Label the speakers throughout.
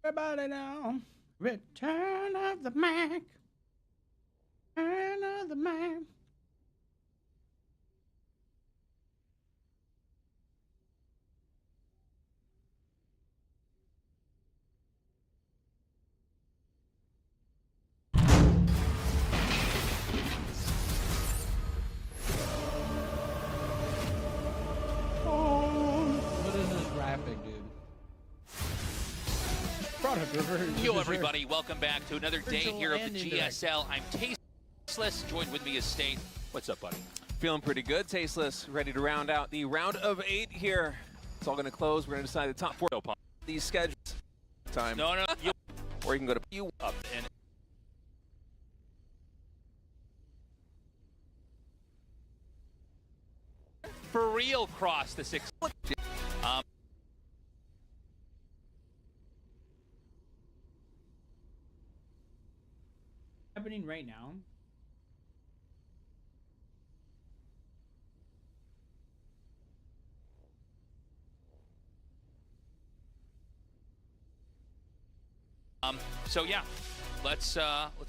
Speaker 1: Everybody now. Return of the Mac. Return of the Mac. What is this graphic, dude?
Speaker 2: Yo, everybody, welcome back to another day here of the GSL. I'm Tasteless, joined with me is State. What's up, buddy?
Speaker 3: Feeling pretty good, Tasteless. Ready to round out the round of 8 here. It's all going to close. We're going to decide the top 4. These schedules. Time.
Speaker 2: No.
Speaker 3: Or you can go to you
Speaker 2: up and for real cross the 6.
Speaker 1: Happening right now.
Speaker 2: So yeah, let's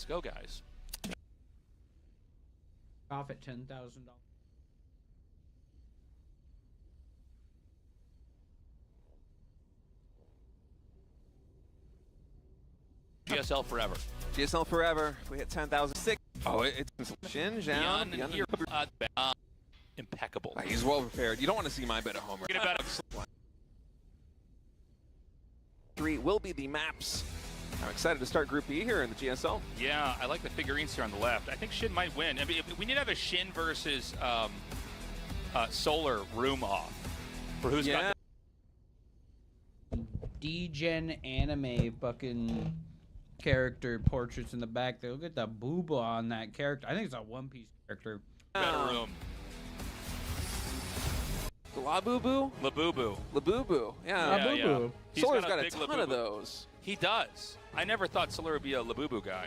Speaker 2: go, guys.
Speaker 1: Off at $10,000.
Speaker 2: GSL forever.
Speaker 3: GSL forever. We hit 10,006. Oh, it's Shin, Zhao,
Speaker 2: Beyond here, impeccable.
Speaker 3: He's well prepared. You don't want to see my bet at home. Right? 3 will be the maps. I'm excited to start Group E here in the GSL.
Speaker 2: Yeah, I like the figurines here on the left. I think Shin might win. I mean, we need to have a Shin versus Solar room off for who's got the
Speaker 1: D-Gen anime fucking character portraits in the back. They'll get the booba on that character. I think it's a One Piece character.
Speaker 2: better room.
Speaker 3: Labubu?
Speaker 2: Labubu.
Speaker 3: Labubu. Yeah.
Speaker 1: Labubu.
Speaker 2: He's
Speaker 3: Solar's got a
Speaker 2: big
Speaker 3: ton
Speaker 2: Labubu.
Speaker 3: of those.
Speaker 2: He does. I never thought Solar would be a Labubu guy.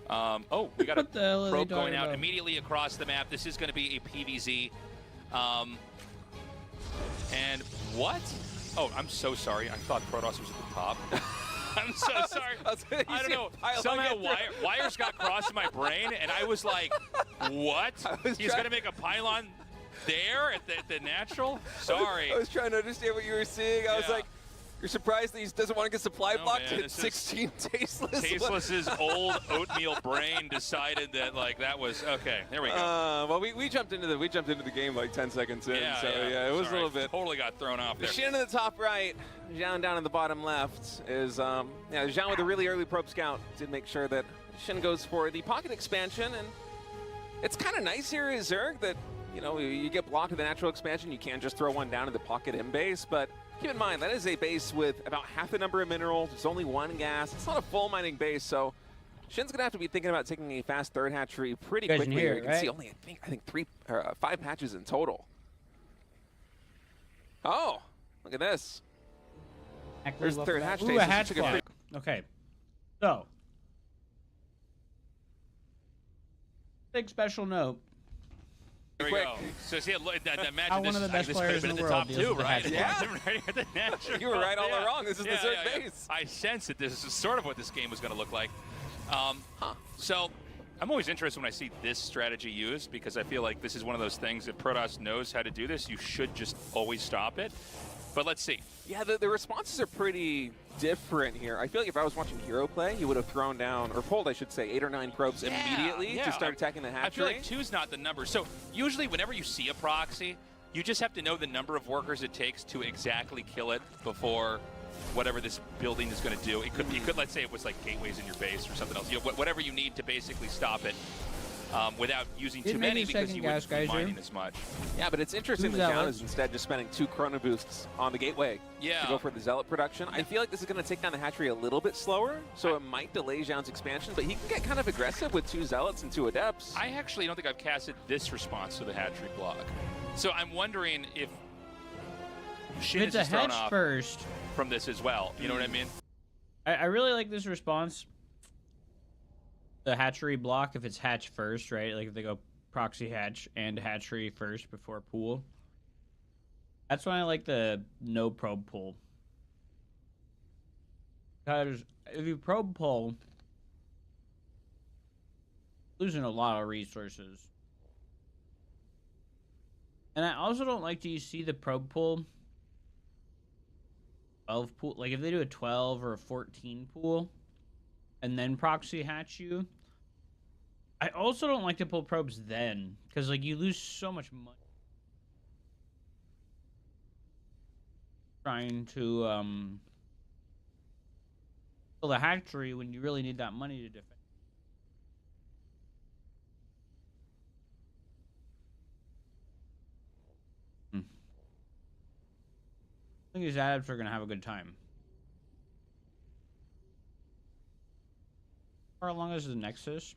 Speaker 2: Oh, we got a
Speaker 1: What the hell are they
Speaker 2: probe going
Speaker 1: talking
Speaker 2: out
Speaker 1: about?
Speaker 2: immediately across the map. This is going to be a PVZ. And what? Oh, I'm so sorry. I thought Protoss was at the top. I'm so sorry. I don't know. Somehow wires got crossed in my brain, and I was like, what? He's going to make a pylon there at the natural? Sorry.
Speaker 3: I was trying to understand what you were seeing. I was
Speaker 2: Yeah.
Speaker 3: like, you're surprised that he doesn't want to get supply
Speaker 2: No,
Speaker 3: blocked
Speaker 2: man,
Speaker 3: at 16 Tasteless?
Speaker 2: Tasteless's old oatmeal brain decided that that was okay. There we go.
Speaker 3: Well, we jumped into the game like 10 seconds in, so it was a little bit.
Speaker 2: Totally got thrown off there.
Speaker 3: Shin in the top right, Zhao down in the bottom left is Zhao with a really early probe scout to make sure that Shin goes for the pocket expansion, and it's kind of nice here is Zerg that you get blocked with the natural expansion, you can't just throw one down to the pocket in base, but keep in mind that is a base with about half the number of minerals. It's only 1 gas. It's not a full mining base, so Shin's gonna have to be thinking about taking a fast third hatchery pretty quickly.
Speaker 1: Here,
Speaker 3: you can see only I think 5 patches in total. Oh, look at this. There's the third hatch.
Speaker 1: Ooh, a hatch block. Okay, so big special note.
Speaker 2: There we go. So see, imagine
Speaker 1: How
Speaker 2: this.
Speaker 1: one of the best
Speaker 2: This could have
Speaker 1: players
Speaker 2: been
Speaker 1: in
Speaker 2: at
Speaker 1: the
Speaker 2: the
Speaker 1: world
Speaker 2: top
Speaker 1: deals
Speaker 2: 2,
Speaker 1: with the
Speaker 2: right?
Speaker 1: hatch
Speaker 3: Yeah.
Speaker 2: Right at the natural.
Speaker 3: You were right all wrong. This is the Zerg
Speaker 2: yeah.
Speaker 3: base.
Speaker 2: I sensed that this is sort of what this game was going to look like. So I'm always interested when I see this strategy used, because I feel like this is one of those things that Protoss knows how to do this. You should just always stop it. But let's see.
Speaker 3: Yeah, the responses are pretty different here. I feel like if I was watching Hero play, he would have thrown down, or pulled, I should say, 8 or 9 probes immediately to start attacking the hatchery.
Speaker 2: I feel like 2's not the number. So usually whenever you see a proxy, you just have to know the number of workers it takes to exactly kill it before whatever this building is going to do. It could, let's say it was like gateways in your base or something else. Whatever you need to basically stop it. Without using too many, because you wouldn't be mining as much.
Speaker 3: Yeah, but it's interesting that Zhao is instead just spending 2 chrono boosts on the gateway to go for the Zealot production. I feel like this is going to take down the hatchery a little bit slower, so it might delay Zhao's expansion, but he can get kind of aggressive with 2 Zealots and 2 Adepts.
Speaker 2: I actually don't think I've casted this response to the hatchery block. So I'm wondering if Shin is just thrown off
Speaker 1: first
Speaker 2: from this as well. You know what I mean?
Speaker 1: I really like this response. The hatchery block, if it's hatch first, right? Like if they go proxy hatch and hatchery first before pool. That's when I like the no probe pull. Because if you probe pull, losing a lot of resources. And I also don't like to see the probe pool 12 pool. Like if they do a 12 or a 14 pool and then proxy hatch you. I also don't like to pull probes then because like you lose so much money trying to build a hatchery when you really need that money to defend. I think these adepts are gonna have a good time. How long is the Nexus?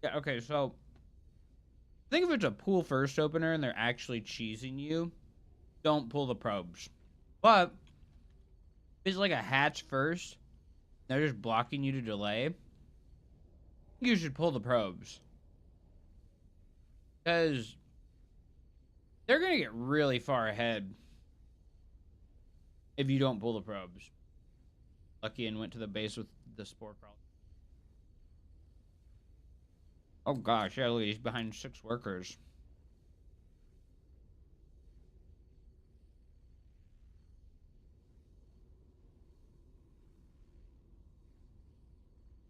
Speaker 1: Yeah, okay, so I think if it's a pool first opener and they're actually cheesing you, don't pull the probes. But if it's like a hatch first, they're just blocking you to delay, you should pull the probes. Because they're going to get really far ahead if you don't pull the probes. Lucky and went to the base with the spore crawl. Oh gosh, yeah, look, he's behind 6 workers.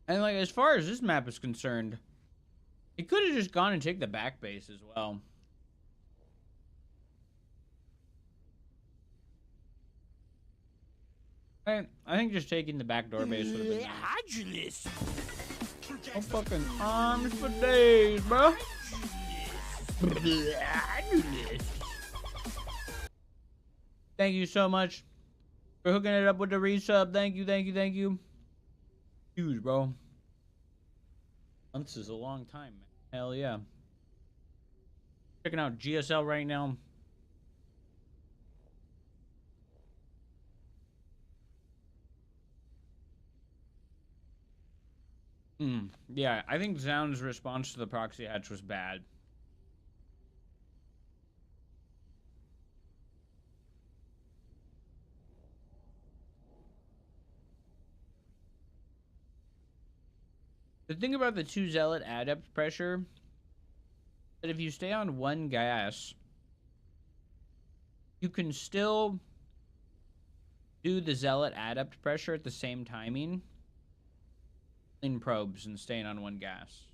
Speaker 1: And like, as far as this map is concerned, it could have just gone and take the back base as well. I think just taking the back door base would have been nice. No fucking arms for days, bro. Thank you so much for hooking it up with the resub. Thank you, thank you, thank you. Huge, bro. Months is a long time, man. Hell yeah. Checking out GSL right now. Yeah, I think Zound's response to the proxy hatch was bad. The thing about the 2 Zealot adept pressure, that if you stay on 1 gas, you can still do the Zealot adept pressure at the same timing in probes and staying on 1 gas.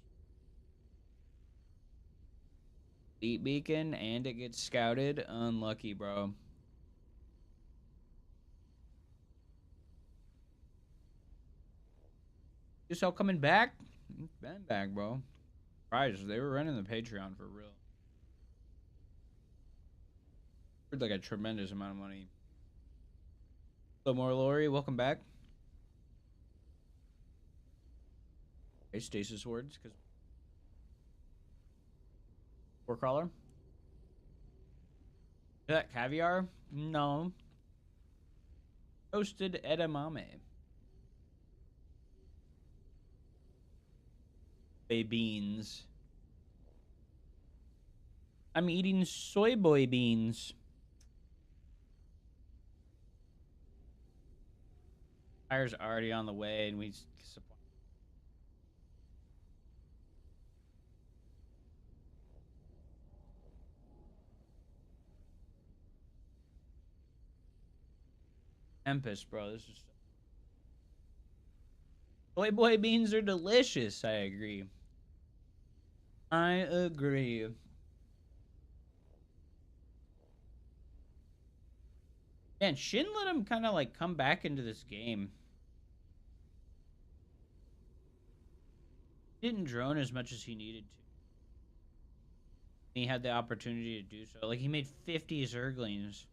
Speaker 1: Deep beacon and it gets scouted. Unlucky, bro. Just all coming back? Been back, bro. Surprised they were running the Patreon for real. Heard like a tremendous amount of money. Hello, more Lori, welcome back. Okay, stasis wards, because war crawler. Is that caviar? No. Toasted edamame. Beans. I'm eating soy boy beans. Fire's already on the way, and we supply. Tempest, bro. This is. Soy boy beans are delicious. I agree. I agree. Man, Shin let him kind of like come back into this game. He didn't drone as much as he needed to. He had the opportunity to do so. Like, he made 50 Zerglings.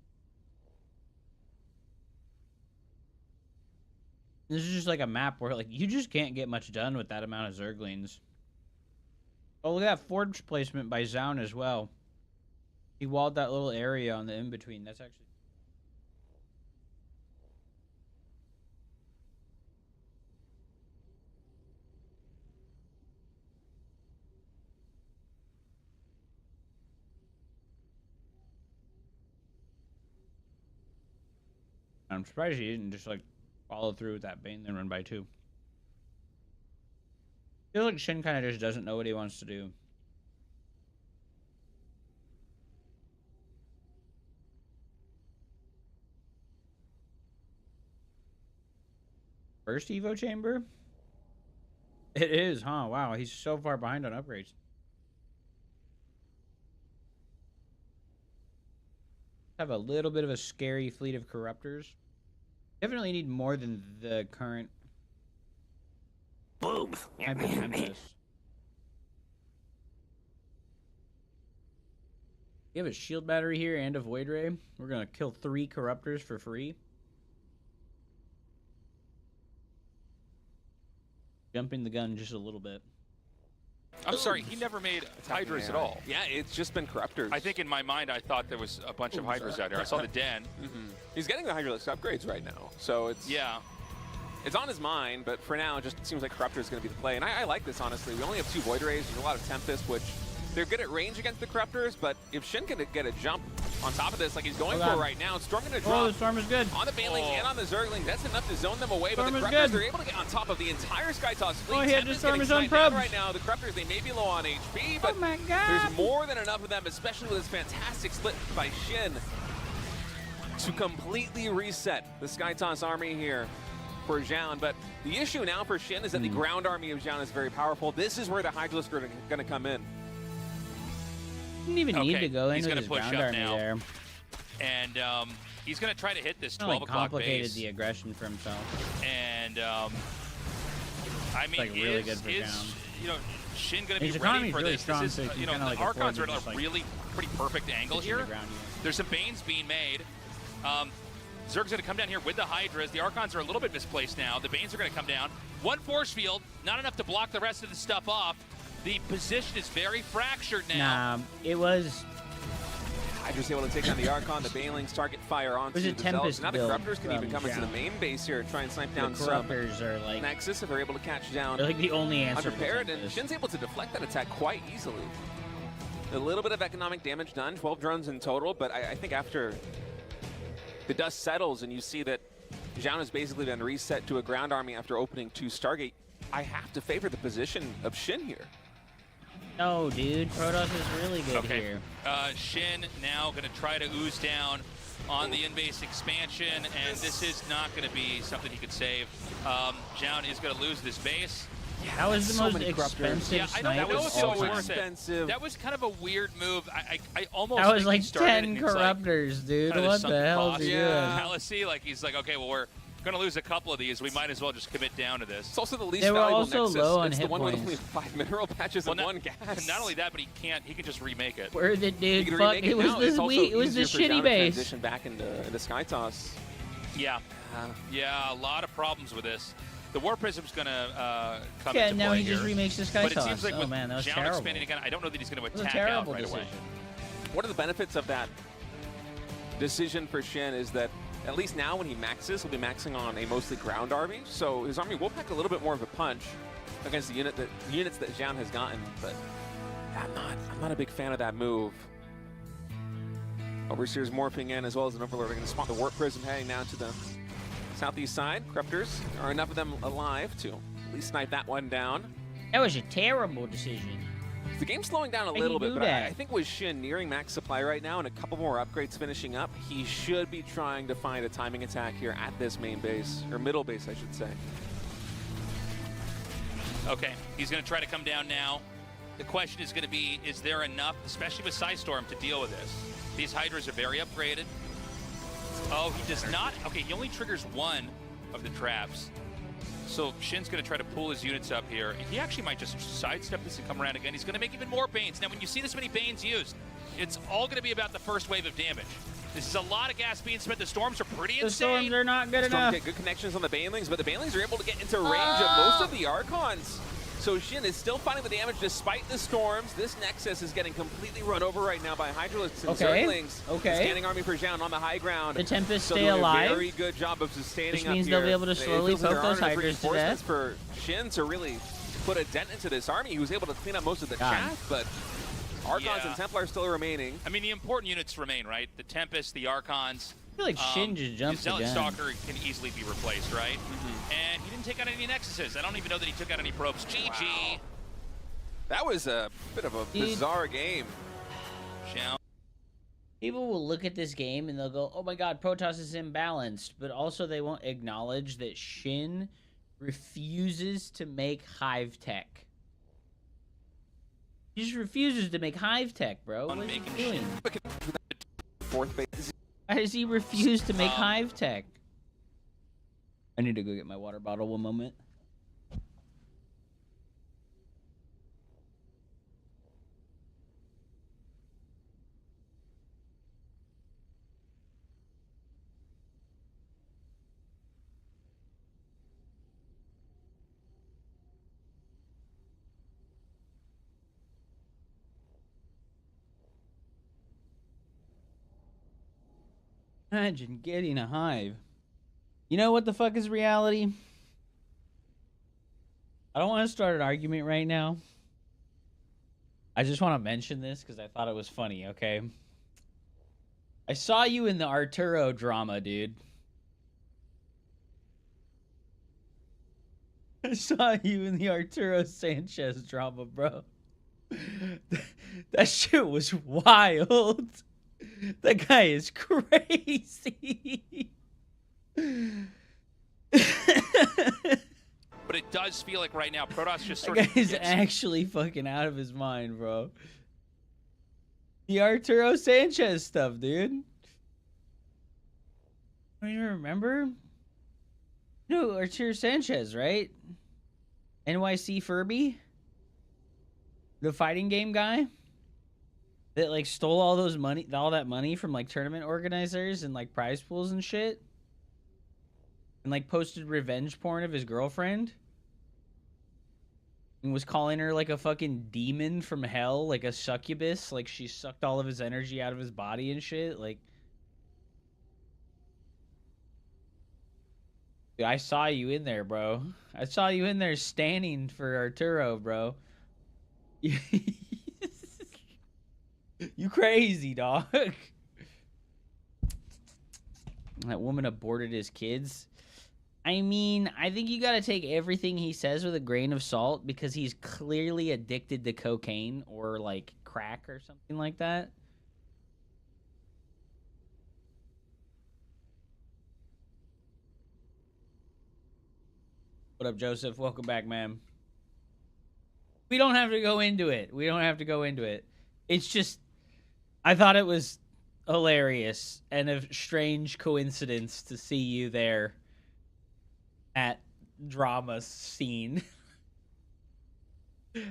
Speaker 1: This is just like a map where like you just can't get much done with that amount of Zerglings. Oh, look at that forge placement by Zound as well. He walled that little area on the in-between. That's actually... I'm surprised he didn't just like follow through with that bait and then run by 2. I feel like Shin kind of just doesn't know what he wants to do. First Evo chamber? It is, huh? Wow, he's so far behind on upgrades. Have a little bit of a scary fleet of corruptors. Definitely need more than the current.
Speaker 4: Boobs.
Speaker 1: Might be Tempest. We have a shield battery here and a void ray. We're gonna kill 3 corruptors for free. Jumping the gun just a little bit.
Speaker 2: I'm sorry, he never made Hydras at all.
Speaker 3: Yeah, it's just been Corruptors.
Speaker 2: I think in my mind, I thought there was a bunch of Hydras out there. I saw the den.
Speaker 3: He's getting the Hydralisk upgrades right now, so it's it's on his mind, but for now, it just seems like Corruptor is going to be the play. And I like this, honestly. We only have 2 Void Rays. There's a lot of Tempest, which they're good at range against the Corruptors, but if Shin can get a jump on top of this like he's going for right now, Storm going to drop
Speaker 1: the Storm is good.
Speaker 3: on the Banelings and on the Zerglings. That's enough to zone them away,
Speaker 1: Storm
Speaker 3: but the
Speaker 1: is
Speaker 3: Corruptors
Speaker 1: good.
Speaker 3: are able to get on top of the entire Skytoss fleet.
Speaker 1: Oh, he had to
Speaker 3: Tempest
Speaker 1: storm
Speaker 3: getting
Speaker 1: his own
Speaker 3: sniped down
Speaker 1: probes.
Speaker 3: right now. The Corruptors, they may be low on HP, but
Speaker 1: Oh my God.
Speaker 3: there's more than enough of them, especially with this fantastic split by Shin, to completely reset the Skytoss army here for Zhao. But the issue now for Shin is that the ground army of Zhao is very powerful. This is where the Hydralisk are going to come in.
Speaker 1: Didn't even need to go
Speaker 2: he's
Speaker 1: into
Speaker 2: gonna
Speaker 1: his
Speaker 2: push
Speaker 1: ground
Speaker 2: up
Speaker 1: army
Speaker 2: now.
Speaker 1: there.
Speaker 2: And he's going to try to hit this
Speaker 1: Kinda
Speaker 2: 12
Speaker 1: like
Speaker 2: o'clock
Speaker 1: complicated
Speaker 2: base.
Speaker 1: the aggression for himself.
Speaker 2: And I mean,
Speaker 1: like really good for
Speaker 2: is
Speaker 1: Zhao.
Speaker 2: you know, Shin going to be
Speaker 1: His
Speaker 2: ready
Speaker 1: economy's
Speaker 2: for
Speaker 1: really
Speaker 2: this?
Speaker 1: strong,
Speaker 2: This
Speaker 1: so
Speaker 2: is,
Speaker 1: he can
Speaker 2: you know,
Speaker 1: kinda,
Speaker 2: the
Speaker 1: like,
Speaker 2: Archons
Speaker 1: afford
Speaker 2: are
Speaker 1: to
Speaker 2: at
Speaker 1: just,
Speaker 2: a
Speaker 1: like,
Speaker 2: really pretty perfect angle
Speaker 1: pitch in the
Speaker 2: here.
Speaker 1: ground unit.
Speaker 2: There's some Banes being made. Zerg's going to come down here with the Hydras. The Archons are a little bit misplaced now. The Banes are going to come down. 1 force field, not enough to block the rest of the stuff off. The position is very fractured now.
Speaker 1: Nah, it was.
Speaker 3: Hydra's able to take down the Archon, the Banelings target fire onto
Speaker 1: It was a
Speaker 3: the Zealots.
Speaker 1: Tempest
Speaker 3: Now the
Speaker 1: build
Speaker 3: Corruptors can even
Speaker 1: from
Speaker 3: come into the
Speaker 1: Zhao.
Speaker 3: main base here and try and snipe
Speaker 1: The
Speaker 3: down some
Speaker 1: corruptors are like.
Speaker 3: Nexus if they're able to catch down
Speaker 1: They're like the only answer. to
Speaker 3: unprepared, and
Speaker 1: Tempest.
Speaker 3: Shin's able to deflect that attack quite easily. A little bit of economic damage done, 12 drones in total, but I think after the dust settles and you see that Zhao has basically been reset to a ground army after opening 2 Stargate, I have to favor the position of Shin here.
Speaker 1: No, dude, Protoss is really good here.
Speaker 2: Shin now going to try to ooze down on the in-base expansion, and this is not going to be something he could save. Zhao is going to lose this base.
Speaker 1: That was the
Speaker 3: so
Speaker 1: most
Speaker 3: many Corruptors.
Speaker 1: expensive
Speaker 2: Yeah, I
Speaker 1: snipe
Speaker 2: know
Speaker 1: of
Speaker 2: it's
Speaker 1: all
Speaker 2: so
Speaker 1: time.
Speaker 3: expensive.
Speaker 2: That was kind of a weird move. I almost
Speaker 1: That was
Speaker 2: think
Speaker 1: like
Speaker 2: he started
Speaker 1: 10
Speaker 2: and it's like
Speaker 1: corruptors, dude.
Speaker 2: kind of
Speaker 1: What
Speaker 2: sunk
Speaker 1: the hell
Speaker 2: cost
Speaker 1: is he
Speaker 3: Yeah.
Speaker 1: doing?
Speaker 2: fallacy. Like he's like, okay, well we're gonna lose a couple of these. We might as well just commit down to this.
Speaker 3: It's also the least
Speaker 1: They were
Speaker 3: valuable
Speaker 1: also
Speaker 3: Nexus.
Speaker 1: low on
Speaker 3: it's the
Speaker 1: hit
Speaker 3: one with
Speaker 1: points.
Speaker 3: only 5 mineral patches and 1 gas.
Speaker 2: Not only that, but he can just remake it.
Speaker 1: Worth it,
Speaker 3: You
Speaker 1: dude.
Speaker 3: can
Speaker 1: Fuck,
Speaker 3: remake
Speaker 1: it was
Speaker 3: now.
Speaker 1: this
Speaker 3: It's also
Speaker 1: week. It was the
Speaker 3: easier for Zhao
Speaker 1: shitty
Speaker 3: to
Speaker 1: base.
Speaker 3: transition back into Skytoss.
Speaker 2: Yeah, yeah, a lot of problems with this. The War Prism's gonna come
Speaker 1: Yeah,
Speaker 2: into
Speaker 1: now
Speaker 2: play
Speaker 1: he
Speaker 2: here.
Speaker 1: just remakes the
Speaker 2: But it
Speaker 1: Skytoss.
Speaker 2: seems like
Speaker 1: Oh
Speaker 2: with
Speaker 1: man, that was
Speaker 2: Zhao
Speaker 1: terrible.
Speaker 2: expanding again, I don't know that he's gonna
Speaker 1: It was a
Speaker 2: attack out
Speaker 1: terrible
Speaker 2: right
Speaker 1: decision.
Speaker 2: away.
Speaker 3: One of the benefits of that decision for Shin is that at least now when he maxes, he'll be maxing on a mostly ground army. So his army will pack a little bit more of a punch against the units that Zhao has gotten. But I'm not a big fan of that move. Overseer's morphing in as well as an Overlord. They're going to spot the Warp Prism heading down to the southeast side. Corruptors are enough of them alive to at least snipe that one down.
Speaker 1: That was a terrible decision.
Speaker 3: The game's slowing down a
Speaker 1: Why'd
Speaker 3: little
Speaker 1: he
Speaker 3: bit,
Speaker 1: do
Speaker 3: but
Speaker 1: that?
Speaker 3: I think with Shin nearing max supply right now and a couple more upgrades finishing up, he should be trying to find a timing attack here at this main base, or middle base, I should say.
Speaker 2: Okay, he's gonna try to come down now. The question is gonna be, is there enough, especially with Psystorm, to deal with this? These Hydras are very upgraded. Oh, he does not. Okay, he only triggers 1 of the traps. So Shin's going to try to pull his units up here. He actually might just sidestep this and come around again. He's going to make even more Banes. Now, when you see this many Banes used, it's all going to be about the first wave of damage. This is a lot of gas being spent. The Storms are pretty
Speaker 1: The
Speaker 2: insane.
Speaker 1: storms are not good
Speaker 3: Storm
Speaker 1: enough.
Speaker 3: get good connections on the Banelings, but the Banelings are able to get into range of most of the Archons. So Shin is still finding the damage despite the storms. This Nexus is getting completely run over right now by Hydralisks and Zerglings.
Speaker 1: Okay.
Speaker 3: Standing army for Zhao on the high ground.
Speaker 1: The Tempest
Speaker 3: So
Speaker 1: stay
Speaker 3: doing
Speaker 1: alive.
Speaker 3: a very good job of sustaining
Speaker 1: Which
Speaker 3: up
Speaker 1: means
Speaker 3: here.
Speaker 1: they'll be able to
Speaker 3: It
Speaker 1: slowly
Speaker 3: feels like
Speaker 1: poke
Speaker 3: there
Speaker 1: those
Speaker 3: aren't enough
Speaker 1: Hydras to
Speaker 3: reinforcements
Speaker 1: death.
Speaker 3: for Shin to really put a dent into this army. He was able to clean up most of the
Speaker 1: God.
Speaker 3: chaff, but Archons
Speaker 2: Yeah.
Speaker 3: and Templars still remaining.
Speaker 2: I mean, the important units remain, right? The Tempest, the Archons,
Speaker 1: feel like Shin just jumped the
Speaker 2: Zealot
Speaker 1: gun.
Speaker 2: Stalker can easily be replaced, right? And he didn't take out any Nexuses. I don't even know that he took out any probes. GG.
Speaker 3: Wow. That was a bit of a
Speaker 1: Dude.
Speaker 3: bizarre game.
Speaker 2: Xiao.
Speaker 1: People will look at this game and they'll go, oh my god, Protoss is imbalanced. But also they won't acknowledge that Shin refuses to make Hive Tech. He just refuses to make Hive Tech, bro. What is he doing?
Speaker 3: Fourth base.
Speaker 1: Why does he refuse to make Hive Tech? I need to go get my water bottle one moment. Imagine getting a hive. You know what the fuck is reality? I don't want to start an argument right now. I just want to mention this because I thought it was funny, okay? I saw you in the Arturo drama, dude. I saw you in the Arturo Sanchez drama, bro. That shit was wild. That guy is crazy.
Speaker 2: But it does feel like right now Protoss just
Speaker 1: That
Speaker 2: sort
Speaker 1: guy
Speaker 2: of
Speaker 1: is actually fucking out of his mind, bro. The Arturo Sanchez stuff, dude. Don't you remember? No, Arturo Sanchez, right? NYC Furby? The fighting game guy? That like stole all that money from like tournament organizers and like prize pools and shit? And like posted revenge porn of his girlfriend? And was calling her like a fucking demon from hell, like a succubus, like she sucked all of his energy out of his body and shit. Like, dude, I saw you in there, bro. I saw you in there standing for Arturo, bro. You crazy, dog. That woman aborted his kids. I mean, I think you gotta take everything he says with a grain of salt because he's clearly addicted to cocaine or like crack or something like that. What up, Joseph? Welcome back, man. We don't have to go into it. We don't have to go into it. It's just, I thought it was hilarious and a strange coincidence to see you there at drama scene.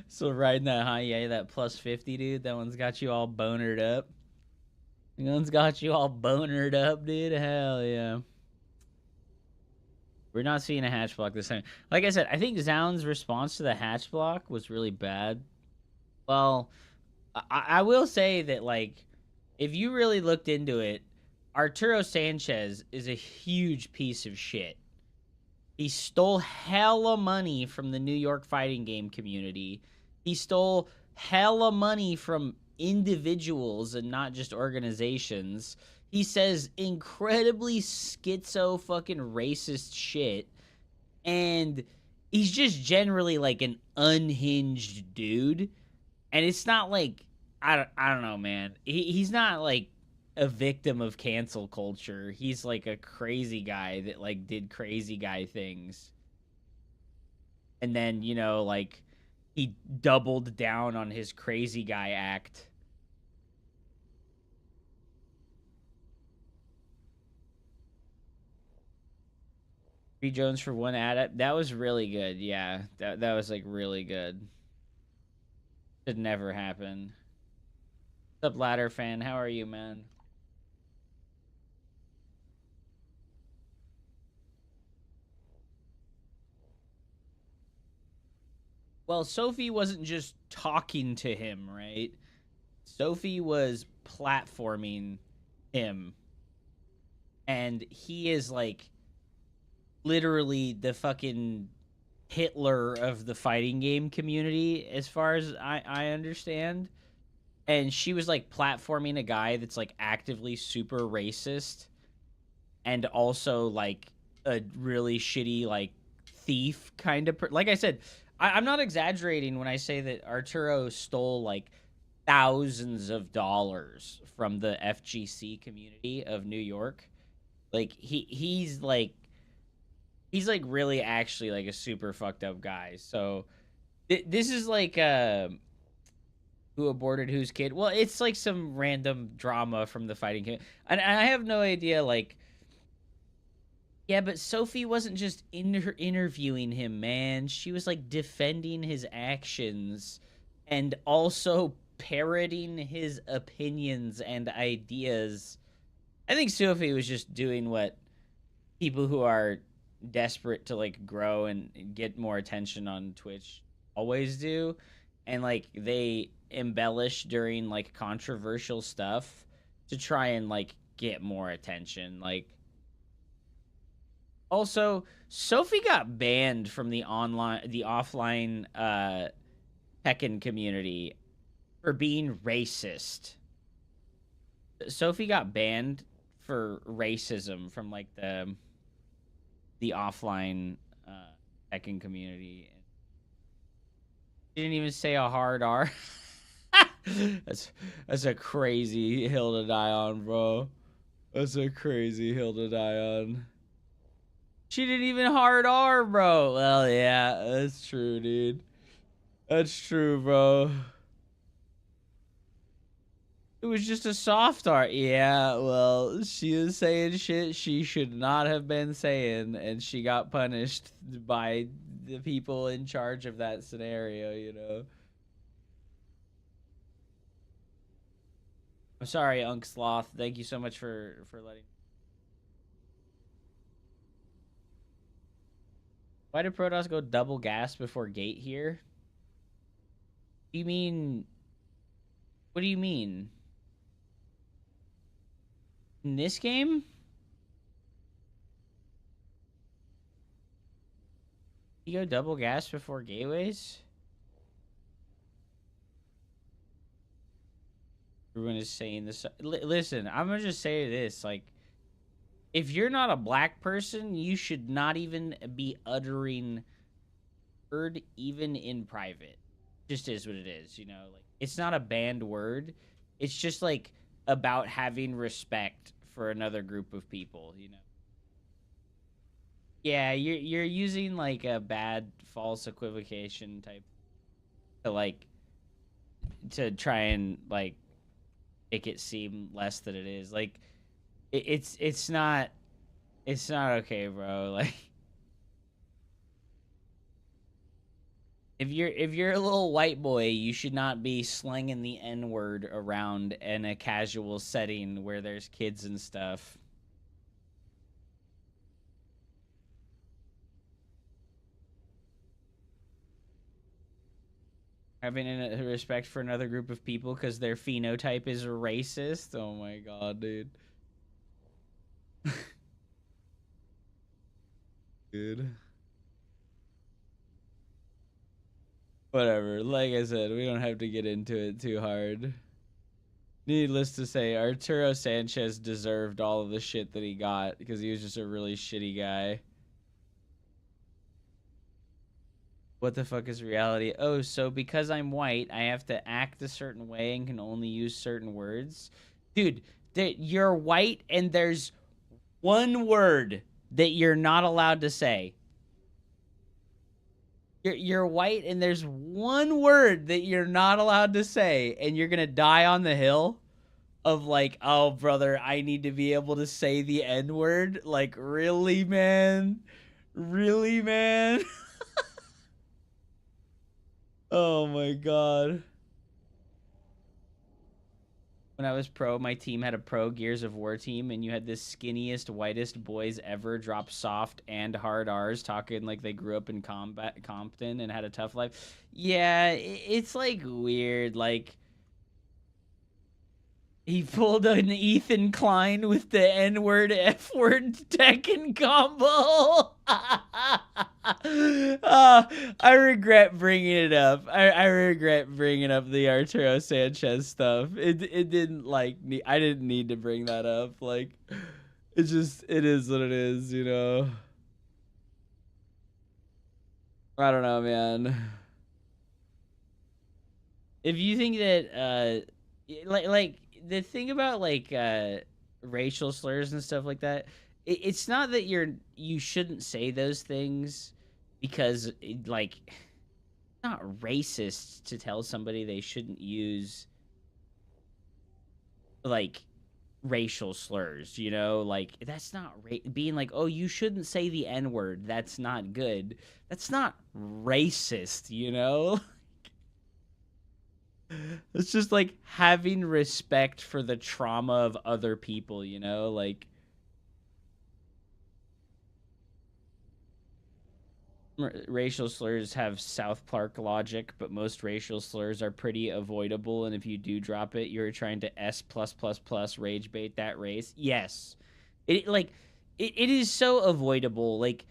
Speaker 1: So riding that high, yeah, that plus 50, dude. That one's got you all bonered up. That one's got you all bonered up, dude. Hell yeah. We're not seeing a hatch block this time. Like I said, I think Zound's response to the hatch block was really bad. Well, I will say that, like, if you really looked into it, Arturo Sanchez is a huge piece of shit. He stole hella money from the New York fighting game community. He stole hella money from individuals and not just organizations. He says incredibly schizo fucking racist shit. And he's just generally like an unhinged dude. And it's not like, I don't know, man. He's not like a victim of cancel culture. He's like a crazy guy that like did crazy guy things. And then, you know, like he doubled down on his crazy guy act. Free Jones for one adept. That was really good. Yeah, that was like really good. Should never happen. What's up, Ladder fan? How are you, man? Well, Sophie wasn't just talking to him, right? Sophie was platforming him. And he is like literally the fucking Hitler of the fighting game community, as far as I understand. And she was like platforming a guy that's like actively super racist and also like a really shitty like thief kind of like I said, I'm not exaggerating when I say that Arturo stole like thousands of dollars from the FGC community of New York. Like he's like really actually like a super fucked up guy. So this is like who aborted whose kid. Well, it's like some random drama from the fighting kid, and I have no idea like. Yeah, but Sophie wasn't just interviewing him, man. She was like defending his actions and also parroting his opinions and ideas. I think Sophie was just doing what people who are desperate to like grow and get more attention on Twitch always do. And like they embellish during like controversial stuff to try and like get more attention. Like, also, Sophie got banned from the offline Tekken community for being racist. Sophie got banned for racism from like the offline Tekken community. She didn't even say a hard R. That's a crazy hill to die on, bro. That's a crazy hill to die on. She didn't even hard R, bro. Well, yeah, that's true, dude. That's true, bro. It was just a soft R. Yeah, well, she is saying shit she should not have been saying, and she got punished by the people in charge of that scenario, you know? I'm sorry, Unk Sloth. Thank you so much for letting. Why did Protoss go double gas before gate here? You mean... What do you mean? In this game? You go double gas before gateways? Everyone is saying this. Listen, I'm gonna just say this, like, if you're not a black person, you should not even be uttering word even in private. Just is what it is, you know? Like, it's not a banned word. It's just like about having respect for another group of people, you know? Yeah, you're using like a bad false equivocation type to like to try and like make it seem less than it is. Like it's not okay, bro. Like if you're a little white boy, you should not be slinging the N-word around in a casual setting where there's kids and stuff. Having a respect for another group of people because their phenotype is racist. Oh my god, dude. Dude. Whatever. Like I said, we don't have to get into it too hard. Needless to say, Arturo Sanchez deserved all of the shit that he got because he was just a really shitty guy. What the fuck is reality? Oh, so because I'm white, I have to act a certain way and can only use certain words? Dude, you're white and there's one word that you're not allowed to say. You're white and there's one word that you're not allowed to say, and you're gonna die on the hill of like, oh brother, I need to be able to say the N-word? Like, really, man? Really, man? Oh my god. When I was pro, my team had a pro Gears of War team, and you had the skinniest, whitest boys ever drop soft and hard R's, talking like they grew up in Compton and had a tough life. Yeah, it's like weird. Like, he pulled an Ethan Klein with the N-word, F-word Tekken combo. I regret bringing it up. I regret bringing up the Arturo Sanchez stuff. It didn't like I didn't need to bring that up. Like, It's just, it is what it is, you know? I don't know, man. If you think that, like the thing about, like, racial slurs and stuff like that, it's not that you shouldn't say those things because, like, it's not racist to tell somebody they shouldn't use, like, racial slurs, you know? Like, that's not being like, oh, you shouldn't say the N-word, that's not good. That's not racist, you know? It's just like having respect for the trauma of other people, you know? Like, racial slurs have South Park logic, but most racial slurs are pretty avoidable, and if you do drop it, you're trying to S+++ rage bait that race. Yes. It is so avoidable. Like,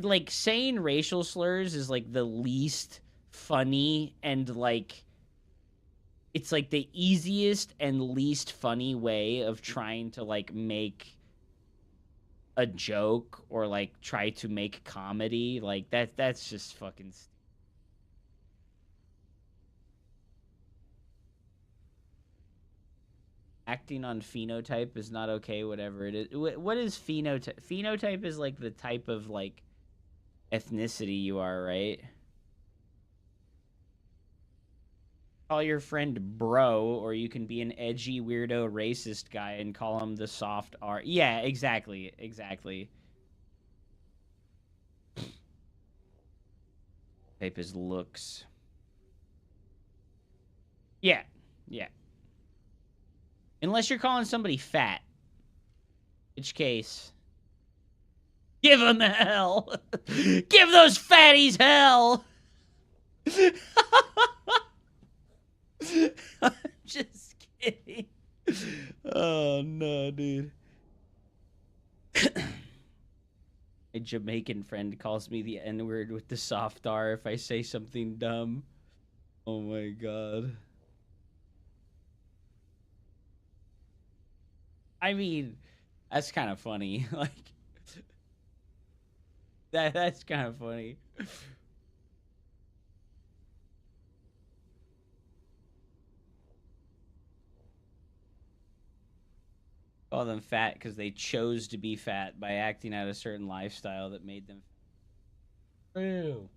Speaker 1: like, saying racial slurs is like the least funny and, like, it's like the easiest and least funny way of trying to, like, make a joke or, like, try to make comedy. Like, that's just fucking acting on phenotype is not okay, whatever it is. What is phenotype? Phenotype is like the type of, like, ethnicity you are, right? Call your friend bro, or you can be an edgy weirdo racist guy and call him the soft R. Yeah, exactly. Type is looks. Yeah. Unless you're calling somebody fat. In which case, give them hell. Give those fatties hell. I'm just kidding. Oh, no, dude. A Jamaican friend calls me the N-word with the soft R if I say something dumb. Oh, my God. I mean, that's kind of funny. Like, that's kind of funny. Call them fat because they chose to be fat by acting out a certain lifestyle that made them. Ew.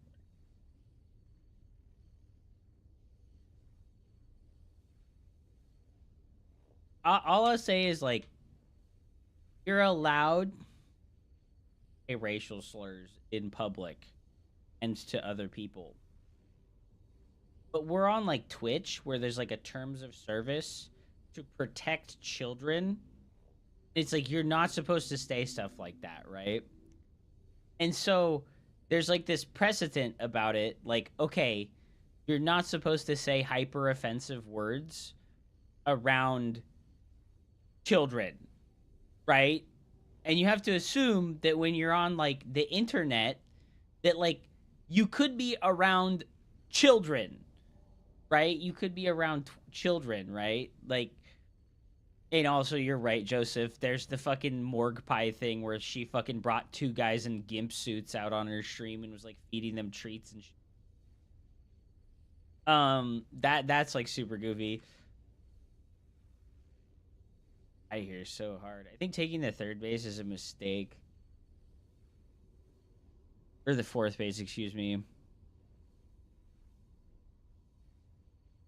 Speaker 1: All I'll say is, like, you're allowed a racial slurs in public and to other people. But we're on, like, Twitch where there's, like, a terms of service to protect children. It's like you're not supposed to say stuff like that, right? And so there's, like, this precedent about it. Like, okay, you're not supposed to say hyper offensive words around children, right? And you have to assume that when you're on, like, the internet, that, like, you could be around children, right? You could be around children, right? Like, and also, you're right, Joseph. There's the fucking morgue pie thing where she fucking brought two guys in gimp suits out on her stream and was, like, feeding them treats and shit. That's, like, super goofy. I hear so hard. I think taking the third base is a mistake. Or the fourth base, excuse me.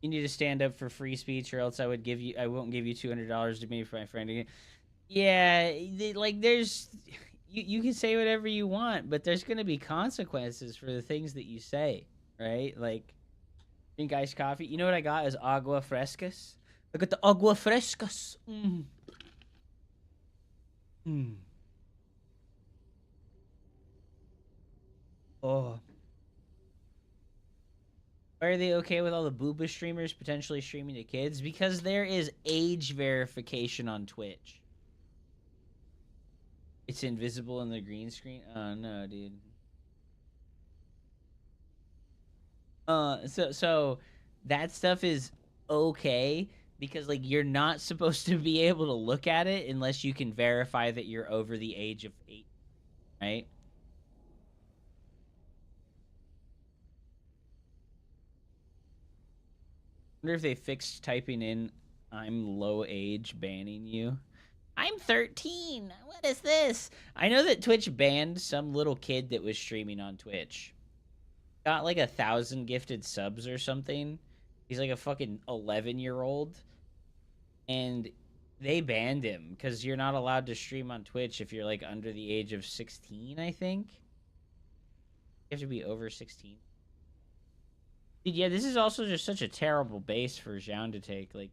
Speaker 1: You need to stand up for free speech, or else I won't give you $200 to me for my friend again. Yeah, like, there's, you can say whatever you want, but there's gonna be consequences for the things that you say, right? Like, drink iced coffee. You know what I got is agua frescas. I got the agua frescas. Oh. Why are they okay with all the booba streamers potentially streaming to kids? Because there is age verification on Twitch. It's invisible in the green screen? Oh, no, dude. So that stuff is okay, because like you're not supposed to be able to look at it unless you can verify that you're over the age of 8, right? I wonder if they fixed typing in "I'm low age" banning you. I'm 13. What is this? I know that Twitch banned some little kid that was streaming on Twitch. Got like 1,000 gifted subs or something. He's like a fucking 11-year-old. And they banned him because you're not allowed to stream on Twitch if you're like under the age of 16, I think. You have to be over 16. Dude, yeah, this is also just such a terrible base for Zhao to take. Like,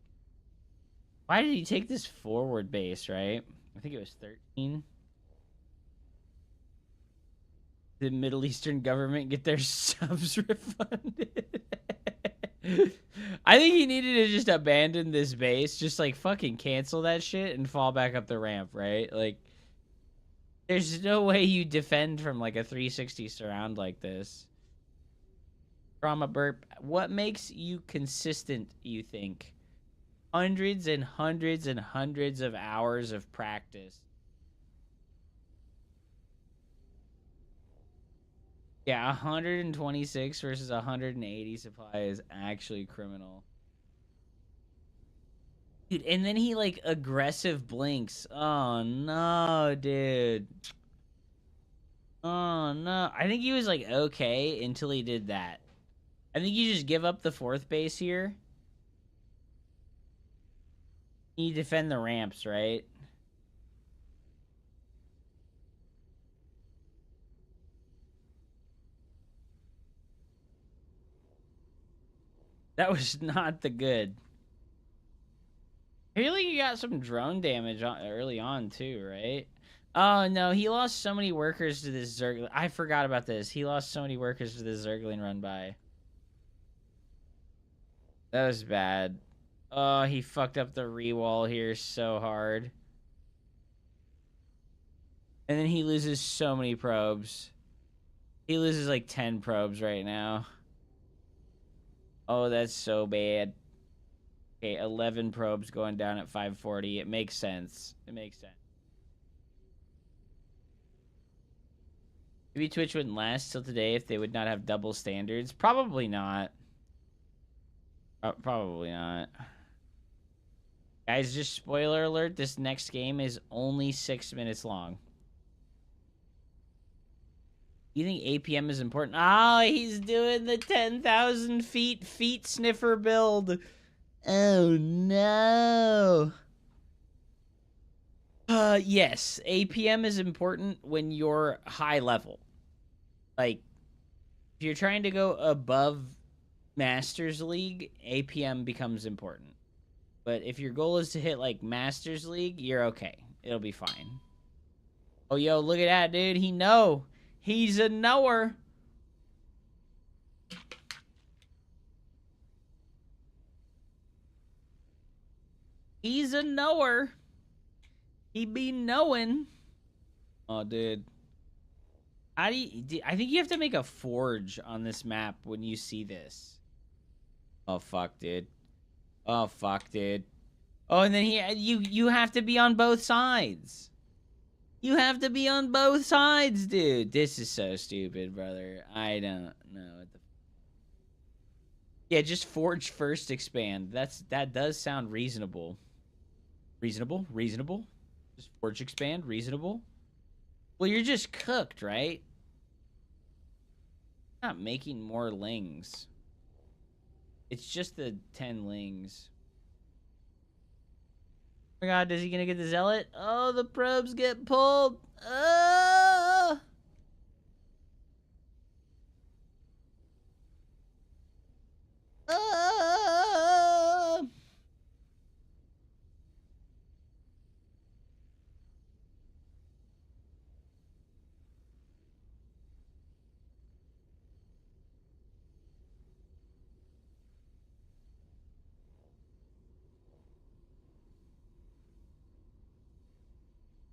Speaker 1: why did he take this forward base, right? I think it was 13. The Middle Eastern government get their subs refunded. I think he needed to just abandon this base. Just, like, fucking cancel that shit and fall back up the ramp, right? Like, there's no way you defend from, like, a 360 surround like this. Trauma burp. What makes you consistent, you think? Hundreds and hundreds and hundreds of hours of practice. Yeah, 126 versus 180 supply is actually criminal. Dude, and then he, like, aggressive blinks. Oh, no, dude. Oh, no. I think he was, like, okay until he did that. I think you just give up the 4th base here. You defend the ramps, right? That was not the good. I feel like you got some drone damage early on, too, right? Oh, no, he lost so many workers to this Zergling. I forgot about this. He lost so many workers to this Zergling run by. That was bad. Oh, he fucked up the rewall here so hard. And then he loses so many probes. He loses like 10 probes right now. Oh, that's so bad. Okay, 11 probes going down at 540. It makes sense. It makes sense. Maybe Twitch wouldn't last till today if they would not have double standards. Probably not. Probably not. Guys, just spoiler alert, this next game is only 6 minutes long. You think APM is important? Oh, he's doing the 10,000 feet sniffer build. Oh, no. Yes, APM is important when you're high level. Like, if you're trying to go above Masters League, APM becomes important. But if your goal is to hit, like, Masters League, you're okay. It'll be fine. Oh, yo, look at that, dude. He know. He's a knower. He's a knower. He be knowing. Oh, dude. How do you... I think you have to make a forge on this map when you see this. Oh, fuck, dude. Oh, fuck, dude. Oh, and then you have to be on both sides. You have to be on both sides, dude. This is so stupid, brother. I don't know what the... Yeah, just forge first, expand. That does sound reasonable. Reasonable? Reasonable? Just forge, expand? Reasonable? Well, you're just cooked, right? Not making more lings. It's just the 10 lings. Oh my god, is he gonna get the zealot? Oh, the probes get pulled. Oh! Oh!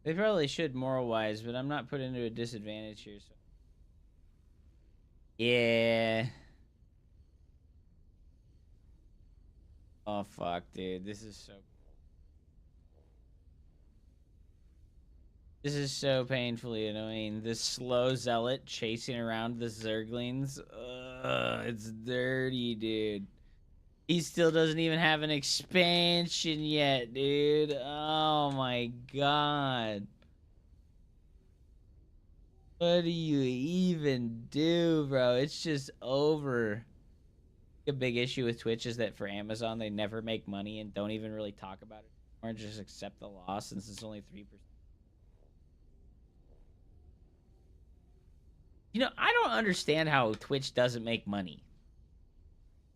Speaker 1: They probably should moral-wise, but I'm not put into a disadvantage here. So. Yeah. Oh, fuck, dude. This is so painfully annoying. This slow zealot chasing around the Zerglings. It's dirty, dude. He still doesn't even have an expansion yet, dude. Oh my god. What do you even do, bro? It's just over. A big issue with Twitch is that for Amazon, they never make money and don't even really talk about it or just accept the loss since it's only 3%. You know, I don't understand how Twitch doesn't make money.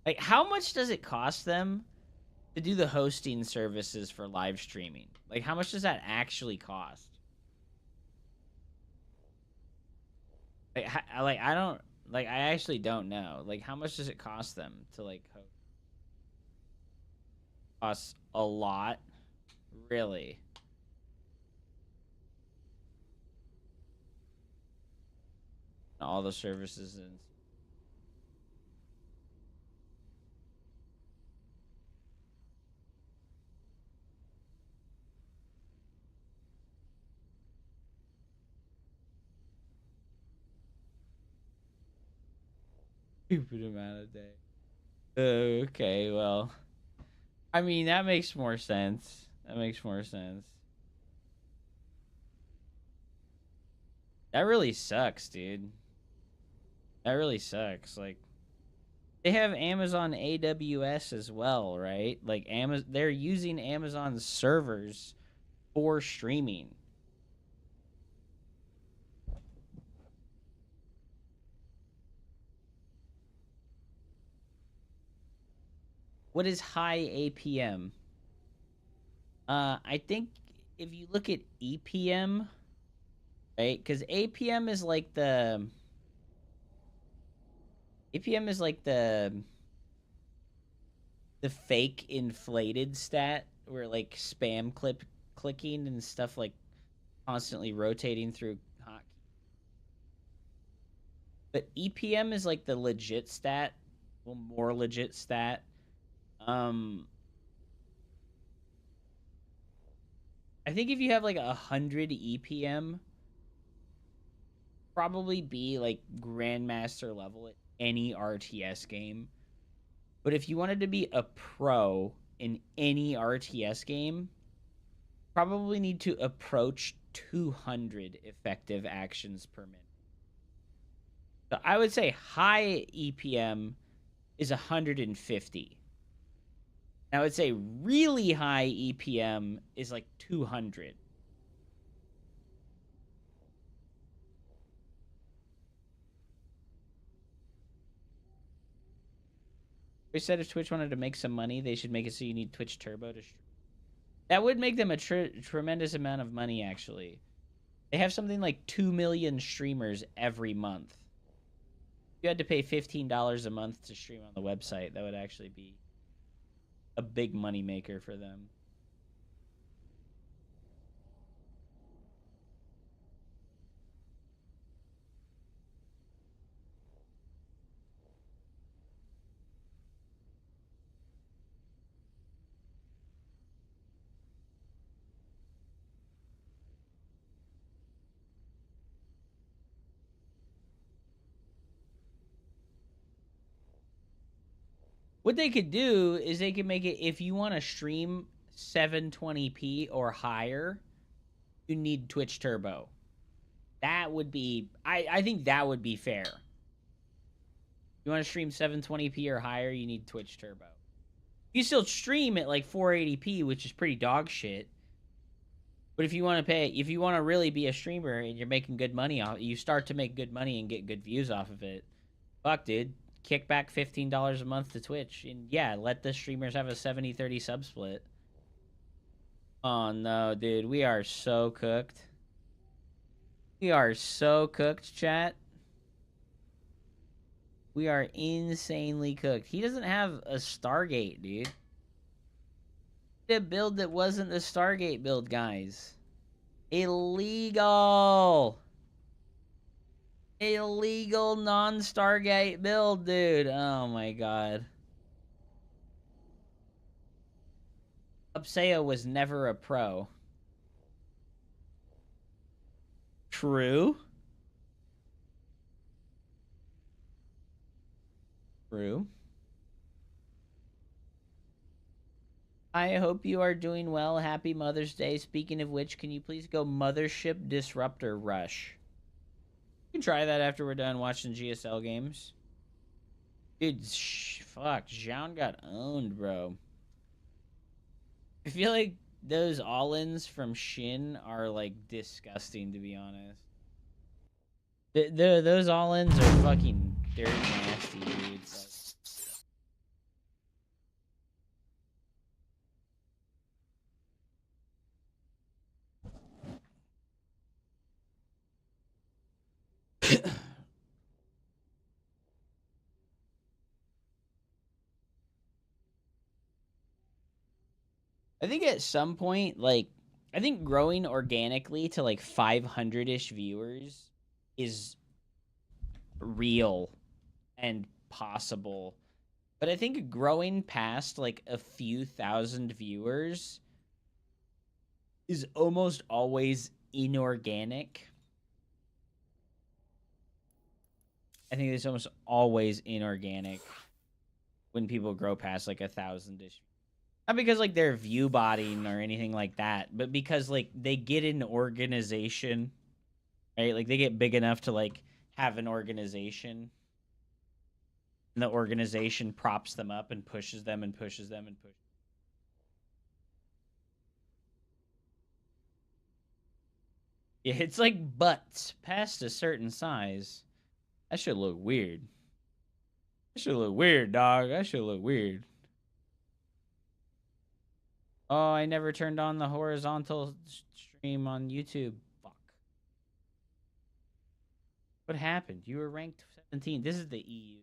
Speaker 1: Like, how much does it cost them to do the hosting services for live streaming? Like, how much does that actually cost? Like, I actually don't know. Like, how much does it cost them to, like, host? Costs a lot? Really? All the services and... Stupid amount of day. Okay, well, I mean, that makes more sense. That makes more sense. That really sucks, dude. That really sucks. Like, they have Amazon AWS as well, right? Like, they're using Amazon's servers for streaming. What is high APM? I think if you look at EPM, right? Because APM is like the fake inflated stat where like spam clicking and stuff like constantly rotating through hotkey. But EPM is like the legit stat, well, more legit stat. I think if you have like 100 EPM, probably be like Grandmaster level at any RTS game. But if you wanted to be a pro in any RTS game, probably need to approach 200 effective actions per minute. So I would say high EPM is 150. I would say really high EPM is like 200. We said if Twitch wanted to make some money, they should make it so you need Twitch Turbo to stream. That would make them a tremendous amount of money, actually. They have something like 2 million streamers every month. If you had to pay $15 a month to stream on the website, that would actually be a big money maker for them. What they could do is they could make it, if you want to stream 720p or higher, you need Twitch Turbo. That would be, I think that would be fair. You want to stream 720p or higher, you need Twitch Turbo. You still stream at like 480p, which is pretty dog shit. But if you want to pay, if you want to really be a streamer and you're making good money off, you start to make good money and get good views off of it. Fuck, dude. Kick back $15 a month to Twitch. And yeah, let the streamers have a 70-30 sub split. Oh no, dude. We are so cooked. We are so cooked, chat. We are insanely cooked. He doesn't have a Stargate, dude. A build that wasn't the Stargate build, guys. Illegal. Illegal non-Stargate build, dude. Oh my god. Upseo was never a pro. True. True. I hope you are doing well. Happy Mother's Day. Speaking of which, can you please go Mothership Disruptor Rush? You can try that after we're done watching GSL games. Dude, fuck. Zhao got owned, bro. I feel like those all-ins from Shin are, like, disgusting, to be honest. Those all-ins are fucking dirt nasty, dude. Like, I think at some point, like, I think growing organically to like 500-ish viewers is real and possible. But I think growing past like a few thousand viewers is almost always inorganic. I think it's almost always inorganic when people grow past like 1,000-ish. Not because like they're view botting or anything like that, but because like they get an organization, right? Like they get big enough to like have an organization, and the organization props them up and pushes them and pushes them and pushes. Yeah, it's like butts past a certain size. That should look weird. That should look weird, dog. That should look weird. Oh, I never turned on the horizontal stream on YouTube. Fuck. What happened? You were ranked 17. This is the EU.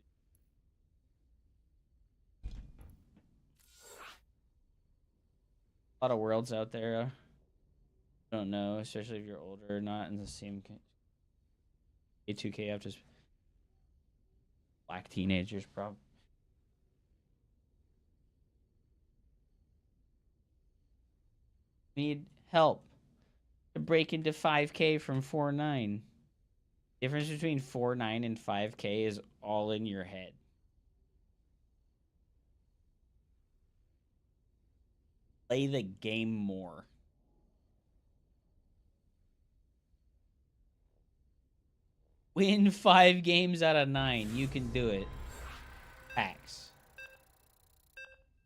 Speaker 1: A lot of worlds out there. I don't know, especially if you're older or not in the same A2K after black teenagers, probably. Need help to break into 5K from 4.9. Difference between 4.9 and 5K is all in your head. Play the game more. Win 5 games out of 9. You can do it. Facts.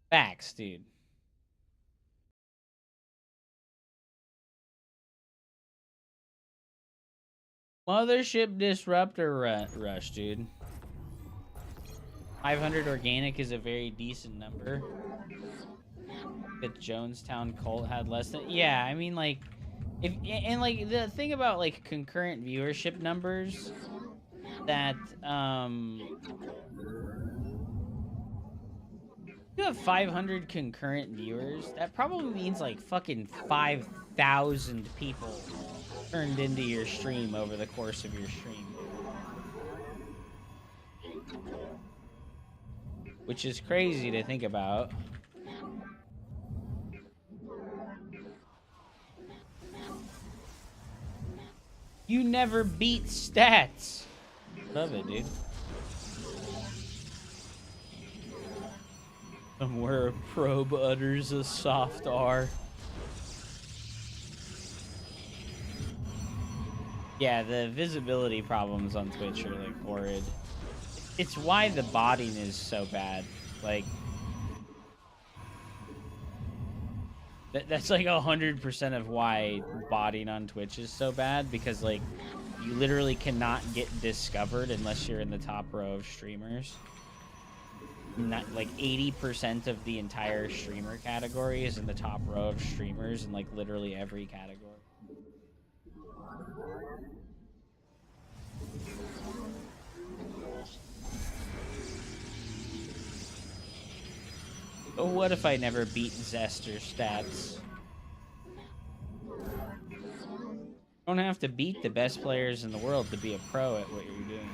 Speaker 1: Facts, dude. Mothership Disruptor Rush, dude. 500 organic is a very decent number. The Jonestown Cult had less than... Yeah, I mean, like... And, like, the thing about, like, concurrent viewership numbers... That, you have 500 concurrent viewers, that probably means, like, fucking 5,000 people turned into your stream over the course of your stream. Which is crazy to think about. You never beat stats. Love it, dude. Somewhere a probe utters a soft R. Yeah, the visibility problems on Twitch are, like, horrid. It's why the botting is so bad. Like, that's like 100% of why botting on Twitch is so bad, because, like, you literally cannot get discovered unless you're in the top row of streamers. Not, like, 80% of the entire streamer category is in the top row of streamers in, like, literally every category. But what if I never beat Zester stats? You don't have to beat the best players in the world to be a pro at what you're doing.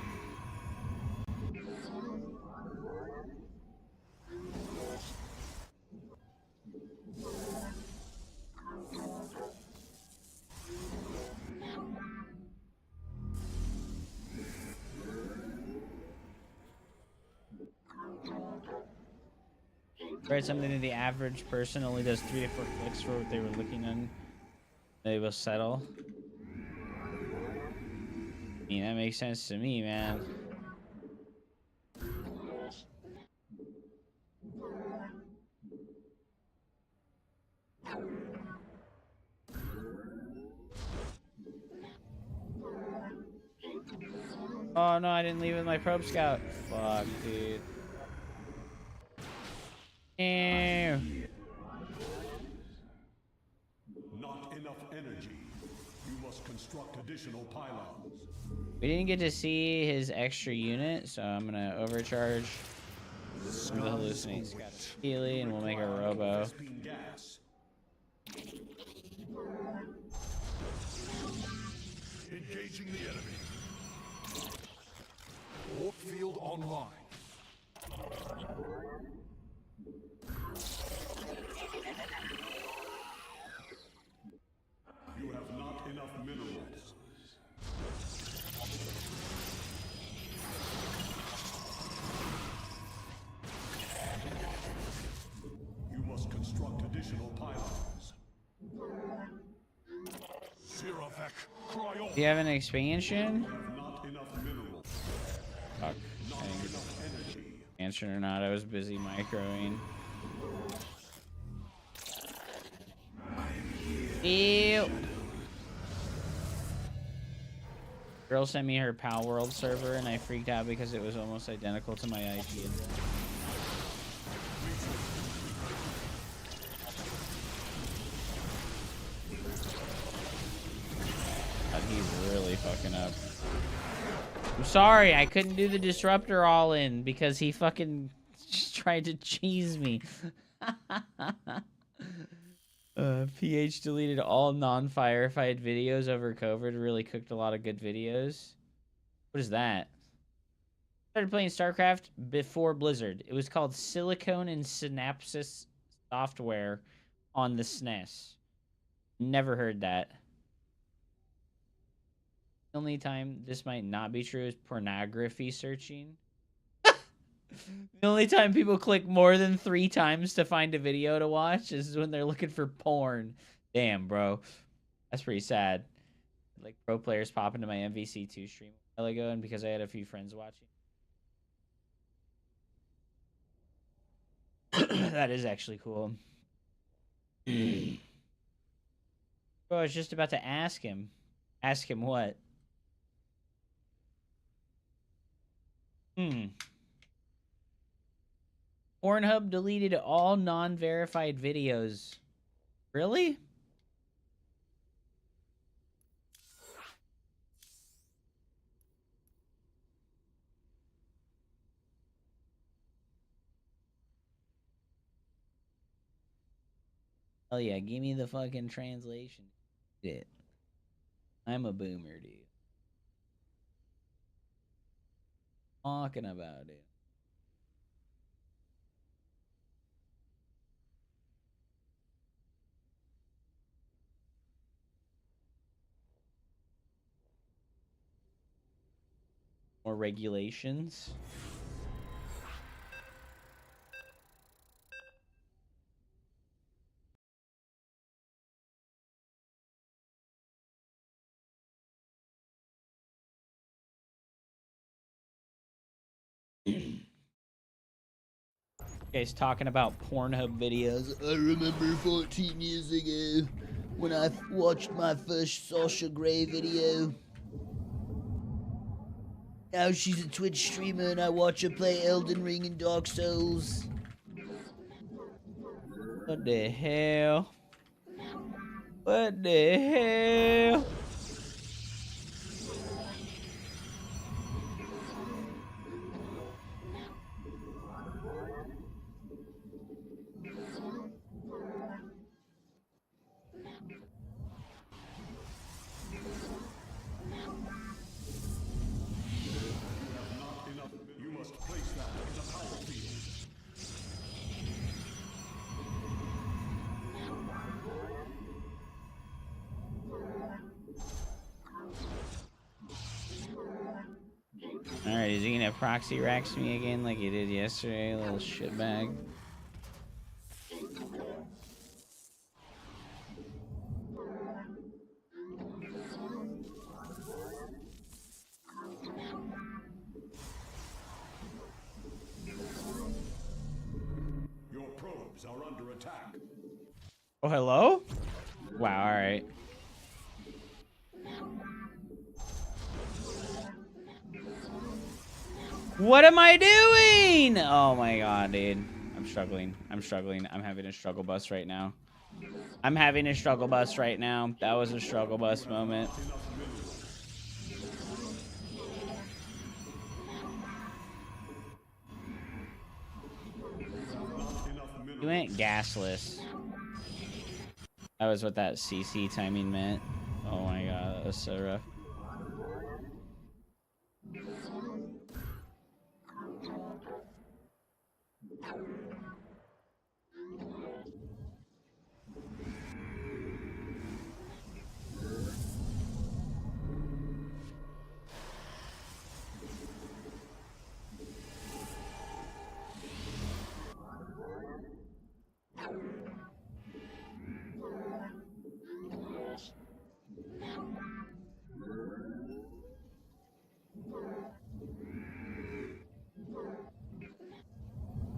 Speaker 1: Write something that the average person only does 3 to 4 clicks for what they were looking on. They will settle. I mean, that makes sense to me, man. Oh no, I didn't leave with my probe scout. Fuck, dude. Ew.
Speaker 4: Not enough energy. You must construct additional pylons.
Speaker 1: We didn't get to see his extra unit, so I'm gonna overcharge some of the hallucinating scout Healy, and we'll make a robo.
Speaker 4: Engaging the enemy. Warp field online. You have not enough minerals. You must construct additional pylons. Siravek, cryo.
Speaker 1: Do you have an expansion?
Speaker 4: Not enough minerals.
Speaker 1: Fuck.
Speaker 4: Not enough energy.
Speaker 1: Expansion or not, I was busy microing. Ew. Girl sent me her Pal World server and I freaked out because it was almost identical to my IP address. God, he's really fucking up. I'm sorry, I couldn't do the disruptor all in because he fucking just tried to cheese me. PH deleted all non-firefight videos over COVID. Really cooked a lot of good videos. What is that? Started playing Starcraft before Blizzard. It was called Silicon and Synapses Software on the SNES. Never heard that. The only time this might not be true is pornography searching. The only time people click more than 3 times to find a video to watch is when they're looking for porn. Damn, bro. That's pretty sad. Like, pro players pop into my MVC2 stream a while ago, and because I had a few friends watching. That is actually cool. Bro, I was just about to ask him. Ask him what? Pornhub deleted all non-verified videos. Really? Oh yeah, give me the fucking translation. Shit. I'm a boomer, dude. Talking about it. More regulations. Guys talking about Pornhub videos. I remember 14 years ago when I watched my first Sasha Grey video. Now she's a Twitch streamer and I watch her play Elden Ring and Dark Souls. What the hell? What the hell? Alright, is he gonna proxy racks me again like he did yesterday, little shitbag?
Speaker 4: under attack.
Speaker 1: Oh, hello? Wow, alright. What am I doing? Oh my god, dude. I'm struggling. I'm struggling. I'm having a struggle bus right now. I'm having a struggle bus right now. That was a struggle bus moment. You went gasless. That was what that CC timing meant. Oh my god, that was so rough.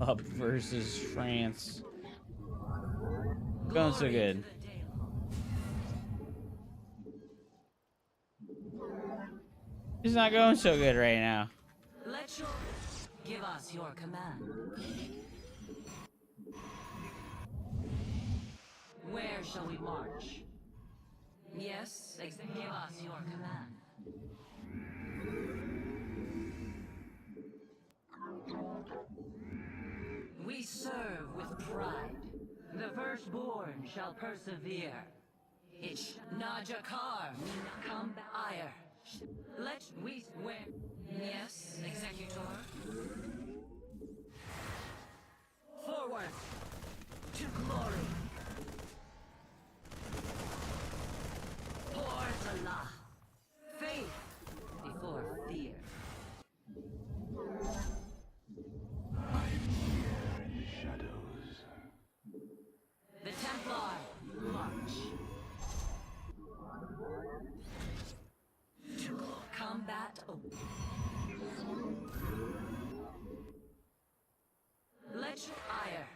Speaker 1: Up versus France. Going so good. It's not going so good right now.
Speaker 5: Give us your command. Where shall we march? Yes, give us your command. We serve with pride. The firstborn shall persevere. It's Najakar, come ire. Let we win. Yes, Executor. Forward to glory. Portala. Faith before fear. The Templar, march. Combat open. Let ire.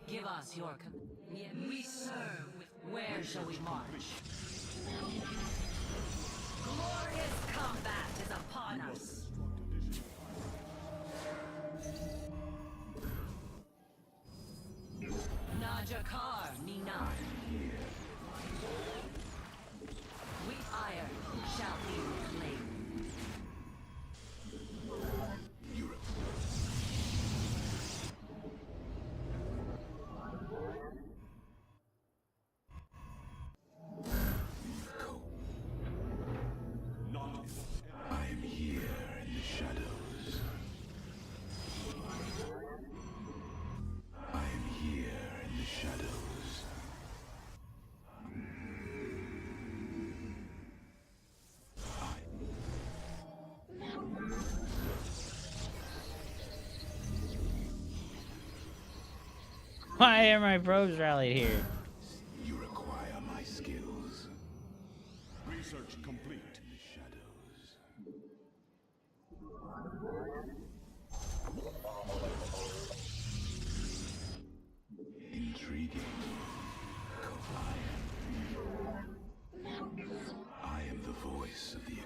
Speaker 5: Give us your command. We serve with. Where shall we march? Glorious combat is upon us. Najakar, Nina. We ire shall be reclaimed.
Speaker 4: I am here in the shadows. I am here in the shadows.
Speaker 1: Why are my probes rallied here?
Speaker 4: You require my skills. Research complete. In the shadows. Intriguing. I am the voice of the.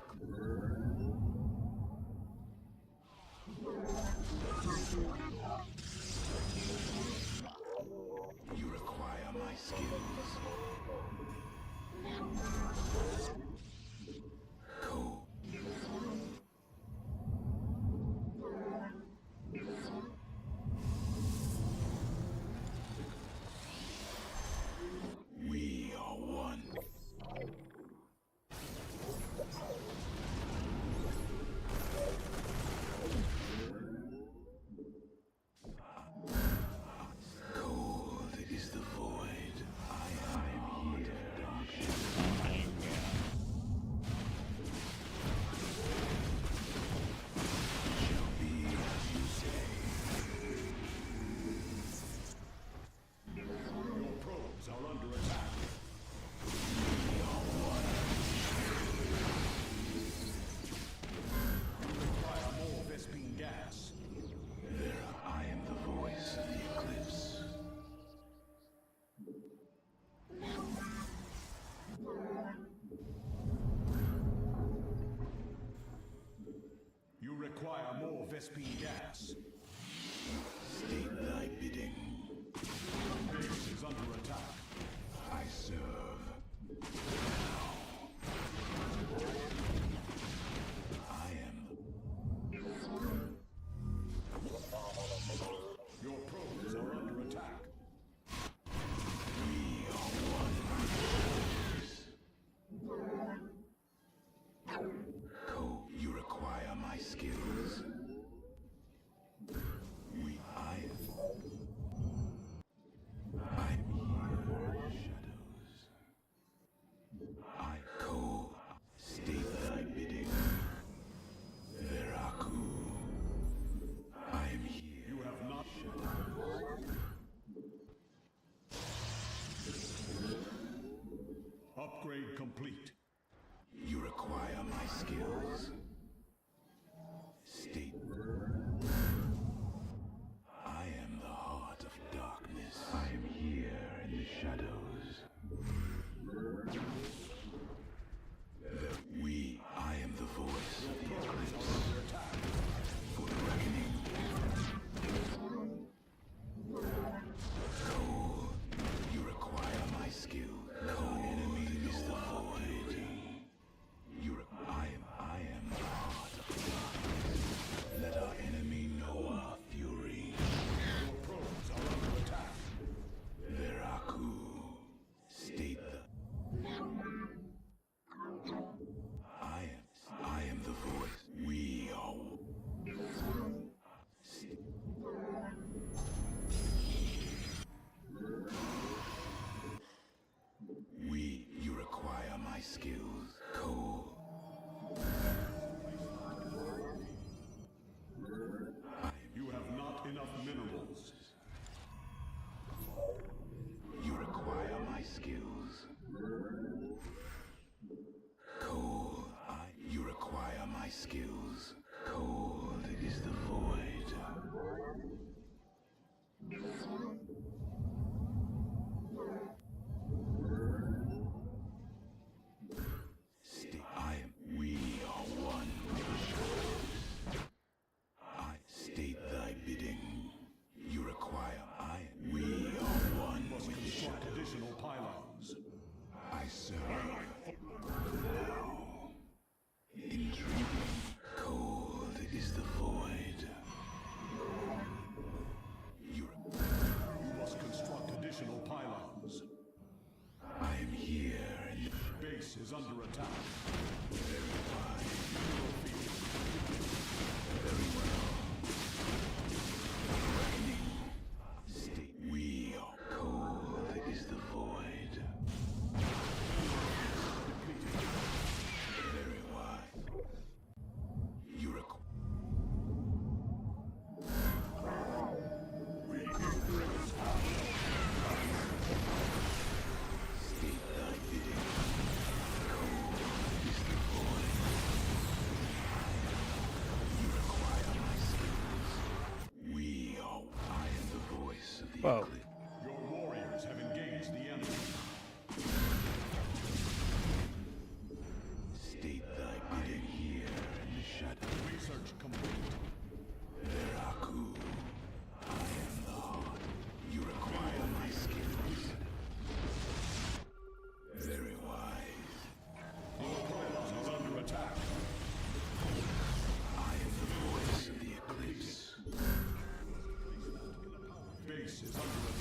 Speaker 4: You require my skills. Go. We Vespine gas.
Speaker 6: State thy bidding.
Speaker 4: Base is under attack.
Speaker 6: I serve. I am.
Speaker 4: Your probes are under attack.
Speaker 6: We are one. Cole, you require my skills. I'm here, shadows. Cole, state thy bidding. Veraku. I am here.
Speaker 4: You have not. Upgrade complete.
Speaker 6: You require my skills. State. I am the heart of darkness. I am here in the shadows. I am the voice of the eclipse. For the reckoning. Cole, you require my skill. Cole, enemy is the void. I am the heart of darkness. Let our enemy know our fury.
Speaker 4: Your probes are under attack.
Speaker 6: Veraku, state the. I am the voice. We are. You require my skills, Cole.
Speaker 4: You have not enough minerals.
Speaker 6: You require my skills. Cold. You require my skills. Cold is the void. We are one. State thy bidding. You require. We are one.
Speaker 4: Must
Speaker 6: with
Speaker 4: construct
Speaker 6: shadows.
Speaker 4: additional pylons.
Speaker 6: I serve. Now. Intriguing. Cold is the void.
Speaker 4: You must construct additional pylons.
Speaker 6: I am here and
Speaker 4: Base is under attack.
Speaker 6: very wise. Very well. Reckoning. State. We are cold is the void. Very wise. You require. State thy bidding. Cold is the void. You require my skills. I am the voice of the
Speaker 1: Whoa.
Speaker 6: eclipse.
Speaker 4: Your warriors have engaged the enemy.
Speaker 6: State thy bidding here in the shadow.
Speaker 4: Research complete.
Speaker 6: Veraku. I am the heart. You require my skills. Very wise.
Speaker 4: Your pylon is under attack.
Speaker 6: I am the voice of the eclipse.
Speaker 4: Base is under attack.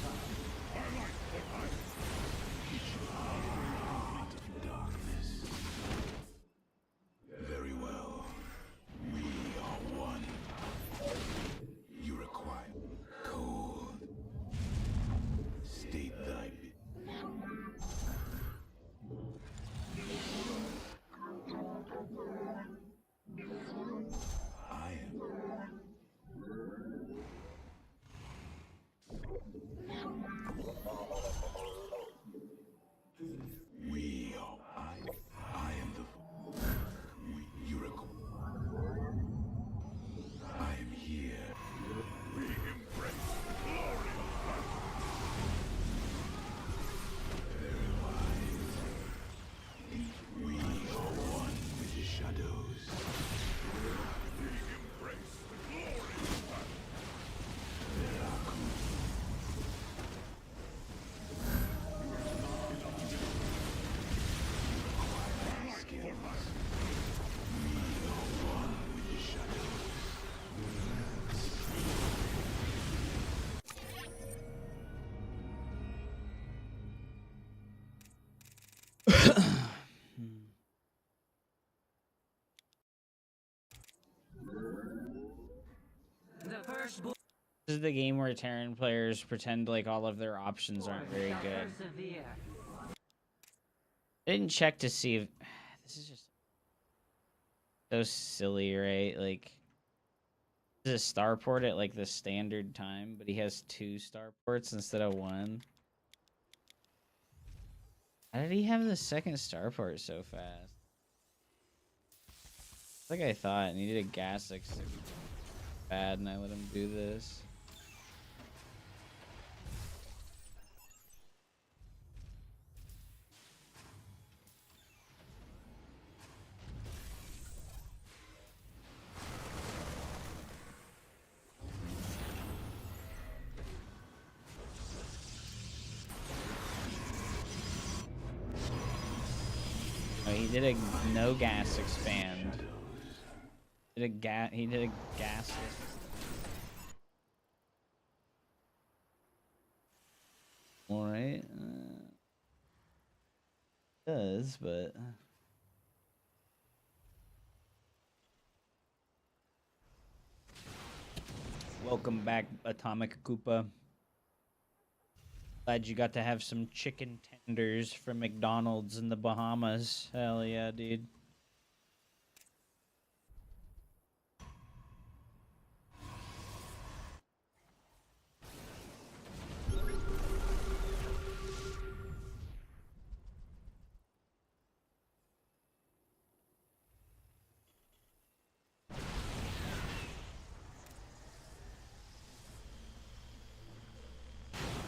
Speaker 1: This is the game where Terran players pretend like all of their options aren't very good.
Speaker 5: Persevere.
Speaker 1: I didn't check to see if this is just so silly, right? Like, this is a starport at like the standard time, but he has 2 starports instead of 1. How did he have the second starport so fast? Like I thought, and he did a gas like so bad, and I let him do this. Oh, he did a no gas expand. He did a gasless. All right. Does, but welcome back, Atomic Koopa. Glad you got to have some chicken tenders from McDonald's in the Bahamas. Hell yeah, dude.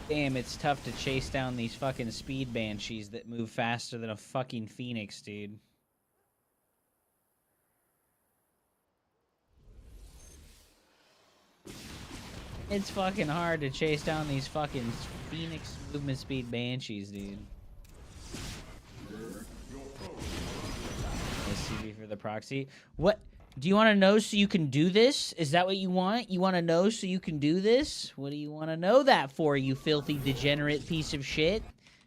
Speaker 1: Damn, it's tough to chase down these fucking speed banshees that move faster than a fucking phoenix, dude. It's fucking hard to chase down these fucking phoenix movement speed banshees, dude. SCV for the proxy. What? Do you want to know so you can do this? Is that what you want? You want to know so you can do this? What do you want to know that for, you filthy degenerate piece of shit?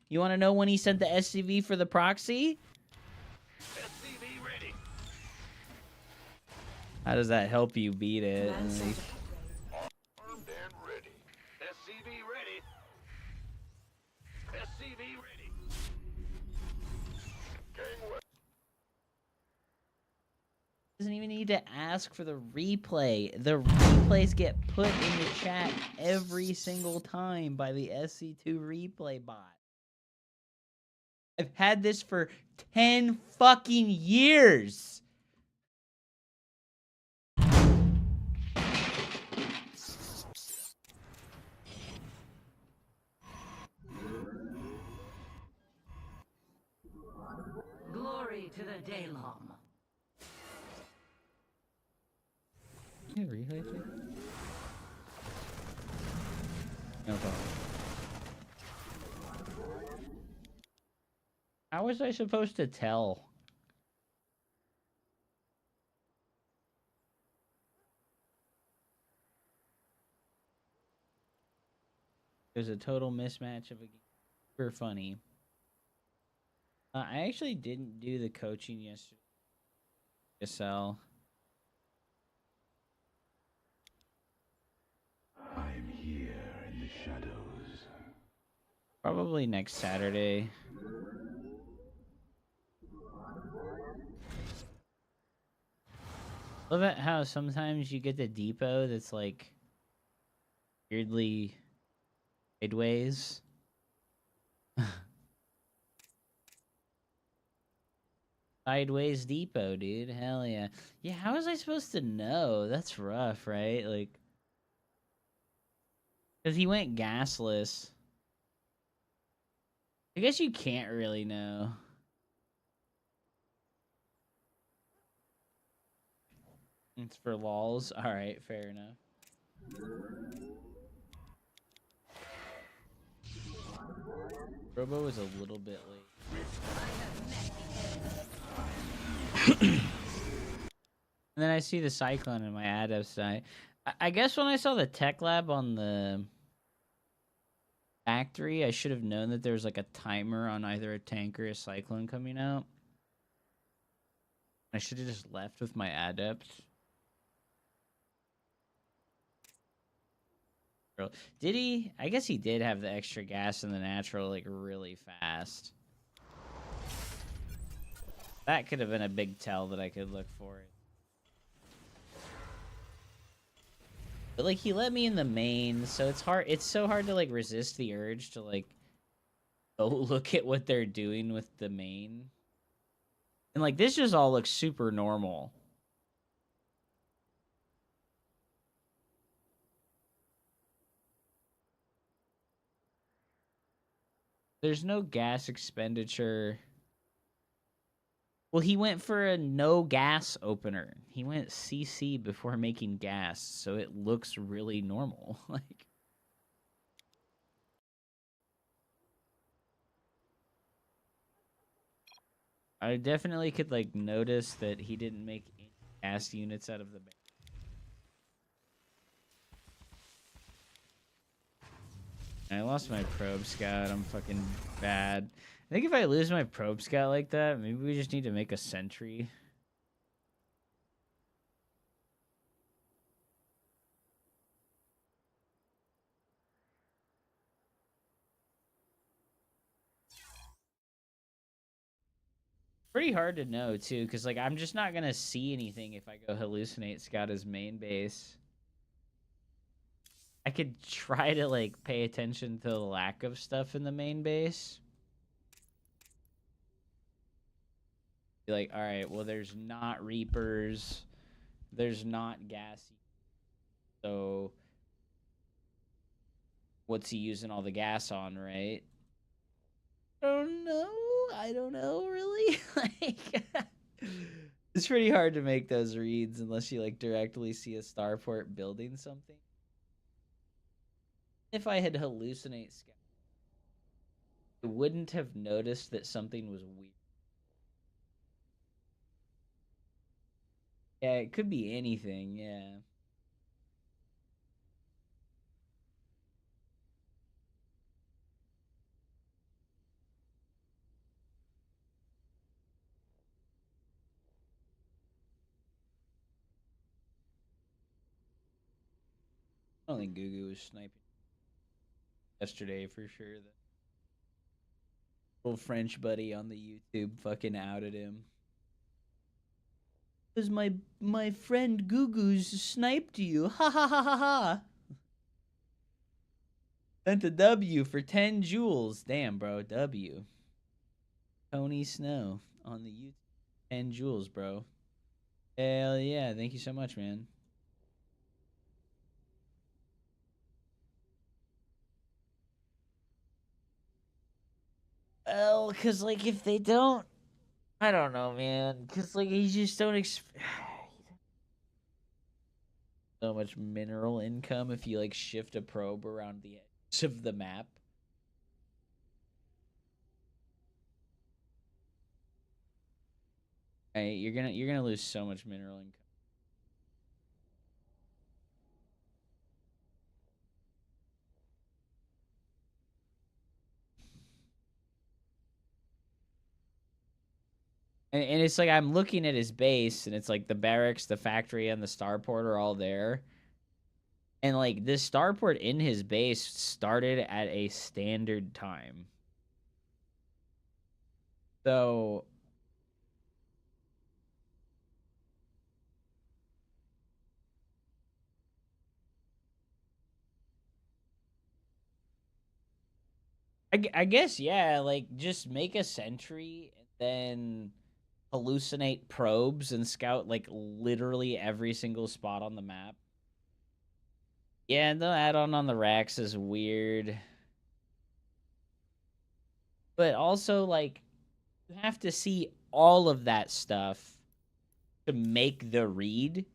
Speaker 1: You want to know when he sent the SCV for the proxy?
Speaker 6: SCV ready.
Speaker 1: How does that help you beat it?
Speaker 6: Armed and ready. SCV ready. SCV ready. Gangway.
Speaker 1: Doesn't even need to ask for the replay. The replays get put in the chat every single time by the SC2 replay bot. I've had this for 10 fucking years.
Speaker 5: Glory to the Daylom.
Speaker 1: Replay? No problem. How was I supposed to tell? There's a total mismatch of a game. Super funny. I actually didn't do the coaching yesterday. SL.
Speaker 6: I'm here in the shadows.
Speaker 1: Probably next Saturday. Love it how sometimes you get the depot that's like weirdly sideways. Sideways depot, dude. Hell yeah. Yeah, how was I supposed to know? That's rough, right? Like, because he went gasless. I guess you can't really know. It's for lols. Alright, fair enough. Robo was a little bit late. And then I see the Cyclone in my adepts. I guess when I saw the tech lab on the factory, I should have known that there was like a timer on either a tank or a Cyclone coming out. I should have just left with my adepts. Did he? I guess he did have the extra gas in the natural, like, really fast. That could have been a big tell that I could look for. But, like, he let me in the main, so it's hard. It's so hard to, like, resist the urge to, like, go look at what they're doing with the main. And, like, this just all looks super normal. There's no gas expenditure. Well, he went for a no gas opener. He went CC before making gas, so it looks really normal. Like, I definitely could, like, notice that he didn't make any gas units out of the base. I lost my probe scout. I'm fucking bad. I think if I lose my probe scout like that, maybe we just need to make a sentry. Pretty hard to know too, because, like, I'm just not gonna see anything if I go hallucinate scout as main base. I could try to, like, pay attention to the lack of stuff in the main base. Be like, all right, well, there's not Reapers. There's not Gassy. So, what's he using all the gas on, right? I don't know, really. Like, it's pretty hard to make those reads unless you, like, directly see a starport building something. If I had hallucinate scout, I wouldn't have noticed that something was weird. Yeah, it could be anything, yeah. I don't think Gugu was sniping yesterday for sure. The little French buddy on the YouTube fucking outed him. Because my friend Gugu's sniped you. Ha ha ha ha ha. Sent a W for 10 joules. Damn, bro. W. Tony Snow on the YouTube. 10 joules, bro. Hell yeah. Thank you so much, man. Well, because, like, if they don't... I don't know, man. Because, like, you just don't so much mineral income if you, like, shift a probe around the edge of the map. Right, you're gonna lose so much mineral income. And it's like I'm looking at his base, and it's like the barracks, the factory, and the starport are all there. And, like, this starport in his base started at a standard time. So... I guess, yeah, like, just make a sentry and then hallucinate probes and scout, like, literally every single spot on the map. Yeah, the add-on on the racks is weird. But also, like, you have to see all of that stuff to make the read.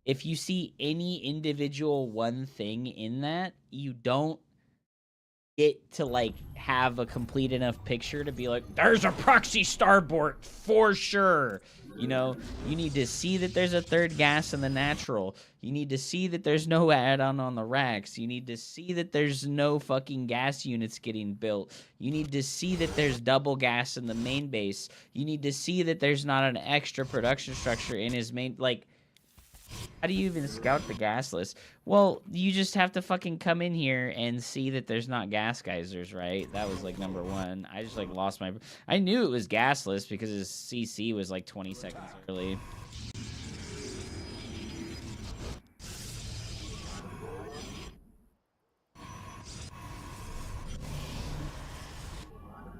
Speaker 1: If you see any individual one thing in that, you don't get to, like, have a complete enough picture to be like, there's a proxy starboard for sure. You know, you need to see that there's a third gas in the natural. You need to see that there's no add-on on the racks. You need to see that there's no fucking gas units getting built. You need to see that there's double gas in the main base. You need to see that there's not an extra production structure in his main, like, How do you even scout the gas list? Well, you just have to fucking come in here and see that there's not gas geysers, right? That was like number one. I just like lost my... I knew it was gasless because his CC was like 20 seconds early.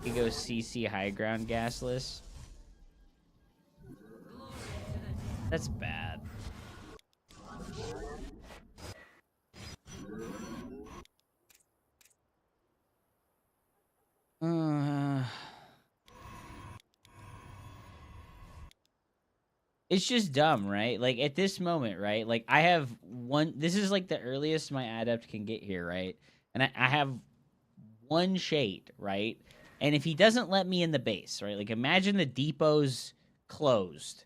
Speaker 1: You go CC high ground gasless. That's bad. It's just dumb, right? Like, at this moment, right? Like, I have one... This is, like, the earliest my adept can get here, right? And I have one shade, right? And if he doesn't let me in the base, right? Like, imagine the depot's closed,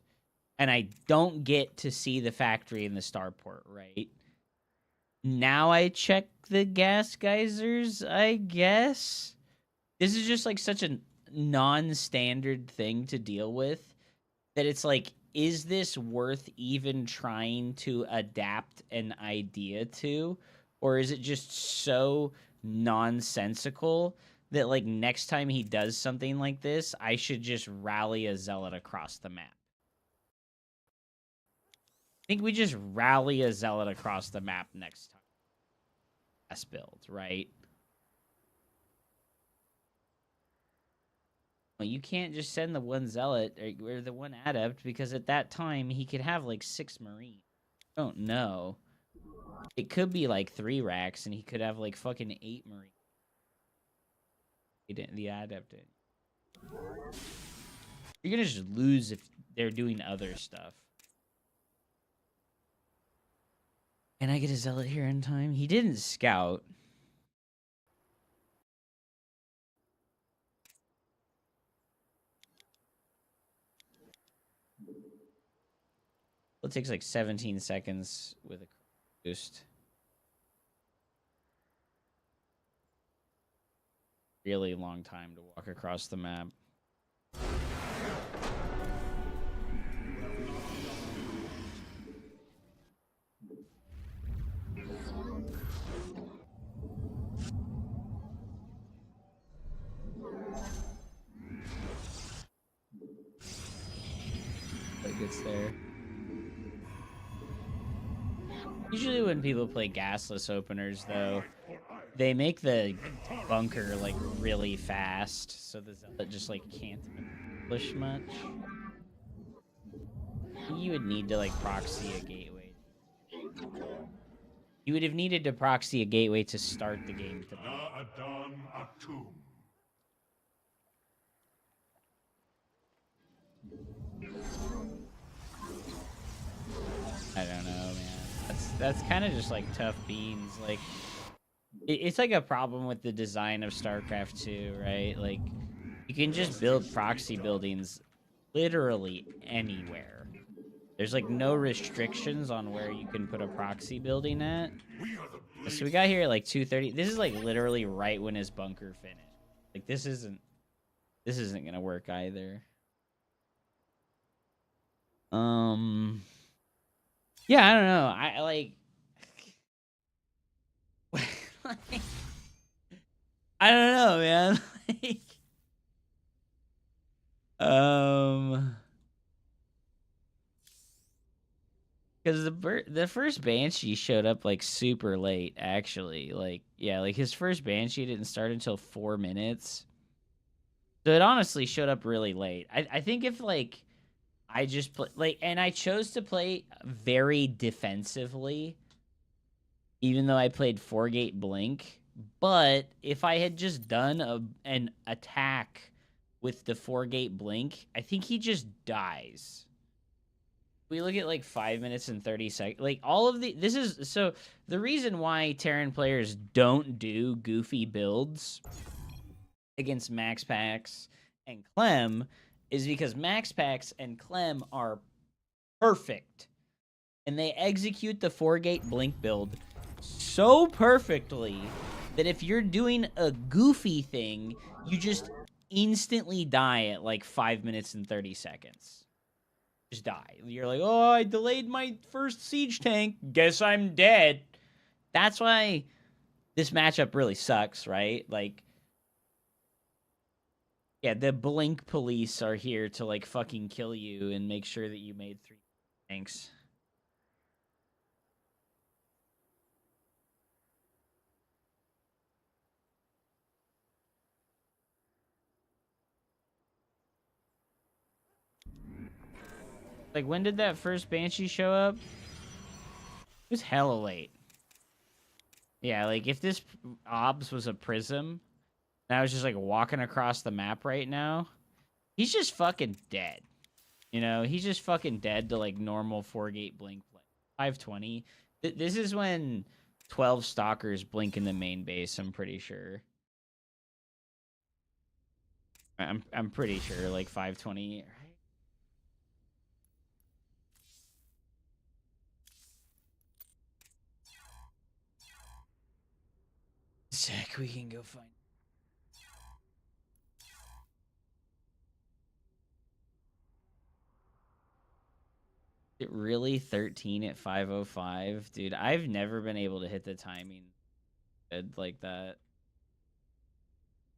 Speaker 1: and I don't get to see the factory in the starport, right? Now I check the gas geysers, I guess? This is just, like, such a non-standard thing to deal with that it's like... Is this worth even trying to adapt an idea to? Or is it just so nonsensical that, like, next time he does something like this, I should just rally a zealot across the map? I think we just rally a zealot across the map next time. Last build, right? Well, you can't just send the one zealot or the one adept because at that time he could have like 6 marines. I don't know. It could be like 3 racks and he could have like fucking 8 marines. The adept did. You're gonna just lose if they're doing other stuff. Can I get a zealot here in time? He didn't scout. It takes like 17 seconds with a boost. Really long time to walk across the map. It gets there. Usually when people play gasless openers, though, they make the bunker, like, really fast, so the zealot just, like, can't push much. You would need to, like, proxy a gateway. You would have needed to proxy a gateway to start the game. I don't know, man. That's kind of just like tough beans. Like, it's like a problem with the design of Starcraft 2, right? Like, you can just build proxy buildings literally anywhere. There's like no restrictions on where you can put a proxy building at. So we got here at like 2:30. This is like literally right when his bunker finished. Like, this isn't gonna work either. Yeah, I don't know. I like... I don't know, man. Like, because the first Banshee showed up like super late, actually. Like, yeah, like his first Banshee didn't start until 4 minutes. So it honestly showed up really late. I think if like I just play, like, and I chose to play very defensively, even though I played 4-gate blink. But if I had just done an attack with the 4-gate blink, I think he just dies. We look at like 5 minutes and 30 seconds. Like, all of this is so the reason why Terran players don't do goofy builds against Max Pax and Clem is because Max Pax and Clem are perfect. And they execute the 4-gate blink build so perfectly that if you're doing a goofy thing, you just instantly die at like 5 minutes and 30 seconds. just die. You're like, oh, I delayed my first siege tank. Guess I'm dead. That's why this matchup really sucks, right? Like, yeah, the blink police are here to like fucking kill you and make sure that you made 3 tanks. Like, when did that first Banshee show up? It was hella late. Yeah, like, if this OBS was a prism, and I was just, like, walking across the map right now, he's just fucking dead. You know, he's just fucking dead to, like, normal 4-gate blink play. 520. This is when 12 stalkers blink in the main base, I'm pretty sure. I'm pretty sure, like, 520, right? Sick, we can go find. It really 13 at 5:05, dude. I've never been able to hit the timing good like that.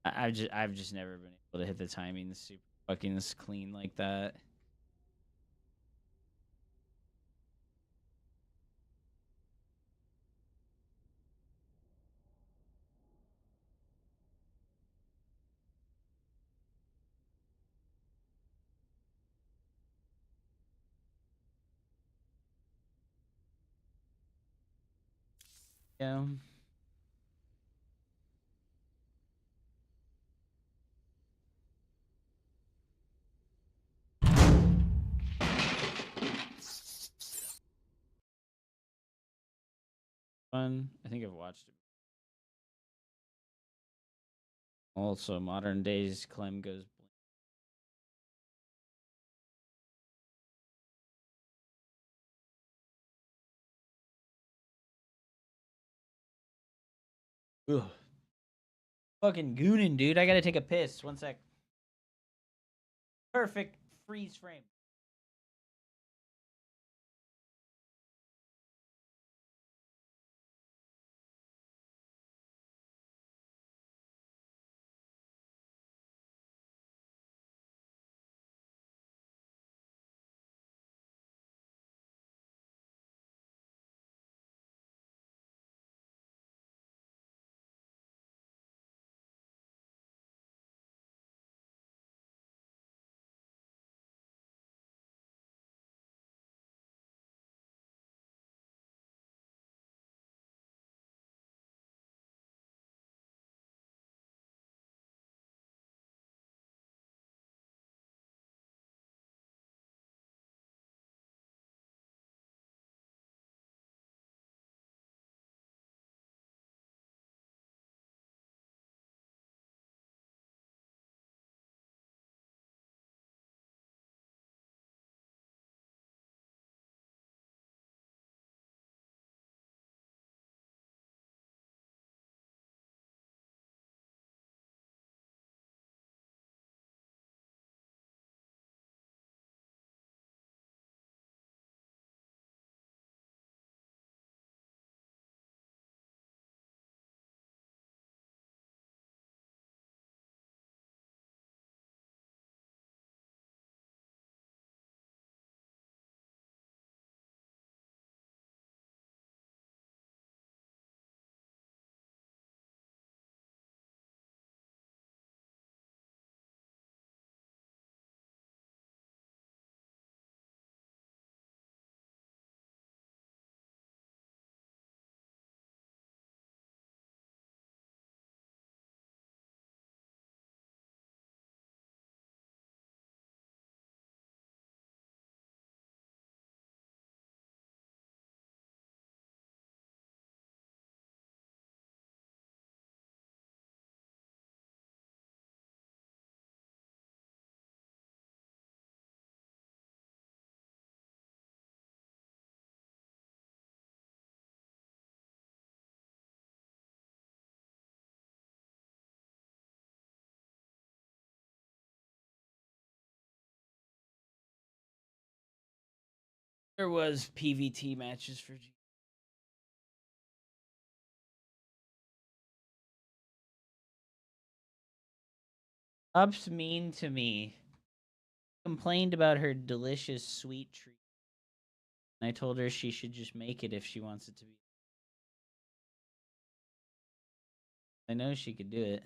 Speaker 1: I've just never been able to hit the timing super fucking clean like that. Yeah. Fun. I think I've watched it. Also, modern days Clem goes. Ugh. Fucking goonin', dude. I gotta take a piss. 1 sec. Perfect freeze frame. There was PVT matches for G. Up's mean to me. Complained about her delicious sweet treat. I told her she should just make it if she wants it to be. I know she could do it.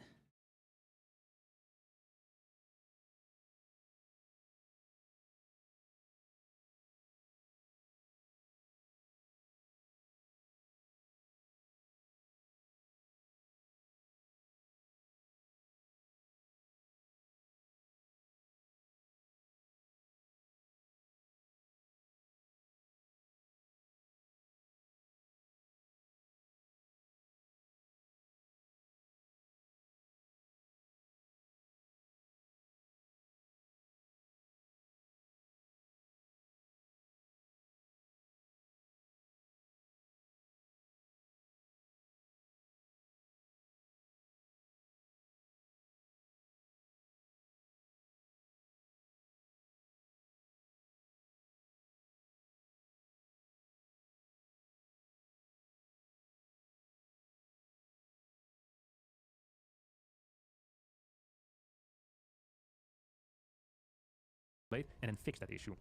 Speaker 7: And then fix that issue.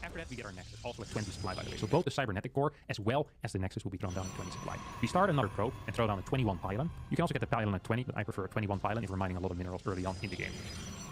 Speaker 7: After that, we get our Nexus, also at 20 supply, by the way. So both the cybernetic core as well as the Nexus will be thrown down at 20 supply. We start another probe and throw down a 21 pylon. You can also get the pylon at 20, but I prefer a 21 pylon if we're mining a lot of minerals early on in the game.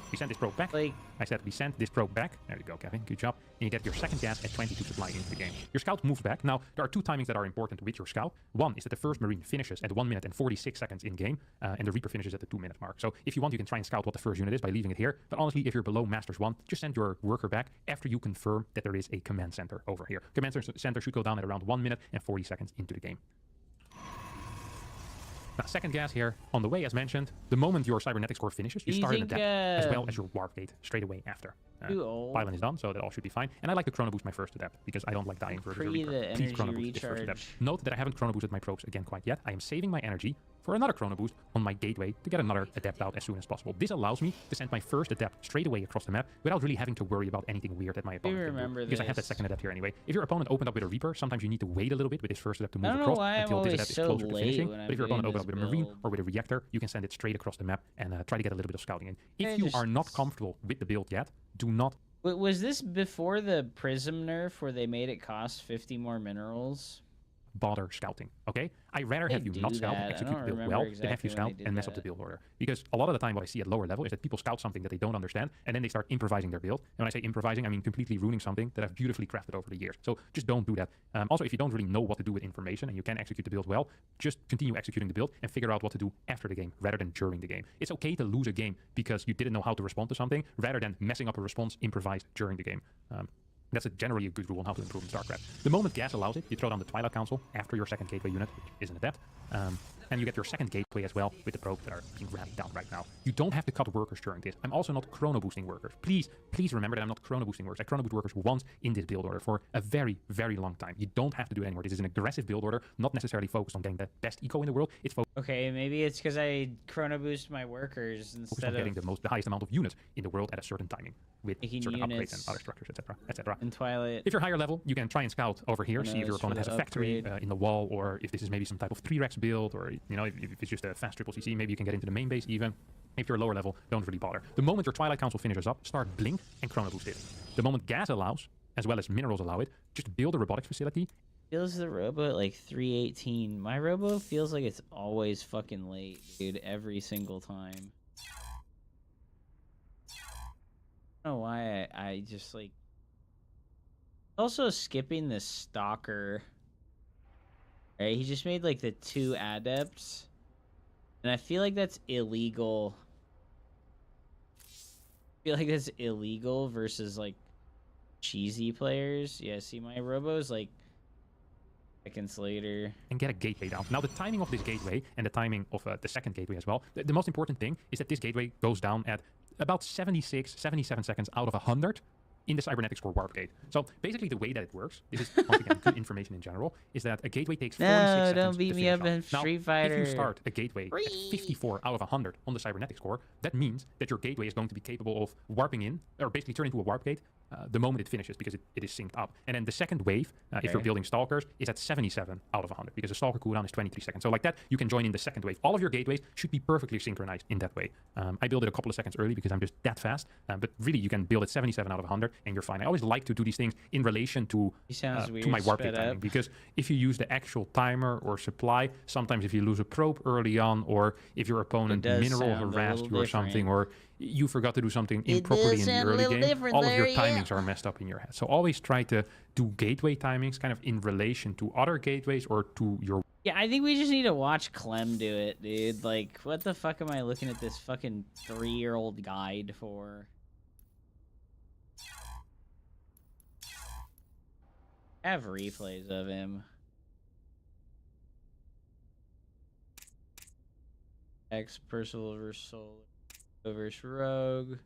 Speaker 7: We send this probe back.
Speaker 1: Like,
Speaker 7: I said we send this probe back. There you go, Kevin. Good job. And you get your second gas at 22 supply into the game. Your scout moves back. Now, there are two timings that are important with your scout. One is that the first Marine finishes at 1 minute and 46 seconds in game, and the Reaper finishes at the 2-minute mark. So if you want, you can try and scout what the first unit is by leaving it here. But honestly, if you're below Masters 1, just send your worker back after you confirm that there is a command center over here. Command center should go down at around 1 minute and 40 seconds into the game. Now, second gas here on the way, as mentioned. The moment your cybernetics core finishes, you start an adept as well as your warp gate straight away after. Pylon is done, so that all should be fine. And I like to chrono boost my first adept because I don't like dying versus a Reaper. Please chrono boost this first adept. Note that I haven't chrono boosted my probes again quite yet. I am saving my energy for another chrono boost on my gateway to get another adept out as soon as possible. This allows me to send my first adept straight away across the map without really having to worry about anything weird that my opponent can do, because I have that second adept here anyway. If your opponent opened up with a Reaper, sometimes you need to wait a little bit with his first adept to move across until this adept is closer to finishing. But if your opponent opened up with a Marine or with a Reactor, you can send it straight across the map and try to get a little bit of scouting in. If you are not comfortable with the build yet, do not...
Speaker 1: Was this before the Prism nerf where they made it cost 50 more minerals?
Speaker 7: Bother scouting, okay? I rather have you not scout and execute the build well than have you scout and mess up the build order. Because a lot of the time what I see at lower level is that people scout something that they don't understand and then they start improvising their build. And when I say improvising, I mean completely ruining something that I've beautifully crafted over the years. So just don't do that. Also, if you don't really know what to do with information and you can execute the build well, just continue executing the build and figure out what to do after the game rather than during the game. It's okay to lose a game because you didn't know how to respond to something rather than messing up a response improvised during the game. That's generally a good rule on how to improve in Starcraft. The moment gas allows it, you throw down the Twilight Council after your second gateway unit, which is an adept. And you get your second gateway as well with the probes that are being ramped down right now. You don't have to cut workers during this. I'm also not chrono boosting workers. Please remember that I'm not chrono boosting workers. I chrono boost workers once in this build order for a very, very long time. You don't have to do it anymore. This is an aggressive build order, not necessarily focused on getting the best eco in the world. It's focused
Speaker 1: okay, maybe it's because I chrono boost my workers instead
Speaker 7: on getting the highest amount of units in the world at a certain timing with certain upgrades and other structures, etc., etc.
Speaker 1: In Twilight.
Speaker 7: If you're higher level, you can try and scout over here, see if your opponent has a factory in the wall, or if this is maybe some type of 3-Rex build, or if it's just a fast triple CC, maybe you can get into the main base even. If you're lower level, don't really bother. The moment your Twilight Council finishes up, start Blink and chrono boost it. The moment gas allows, as well as minerals allow it, just build a robotics facility.
Speaker 1: Feels the robo at like 318. My robo feels like it's always fucking late, dude, every single time. I don't know why I just like... Also skipping the Stalker. Right, he just made like the 2 adepts. And I feel like that's illegal. I feel like that's illegal versus like cheesy players. Yeah, see, my robo's like seconds later.
Speaker 7: And get a gateway down. Now, the timing of this gateway and the timing of the second gateway as well, the most important thing is that this gateway goes down at about 76, 77 seconds out of 100 in the cybernetics core warp gate. So basically the way that it works, this is once again good information in general, is that a gateway takes 46 seconds
Speaker 1: don't beat
Speaker 7: to
Speaker 1: me up
Speaker 7: finish
Speaker 1: in Street Fighter.
Speaker 7: If you start a gateway at 54 out of 100 on the cybernetics core, that means that your gateway is going to be capable of warping in, or basically turn into a warp gate the moment it finishes, because it is synced up. And then the second wave, if you're building Stalkers, is at 77 out of 100, because the Stalker cooldown is 23 seconds. So like that, you can join in the second wave. All of your gateways should be perfectly synchronized in that way. I built it a couple of seconds early because I'm just that fast, but really you can build it 77 out of 100 and you're fine. I always like to do these things in relation to my warp gate timing, because if you use the actual timer or supply, sometimes if you lose a probe early on, or if your opponent mineral harassed you or something, or you forgot to do something improperly in the early game, all of your timings are messed up in your head. So always try to do gateway timings kind of in relation to other gateways or to your...
Speaker 1: Yeah, I think we just need to watch Clem do it, dude. Like, what the fuck am I looking at this fucking 3-year-old guide for? I have replays of him. X Percival vs. Solar versus Rogue.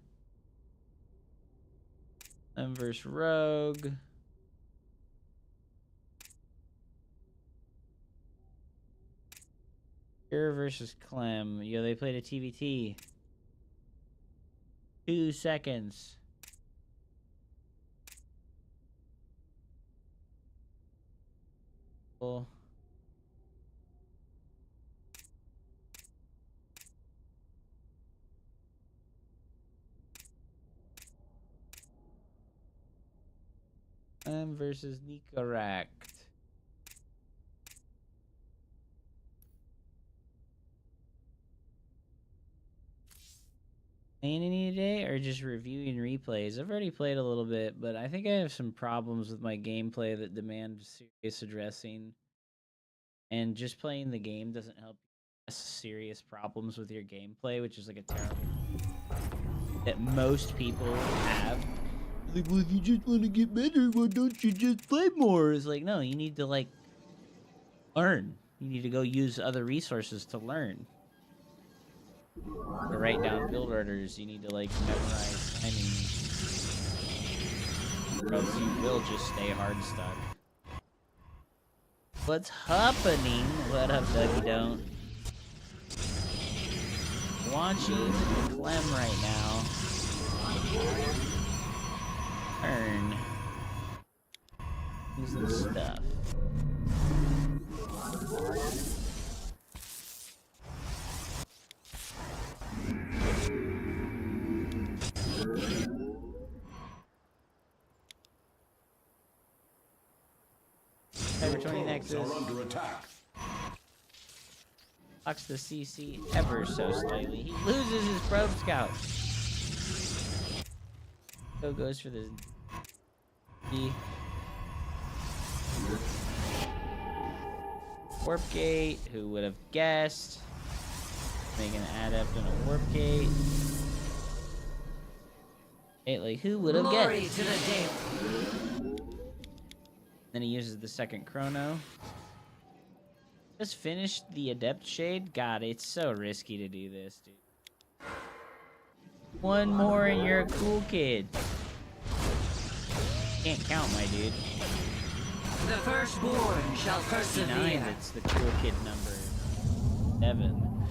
Speaker 1: Clem versus Rogue. Here versus Clem. Yo, they played a TVT. 2 seconds. Cool. Clem versus Nicorrect. Playing any today or just reviewing replays? I've already played a little bit, but I think I have some problems with my gameplay that demand serious addressing. And just playing the game doesn't help address serious problems with your gameplay, which is like a terrible that most people have. Like, well, if you just want to get better, why don't you just play more? It's like, no, you need to, like, learn. You need to go use other resources to learn. To write down build orders, you need to, like, memorize timing. Or else you will just stay hard stuck. What's happening? What up, Dougie Don't? Watching Clem right now. Earn some stuff. Cyber 20 Nexus
Speaker 4: are under attack.
Speaker 1: blocks the CC ever so slightly. He loses his probe scout. So goes for the warp gate. Who would have guessed? Making an adept on a warp gate. Hey, like who would have guessed?
Speaker 5: To the Dale.
Speaker 1: Then he uses the second chrono. Just finished the adept shade. God, it's so risky to do this, dude. One more and you're a cool kid. Can't count, my dude.
Speaker 5: The firstborn shall persevere.
Speaker 1: It's the cool kid number 7.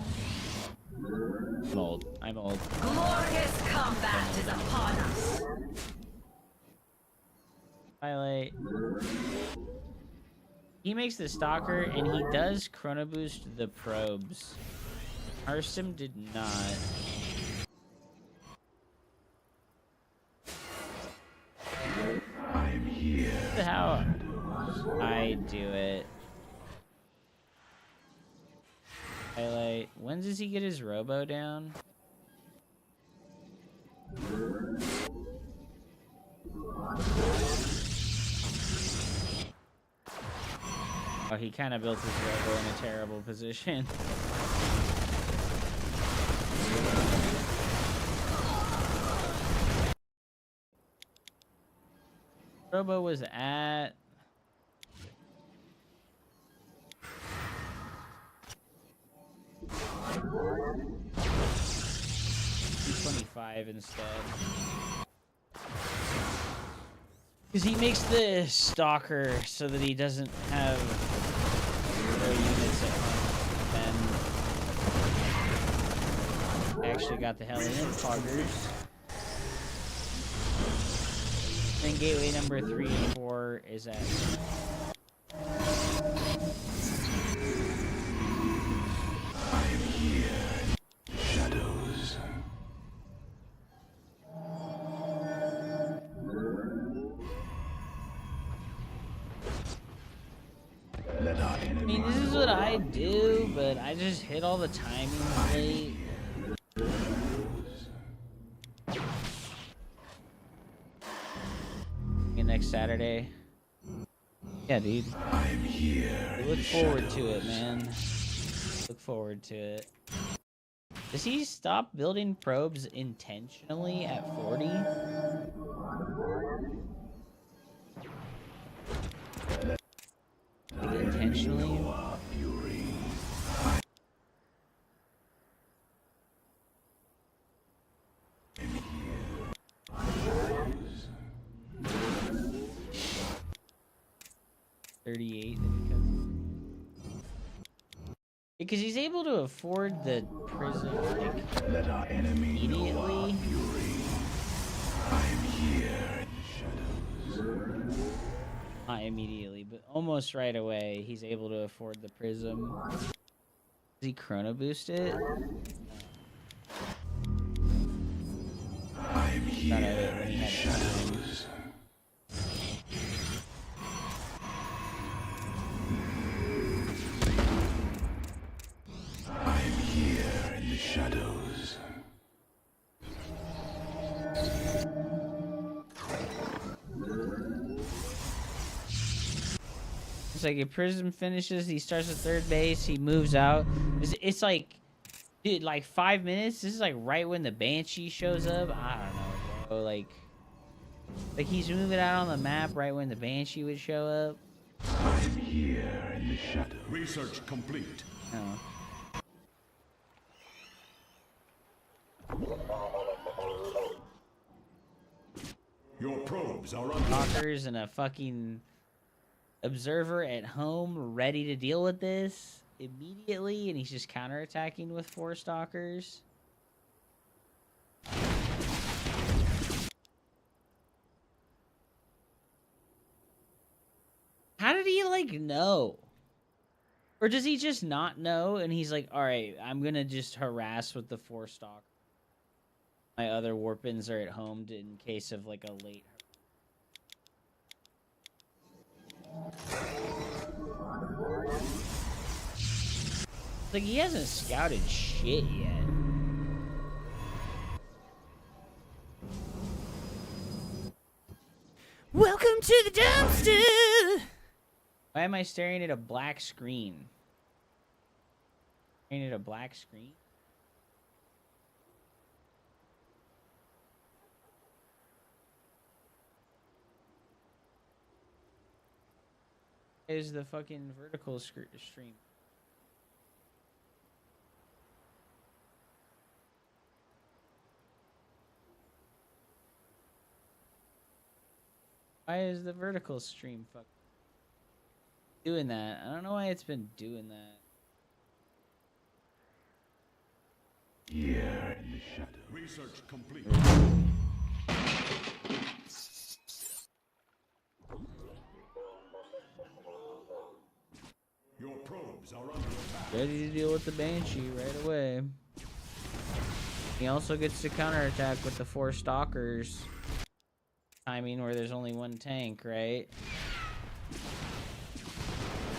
Speaker 1: I'm old. I'm old.
Speaker 5: Glorious combat is upon us.
Speaker 1: Highlight. He makes the Stalker, and he does chrono boost the probes. Arsum did not.
Speaker 6: I'm here.
Speaker 1: That's how I do it. Highlight. When does he get his robo down? Oh, he kind of built his robo in a terrible position. Robo was at 225 instead. Because he makes the Stalker so that he doesn't have zero units at home. And actually got the hell in poggers. Then gateway number 3 and 4 is at.
Speaker 6: I am here. Shadows. Let our
Speaker 1: I mean, this is what I do, but I just hit all the timings late. Next Saturday. Yeah, dude.
Speaker 6: I'm here.
Speaker 1: Look forward to it, man. Look forward to it. Does he stop building probes intentionally at 40? Like, intentionally?
Speaker 6: Fury.
Speaker 1: 38 because he's able to afford the prism like
Speaker 6: Let our enemy
Speaker 1: immediately.
Speaker 6: fury. I am here in the shadows.
Speaker 1: Not immediately, but almost right away. He's able to afford the prism. Does he chrono boost it?
Speaker 6: I am here
Speaker 1: None of it when he
Speaker 6: in the
Speaker 1: had time.
Speaker 6: shadows. I am here in the shadows.
Speaker 1: It's like if Prism finishes, he starts at third base, he moves out. It's like, dude, like 5 minutes. This is like right when the Banshee shows up. I don't know, bro. Like he's moving out on the map right when the Banshee would show up.
Speaker 6: I am here in the shadows.
Speaker 4: Research complete.
Speaker 1: Oh.
Speaker 4: Your probes are under
Speaker 1: Stalkers and a fucking observer at home ready to deal with this immediately, and he's just counterattacking with 4 stalkers. How did he like know? Or does he just not know and he's like, all right, I'm gonna just harass with the 4 stalkers. My other warpins are at home in case of like a late. Like he hasn't scouted shit yet. Welcome to the dumpster. Why am I staring at a black screen? Staring at a black screen? Is the fucking vertical stream? Why is the vertical stream fuck doing that? I don't know why it's been doing that.
Speaker 6: Here in the shadows.
Speaker 4: research complete. Your probes are under attack.
Speaker 1: Ready to deal with the Banshee right away. He also gets to counterattack with the 4 stalkers. Timing where there's only 1 tank, right?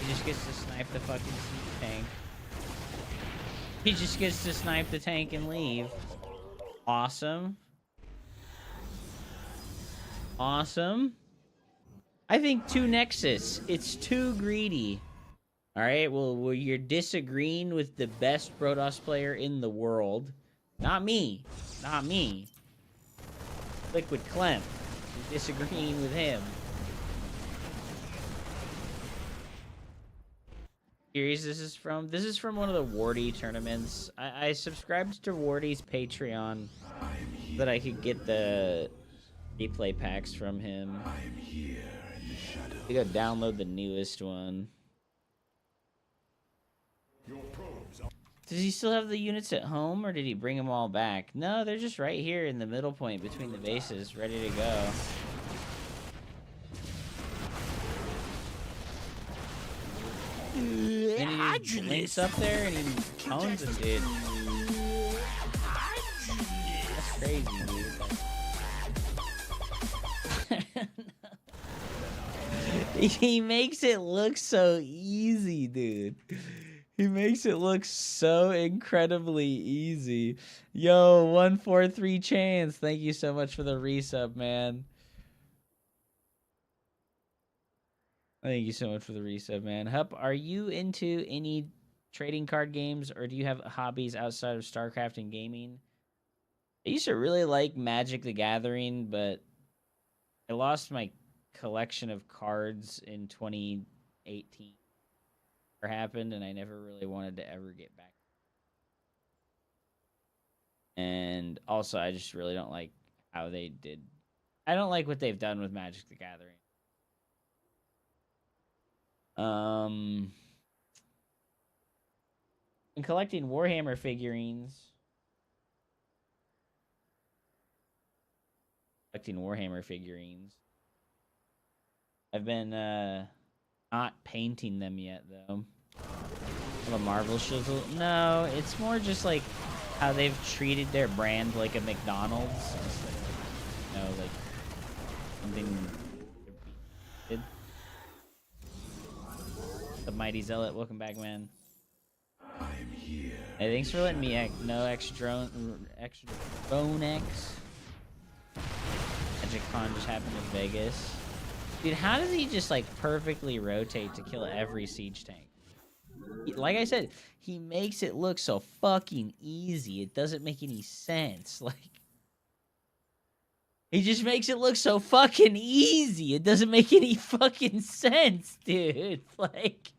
Speaker 1: He just gets to snipe the fucking tank. He just gets to snipe the tank and leave. Awesome. Awesome. I think 2 Nexus. It's too greedy. Alright, well, you're disagreeing with the best Protoss player in the world. Not me. Not me. Liquid Clem. You're disagreeing with him. Series this is from one of the Wardy tournaments. I subscribed to Wardy's Patreon so that I could get the replay packs from him.
Speaker 6: I'm here in the shadows.
Speaker 1: I gotta download the newest one.
Speaker 4: Your probes are
Speaker 1: Does he still have the units at home, or did he bring them all back? No, they're just right here in the middle point between the bases, ready to go. And he just links up there and he owns him, dude. That's crazy, dude. He makes it look so easy, dude. He makes it look so incredibly easy. Yo, 143 Chance. Thank you so much for the resub, man. Thank you so much for the resub, man. Hup, are you into any trading card games, or do you have hobbies outside of Starcraft and gaming? I used to really like Magic the Gathering, but I lost my collection of cards in 2018. It happened, and I never really wanted to ever get back. And also, I just really don't like how they did. I don't like what they've done with Magic the Gathering. And collecting Warhammer figurines. I've been not painting them yet, though. Have a Marvel shizzle? No, it's more just like how they've treated their brand like a McDonald's instead of, you know, like something. The Mighty Zealot, welcome back, man.
Speaker 6: I am here.
Speaker 1: Hey, thanks for letting me know extra drone X. Magic Con just happened in Vegas. Dude, how does he just like perfectly rotate to kill every siege tank? Like I said, he makes it look so fucking easy. It doesn't make any sense. Like, he just makes it look so fucking easy. It doesn't make any fucking sense, dude. Like,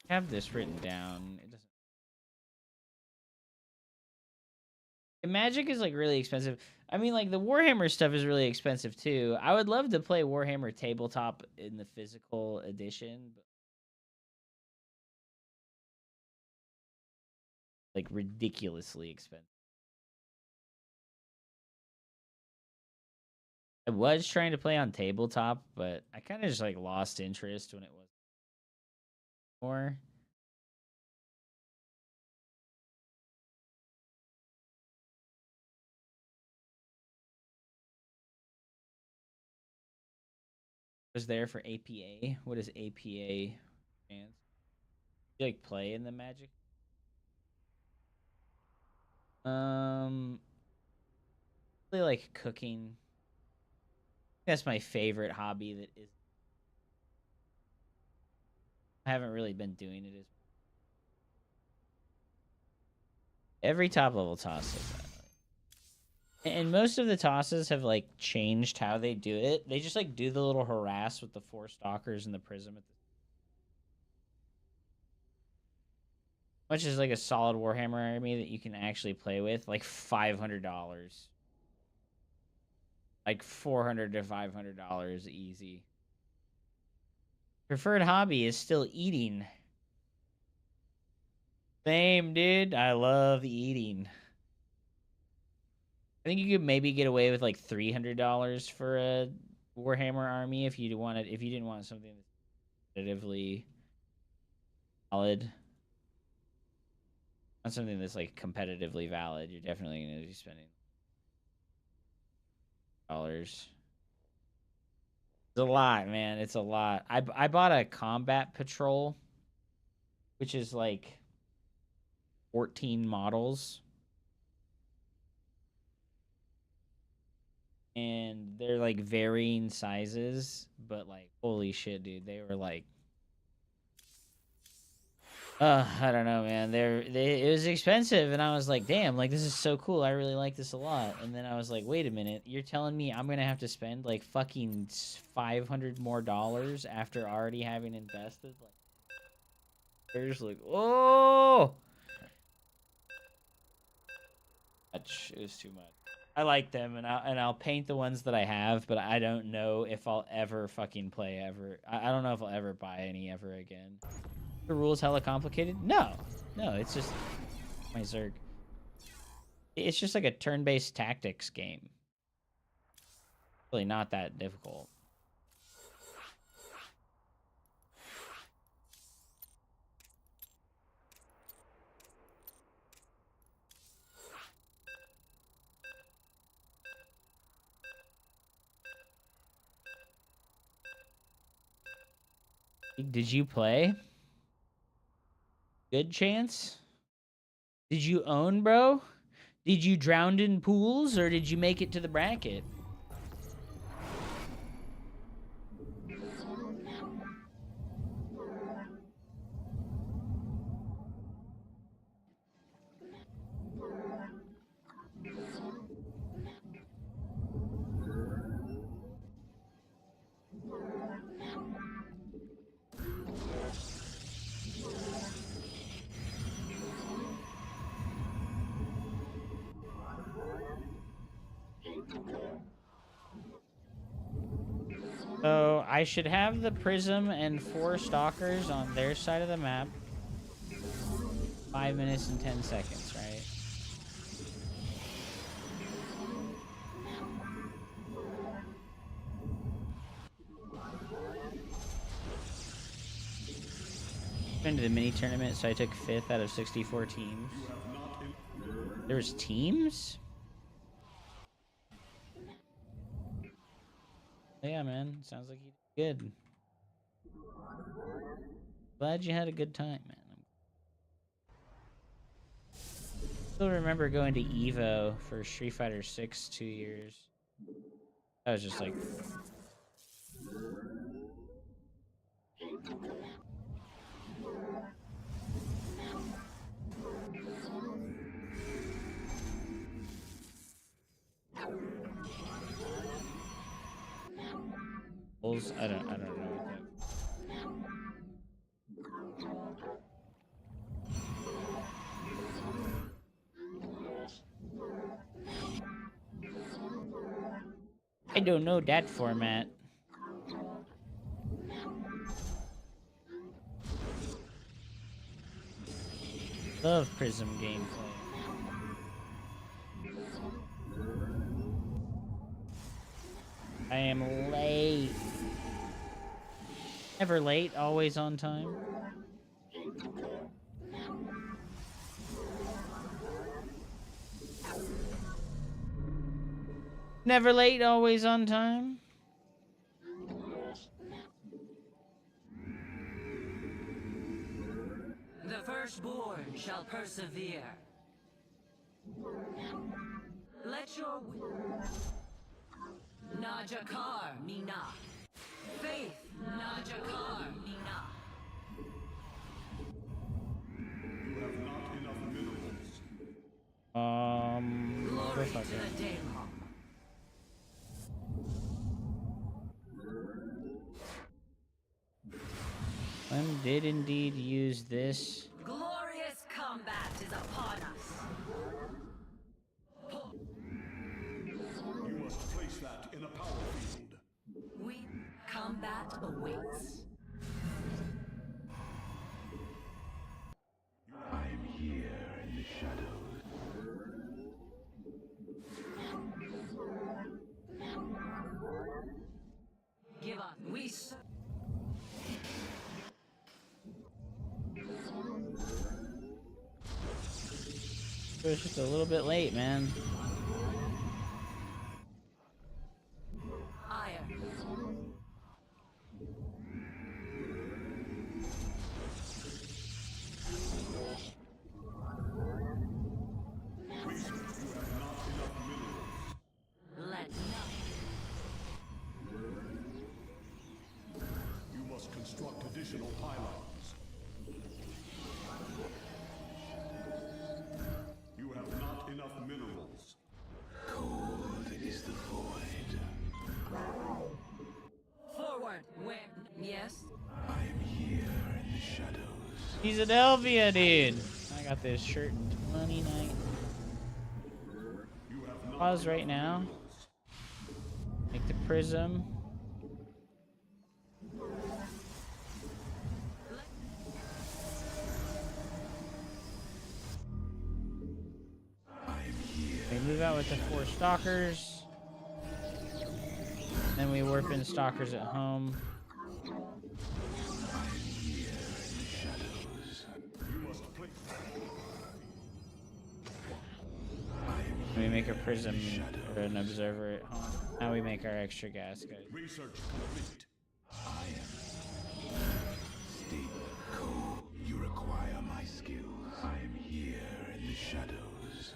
Speaker 1: I have this written down. It doesn't. Magic is like really expensive. I mean, like the Warhammer stuff is really expensive too. I would love to play Warhammer tabletop in the physical edition, but like ridiculously expensive. I was trying to play on tabletop, but I kind of just like lost interest when it was more. Was there for APA? What is APA? Fans? Do you like play in the Magic? Really like cooking. That's my favorite hobby. That is, I haven't really been doing it as every top level toss does that. And most of the tosses have like changed how they do it. They just like do the little harass with the 4 stalkers and the prism at the much as like a solid Warhammer army that you can actually play with, like $500. Like $400 to $500 easy. Preferred hobby is still eating. Same, dude. I love eating. I think you could maybe get away with like $300 for a Warhammer army if you didn't want something that's competitively solid. Not something that's like competitively valid. You're definitely going to be spending dollars. It's a lot, man. It's a lot. I bought a combat patrol, which is like 14 models. And they're like varying sizes, but like holy shit, dude, they were like
Speaker 8: I don't know, man. It was expensive, and I was like, damn, like this is so cool. I really like this a lot. And then I was like, wait a minute, you're telling me I'm gonna have to spend like fucking $500 more after already having invested? Like, there's like, oh, it was too much. I like them, and I'll paint the ones that I have, but I don't know if I'll ever fucking play ever. I don't know if I'll ever buy any ever again. The rules hella complicated? No, it's just my Zerg. It's just like a turn-based tactics game. Really not that difficult. Did you play? Good chance? Did you own, bro? Did you drown in pools, or did you make it to the bracket? So I should have the Prism and 4 Stalkers on their side of the map. 5 minutes and 10 seconds, right? Been to the mini tournament, so I took 5th out of 64 teams. There was teams? Yeah, man. Sounds like you did good. Glad you had a good time, man. Still remember going to Evo for Street Fighter 6 2 years. I was just like... I don't know what that... I don't know that format. Love Prism gameplay. I am late. Never late, always on time. Never late, always on time.
Speaker 5: The firstborn shall persevere. Let your Najakar Mina. Faith Najakar Mina.
Speaker 4: You have not enough minerals.
Speaker 5: Glory to the Daemon.
Speaker 8: Clem did indeed use this.
Speaker 5: Glorious combat is upon us.
Speaker 4: You must place that in a power field.
Speaker 5: We combat awaits.
Speaker 6: I am here in the shadows.
Speaker 5: Give up. We
Speaker 8: It was just a little bit late, man.
Speaker 5: iron. Let
Speaker 4: You must construct additional pylons.
Speaker 8: He's an Elvia, dude. I got this shirt in 29. Pause right now. Make the prism. We move out with the 4 stalkers. Then we warp in stalkers at home. We make a prism or an observer at home. Now we make our extra gas, guys.
Speaker 4: Research complete.
Speaker 6: I am Steve Cole. You require my skills. I am here in the shadows.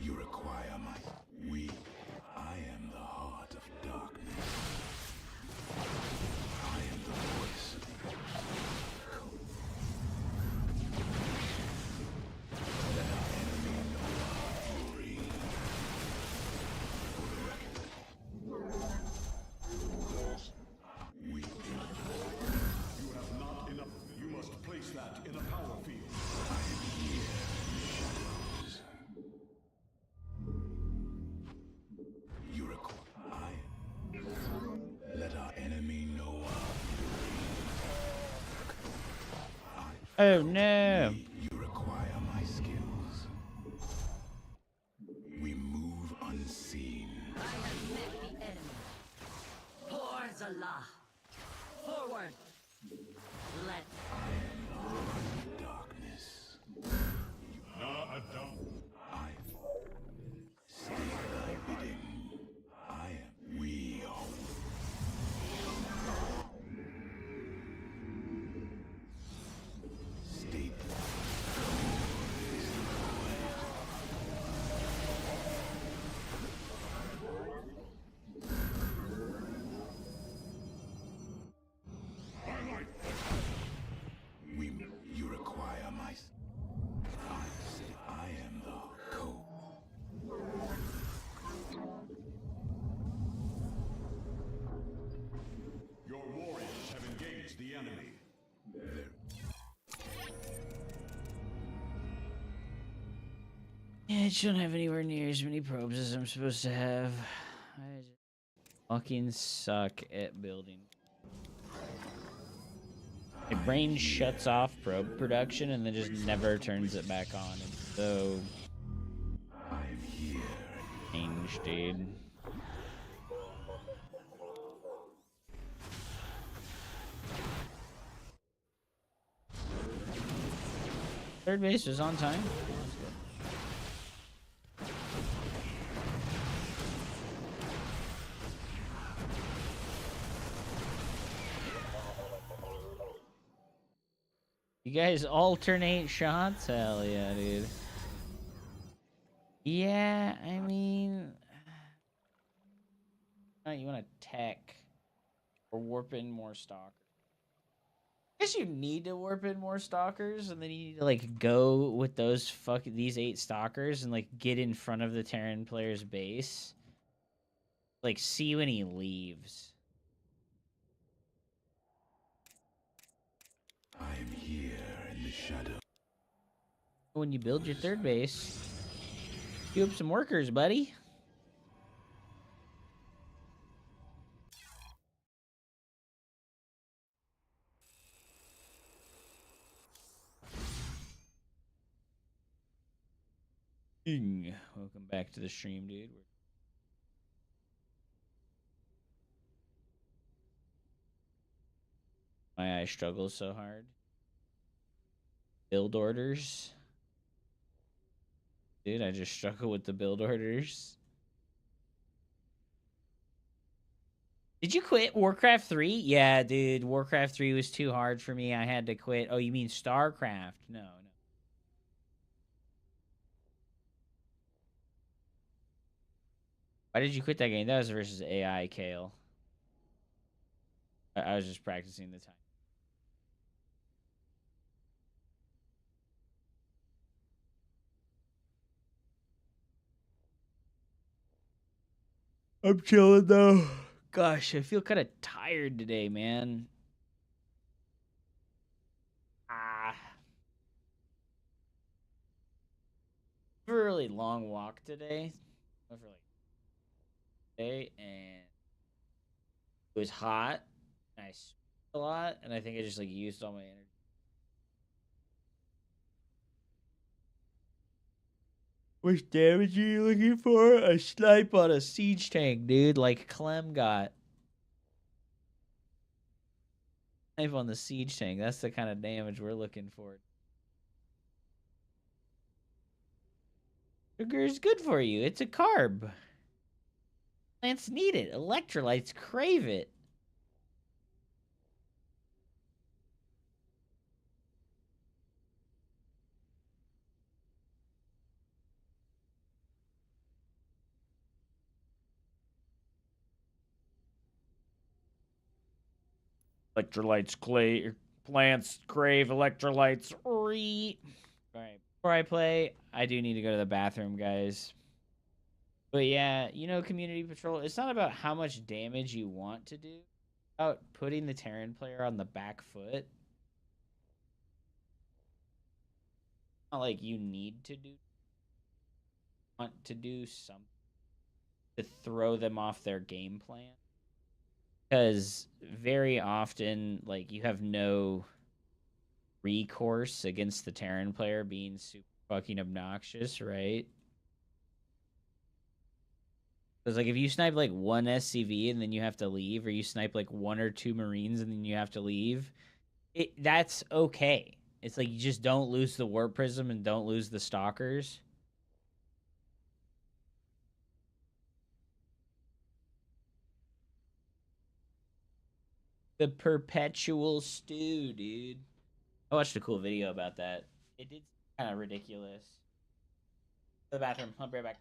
Speaker 6: You require my... I am the heart of darkness. I am the voice of the... Let our enemy know our fury.
Speaker 4: You have not enough. You must place that in a power field.
Speaker 6: Let our enemy know our
Speaker 8: Oh no!
Speaker 6: You require my skills. We move unseen.
Speaker 5: I have met the enemy. For Zala. Forward. Let
Speaker 6: Darkness.
Speaker 4: No, I don't.
Speaker 6: I stay thy bidding. I am. We are. State. You require my... I am the code.
Speaker 4: Your warriors have engaged the enemy.
Speaker 8: Yeah, I shouldn't have anywhere near as many probes as I'm supposed to have. I just fucking suck at building. My brain shuts off probe production and then just never turns it back on. It's so strange, dude. Third base was on time. You guys alternate shots? Hell yeah, dude. Yeah, I mean... You want to tech or warp in more stalkers. I guess you need to warp in more stalkers, and then you need to, like, go with these 8 stalkers and, like, get in front of the Terran player's base. Like, see when he leaves.
Speaker 6: I'm here in the shadow.
Speaker 8: When you build your third base, queue up some workers, buddy. Welcome back to the stream, dude. My eye struggles so hard. Build orders. Dude, I just struggle with the build orders. Did you quit Warcraft 3? Yeah, dude. Warcraft 3 was too hard for me. I had to quit. Oh, you mean Starcraft? No, no. Why did you quit that game? That was versus AI, Kale. I was just practicing the time. I'm chilling though. Gosh, I feel kind of tired today, man. Ah. A really long walk today. Went for like day, and it was hot. And I sweat a lot, and I think I just like used all my energy. Which damage are you looking for? A snipe on a siege tank, dude, like Clem got. Snipe on the siege tank. That's the kind of damage we're looking for. Sugar is good for you. It's a carb. Plants need it. Electrolytes crave it. Plants crave electrolytes. All right. Before I play, I do need to go to the bathroom, guys. But yeah, you know, community patrol, it's not about how much damage you want to do. It's about putting the Terran player on the back foot. Not like you need to want to do something to throw them off their game plan. Because very often, like, you have no recourse against the Terran player being super fucking obnoxious, right? Because, like, if you snipe, like, one SCV and then you have to leave, or you snipe, like, one or two Marines and then you have to leave, that's okay. It's like you just don't lose the Warp Prism and don't lose the Stalkers. The Perpetual Stew, dude. I watched a cool video about that. It did kind of ridiculous. To the bathroom. I'll be right back.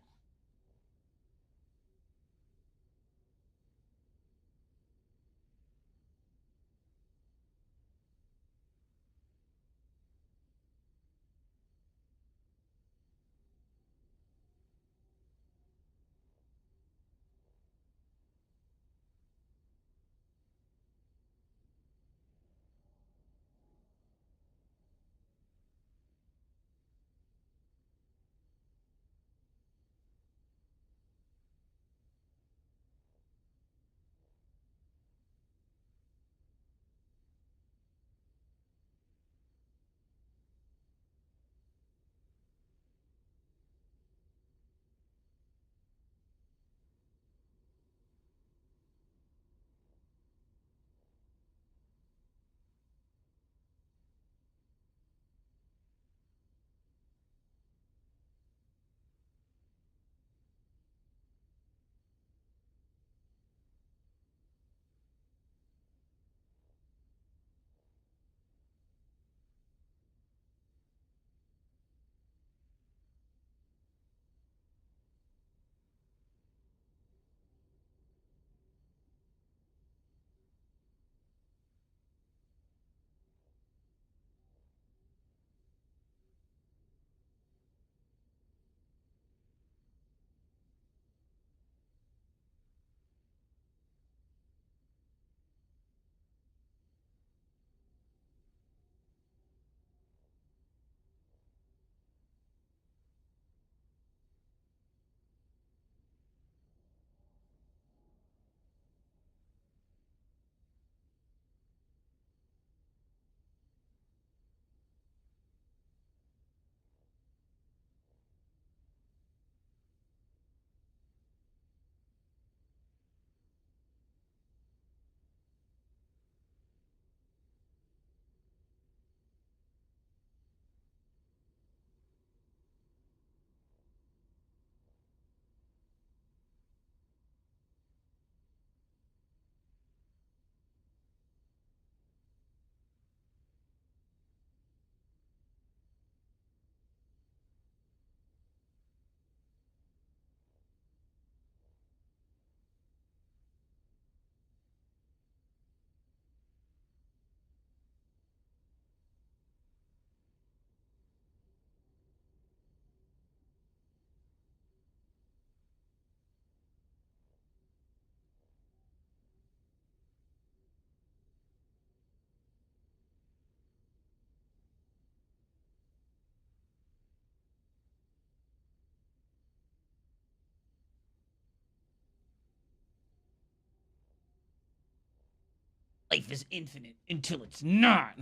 Speaker 8: Life is infinite until it's not.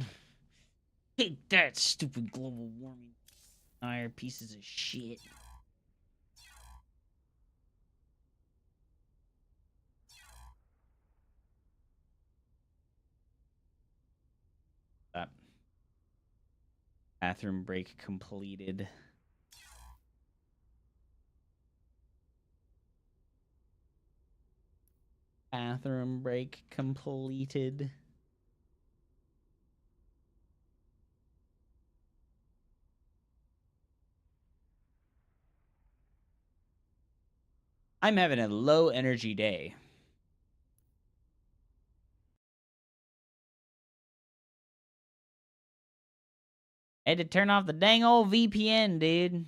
Speaker 8: Take that, stupid global warming. Iron pieces of shit. Bathroom break completed. Bathroom break completed. I'm having a low energy day. Had to turn off the dang old VPN, dude.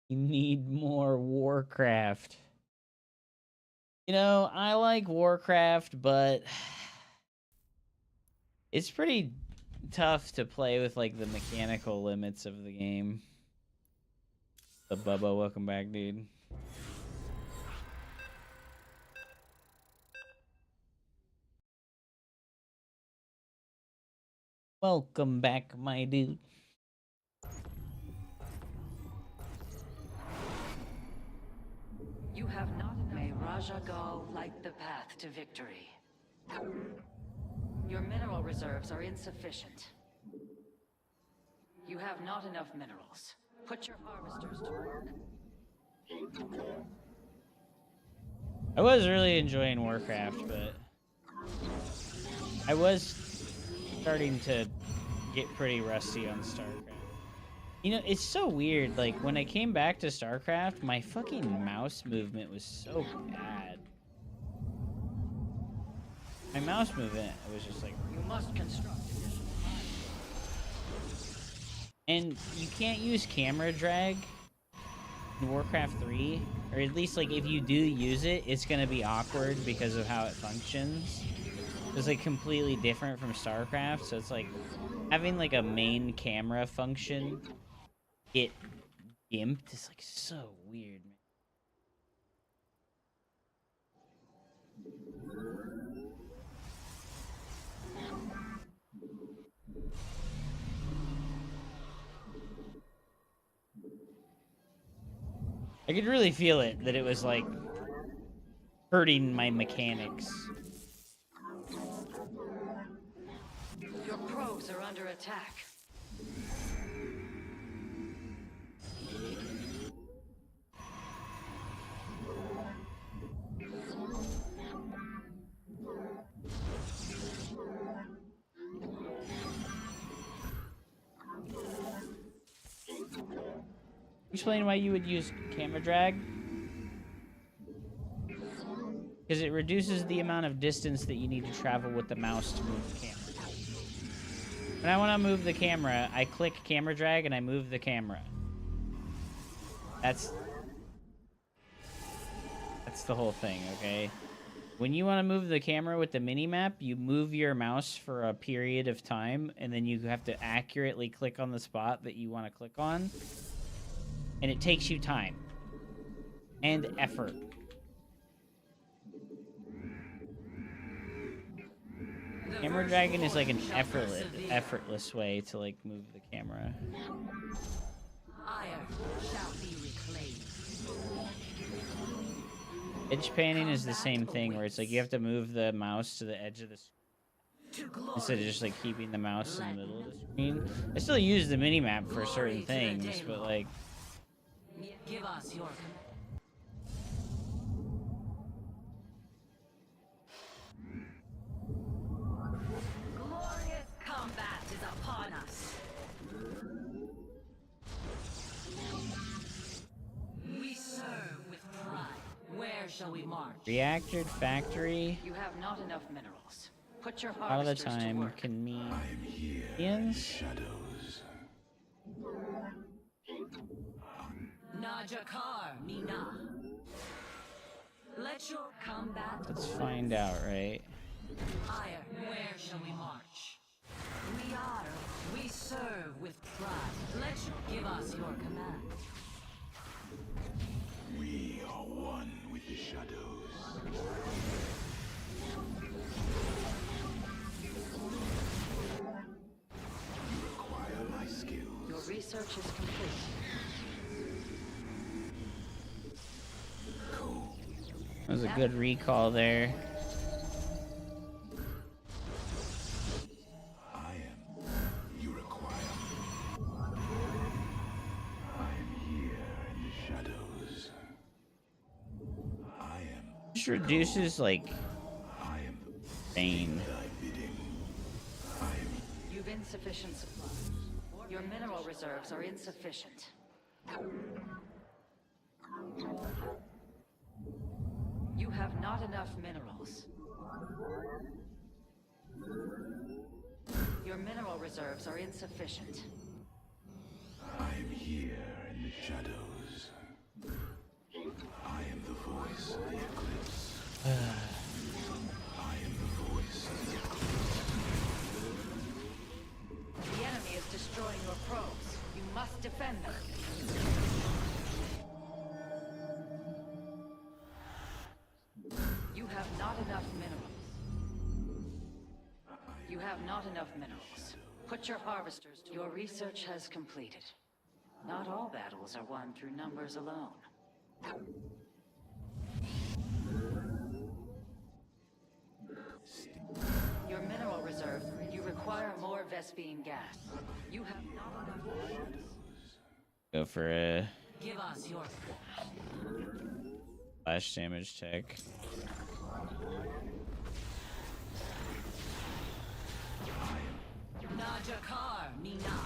Speaker 8: You need more Warcraft. You know, I like Warcraft, but it's pretty tough to play with, like, the mechanical limits of the game. The Bubba, welcome back, dude. Welcome back, my dude.
Speaker 5: You have not. May Raja go light the path to victory. Your mineral reserves are insufficient. You have not enough minerals. Put your harvesters to work.
Speaker 8: I was really enjoying Warcraft, but I was starting to get pretty rusty on Starcraft. You know, it's so weird. Like, when I came back to Starcraft, my fucking mouse movement was so bad. My mouse movement, I was just like,
Speaker 5: You must construct additional.
Speaker 8: and you can't use camera drag in Warcraft 3, or at least, like, if you do use it, it's gonna be awkward because of how it functions. It's, like, completely different from Starcraft, so it's like having, like, a main camera function get gimped is, like, so weird, man. I could really feel it, that it was, like, hurting my mechanics.
Speaker 5: Your probes are under attack.
Speaker 8: Explain why you would use camera drag. Because it reduces the amount of distance that you need to travel with the mouse to move the camera. When I want to move the camera, I click camera drag and I move the camera. That's the whole thing, okay? When you want to move the camera with the mini-map, you move your mouse for a period of time, and then you have to accurately click on the spot that you want to click on. And it takes you time. And effort. Camera dragging is like an effortless way to, like, move the camera.
Speaker 5: Iron shall be reclaimed.
Speaker 8: Edge panning is the same thing, where it's like you have to move the mouse to the edge of the screen instead of just, like, keeping the mouse in the middle of the screen. I still use the mini-map for certain things, but, like...
Speaker 5: Give us your command. Glorious combat is upon us. We serve with pride. Where shall we march?
Speaker 8: Reactor factory,
Speaker 5: You have not enough minerals. Put your
Speaker 8: a lot of the
Speaker 5: harvesters to
Speaker 8: time,
Speaker 5: work.
Speaker 8: can mean
Speaker 6: In
Speaker 8: Ians.
Speaker 6: shadows.
Speaker 5: Najakar, Mina. Let your combat
Speaker 8: Let's find out, right?
Speaker 5: Iron. Where shall we march? Shire, we serve with pride. Let you give us your command.
Speaker 6: We are one with the shadows. You require my skills.
Speaker 5: Your research is complete.
Speaker 6: Cool.
Speaker 8: That was a good recall there.
Speaker 6: I am. You require. I am here in the shadows. I am.
Speaker 8: Just reduces like
Speaker 6: I am
Speaker 8: pain.
Speaker 6: thy bidding. I am.
Speaker 5: You've insufficient supplies. Your mineral reserves are insufficient. You have not enough minerals. Your mineral reserves are insufficient.
Speaker 6: I am here in the shadows. I am the voice of the eclipse. I am the voice of the eclipse.
Speaker 5: The enemy is destroying your probes. You must defend them. You have not enough minerals. You have not enough minerals. Put your harvesters to your research has completed. Not all battles are won through numbers alone. Your mineral reserve, you require more Vespine gas. You have not enough minerals.
Speaker 8: Go for a
Speaker 5: Give us your
Speaker 8: flash damage check.
Speaker 5: Najakar Mina.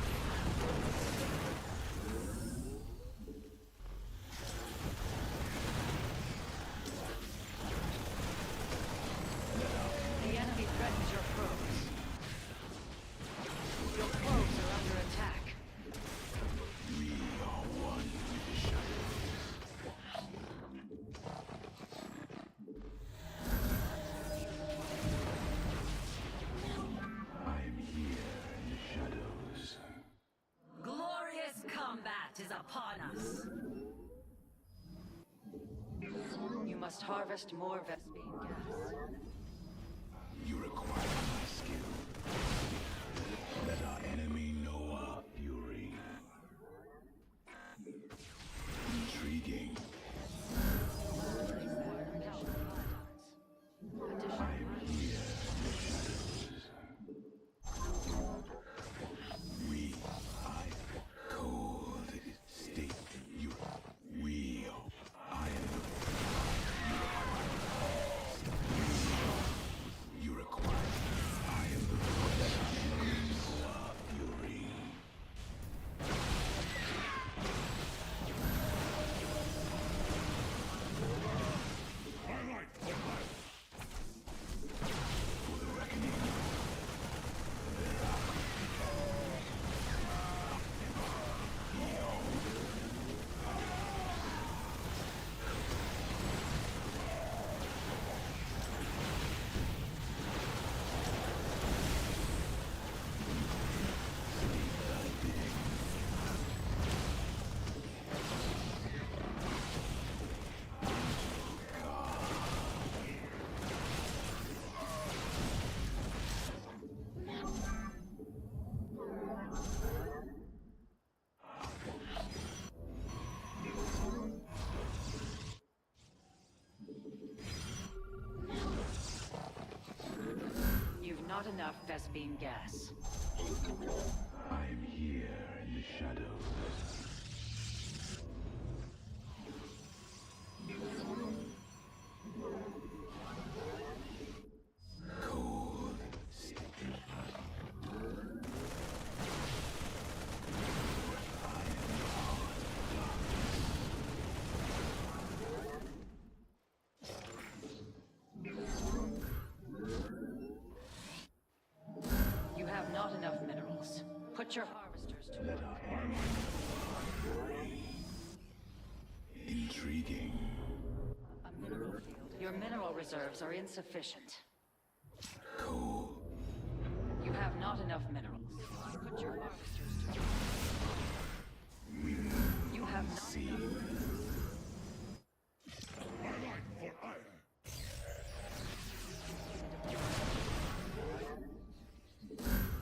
Speaker 5: The enemy threatens your probes. Your probes are under attack.
Speaker 6: We are one with the shadows. I am here in the shadows.
Speaker 5: Glorious combat is upon us. You must harvest more Vespine gas.
Speaker 6: You require my skill. Let our enemy know our fury. Intriguing. I am here in the shadows. We, I, cold state. You, we, I am. You require. I am the voice of our fury. For the reckoning.
Speaker 5: You've not enough Vespine gas.
Speaker 6: I am here in the shadows. Cold.
Speaker 5: You have not enough minerals. Put your harvesters to
Speaker 6: Let
Speaker 5: work.
Speaker 6: our enemy know our fury. Intriguing.
Speaker 5: A mineral field. Your mineral reserves are insufficient.
Speaker 6: Cool.
Speaker 5: You have not enough minerals. Put your harvesters to work. You have not enough.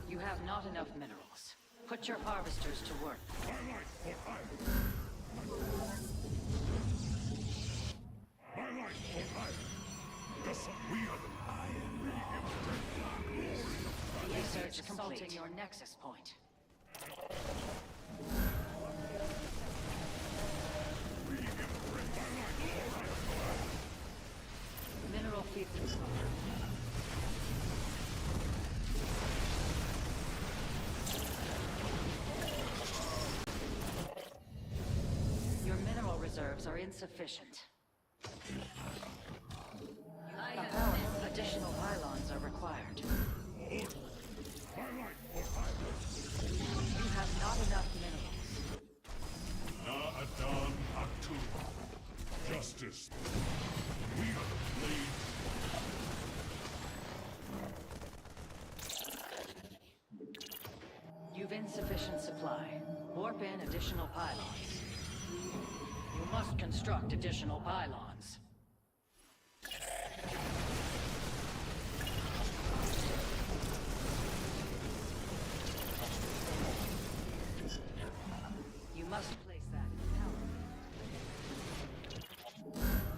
Speaker 5: You have not enough minerals. Put your harvesters to work. Research consulting your nexus point. Mineral feed. Your mineral reserves are insufficient. Additional pylons are required. You have not enough minerals.
Speaker 4: Na'adan Atu. Justice. We are the blades.
Speaker 5: You've insufficient supply. Warp in additional pylons. You must construct additional pylons. You must place that in power.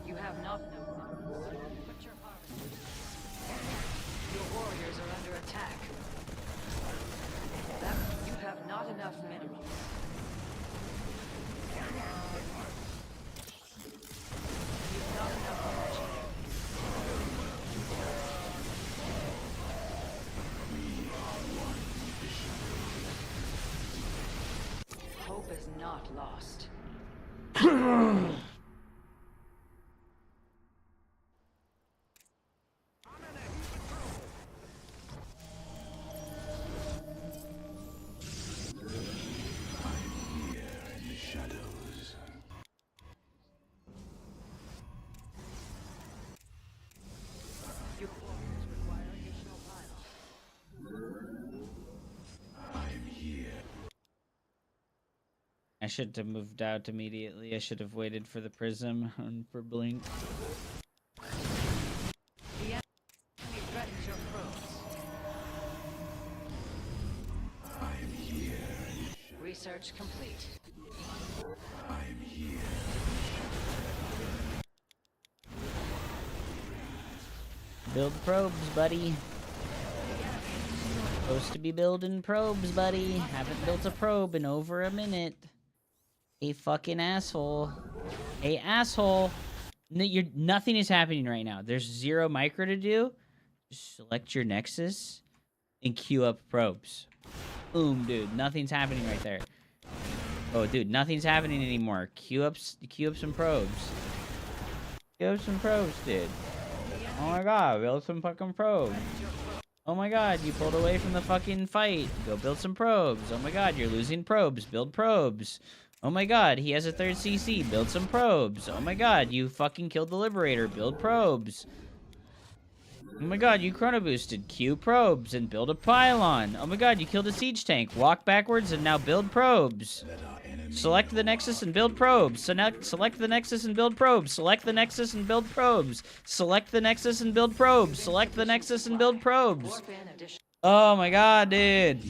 Speaker 5: You have not no minerals. Put your harvesters. Your warriors are under attack. You have not enough minerals. You've not enough energy. Hope is not lost. Your warriors require additional pylons.
Speaker 6: I'm here.
Speaker 8: I should have moved out immediately. I should have waited for the prism and for Blink.
Speaker 5: The enemy threatens your probes.
Speaker 6: I'm here.
Speaker 5: Research complete.
Speaker 6: I'm here.
Speaker 8: Build probes, buddy. Supposed to be building probes, buddy. Haven't built a probe in over a minute. A fucking asshole. A asshole. Nothing is happening right now. There's 0 micro to do. Just select your nexus and queue up probes. Boom, dude. Nothing's happening right there. Oh, dude, nothing's happening anymore. Queue up some probes. Queue up some probes, dude. Oh my god, build some fucking probes. Oh my god, you pulled away from the fucking fight. Go build some probes. Oh my god, you're losing probes. Build probes. Oh my god, he has a 3rd CC. Build some probes. Oh my god, you fucking killed the Liberator. Build probes. Oh my god, you chrono boosted. Queue probes and build a pylon. Oh my god, you killed a siege tank. Walk backwards and now build probes. Select the nexus and build probes. Select the nexus and build probes. Select the nexus and build probes. Select the nexus and build probes. Select the nexus and build probes. Oh my god, dude.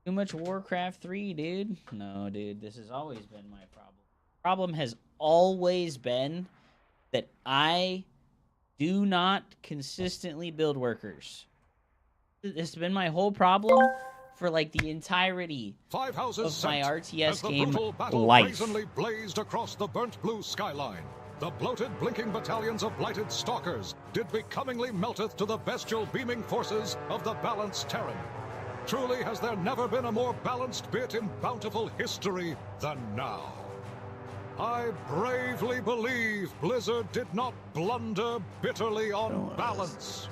Speaker 8: Too much Warcraft 3, dude. No, dude, this has always been my problem. Problem has always been that I do not consistently build workers. It's been my whole problem for like the entirety
Speaker 9: Five houses
Speaker 8: of my RTS
Speaker 9: as the
Speaker 8: game
Speaker 9: brutal battle
Speaker 8: life.
Speaker 9: brazenly blazed across the burnt blue skyline. The bloated, blinking battalions of blighted stalkers did becomingly melteth to the bestial beaming forces of the balanced Terran. Truly has there never been a more balanced bit in bountiful history than now. I bravely believe Blizzard did not blunder bitterly on balance.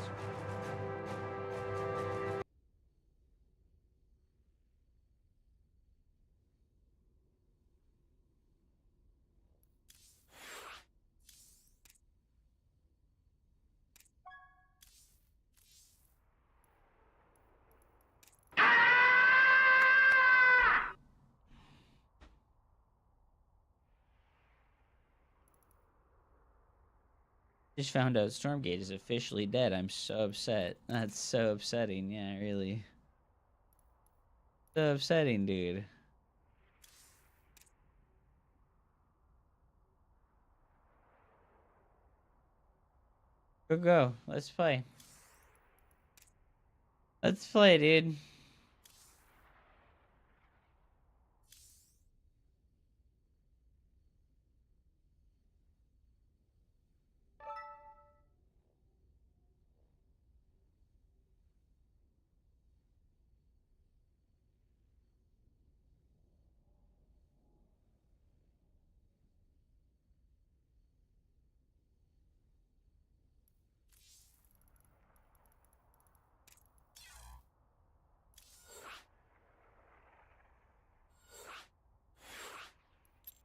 Speaker 8: Just found out Stormgate is officially dead. I'm so upset. That's so upsetting. Yeah, really. So upsetting, dude. Go. Let's play. Let's play, dude.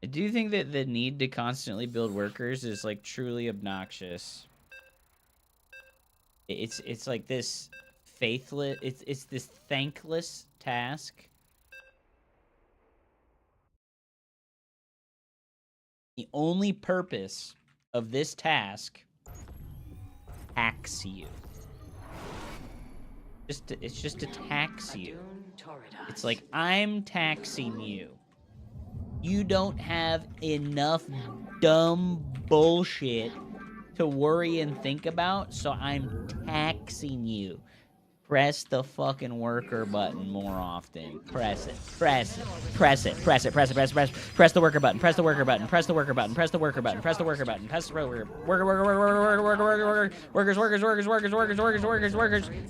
Speaker 8: I do think that the need to constantly build workers is like truly obnoxious. It's like this faithless. It's this thankless task. The only purpose of this task tax you. It's just to tax you. It's like I'm taxing you. You don't have enough dumb bullshit to worry and think about, so I'm taxing you. Press the fucking worker button more often. Press it. Press it. Press it. Press it. Press it. Press it. Press. Press the worker button. Press the worker button. Press the worker button. Press the worker button. Press the worker button. Press the worker. Workers.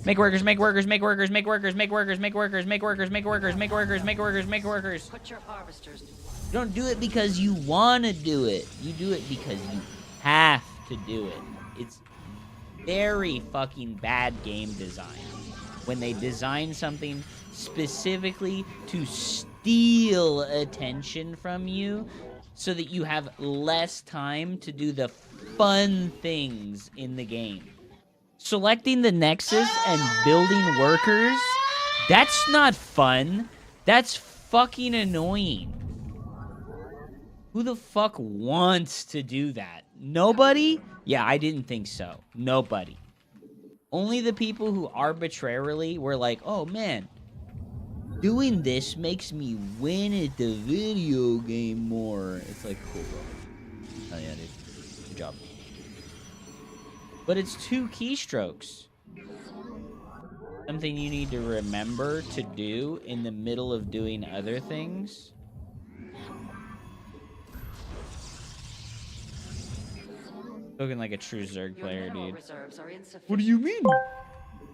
Speaker 8: Make workers. Make workers. Make workers. Make workers. Make workers. Make workers. Make workers. Make workers. Make workers. Make workers. Make workers.
Speaker 5: Put your harvesters.
Speaker 8: You don't do it because you want to do it. You do it because you have to do it. It's very fucking bad game design when they design something specifically to steal attention from you so that you have less time to do the fun things in the game. Selecting the Nexus and building workers, that's not fun. That's fucking annoying. Who the fuck wants to do that? Nobody? Yeah, I didn't think so. Nobody. Only the people who arbitrarily were like, oh man, doing this makes me win at the video game more. It's like, cool, bro. Oh yeah, dude. Good job. But it's 2 keystrokes. Something you need to remember to do in the middle of doing other things. Looking like a true Zerg player, dude. What do you mean?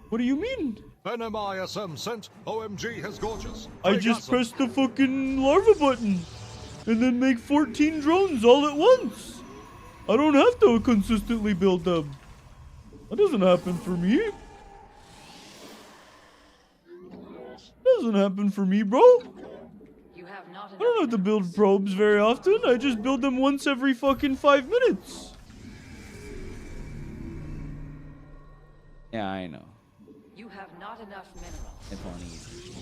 Speaker 8: What do you mean?
Speaker 9: NMISM sent. OMG has gorgeous.
Speaker 10: I just pressed the fucking larva button and then make 14 drones all at once. I don't have to consistently build them. That doesn't happen for me. Doesn't happen for me, bro. I don't have to build probes very often. I just build them once every fucking 5 minutes.
Speaker 8: Yeah, I know.
Speaker 5: You have not enough minerals.
Speaker 8: It's on easy.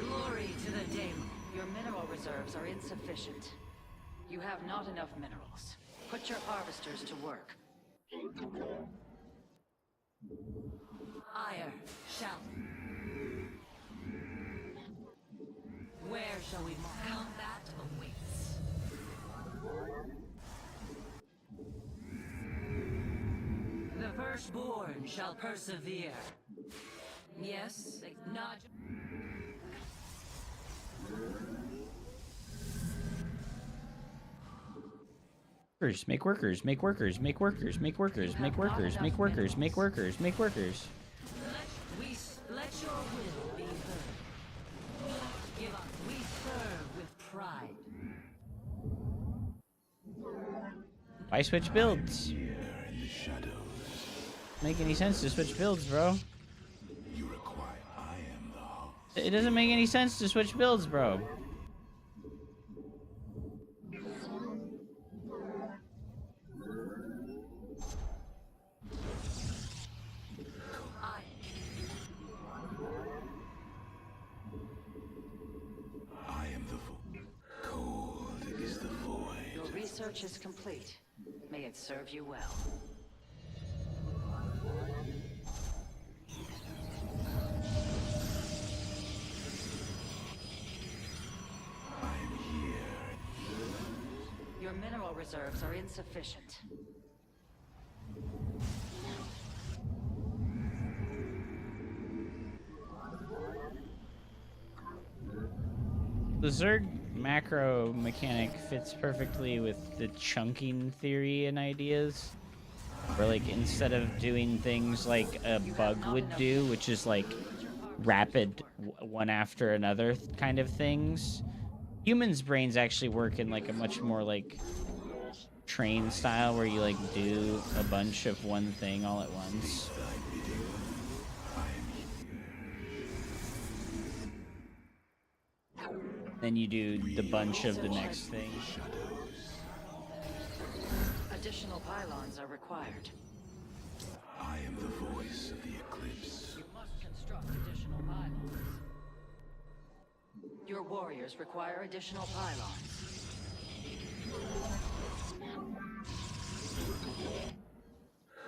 Speaker 5: Glory to the Daemon. Your mineral reserves are insufficient. You have not enough minerals. Put your harvesters to work. Ire shall. Where shall we mark? Combat awaits. The firstborn shall persevere. Yes, not.
Speaker 8: Make workers, make workers, make workers, make workers, make workers, make workers, make workers, make workers.
Speaker 5: Let your will be heard. Give up. We serve with pride.
Speaker 8: Why switch builds? Make any sense to switch builds, bro? It doesn't make any sense to switch builds, bro.
Speaker 5: Research is complete. May it serve you well.
Speaker 6: I'm here.
Speaker 5: Your mineral reserves are insufficient.
Speaker 8: The Zerg macro mechanic fits perfectly with the chunking theory and ideas. Where, like, instead of doing things like a bug would do, which is like rapid one after another kind of things, humans' brains actually work in like a much more like train style where you like do a bunch of one thing all at once. Then you do the bunch of the next thing.
Speaker 5: Additional pylons are required.
Speaker 6: I am the voice of the eclipse.
Speaker 5: You must construct additional pylons. Your warriors require additional pylons.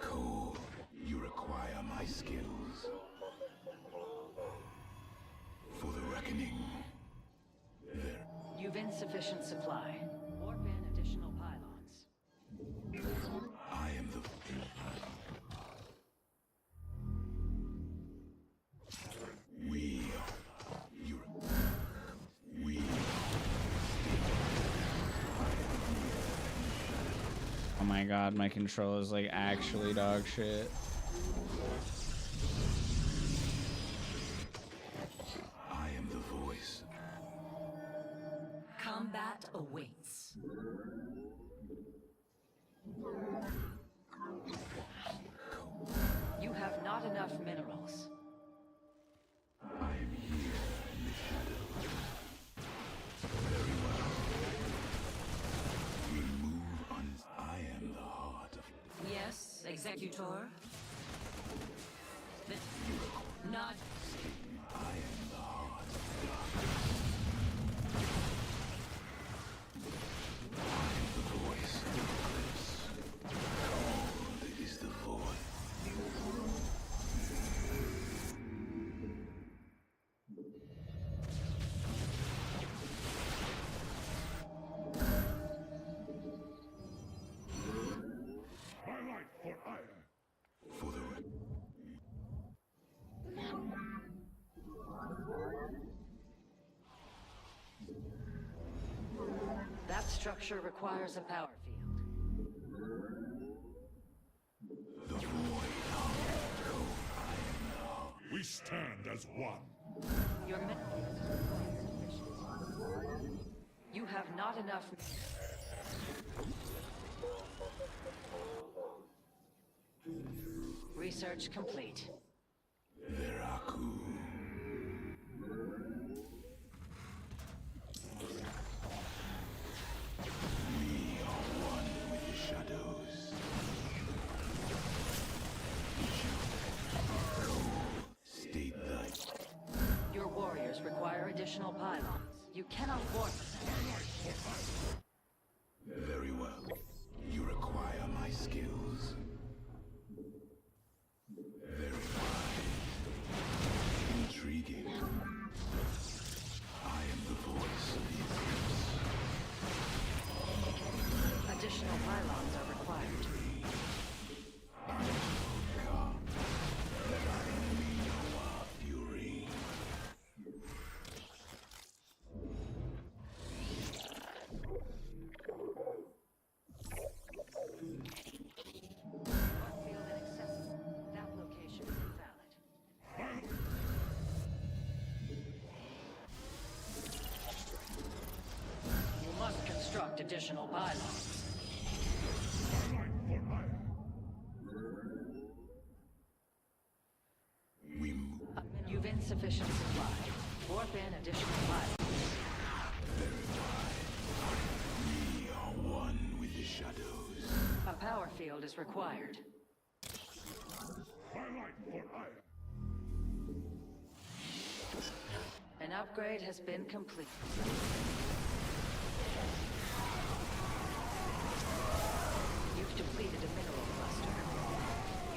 Speaker 6: Cole, you require my skills. For the reckoning.
Speaker 5: You've insufficient supply. Warp in additional pylons.
Speaker 6: I am the... We...
Speaker 8: Oh my god, my control is like actually dog shit.
Speaker 6: I am the voice.
Speaker 5: Combat awaits. You have not enough minerals.
Speaker 6: I am here in the shadows. Very well. We move on. I am the heart of...
Speaker 5: Yes, Executor. Not...
Speaker 6: I am the heart of darkness. I am the voice of the eclipse. Cold is the void.
Speaker 4: My life for ire.
Speaker 6: For the
Speaker 5: That structure requires a power field.
Speaker 6: The void cold. I am the heart.
Speaker 4: We stand as one.
Speaker 5: Your minerals are insufficient. You have not enough... Research complete.
Speaker 6: Veraku. We are one with the shadows. State thy...
Speaker 5: Your warriors require additional pylons. You cannot warp.
Speaker 6: Very well. You require my skills. Very wise. Intriguing. I am the voice of the eclipse.
Speaker 5: Additional pylons are required.
Speaker 6: Come. Let our enemy know our fury.
Speaker 5: Field inaccessible. That location is invalid. You must construct additional pylons. insufficient supply. Warp in additional pilots.
Speaker 6: We are one with the shadows.
Speaker 5: A power field is required. An upgrade has been complete. You've depleted a mineral cluster.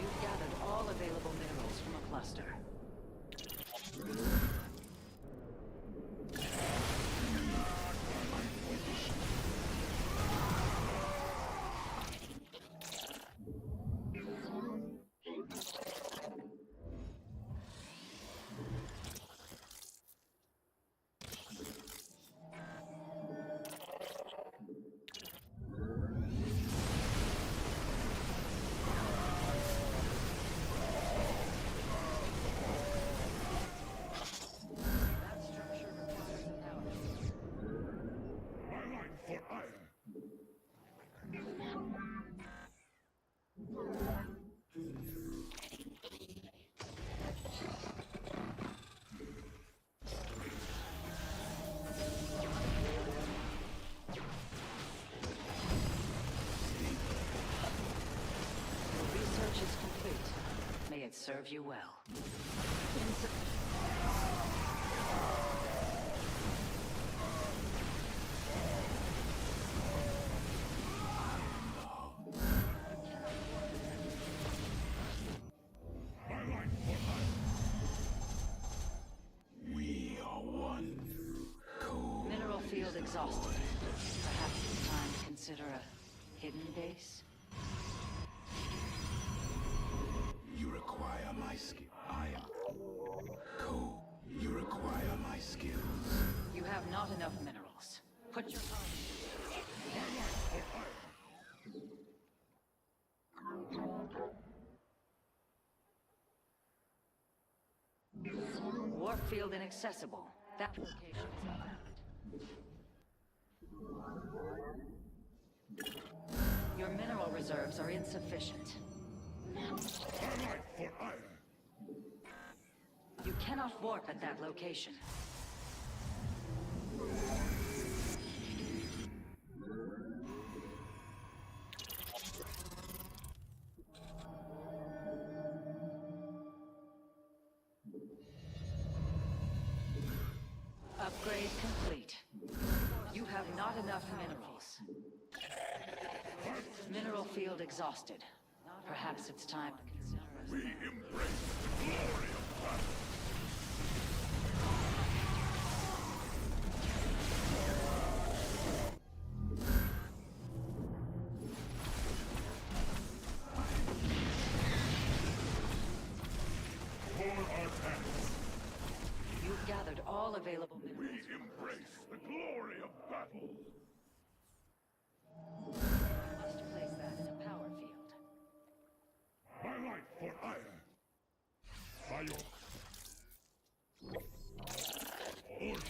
Speaker 5: You've gathered all available minerals from a cluster. Serve you well.
Speaker 6: We are one.
Speaker 5: Mineral field exhausted. Perhaps it's time to consider a hidden base?
Speaker 6: You require my skill. I am Co. You require my skills.
Speaker 5: You have not enough minerals. Put your warp field inaccessible. That location is invalid. Your mineral reserves are insufficient. You cannot warp at that location. Upgrade complete. You have not enough minerals. Mineral field exhausted. Perhaps it's time to consider a...
Speaker 6: We embrace the glory of battle.
Speaker 5: You've gathered all available minerals.
Speaker 6: We embrace the glory of battle.
Speaker 5: You must place that in a power field.
Speaker 6: My life for ire. By your order.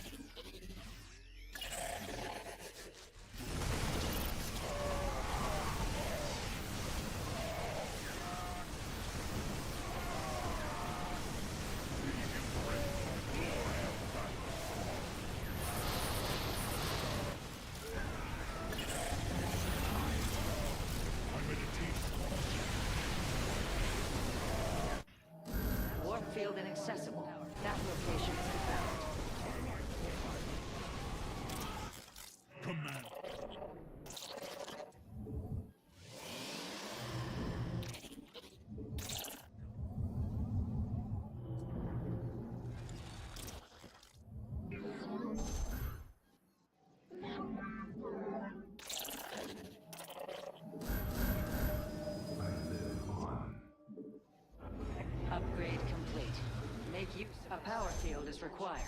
Speaker 5: Warp field inaccessible. That location is invalid.
Speaker 6: Command.
Speaker 5: Upgrade complete. Make use. A power field is required.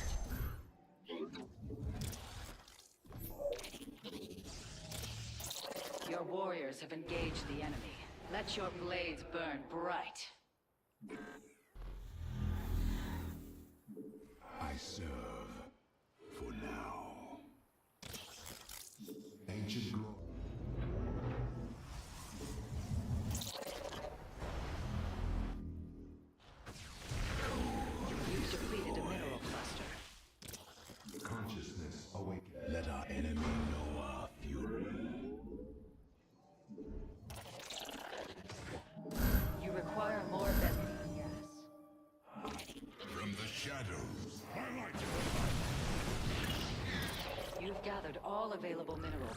Speaker 5: Your warriors have engaged the enemy. Let your blades burn bright.
Speaker 6: I serve for now. Ancient glory.
Speaker 5: You've depleted a mineral all available minerals.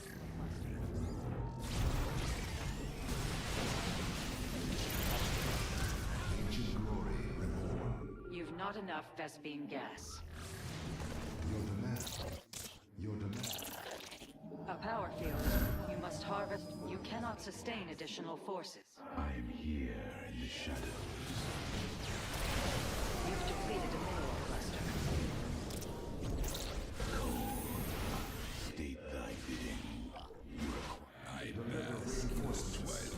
Speaker 6: Ancient glory reborn.
Speaker 5: You've not enough Vespene gas.
Speaker 6: Your demand. Your demand.
Speaker 5: A power field. You must harvest. You cannot sustain additional forces.
Speaker 6: I am here in the shadows.
Speaker 5: You've depleted a mineral cluster.
Speaker 6: State thy bidding. You require. I pass twilight.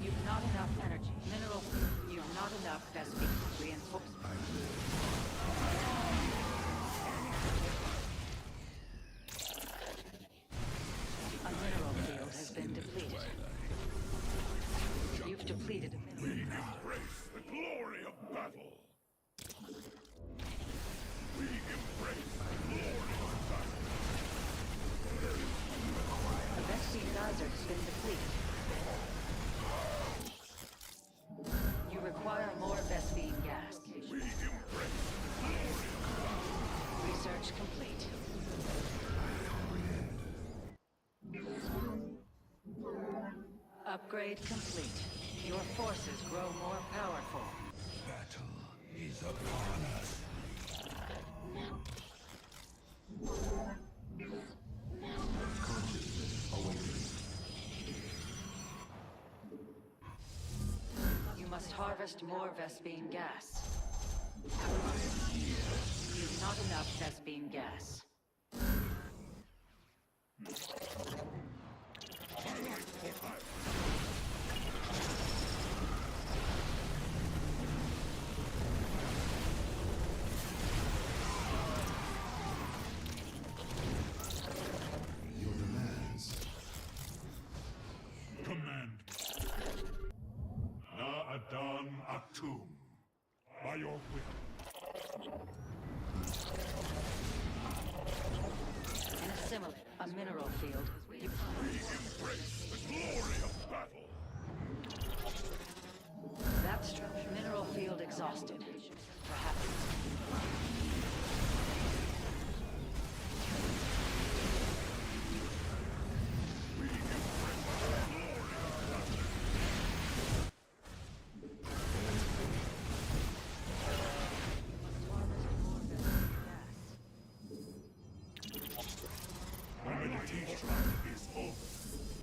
Speaker 5: You've not enough energy. Mineral. You've not enough Vespene reinforcement. A mineral field has been depleted. You've depleted a mineral.
Speaker 4: Embrace the glory of battle. We embrace the glory of battle.
Speaker 5: A Vespene geyser has been depleted. You require more Vespene gas.
Speaker 4: We embrace the glory of battle.
Speaker 5: Research complete. Upgrade complete. Your forces grow more powerful.
Speaker 6: Battle is upon us. Consciousness awakens.
Speaker 5: You must harvest more Vespene gas. You've not enough Vespene gas.
Speaker 6: Your demands.
Speaker 4: Command. Na Adan Atum. By your will.
Speaker 5: An assimilate, a mineral field.
Speaker 4: We embrace the glory of battle.
Speaker 5: That's true. Mineral field exhausted. Perhaps.
Speaker 4: Meditation is over.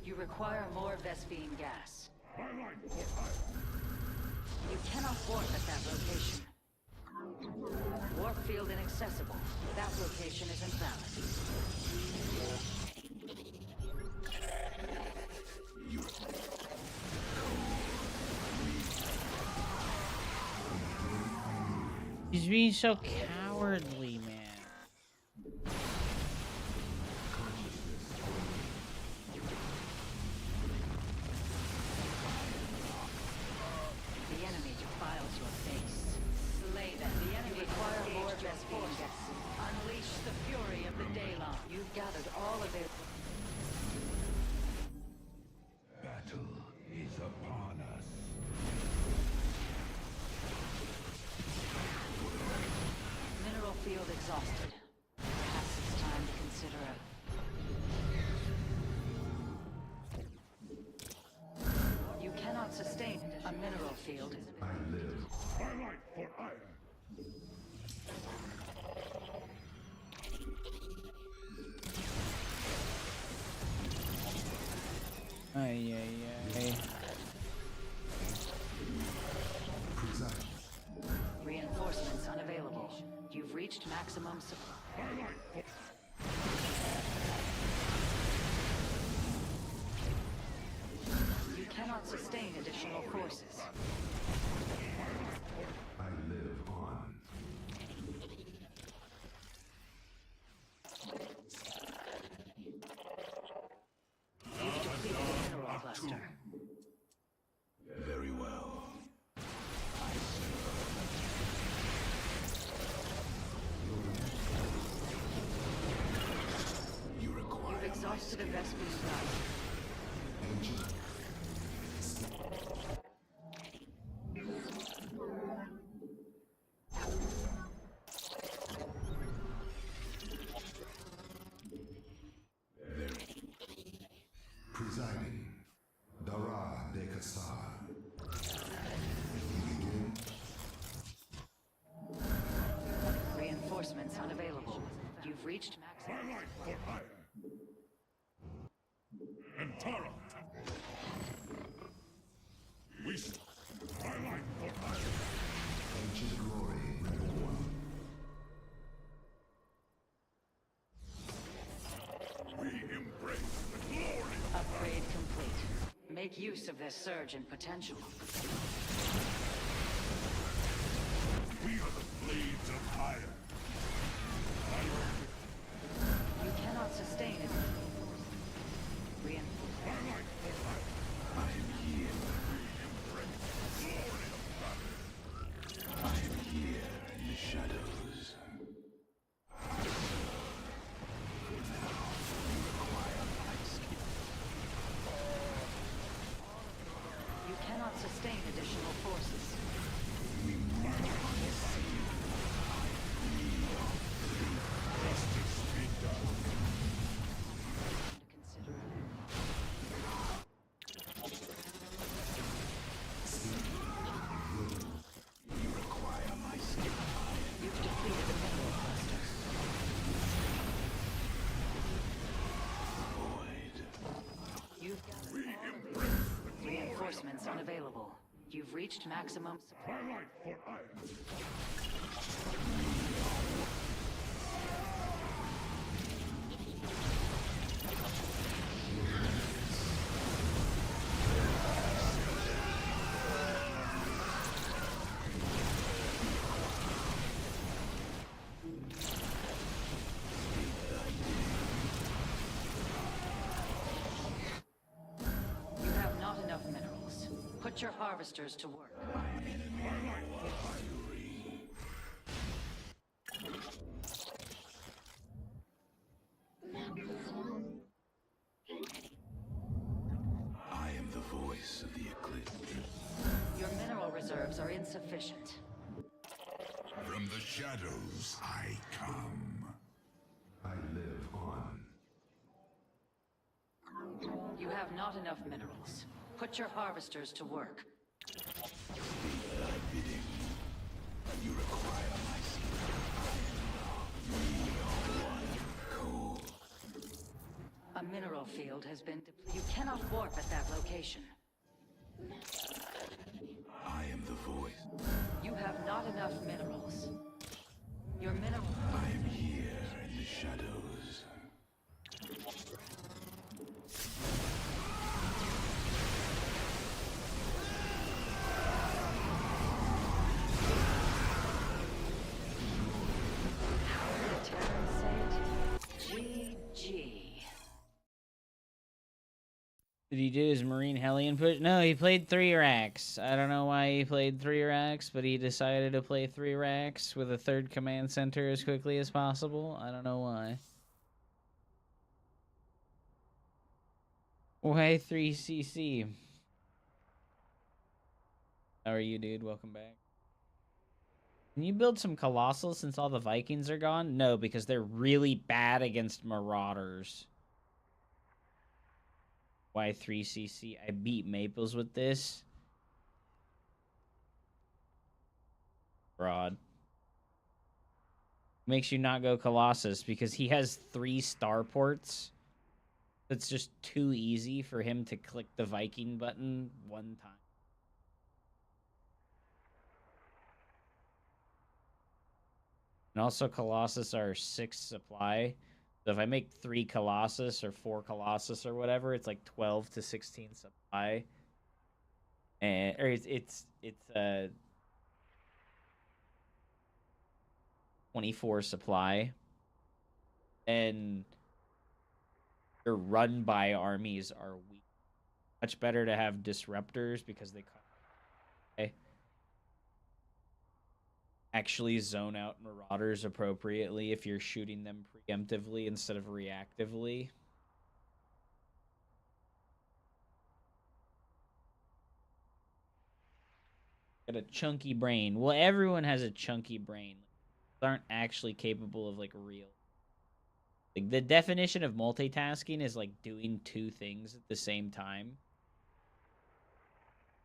Speaker 5: You require more Vespene gas.
Speaker 4: My life for hire.
Speaker 5: You cannot warp at that location. Warp field inaccessible. That location is invalid.
Speaker 8: He's being so cowardly, man.
Speaker 5: The enemy defiles your face. Slay them. The enemy require more Vespene gas. Unleash the fury of the Daylon. You've gathered all of it.
Speaker 6: Battle is upon us.
Speaker 5: Mineral field exhausted. Perhaps it's time to consider a... You cannot sustain a mineral field.
Speaker 6: I live.
Speaker 4: My life for hire.
Speaker 8: Ay, ay, ay.
Speaker 6: Preside.
Speaker 5: Reinforcements unavailable. You've reached maximum supply.
Speaker 4: My life for
Speaker 5: You cannot sustain additional forces.
Speaker 6: I live on.
Speaker 5: You've depleted the mineral cluster.
Speaker 6: Very well. You require
Speaker 5: You've exhausted a Vespene geyser.
Speaker 6: ancient.
Speaker 5: unavailable. You've reached maximum.
Speaker 4: Twilight for hire. Antara. We Twilight for hire.
Speaker 6: Ancient glory, #1.
Speaker 4: We embrace the glory.
Speaker 5: Upgrade complete. Make use of this surge in potential.
Speaker 4: We are the blades of fire.
Speaker 5: You cannot sustain it. Reinforce.
Speaker 4: Twilight for hire.
Speaker 6: I am here. I am here in the shadows. For now, you require my skill.
Speaker 5: You cannot sustain additional forces.
Speaker 6: We move on the sea.
Speaker 4: Justice be done.
Speaker 5: To consider.
Speaker 6: You require my skill.
Speaker 5: You've depleted the mineral cluster.
Speaker 6: Void.
Speaker 5: You've
Speaker 4: We
Speaker 5: gathered
Speaker 4: embrace the glory.
Speaker 5: reinforcements unavailable. You've reached maximum supply.
Speaker 4: Twilight for hire.
Speaker 5: You have not enough minerals. Put your harvesters to work.
Speaker 6: I am the voice of the eclipse.
Speaker 5: Your mineral reserves are insufficient.
Speaker 6: From the shadows I come. I live on.
Speaker 5: You have not enough minerals. Put your harvesters to work.
Speaker 6: Thy bidding. You require my skill. We are one cold.
Speaker 5: A mineral field has been depleted. You cannot warp at that location.
Speaker 6: I am the voice.
Speaker 5: You have not enough minerals. Your mineral...
Speaker 6: I am here in the shadows.
Speaker 5: GG.
Speaker 8: Did he do his Marine Hellion push? No, he played 3 racks. I don't know why he played 3 racks, but he decided to play 3 racks with a 3rd command center as quickly as possible. I don't know why. Why 3cc? How are you, dude? Welcome back. Can you build some Colossals since all the Vikings are gone? No, because they're really bad against Marauders. Why 3cc? I beat Maples with this. Broad. Makes you not go Colossus because he has 3 starports. It's just too easy for him to click the Viking button one time. And also Colossus are 6 supply. So if I make 3 Colossus or 4 Colossus or whatever, it's like 12 to 16 supply. And or it's 24 supply. And your run by armies are weak. Much better to have disruptors because they actually zone out marauders appropriately if you're shooting them preemptively instead of reactively. Got a chunky brain. Well, everyone has a chunky brain. They aren't actually capable of like real. Like the definition of multitasking is like doing 2 things at the same time.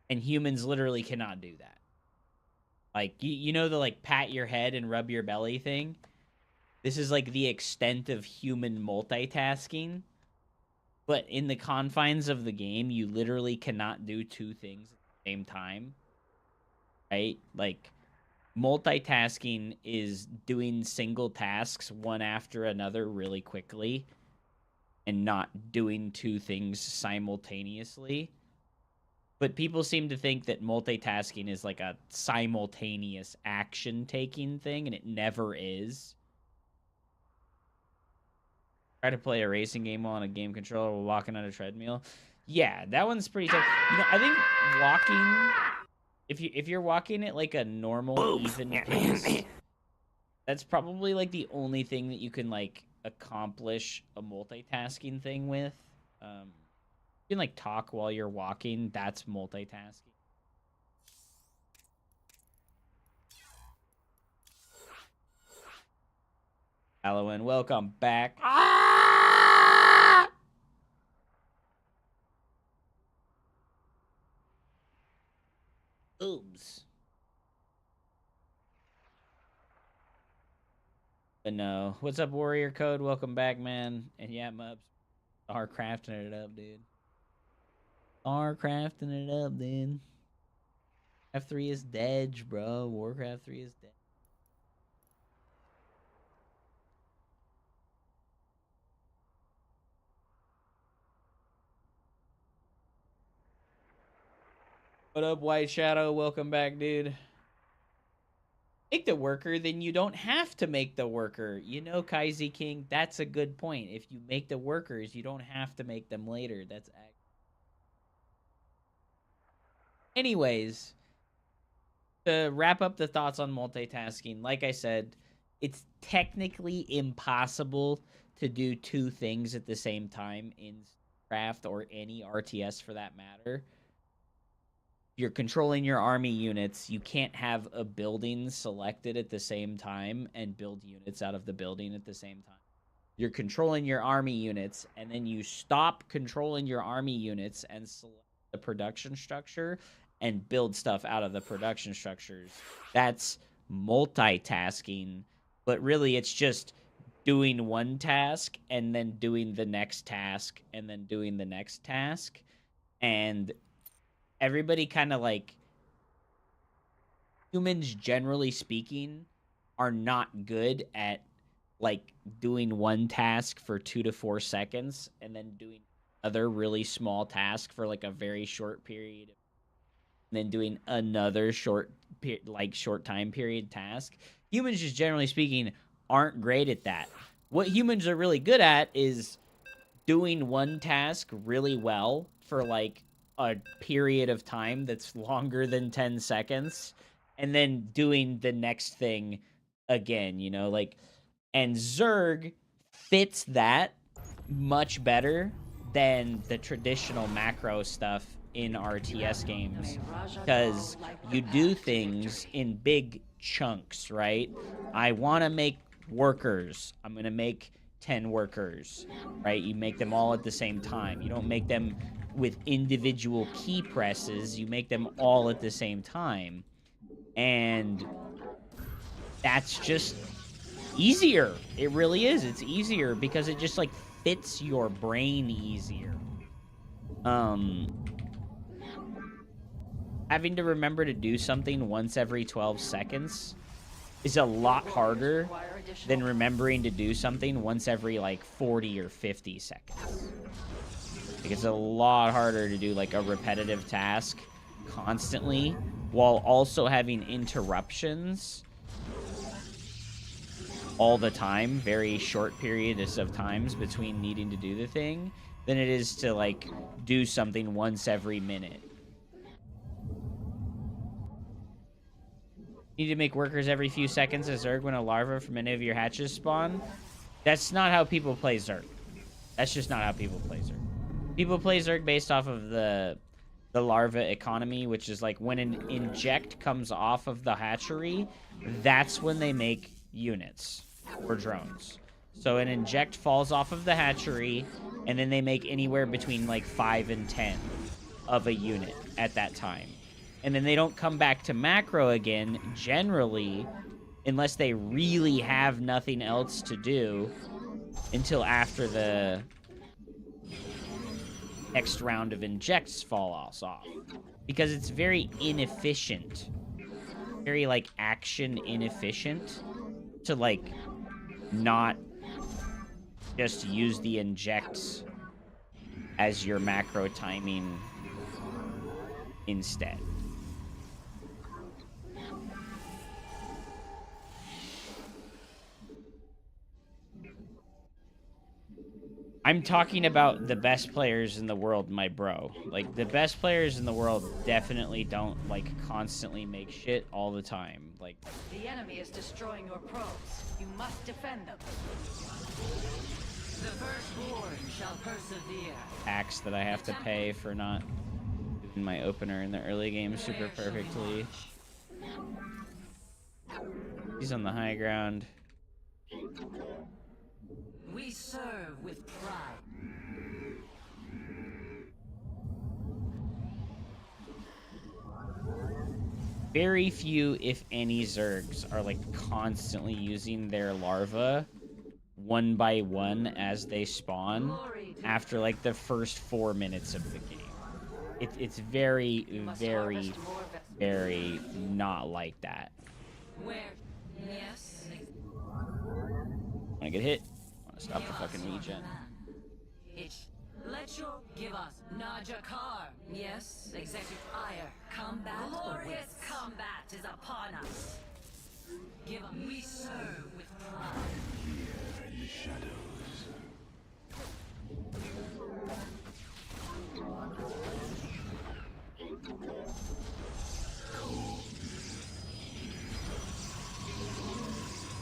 Speaker 8: And humans literally cannot do that. Like, you know the, like, pat your head and rub your belly thing? This is like the extent of human multitasking. But in the confines of the game, you literally cannot do two things at the same time. Right? Like, multitasking is doing single tasks one after another really quickly and not doing two things simultaneously. But people seem to think that multitasking is like a simultaneous action-taking thing, and it never is. Try to play a racing game while on a game controller while walking on a treadmill. Yeah, that one's pretty tough. You know, I think walking, if you're walking at like a normal even pace, that's probably like the only thing that you can like accomplish a multitasking thing with. You can like talk while you're walking. That's multitasking. Halloween, welcome back. Oops. But no. What's up, Warrior Code? Welcome back, man. And yeah, Mubs. Starcrafting it up, dude. Starcrafting it up, dude. F3 is dead, bro. Warcraft 3 is dead. What up, White Shadow? Welcome back, dude. Make the worker, then you don't have to make the worker. You know, Kaizi King, that's a good point. If you make the workers, you don't have to make them later. That's anyways, to wrap up the thoughts on multitasking, like I said, it's technically impossible to do two things at the same time in Craft or any RTS for that matter. You're controlling your army units. You can't have a building selected at the same time and build units out of the building at the same time. You're controlling your army units, and then you stop controlling your army units and select the production structure and build stuff out of the production structures. That's multitasking, but really it's just doing one task and then doing the next task and then doing the next task. And everybody kind of like, humans generally speaking are not good at like doing one task for 2 to 4 seconds and then doing other really small task for like a very short period and then doing another short time period task. Humans, just generally speaking, aren't great at that. What humans are really good at is doing one task really well for like a period of time that's longer than 10 seconds and then doing the next thing again, you know, like, and Zerg fits that much better than the traditional macro stuff in RTS games, because you do things in big chunks, right? I want to make workers. I'm going to make 10 workers, right? You make them all at the same time. You don't make them with individual key presses. You make them all at the same time. And that's just easier. It really is. It's easier because it just like fits your brain easier. Having to remember to do something once every 12 seconds is a lot harder than remembering to do something once every like 40 or 50 seconds. Like, it's a lot harder to do like a repetitive task constantly while also having interruptions all the time, very short periods of times between needing to do the thing, than it is to like do something once every minute. Need to make workers every few seconds as Zerg when a larva from any of your hatches spawn. That's not how people play Zerg. That's just not how people play Zerg. People play Zerg based off of the larva economy, which is like when an inject comes off of the hatchery, that's when they make units or drones. So an inject falls off of the hatchery, and then they make anywhere between like 5 and 10 of a unit at that time. And then they don't come back to macro again, generally, unless they really have nothing else to do until after the next round of injects fall off. Because it's very inefficient. Very, like, action inefficient to, like, not just use the injects as your macro timing instead. I'm talking about the best players in the world, my bro. Like, the best players in the world definitely don't, like, constantly make shit all the time. Like,
Speaker 5: the enemy is destroying your probes. You must defend them. The firstborn shall persevere.
Speaker 8: Tax that I have to pay for not doing my opener in the early game super perfectly. He's on the high ground.
Speaker 5: We serve with pride.
Speaker 8: Very few, if any, Zergs are like constantly using their larva one by one as they spawn after like the first 4 minutes of the game. It's very, very, very not like that.
Speaker 5: Where? Yes.
Speaker 8: Wanna get hit? Stop the fucking regen.
Speaker 5: Let your give us Najakar. Yes, executive ire. Combat. Glorious combat is upon us. Give us. We serve with pride.
Speaker 6: Here in the shadows.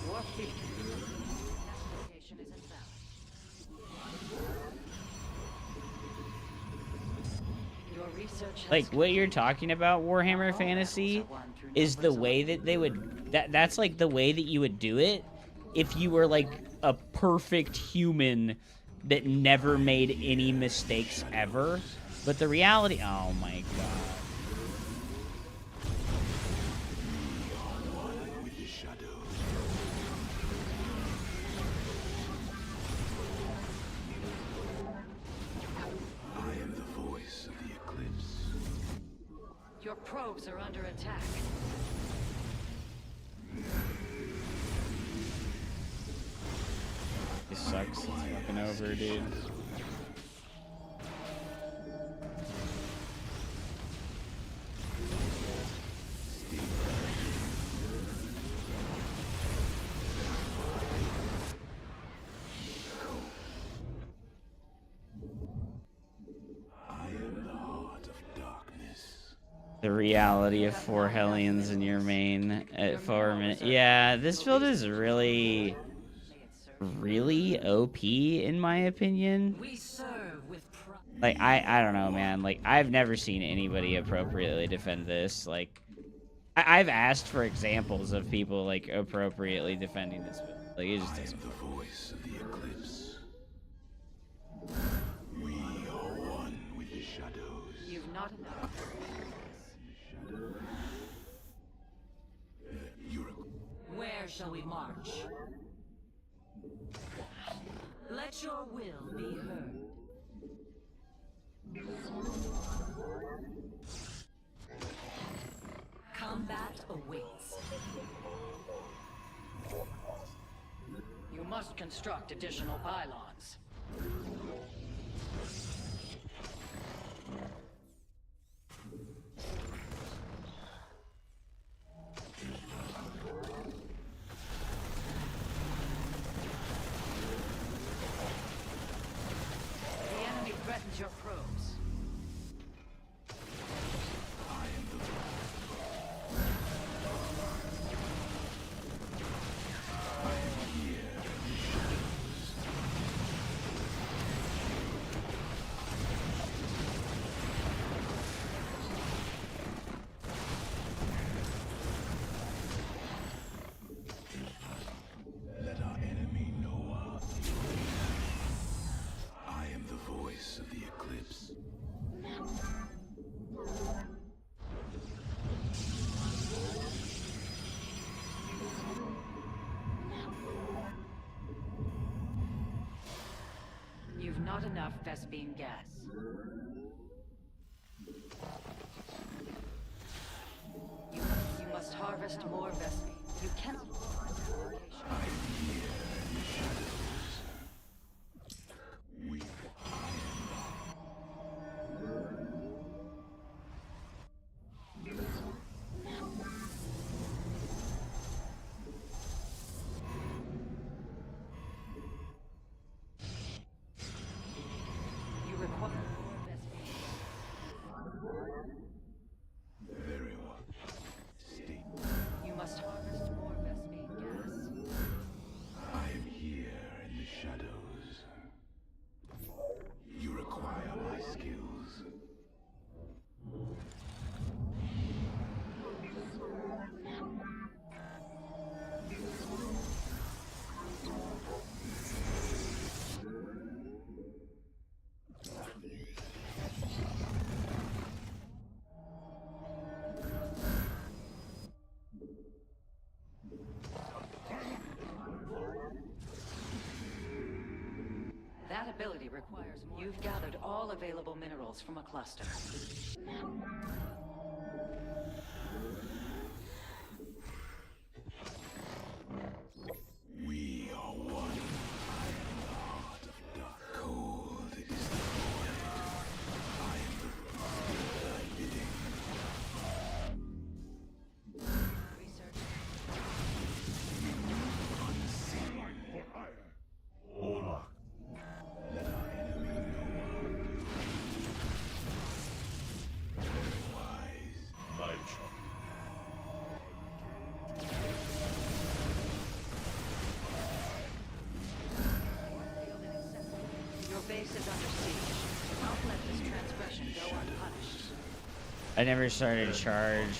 Speaker 5: War feet. Application is invalid. Your research has
Speaker 8: Like what you're talking about, Warhammer Fantasy, is the way that they would that's like the way that you would do it if you were like a perfect human that never made any mistakes ever. But the reality, oh my god.
Speaker 5: Your probes are under attack.
Speaker 8: This sucks. It's fucking over, dude. The reality of 4 Hellions in your main at 4 minutes. Yeah, this build is really OP in my opinion. Like I don't know, man. Like I've never seen anybody appropriately defend this. Like I've asked for examples of people like appropriately defending this build. Like it just doesn't.
Speaker 6: The voice of the eclipse. We are one with the shadows.
Speaker 5: You've not enough. Where shall we march? Let your will be heard. Combat awaits. You must construct additional pylons. Your probes.
Speaker 6: Let our enemy know our I am the voice of the eclipse.
Speaker 5: not enough Vespene gas. You must harvest more Vespene. You cannot harvest that location. You require more Vespene.
Speaker 6: Very well. Stay.
Speaker 5: You must harvest more Vespene gas.
Speaker 6: I am here in the shadows. You require my skills.
Speaker 5: That ability requires more. You've gathered all available minerals from a cluster.
Speaker 6: We are one. I am the heart of dark. Cold is the void. I am the thy bidding.
Speaker 5: Research.
Speaker 6: Unseen.
Speaker 4: Hola.
Speaker 6: Let our enemy know. Very wise.
Speaker 4: My chum.
Speaker 5: Your base is under siege. Do not let this transgression go unpunished.
Speaker 8: I never started charge.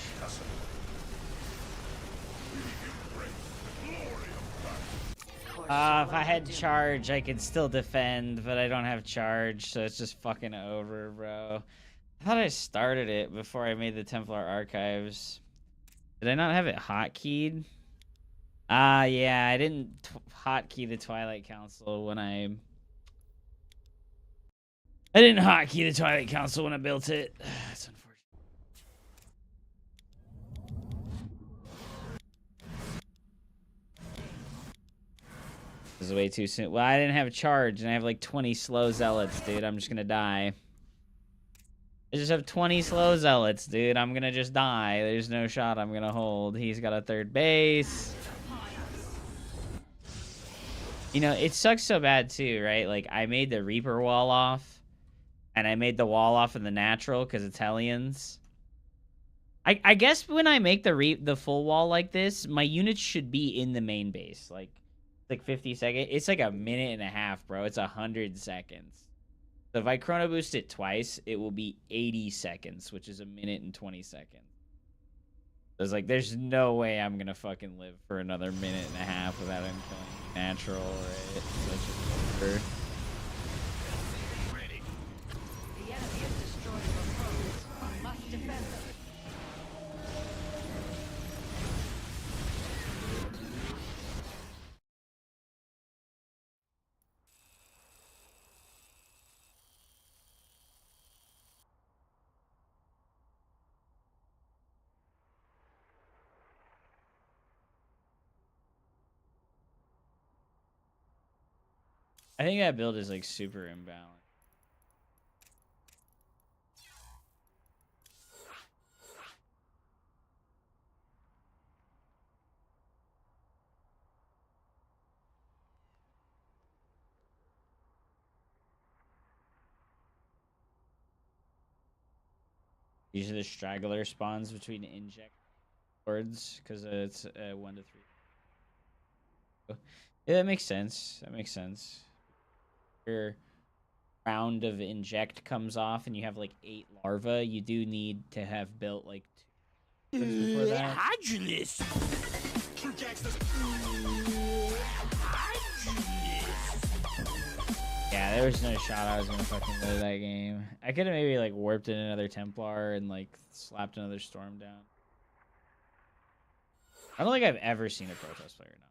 Speaker 8: If I had charge, I could still defend, but I don't have charge, so it's just fucking over, bro. I thought I started it before I made the Templar Archives. Did I not have it hotkeyed? Yeah, I didn't hotkey the Twilight Council when I didn't hotkey the Twilight Council when I built it. That's unfortunate. This is way too soon. Well, I didn't have charge, and I have like 20 slow zealots, dude. I'm just gonna die. I just have 20 slow zealots, dude. I'm gonna just die. There's no shot I'm gonna hold. He's got a third base. You know, it sucks so bad too, right? Like, I made the Reaper wall off, and I made the wall off in the natural because it's Hellions. I guess when I make the full wall like this, my units should be in the main base. Like 50 seconds. It's like a minute and a half, bro. It's 100 seconds. So if I chrono boost it twice, it will be 80 seconds, which is a minute and 20 seconds. So it's like, there's no way I'm gonna fucking live for another minute and a half without him killing natural, right?
Speaker 5: The enemy has destroyed your posts. You must defend them.
Speaker 8: I think that build is like super imbalanced. Usually the straggler spawns between inject boards because it's 1 to 3. Yeah, that makes sense. That makes sense. Your round of inject comes off and you have like 8 larvae, you do need to have built like 2 before that. Yeah, there was no shot I was gonna fucking win that game. I could have maybe like warped in another Templar and like slapped another Storm down. I don't think I've ever seen a Protoss player now.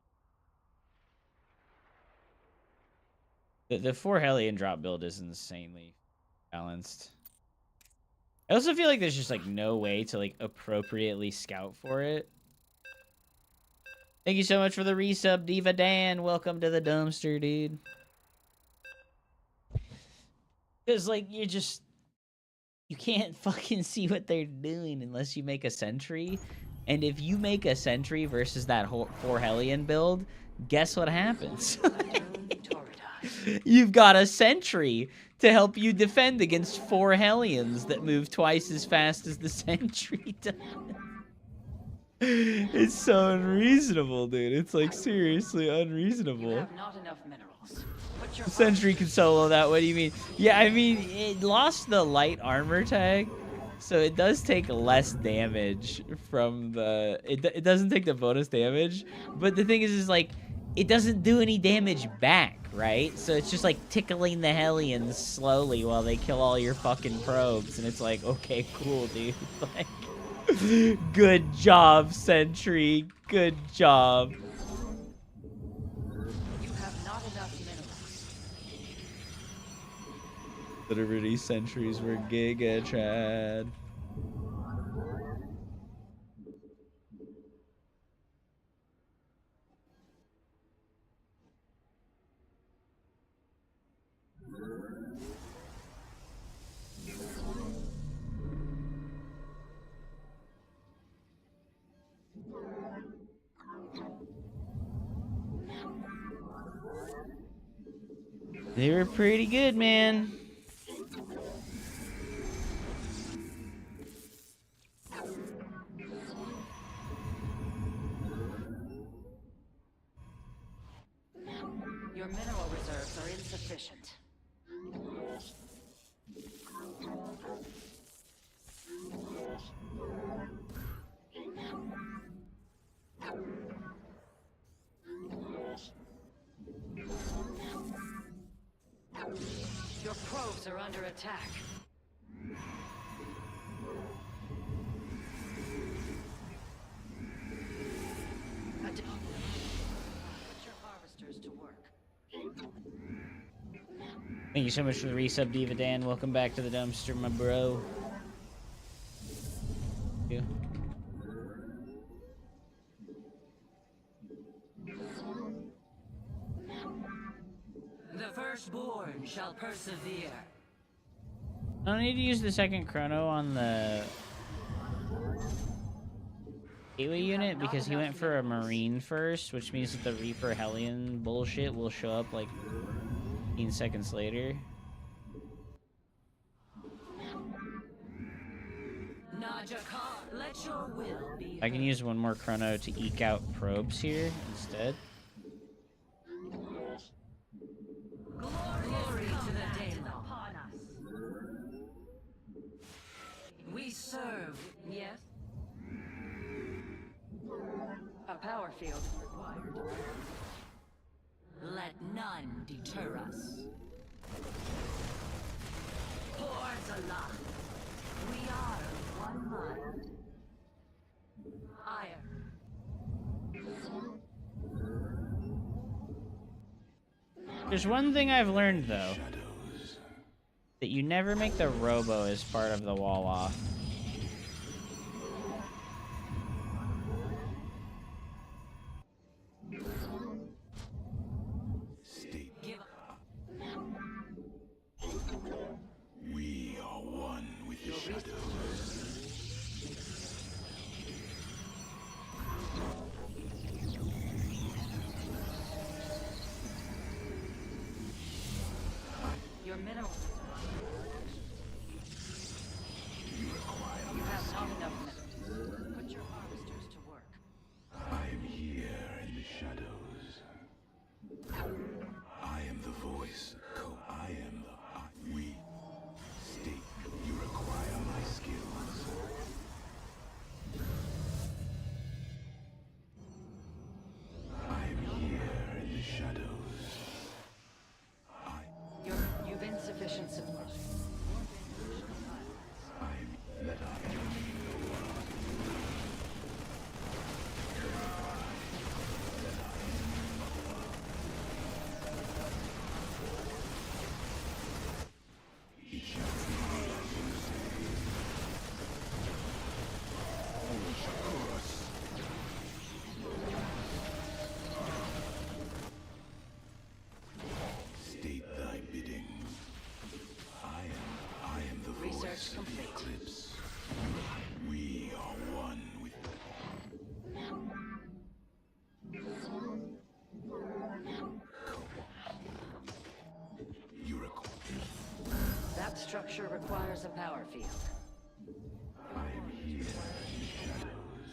Speaker 8: The 4 Hellion drop build is insanely balanced. I also feel like there's just like no way to like appropriately scout for it. Thank you so much for the resub, Diva Dan. Welcome to the dumpster, dude. Because like you can't fucking see what they're doing unless you make a sentry. And if you make a sentry versus that whole 4 Hellion build, guess what happens? You've got a sentry to help you defend against 4 Hellions that move twice as fast as the sentry does. It's so unreasonable, dude. It's like seriously unreasonable.
Speaker 5: You have not enough minerals. Put your
Speaker 8: Sentry can solo that. What do you mean? Yeah, I mean, it lost the light armor tag, so it does take less damage from the... It doesn't take the bonus damage, but the thing is like, it doesn't do any damage back, right? So it's just like tickling the Hellions slowly while they kill all your fucking probes, and it's like, okay, cool, dude. Like, good job, Sentry. Good job.
Speaker 5: You have not enough minerals.
Speaker 8: Literally, sentries were Giga Chad. They were pretty good, man.
Speaker 5: Your mineral reserves are insufficient. Your probes are under attack. Put your harvesters to work.
Speaker 8: Thank you so much for the resub, Diva Dan. Welcome back to the dumpster, my bro. Yeah.
Speaker 5: The firstborn shall persevere.
Speaker 8: I don't need to use the second chrono on the gateway unit because he went for a marine first, which means that the Reaper Hellion bullshit will show up like 15 seconds later.
Speaker 5: Let your will be
Speaker 8: I can use one more chrono to eke out probes here instead.
Speaker 5: glory to the day upon us. We serve, yes? A power field is required. Let none deter us. Porzala. We are of one mind. Ire.
Speaker 8: There's one thing I've learned though. That you never make the robo as part of the wall off.
Speaker 6: We are one with the shadows.
Speaker 5: Your mineral.
Speaker 6: You require
Speaker 5: structure requires a power field.
Speaker 6: I am here in the shadows.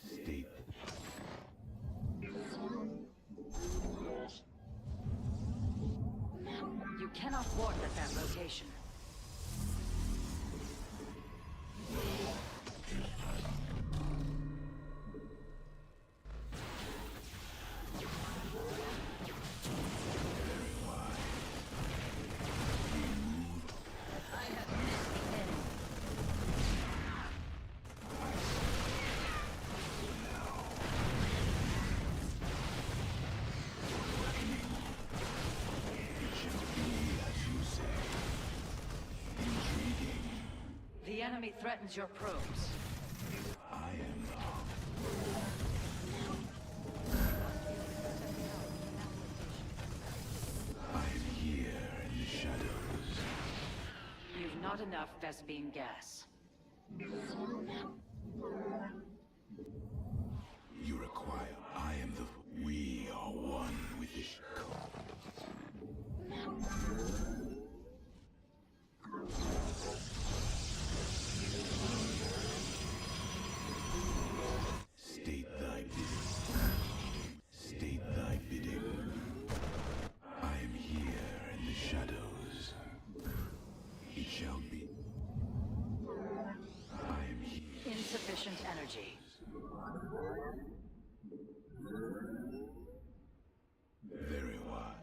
Speaker 6: State.
Speaker 5: You cannot warp at that location. The enemy threatens your probes.
Speaker 6: I am the I am here in the shadows.
Speaker 5: You've not enough Vespene gas.
Speaker 6: You require. I am the. We are one with this. State thy bidding. State thy bidding. I am here in the shadows. It shall be. I am here.
Speaker 5: Insufficient energy.
Speaker 6: Very well.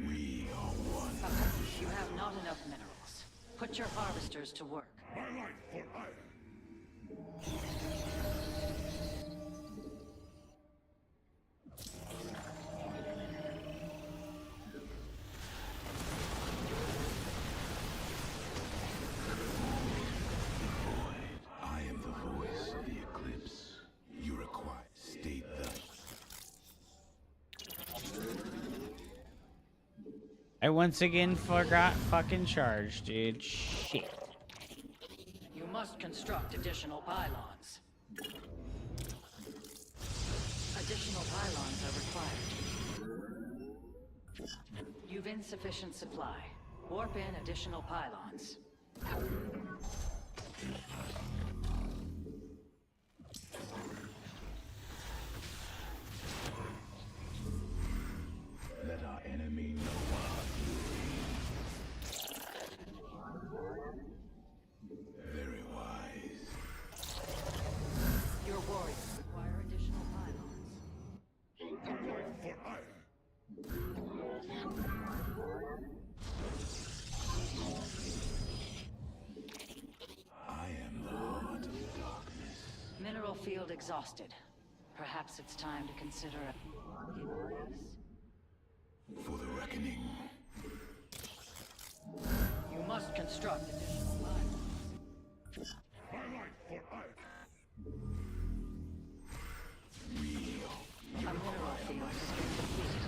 Speaker 6: We are one.
Speaker 5: You have not enough minerals. Put your harvesters to work.
Speaker 4: My life for iron.
Speaker 6: I am the voice of the eclipse. You require. State the.
Speaker 8: I once again forgot fucking charge, dude. Shit.
Speaker 5: You must construct additional pylons. Additional pylons are required. You've insufficient supply. Warp in additional pylons.
Speaker 6: Let our enemy know our fury. Very wise.
Speaker 5: Your warriors require additional pylons.
Speaker 4: Life for iron.
Speaker 6: I am the heart of darkness.
Speaker 5: Mineral field exhausted. Perhaps it's time to consider a increase.
Speaker 6: For the reckoning.
Speaker 5: You must construct additional pylons.
Speaker 4: My life for iron.
Speaker 5: A mineral field has been completed.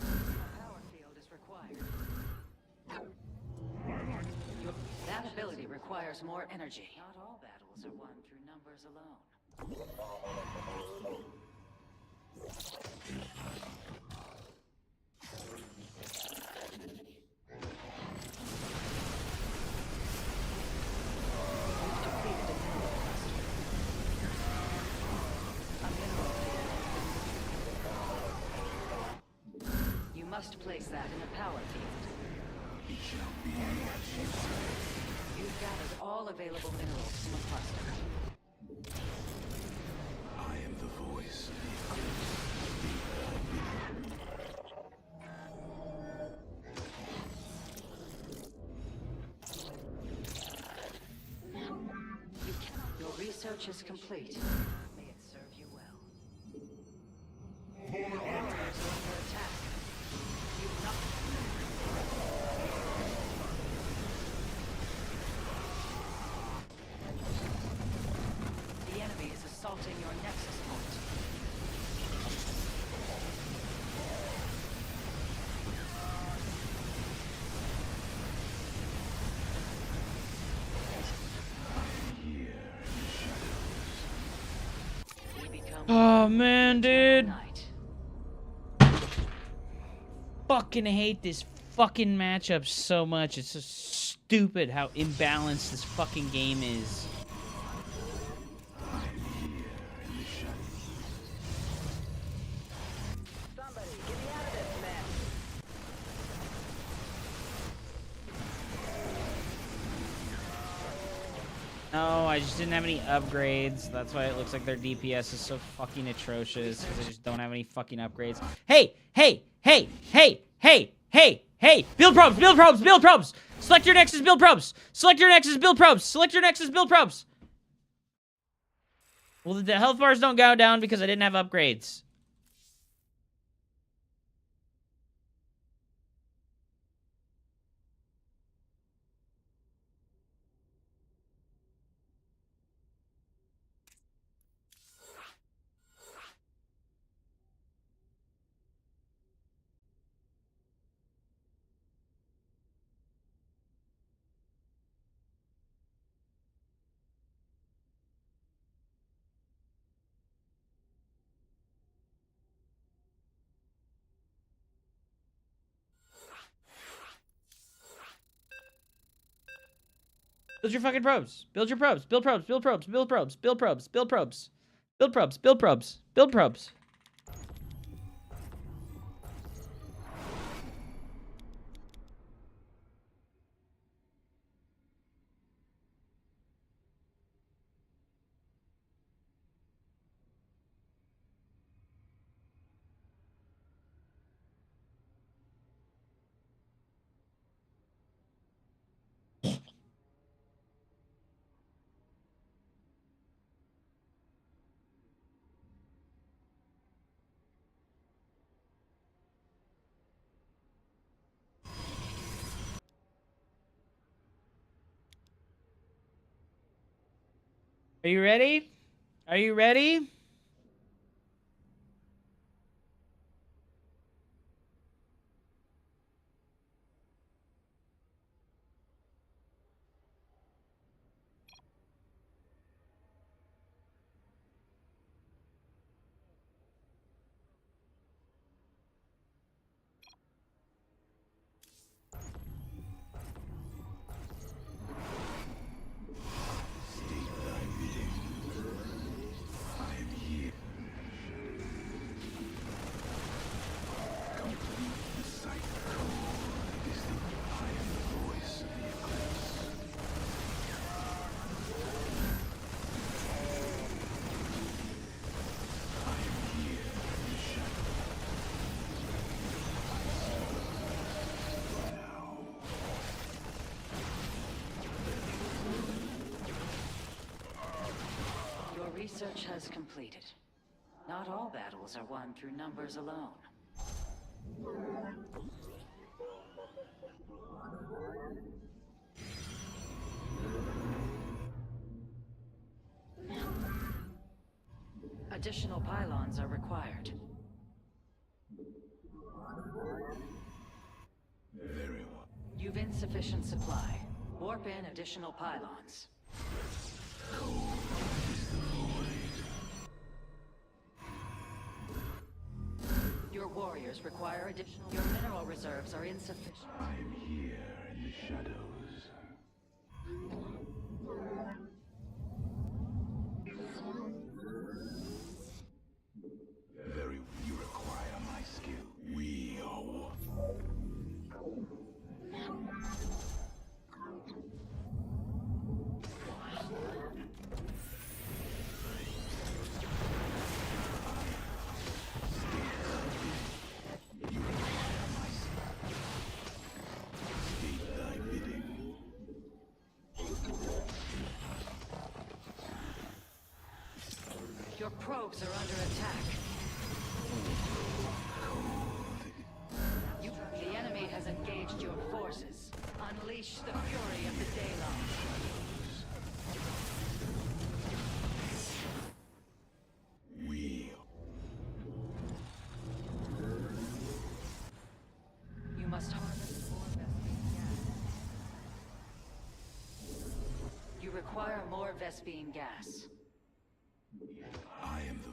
Speaker 5: A power field is required. That ability requires more energy. Not all battles are won through numbers alone. You must place that in a power field.
Speaker 6: It shall be as you say.
Speaker 5: You've gathered all available minerals from a cluster.
Speaker 6: I am the voice of the eclipse.
Speaker 5: You cannot. Your research is complete. May it serve you well. Your warriors are under attack. You've not.
Speaker 8: Oh man, dude. Fucking hate this fucking matchup so much. It's so stupid how imbalanced this fucking game is. No, I just didn't have any upgrades. That's why it looks like their DPS is so fucking atrocious, because I just don't have any fucking upgrades. Hey! Hey! Hey! Hey! Hey! Hey! Hey! Build probes! Build probes! Build probes! Select your Nexus, build probes! Select your Nexus, build probes! Select your Nexus, build probes! Well, the health bars don't go down because I didn't have upgrades. Build your fucking probes. Build your probes. Build probes. Build probes. Build probes. Build probes. Build probes. Build probes. Build probes. Build probes. Are you ready? Are you ready?
Speaker 5: Research has completed. Not all battles are won through numbers alone. Additional pylons are required.
Speaker 6: Very well.
Speaker 5: You've insufficient supply. Warp in additional pylons. Your warriors require additional... Your mineral reserves are insufficient.
Speaker 6: I am here in the shadows. Very... You require my skill. We are one.
Speaker 5: Your probes are under attack. The enemy has engaged your forces. Unleash the fury of the Daylon. You must harvest more Vespene gas. You require more Vespene gas.
Speaker 6: I am the...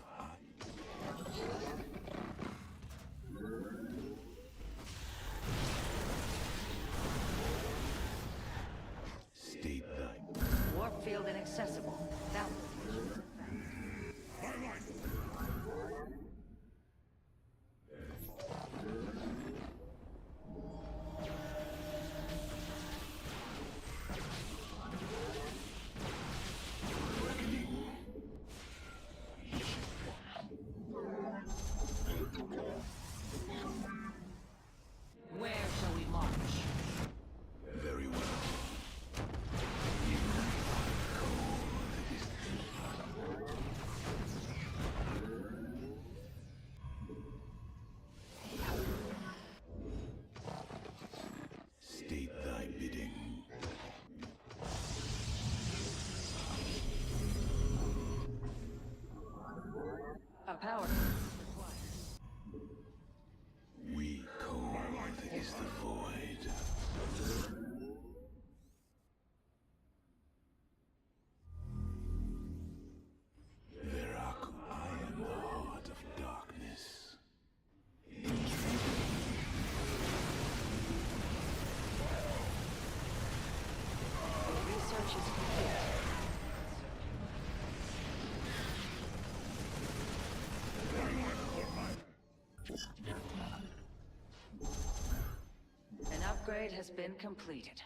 Speaker 5: An upgrade has been completed.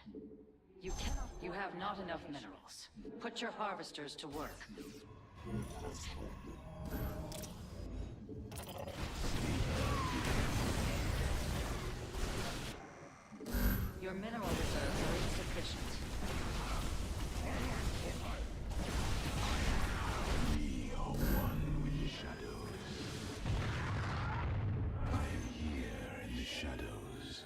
Speaker 5: You have not enough minerals. Put your harvesters to work. Your mineral reserves are insufficient.
Speaker 6: We are one with the shadows. I am here in the shadows.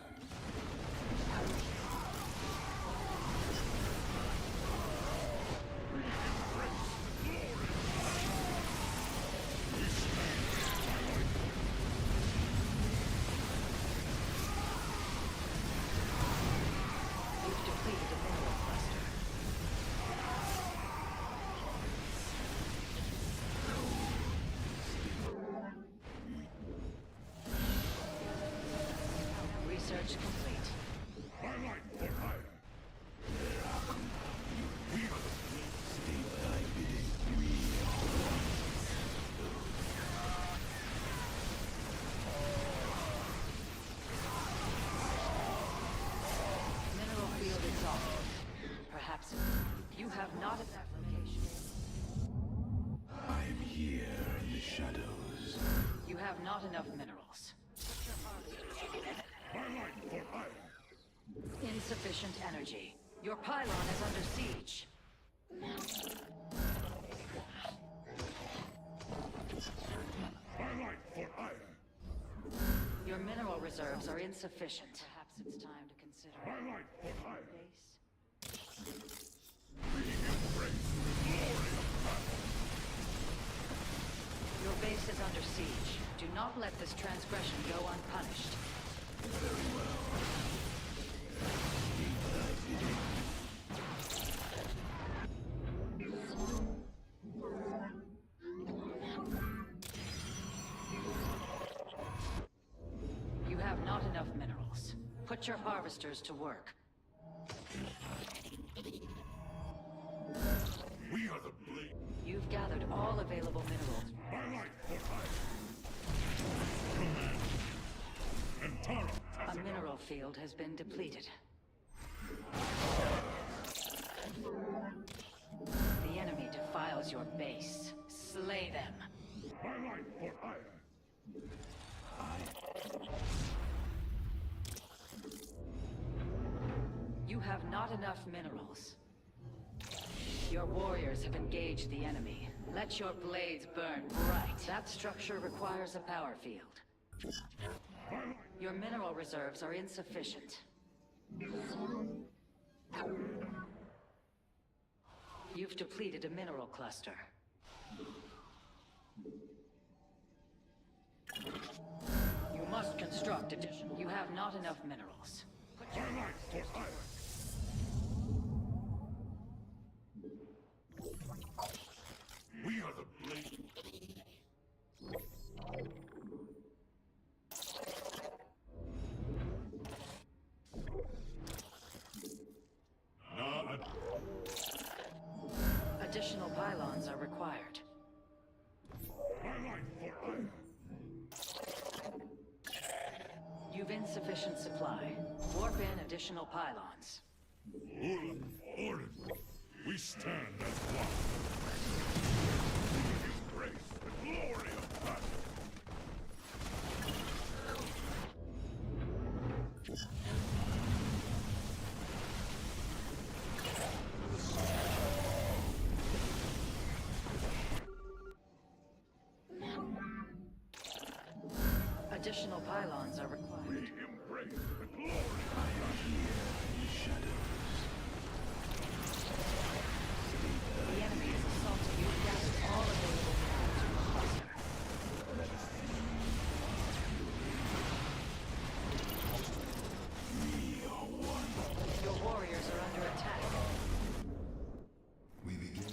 Speaker 5: You've depleted a mineral cluster. Research complete. Mineral field exhausted. Perhaps you have not enough location.
Speaker 6: I am here in the shadows.
Speaker 5: You have not enough minerals. Insufficient energy. Your pylon is under siege. Your mineral reserves are insufficient. Perhaps it's time to consider base. Your base is under siege. Do not let this transgression go unpunished. You have not enough minerals. Put your harvesters to work.
Speaker 4: We are the blade.
Speaker 5: You've gathered all available minerals. A mineral field has been depleted. The enemy defiles your base. Slay them. You have not enough minerals. Your warriors have engaged the enemy. Let your blades burn bright. That structure requires a power field. Your mineral reserves are insufficient. You've depleted a mineral cluster. You must construct additional. You have not enough minerals. Put your harvesters to work.
Speaker 4: We are the blade.
Speaker 5: Additional pylons are required. You've insufficient supply. Warp in additional pylons.
Speaker 4: Order. We stand as one. We embrace the glory of battle.
Speaker 5: Additional pylons are required.
Speaker 4: We embrace the glory of battle.
Speaker 5: The enemy is assaulting you. Gathered all available minerals from the cluster. Your warriors are under attack.
Speaker 6: We begin.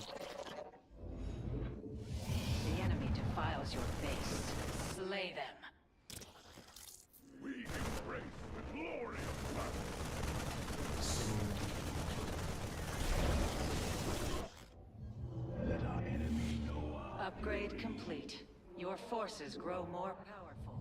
Speaker 5: The enemy defiles your base. Slay them.
Speaker 4: We embrace the glory of battle.
Speaker 6: Let our enemy know our
Speaker 5: Upgrade complete. Your forces grow more powerful.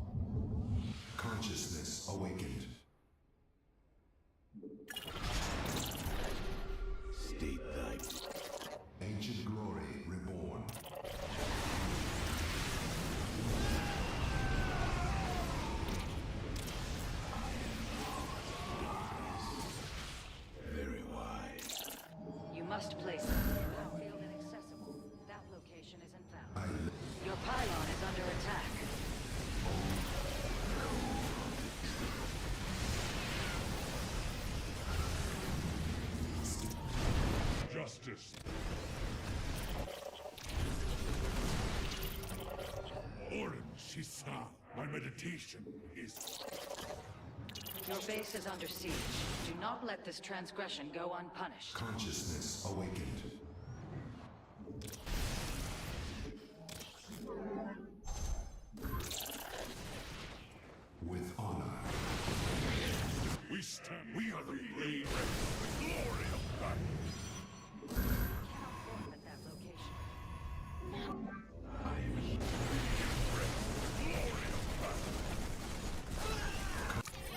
Speaker 4: Justice. Orin Shisa, my meditation is...
Speaker 5: Your base is under siege. Do not let this transgression go unpunished.
Speaker 6: Consciousness awakened. With honor.
Speaker 4: We stand. We are the blade. The glory of battle.
Speaker 5: At that location.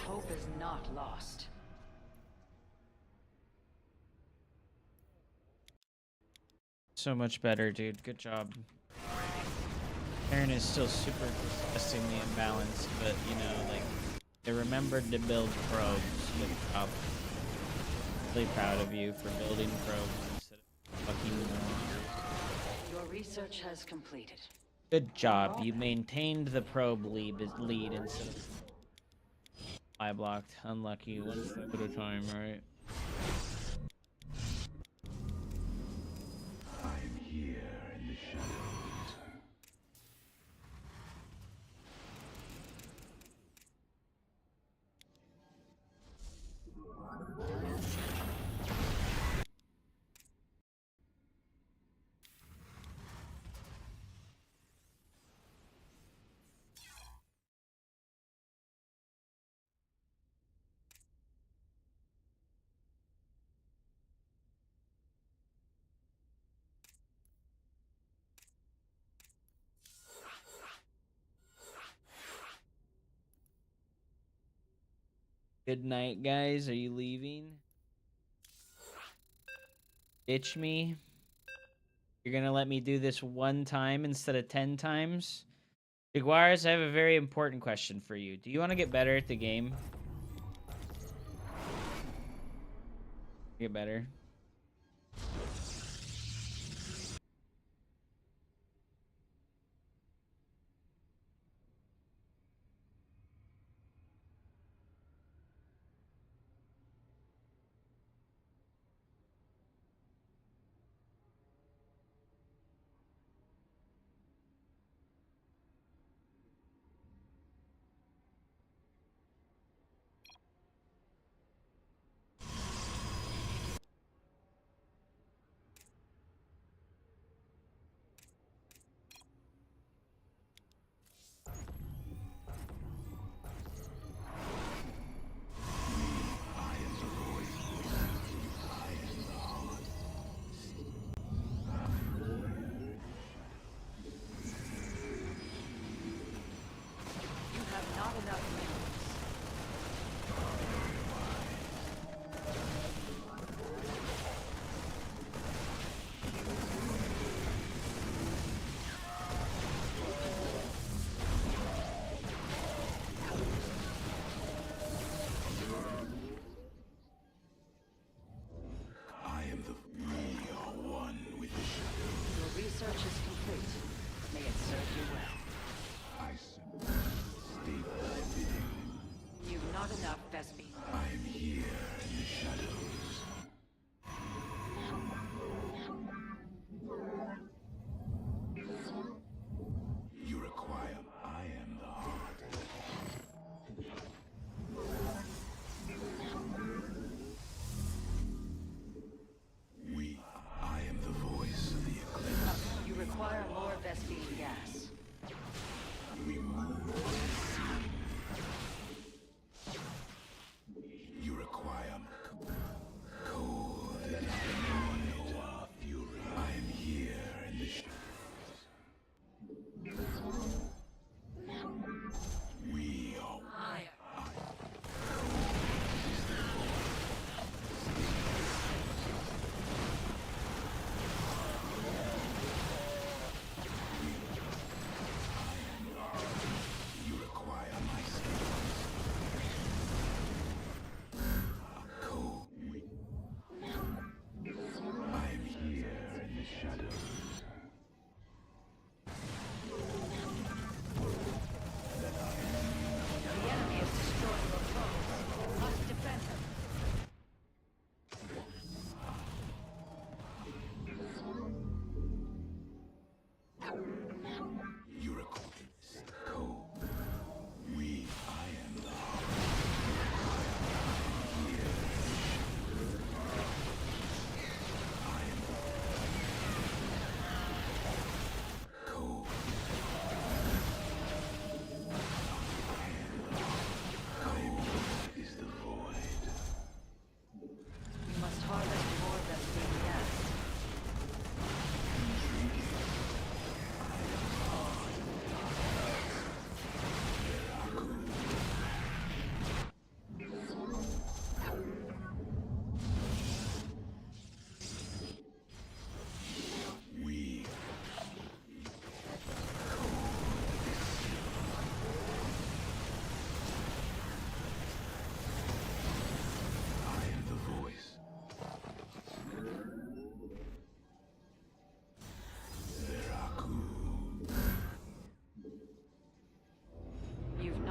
Speaker 5: Hope is not lost.
Speaker 8: So much better, dude. Good job. Aaron is still super disgustingly imbalanced, but you know, like, they remembered to build probes. Good job. Really proud of you for building probes instead of fucking more.
Speaker 5: Your research has completed.
Speaker 8: Good job. You maintained the probe lead instead of I blocked. Unlucky. One step at a time, right?
Speaker 6: I'm here in the shadows.
Speaker 8: Good night, guys. Are you leaving? Ditch me? You're gonna let me do this one time instead of 10 times? Jaguars, I have a very important question for you. Do you want to get better at the game? Get better.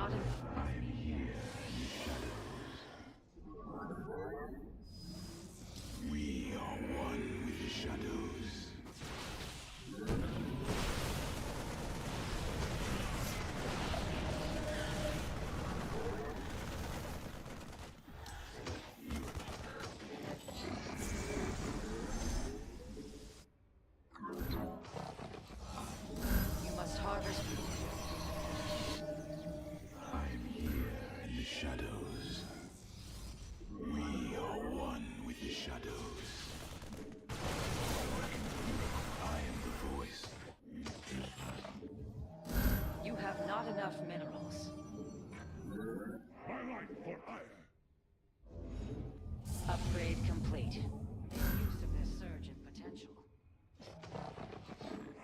Speaker 5: not enough.
Speaker 6: I am here in the shadows. We are one with the shadows.
Speaker 5: You must harvest.
Speaker 6: I'm here in the shadows. We are one with the shadows. I am the voice.
Speaker 5: You have not enough minerals. Upgrade complete. Make use of this surge in potential.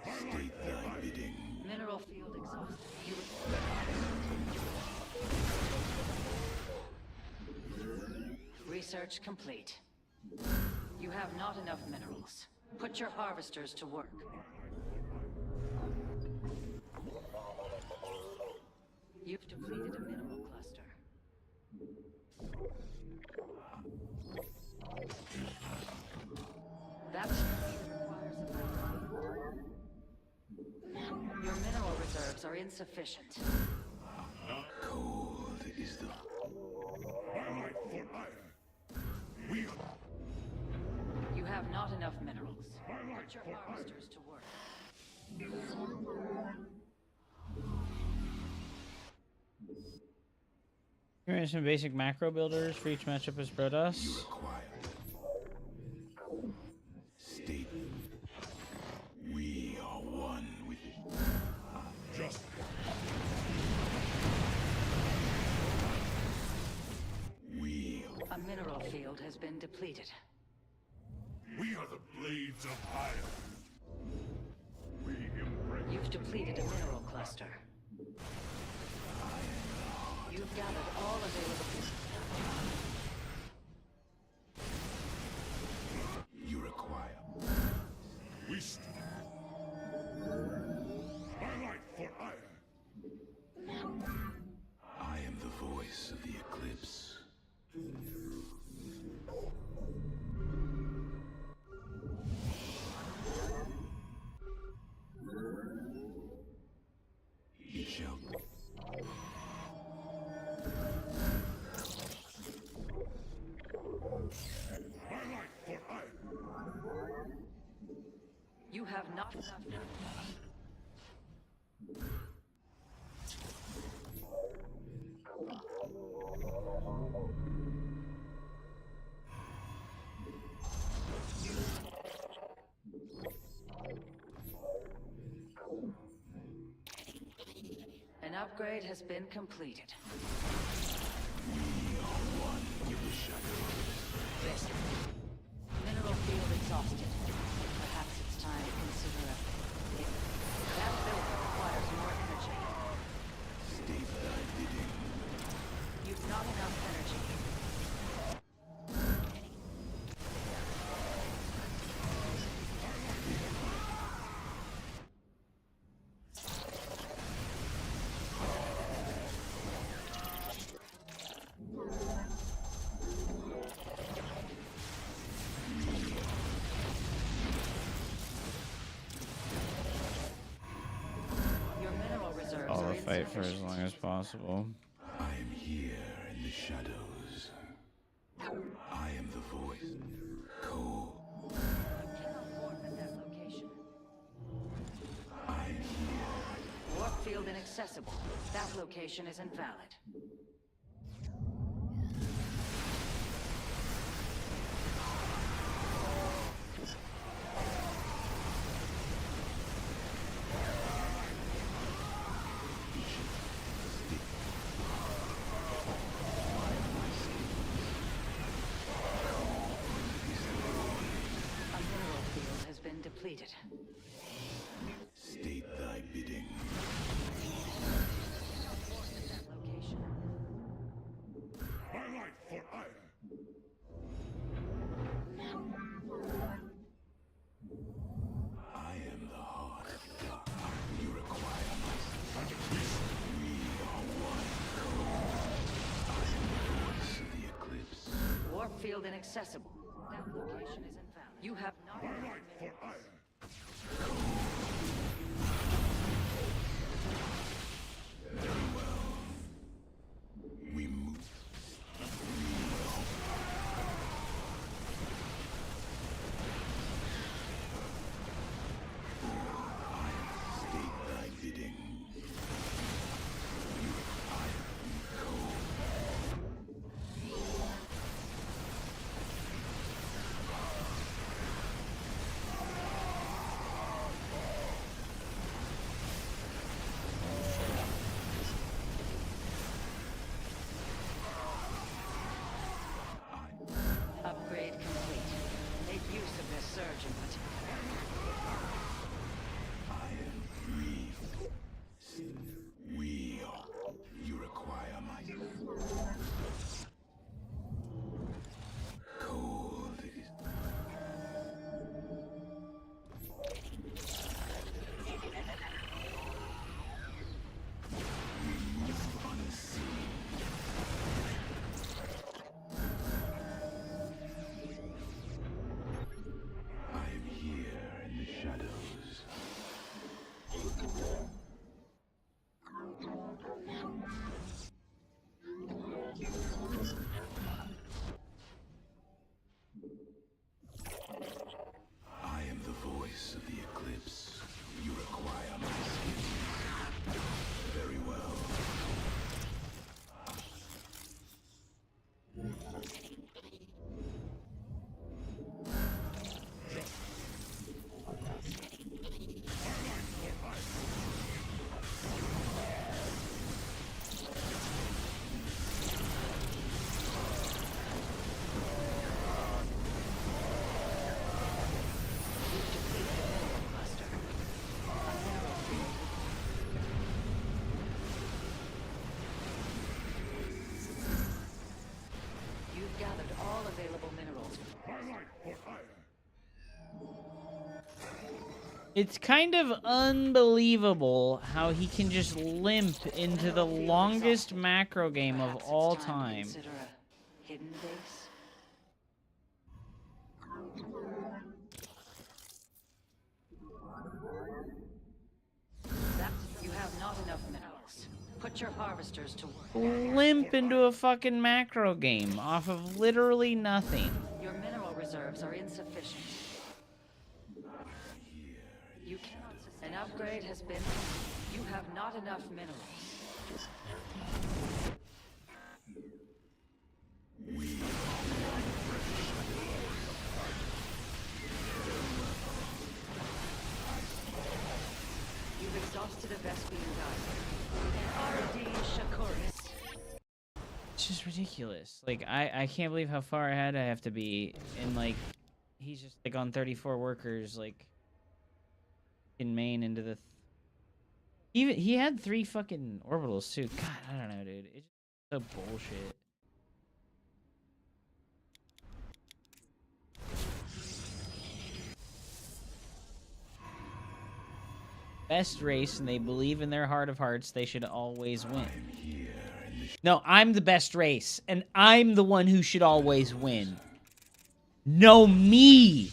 Speaker 6: State thy bidding.
Speaker 5: Mineral field exhausted. Research complete. You have not enough minerals. Put your harvesters to work. You've depleted a mineral cluster. That structure requires a backfield. Your mineral reserves are insufficient.
Speaker 6: Cold is the...
Speaker 5: You have not enough minerals. Put your harvesters to work.
Speaker 8: Here are some basic macro builders for each matchup as Protoss.
Speaker 6: State. We are one with it. Just. We.
Speaker 5: A mineral field has been depleted.
Speaker 4: We are the blades of iron. We embrace.
Speaker 5: You've depleted a mineral cluster. You've gathered all available.
Speaker 6: You require.
Speaker 4: We stand. Light for iron.
Speaker 6: I am the voice of the eclipse. It shall.
Speaker 5: You have not enough. An upgrade has been completed.
Speaker 6: We are one with the shadows.
Speaker 5: Mineral field exhausted. Perhaps it's time to consider a... That building requires more energy.
Speaker 6: State thy bidding.
Speaker 5: You've not enough energy. Your mineral reserves
Speaker 8: I'll
Speaker 5: are
Speaker 8: fight for as
Speaker 5: insufficient.
Speaker 8: long as possible.
Speaker 6: I am here in the shadows. I am the voice. Cold.
Speaker 5: You cannot warp at that location.
Speaker 6: I am here.
Speaker 5: Warp field inaccessible. That location is invalid. A mineral field has been depleted.
Speaker 6: State thy bidding.
Speaker 5: Warp at that location.
Speaker 4: Light for iron.
Speaker 6: I am the heart of dark. You require my. We are one.
Speaker 5: field inaccessible. That location is invalid. You have not enough minerals.
Speaker 6: We move. State thy bidding. You require code.
Speaker 5: Upgrade complete. Make use of this surge input.
Speaker 6: I am free. We are. You require my cold. We move unseen. I am here in the shadows. I am the voice of the eclipse. You require my skill. Very well.
Speaker 5: You've gathered all available minerals.
Speaker 8: It's kind of unbelievable how he can just limp into the longest macro game of
Speaker 5: Perhaps it's
Speaker 8: all
Speaker 5: to
Speaker 8: time.
Speaker 5: consider a hidden base. You have not enough minerals. Put your harvesters to work.
Speaker 8: Limp into a fucking macro game off of literally nothing.
Speaker 5: Your mineral reserves are insufficient. You cannot sustain. An upgrade has been. You have not enough minerals. You've exhausted a Vespian geyser. R.D. Shakuris.
Speaker 8: It's just ridiculous. Like, I can't believe how far ahead I have to be. And, like, he's just, like, on 34 workers, like, in main into the... Even he had 3 fucking orbitals, too. God, I don't know, dude. It's just so bullshit. Best race, and they believe in their heart of hearts they should always win. No, I'm the best race, and I'm the one who should always win. No, me!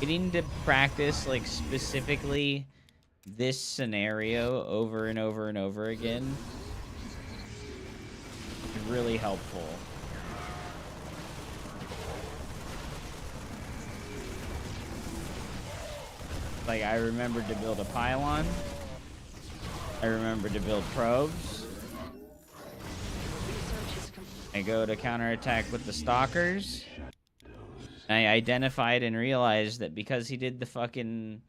Speaker 8: Getting to practice, like, specifically this scenario over and over and over again is really helpful. Like, I remembered to build a pylon. I remembered to build probes. I go to counterattack with the stalkers. I identified and realized that because he did the fucking...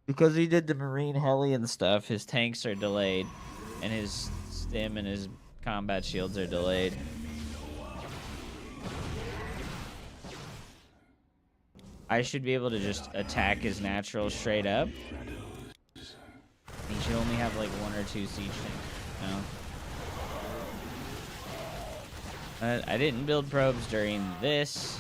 Speaker 8: Because he did the marine heli and stuff, his tanks are delayed. And his stim and his combat shields are delayed. I should be able to just attack his natural straight up. He should only have like 1 or 2 siege tanks, you know? I didn't build probes during this.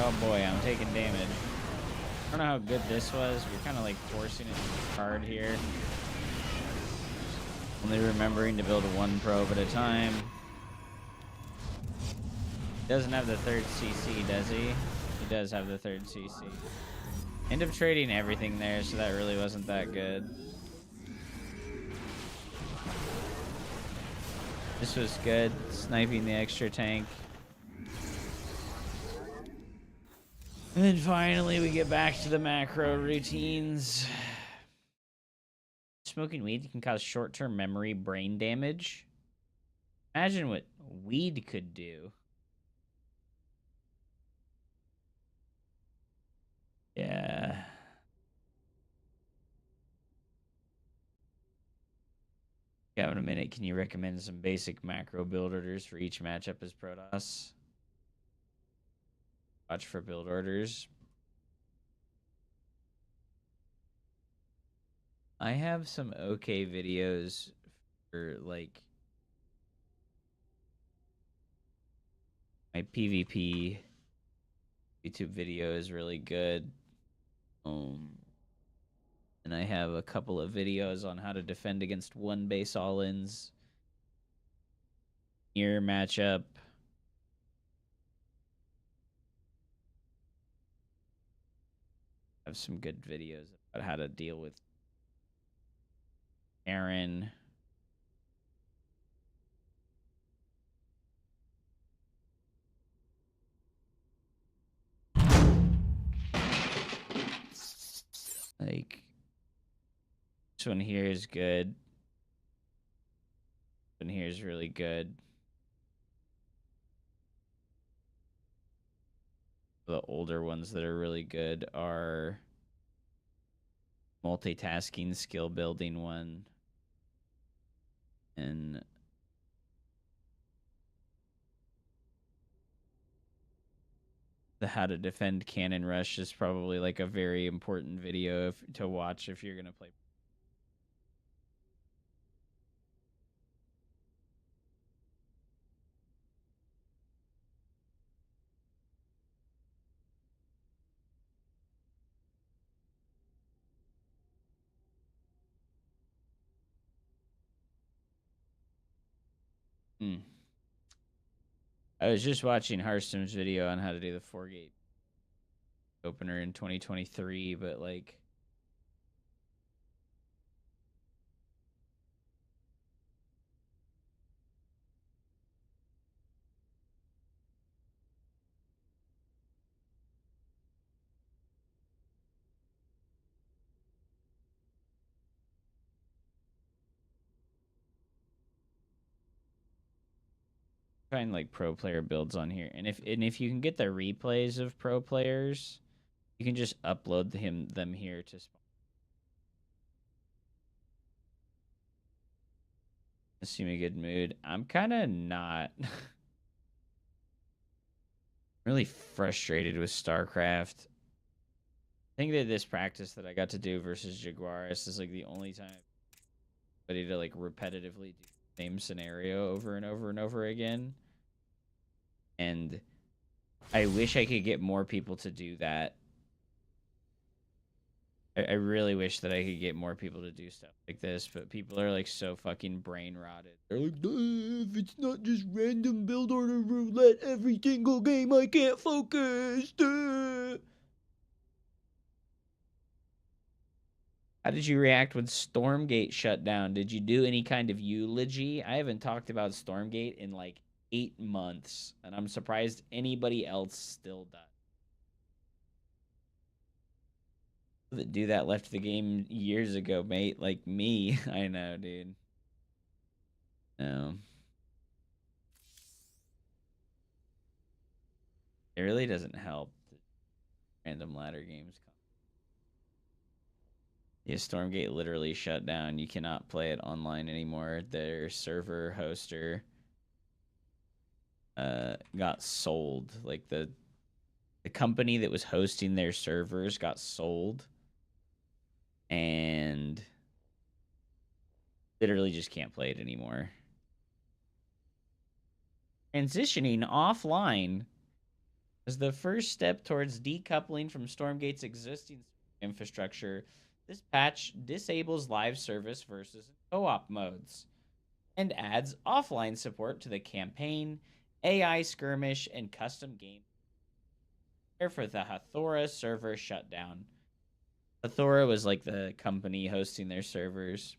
Speaker 8: Oh boy, I'm taking damage. I don't know how good this was. We're kind of like forcing it hard here. Only remembering to build one probe at a time. Doesn't have the third CC, does he? He does have the third CC. End up trading everything there, so that really wasn't that good. This was good, sniping the extra tank. And then finally we get back to the macro routines. Smoking weed can cause short-term memory brain damage. Imagine what weed could do. Yeah. Yeah, in a minute, can you recommend some basic macro build orders for each matchup as Protoss? Watch for build orders. I have some okay videos for like my PvP YouTube video is really good. And I have a couple of videos on how to defend against one base all-ins. Mirror matchup. I have some good videos about how to deal with Aaron. Like, this one here is good. This one here is really good. The older ones that are really good are multitasking skill building one and the how to defend cannon rush is probably like a very important video to watch if you're gonna play. I was just watching Hearthstone's video on how to do the 4-gate opener in 2023, but like find like pro player builds on here, and if you can get the replays of pro players, you can just upload them here to spawn. Assume a good mood. I'm kind of not. Really frustrated with Starcraft. I think that this practice that I got to do versus Jaguaris is like the only time I'm ready to like repetitively do the same scenario over and over and over again. And I wish I could get more people to do that. I really wish that I could get more people to do stuff like this, but people are like so fucking brain rotted. They're like, if it's not just random build order roulette every single game, I can't focus. How did you react when Stormgate shut down? Did you do any kind of eulogy? I haven't talked about Stormgate in like 8 months, and I'm surprised anybody else still does. That do that left the game years ago, mate. Like me. I know, dude. No. It really doesn't help that random ladder games come. Yeah, Stormgate literally shut down. You cannot play it online anymore. Their server hoster got sold. Like the company that was hosting their servers got sold. And literally just can't play it anymore. Transitioning offline. As the first step towards decoupling from Stormgate's existing infrastructure, this patch disables live service versus co-op modes and adds offline support to the campaign, AI skirmish, and custom game. For the Hathora server shutdown. Hathora was like the company hosting their servers.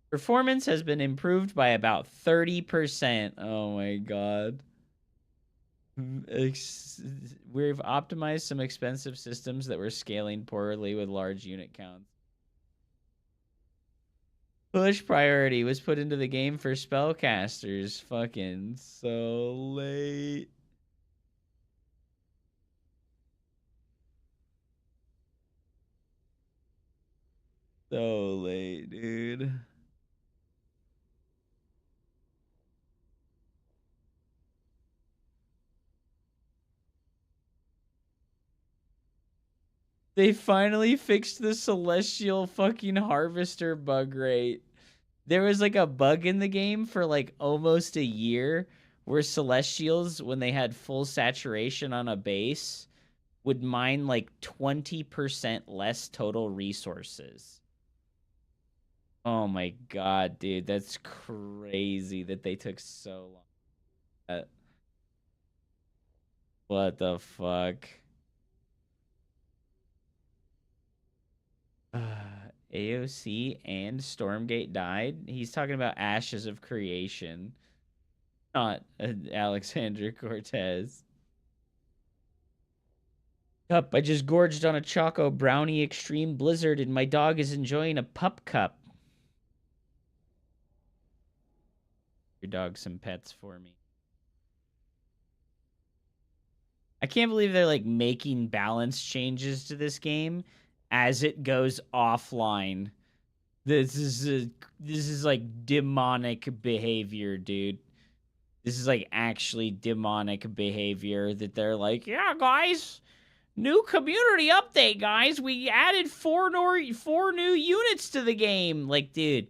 Speaker 8: Performance has been improved by about 30%. Oh my god. We've optimized some expensive systems that were scaling poorly with large unit counts. Push priority was put into the game for spellcasters. Fucking so late. So late, dude. They finally fixed the Celestial fucking Harvester bug rate. There was like a bug in the game for like almost a year where Celestials, when they had full saturation on a base, would mine like 20% less total resources. Oh my god, dude. That's crazy that they took so long. What the fuck? AOC and Stormgate died. He's talking about Ashes of Creation, not Alexander Cortez. Cup, I just gorged on a Choco Brownie Extreme Blizzard, and my dog is enjoying a pup cup. Your dog some pets for me. I can't believe they're like making balance changes to this game as it goes offline. This is like demonic behavior, dude. This is like actually demonic behavior that they're like, yeah, guys, new community update, guys. We added four new units to the game. Like, dude,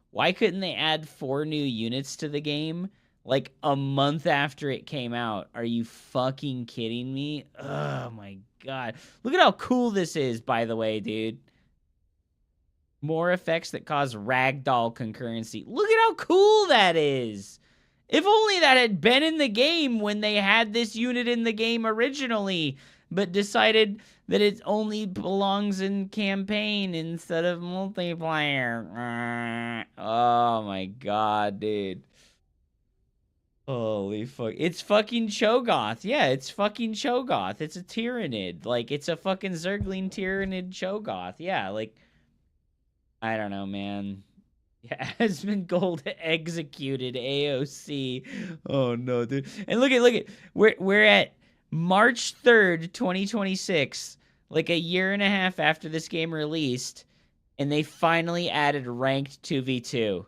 Speaker 8: why couldn't they add 4 new units to the game like a month after it came out? Are you fucking kidding me? Oh my god. Look at how cool this is, by the way, dude. More effects that cause ragdoll concurrency. Look at how cool that is. If only that had been in the game when they had this unit in the game originally, but decided that it only belongs in campaign instead of multiplayer. Oh my god, dude. Holy fuck. It's fucking Cho'Gath. Yeah, it's fucking Cho'Gath. It's a Tyrannid. Like, it's a fucking Zergling Tyrannid Cho'Gath. Yeah, like, I don't know, man. Yeah, has been gold executed AOC. Oh no, dude. And look at we're at March 3rd, 2026, like a year and a half after this game released, and they finally added ranked 2v2.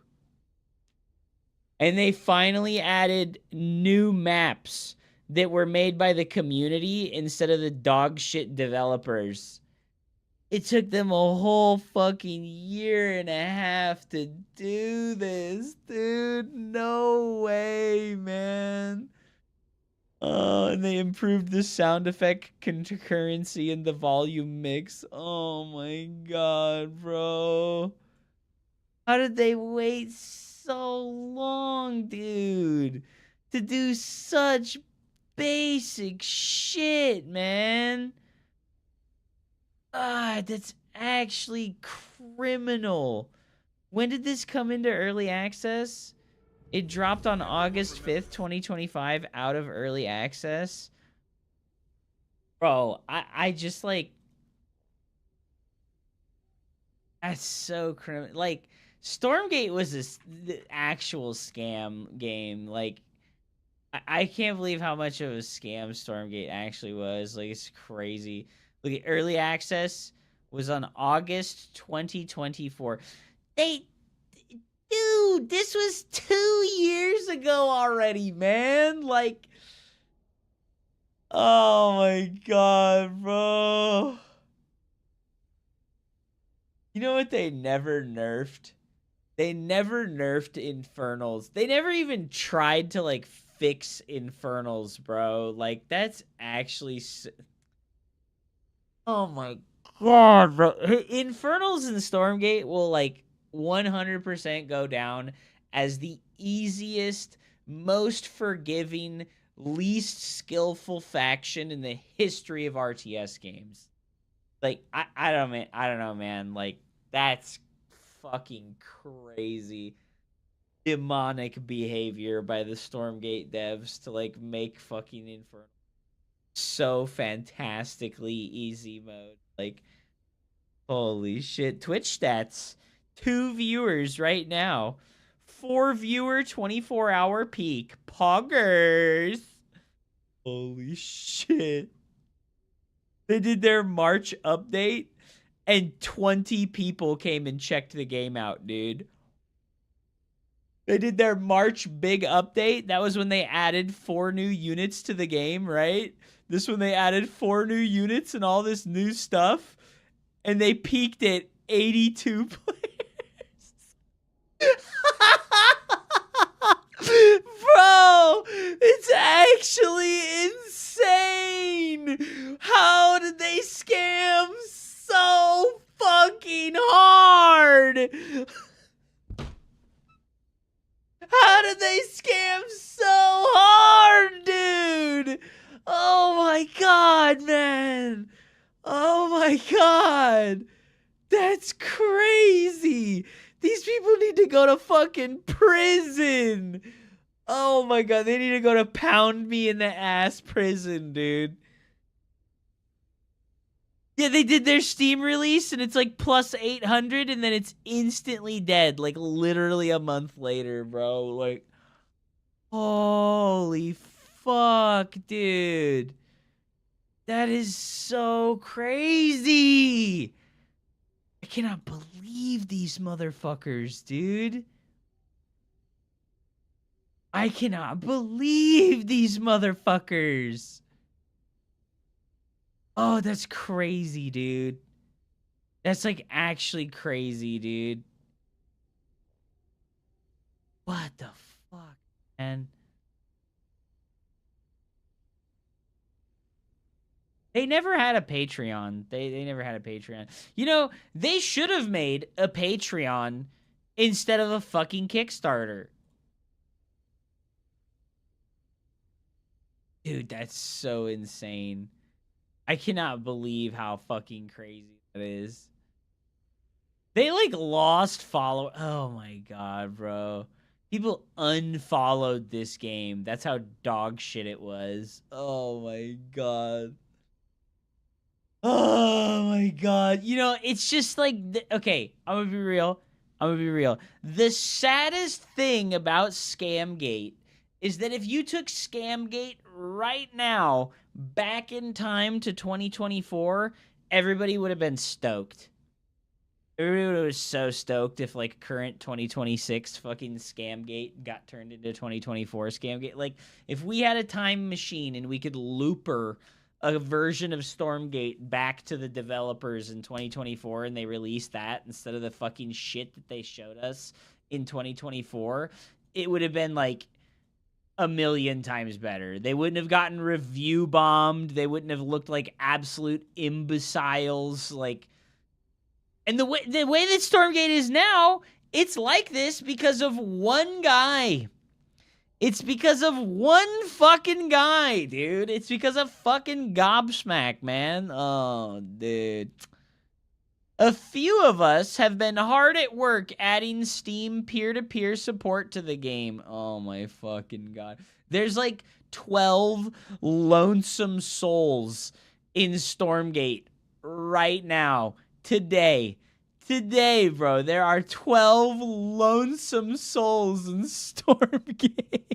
Speaker 8: And they finally added new maps that were made by the community instead of the dog shit developers. It took them a whole fucking year and a half to do this, dude. No way, man. And they improved the sound effect concurrency and the volume mix. Oh my god, bro. How did they wait so long, dude, to do such basic shit, man? That's actually criminal. When did this come into early access? It dropped on August 5th, 2025 out of early access. Bro, I just like... That's so criminal. Like, Stormgate was the actual scam game. Like, I can't believe how much of a scam Stormgate actually was. Like, it's crazy. Look at early access was on August 2024. Dude, this was 2 years ago already, man. Like, oh my god, bro. You know what they never nerfed? They never nerfed Infernals. They never even tried to, like, fix Infernals, bro. Like, that's actually... Oh my god, bro. Infernals and Stormgate will, like, 100% go down as the easiest, most forgiving, least skillful faction in the history of RTS games. Like, I don't know, man. Like, that's fucking crazy. Demonic behavior by the Stormgate devs to, like, make fucking Infernal so fantastically easy mode. Like, holy shit. Twitch stats. 2 viewers right now. 4 viewer 24-hour peak. Poggers. Holy shit. They did their March update and 20 people came and checked the game out, dude. They did their March big update. That was when they added 4 new units to the game, right? This one they added 4 new units and all this new stuff. And they peaked at 82 players. Bro, it's actually insane. How did they scam so fucking hard? How did they scam so hard, dude? Oh my god, man. Oh my god. That's crazy. These people need to go to fucking prison. Oh my god, they need to go to pound me in the ass prison, dude. Yeah, they did their Steam release and it's like plus 800 and then it's instantly dead. Like literally a month later, bro. Like, holy fuck, dude. That is so crazy. I cannot believe these motherfuckers, dude. I cannot believe these motherfuckers. Oh, that's crazy, dude. That's like actually crazy, dude. What the fuck, man? They never had a Patreon. They never had a Patreon. You know, they should have made a Patreon instead of a fucking Kickstarter. Dude, that's so insane. I cannot believe how fucking crazy that is. They, like, lost follow... Oh, my God, bro. People unfollowed this game. That's how dog shit it was. Oh, my God. Oh, my God. You know, it's just like... Okay, I'm gonna be real. The saddest thing about Scamgate is that if you took Scamgate right now, back in time to 2024, everybody would have been stoked. Everybody was so stoked if, like, current 2026 fucking Scamgate got turned into 2024 Scamgate. Like, if we had a time machine and we could looper a version of Stormgate back to the developers in 2024 and they released that instead of the fucking shit that they showed us in 2024, it would have been, like, a million times better. They wouldn't have gotten review bombed. They wouldn't have looked like absolute imbeciles. Like, and the way that Stormgate is now, it's like this because of one guy. It's because of one fucking guy, dude. It's because of fucking Gobsmack, man. Oh, dude. A few of us have been hard at work adding Steam peer-to-peer support to the game. Oh my fucking god. There's like 12 lonesome souls in Stormgate right now. Today, bro, there are 12 lonesome souls in Stormgate.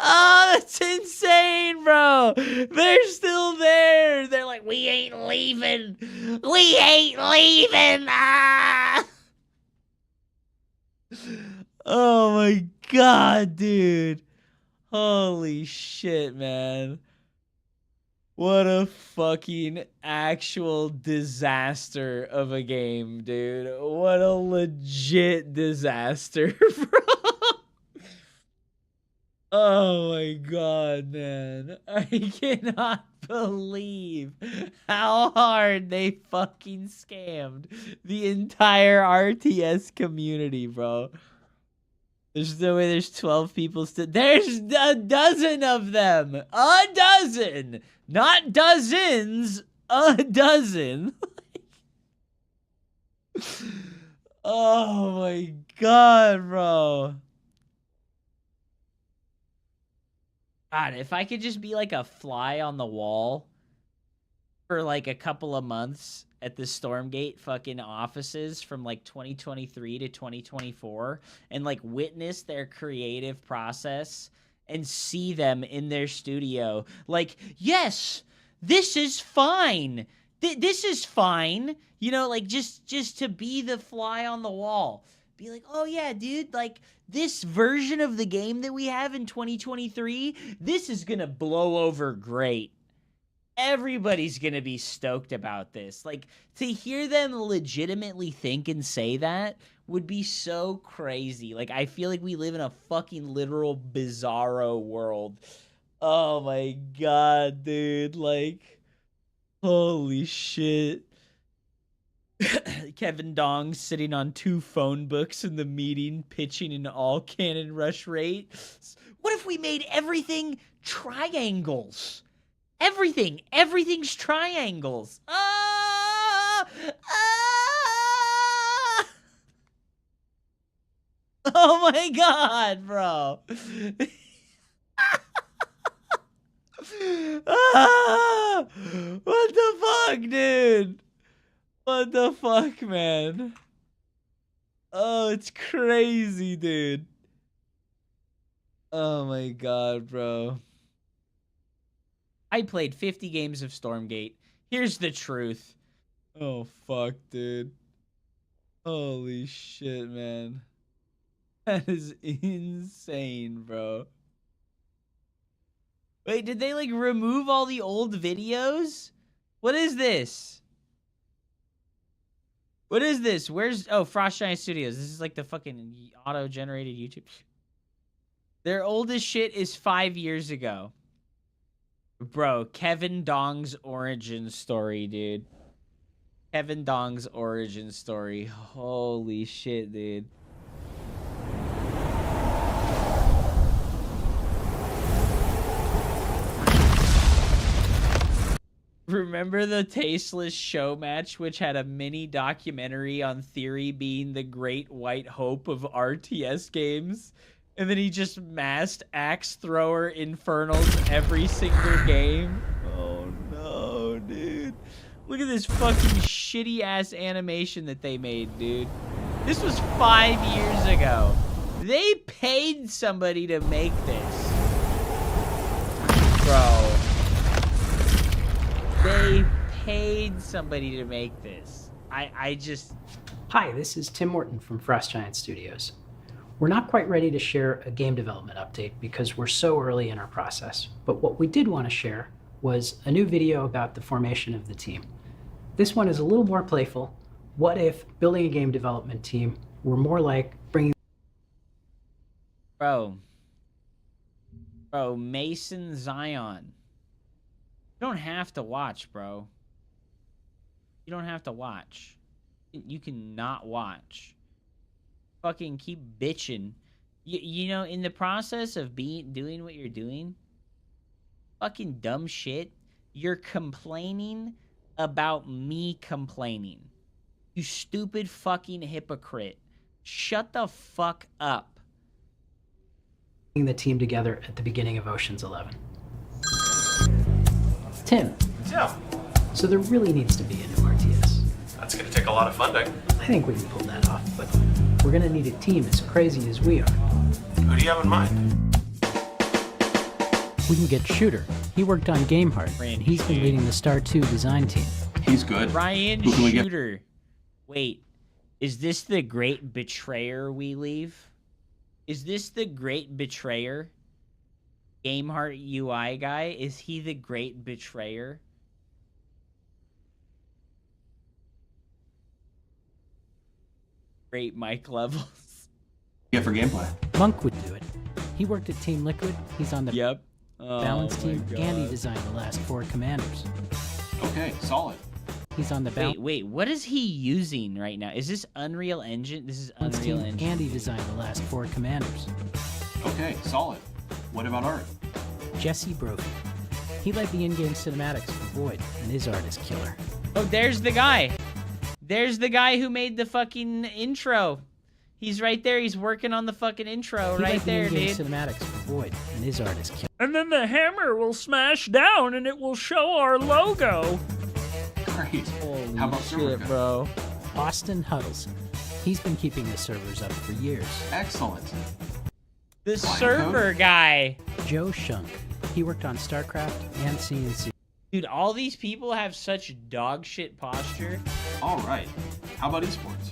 Speaker 8: Oh, that's insane, bro. They're still there. They're like, we ain't leaving. We ain't leaving. Ah! Oh, my God, dude. Holy shit, man. What a fucking actual disaster of a game, dude. What a legit disaster, bro. Oh my god, man. I cannot believe how hard they fucking scammed the entire RTS community, bro. There's no way there's 12 people still. There's a dozen of them. A dozen. Not dozens. A dozen. Oh my god, bro. God, if I could just be like a fly on the wall for like a couple of months at the Stormgate fucking offices from like 2023 to 2024 and like witness their creative process and see them in their studio. Like, yes, this is fine. This is fine. You know, like just to be the fly on the wall. Be like, oh yeah, dude, like this version of the game that we have in 2023, this is gonna blow over great. Everybody's gonna be stoked about this. Like, to hear them legitimately think and say that would be so crazy. Like, I feel like we live in a fucking literal bizarro world. Oh my god, dude. Like, holy shit. Kevin Dong sitting on 2 phone books in the meeting, pitching an all cannon rush rate. What if we made everything triangles? Everything's triangles. Ah! Ah! Oh my god, bro. Ah! What the fuck, dude? What the fuck, man? Oh, it's crazy, dude. Oh my god, bro. I played 50 games of Stormgate. Here's the truth. Oh, fuck, dude. Holy shit, man. That is insane, bro. Wait, did they, like, remove all the old videos? What is this? What is this? Where's... Oh, Frost Giant Studios. This is like the fucking auto-generated YouTube. Their oldest shit is 5 years ago. Bro, Kevin Dong's origin story, dude. Kevin Dong's origin story. Holy shit, dude. Remember the Tasteless Show match, which had a mini documentary on Theory being the great white hope of RTS games? And then he just massed Axe Thrower Infernals every single game? Oh no, dude. Look at this fucking shitty-ass animation that they made, dude. This was 5 years ago. They paid somebody to make this. Bro. They paid somebody to make this. I just...
Speaker 11: Hi, this is Tim Morton from Frost Giant Studios. We're not quite ready to share a game development update because we're so early in our process, but what we did want to share was a new video about the formation of the team. This one is a little more playful. What if building a game development team were more like bringing...
Speaker 8: Bro, Mason Zion. You don't have to watch, bro. You don't have to watch. You can not watch. Fucking keep bitching. You know, in the process of doing what you're doing, fucking dumb shit, you're complaining about me complaining. You stupid fucking hypocrite. Shut the fuck up.
Speaker 11: The team together at the beginning of Ocean's 11. Tim.
Speaker 12: Yeah.
Speaker 11: So there really needs to be a new RTS.
Speaker 12: That's going to take a lot of funding.
Speaker 11: I think we can pull that off, but we're going to need a team as crazy as we are.
Speaker 12: Who do you have in mind?
Speaker 11: We can get Shooter. He worked on GameHeart, and he's been leading the Star 2 design team.
Speaker 12: He's good.
Speaker 8: Ryan Shooter. Wait, is this the great betrayer we leave? Is this the great betrayer? GameHeart UI guy? Is he the great betrayer? Great mic levels.
Speaker 12: Yeah, for gameplay.
Speaker 11: Monk would do it. He worked at Team Liquid. He's on the balance team, and he designed the last 4 commanders.
Speaker 12: Okay, solid.
Speaker 11: He's on the
Speaker 8: Wait, what is he using right now? Is this Unreal Engine? This is Unreal Engine.
Speaker 11: And he designed the last 4 commanders.
Speaker 12: Okay, solid. What about art?
Speaker 11: Jesse Brophy. He led the in-game cinematics for Void, and his art is killer.
Speaker 8: Oh, there's the guy. There's the guy who made the fucking intro. He's right there. He's working on the fucking intro right there, dude.
Speaker 11: He led the in-game cinematics for Void, and his art is killer.
Speaker 10: And then the hammer will smash down, and it will show our logo.
Speaker 12: Great.
Speaker 8: Holy
Speaker 12: How about server
Speaker 8: shit, bro?
Speaker 11: Austin Huddleston. He's been keeping the servers up for years.
Speaker 12: Excellent.
Speaker 8: The server guy.
Speaker 11: Joe Shunk. He worked on Starcraft and CNC.
Speaker 8: Dude, all these people have such dog shit posture.
Speaker 12: All right. How about esports?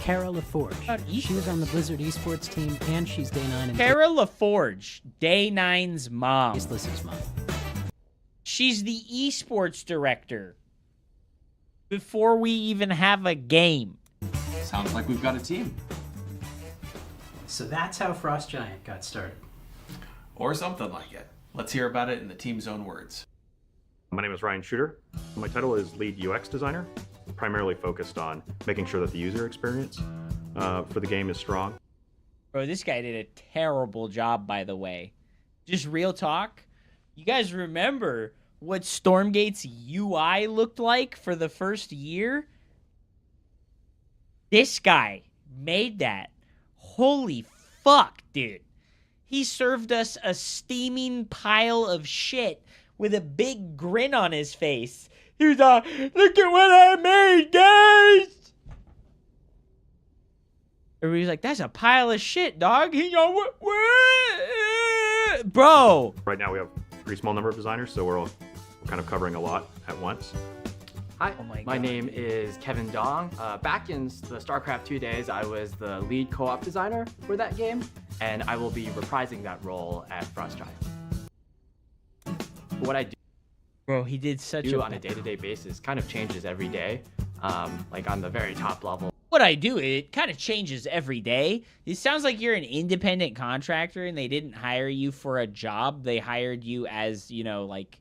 Speaker 11: Kara LaForge. She was on the Blizzard esports team, and she's Day 9 and
Speaker 8: Kara LaForge, Day 9's mom.
Speaker 11: Faceless's mom.
Speaker 8: She's the esports director. Before we even have a game.
Speaker 12: Sounds like we've got a team.
Speaker 11: So that's how Frost Giant got started.
Speaker 12: Or something like it. Let's hear about it in the team's own words.
Speaker 13: My name is Ryan Shooter. My title is Lead UX Designer, primarily focused on making sure that the user experience for the game is strong.
Speaker 8: Bro, this guy did a terrible job, by the way. Just real talk. You guys remember what Stormgate's UI looked like for the first year? This guy made that. Holy fuck, dude. He served us a steaming pile of shit with a big grin on his face. He was like, look at what I made, guys! Everybody's like, that's a pile of shit, dog. He's like, what? Bro!
Speaker 13: Right now we have a pretty small number of designers, so we're kind of covering a lot at once.
Speaker 14: Hi, my name is Kevin Dong. Back in the Starcraft 2 days, I was the lead co-op designer for that game, and I will be reprising that role at Frost Giant. What I do,
Speaker 8: bro, he did such
Speaker 14: on a day-to-day basis kind of changes every day, like on the very top level.
Speaker 8: What I do, it kind of changes every day. It sounds like you're an independent contractor and they didn't hire you for a job. They hired you as, you know, like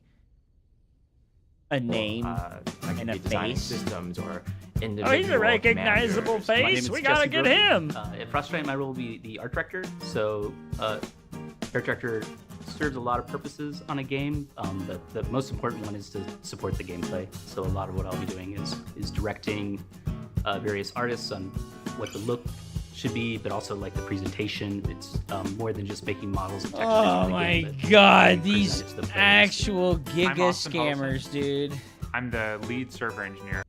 Speaker 8: a name and a face.
Speaker 14: Systems or
Speaker 10: individual. Oh, he's a recognizable face. We gotta get him.
Speaker 15: At Frost Giant, my role will be the art director. So, art director serves a lot of purposes on a game. The most important one is to support the gameplay. So a lot of what I'll be doing is directing various artists on what the look should be, but also like the presentation. It's more than just making models and textures.
Speaker 8: Oh my god, these actual giga scammers, dude.
Speaker 16: I'm the lead server engineer.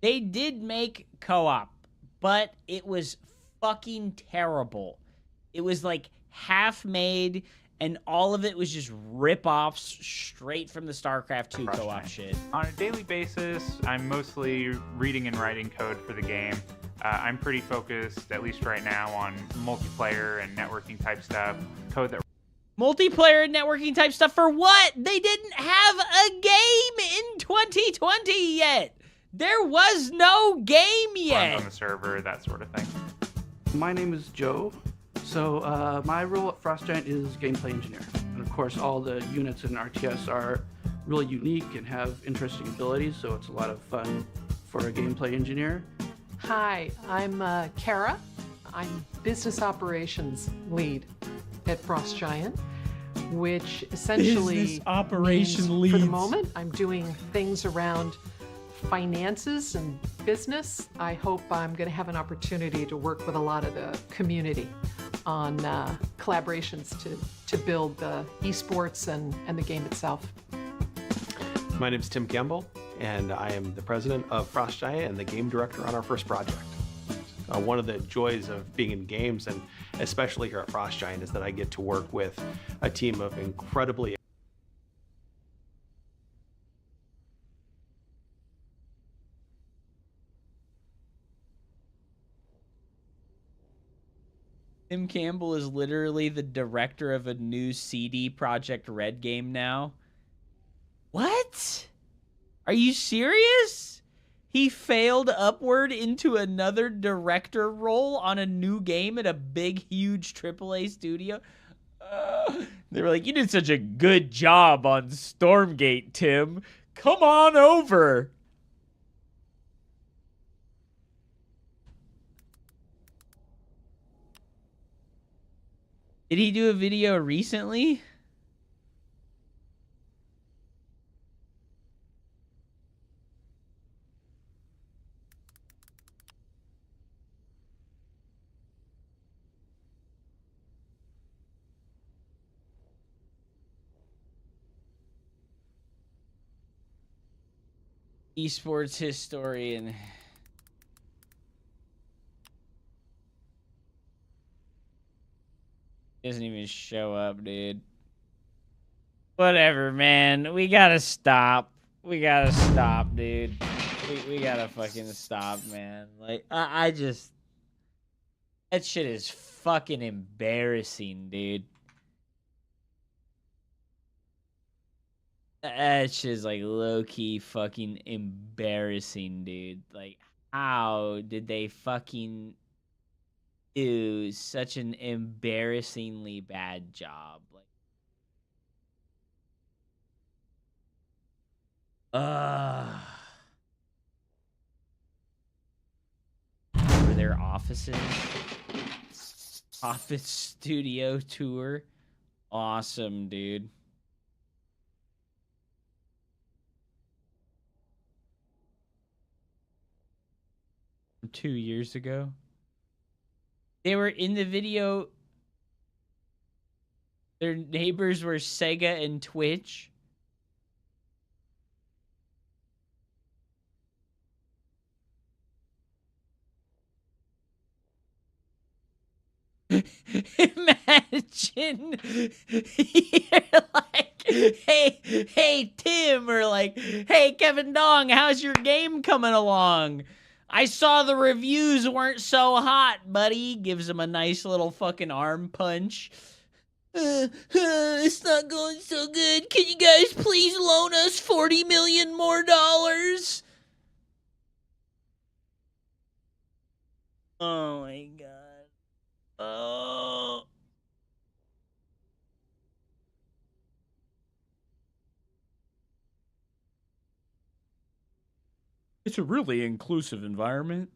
Speaker 8: They did make co-op, but it was fucking terrible. It was like half-made, and all of it was just rip-offs straight from the StarCraft 2 co-op shit.
Speaker 16: On a daily basis, I'm mostly reading and writing code for the game. I'm pretty focused, at least right now, on multiplayer and networking type stuff. Code that
Speaker 8: multiplayer and networking type stuff for what? They didn't have a game in 2020 yet. There was no game yet.
Speaker 16: Runs on the server, that sort of thing.
Speaker 17: My name is Joe. So my role at Frost Giant is gameplay engineer. And of course, all the units in RTS are really unique and have interesting abilities, so it's a lot of fun for a gameplay engineer.
Speaker 18: Hi, I'm Kara. I'm business operations lead at Frost Giant, which essentially
Speaker 8: business operation
Speaker 18: means,
Speaker 8: leads.
Speaker 18: for the moment, I'm doing things around finances and business. I hope I'm going to have an opportunity to work with a lot of the community on collaborations to build the esports and the game itself.
Speaker 19: My name is Tim Campbell, and I am the president of Frost Giant and the game director on our first project. One of the joys of being in games, and especially here at Frost Giant, is that I get to work with a team of incredibly
Speaker 8: Tim Campbell is literally the director of a new CD Projekt Red game now. What? Are you serious? He failed upward into another director role on a new game at a big, huge AAA studio. They were like, you did such a good job on Stormgate, Tim. Come on over. Did he do a video recently? Esports historian. Doesn't even show up, dude. Whatever, man. We gotta stop. We gotta stop, dude. We gotta fucking stop, man. Like, I just... That shit is fucking embarrassing, dude. That shit is, like, low-key fucking embarrassing, dude. Like, how did they fucking do such an embarrassingly bad job? Like, were their offices? Office studio tour? Awesome, dude. From 2 years ago. They were in the video. Their neighbors were Sega and Twitch. Imagine you're like, hey Tim, or like, hey Kevin Dong, how's your game coming along? I saw the reviews weren't so hot, buddy. Gives him a nice little fucking arm punch. It's not going so good. Can you guys please loan us $40 million more? Oh my god. Oh. It's a really inclusive environment.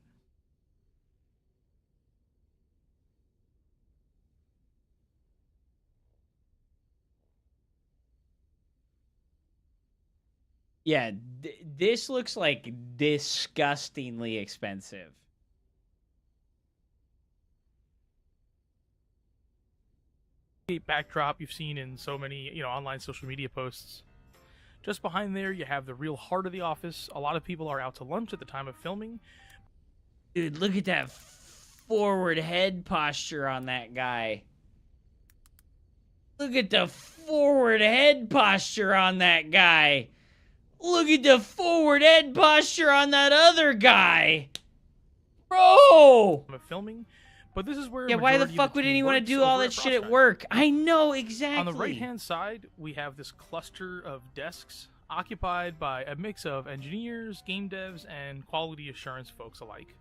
Speaker 8: Yeah, this looks like disgustingly expensive.
Speaker 20: Backdrop you've seen in so many, online social media posts. Just behind there, you have the real heart of the office. A lot of people are out to lunch at the time of filming.
Speaker 8: Dude, look at that forward head posture on that guy. Look at the forward head posture on that guy. Look at the forward head posture on that other guy. Bro!
Speaker 20: Of filming. But this is where
Speaker 8: why the fuck would anyone want to do all that shit at work? I know, exactly.
Speaker 20: On the right-hand side, we have this cluster of desks occupied by a mix of engineers, game devs, and quality assurance folks alike.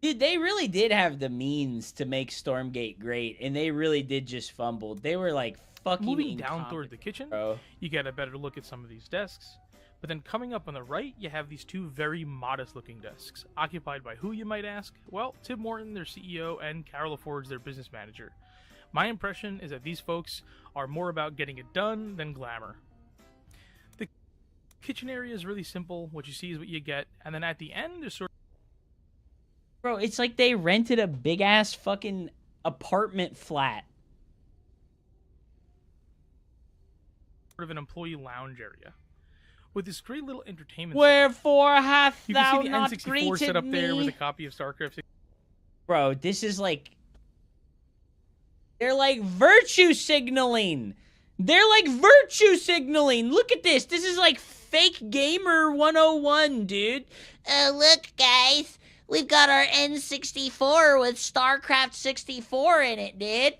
Speaker 8: Dude, they really did have the means to make Stormgate great, and they really did just fumble. They were like fucking
Speaker 20: Moving down toward the kitchen,
Speaker 8: bro.
Speaker 20: You get a better look at some of these desks. But then coming up on the right, you have these two very modest-looking desks, occupied by who, you might ask? Well, Tim Morton, their CEO, and Carol LaForge, their business manager. My impression is that these folks are more about getting it done than glamour. The kitchen area is really simple. What you see is what you get. And then at the end, there's sort of...
Speaker 8: Bro, it's like they rented a big-ass fucking apartment flat.
Speaker 20: Sort of an employee lounge area. With this great little entertainment.
Speaker 8: Wherefore hast
Speaker 20: you
Speaker 8: thou
Speaker 20: can see the
Speaker 8: not
Speaker 20: N64
Speaker 8: greeted
Speaker 20: set up there with
Speaker 8: me?
Speaker 20: a copy of Starcraft.
Speaker 8: Bro, this is like... They're like virtue signaling. They're like virtue signaling. Look at this. This is like fake gamer 101, dude. Look, guys. We've got our N64 with Starcraft 64 in it, dude.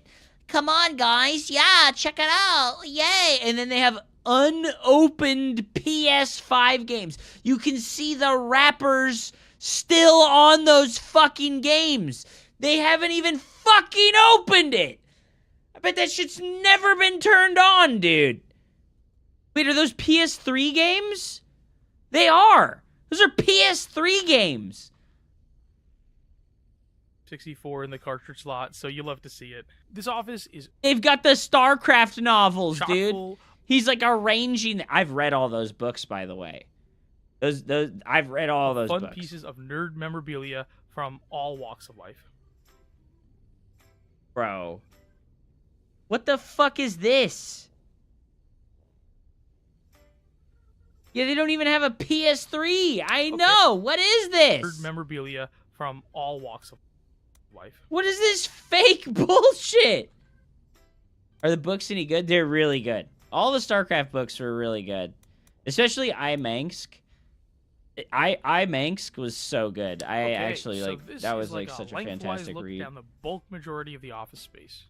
Speaker 8: Come on, guys. Yeah, check it out. Yay. And then they have unopened PS5 games. You can see the wrappers still on those fucking games. They haven't even fucking opened it. I bet that shit's never been turned on, dude. Wait, are those PS3 games? They are. Those are PS3 games.
Speaker 20: 64 in the cartridge slot, so you'll love to see it. This office is...
Speaker 8: They've got the Starcraft novels,
Speaker 20: chock
Speaker 8: dude.
Speaker 20: full.
Speaker 8: He's like arranging... I've read all those books, by the way. I've read all those
Speaker 20: fun
Speaker 8: books.
Speaker 20: Pieces of nerd memorabilia from all walks of life.
Speaker 8: Bro. What the fuck is this? Yeah, they don't even have a PS3. I know. What is this?
Speaker 20: Nerd memorabilia from all walks of life.
Speaker 8: What is this fake bullshit? Are the books any good? They're really good. All the StarCraft books were really good. Especially I Mansk. I Mansk was so good. I actually
Speaker 20: so
Speaker 8: like
Speaker 20: this
Speaker 8: that
Speaker 20: is
Speaker 8: was like such a
Speaker 20: lengthwise
Speaker 8: fantastic
Speaker 20: look
Speaker 8: read.
Speaker 20: down the bulk majority of the office space.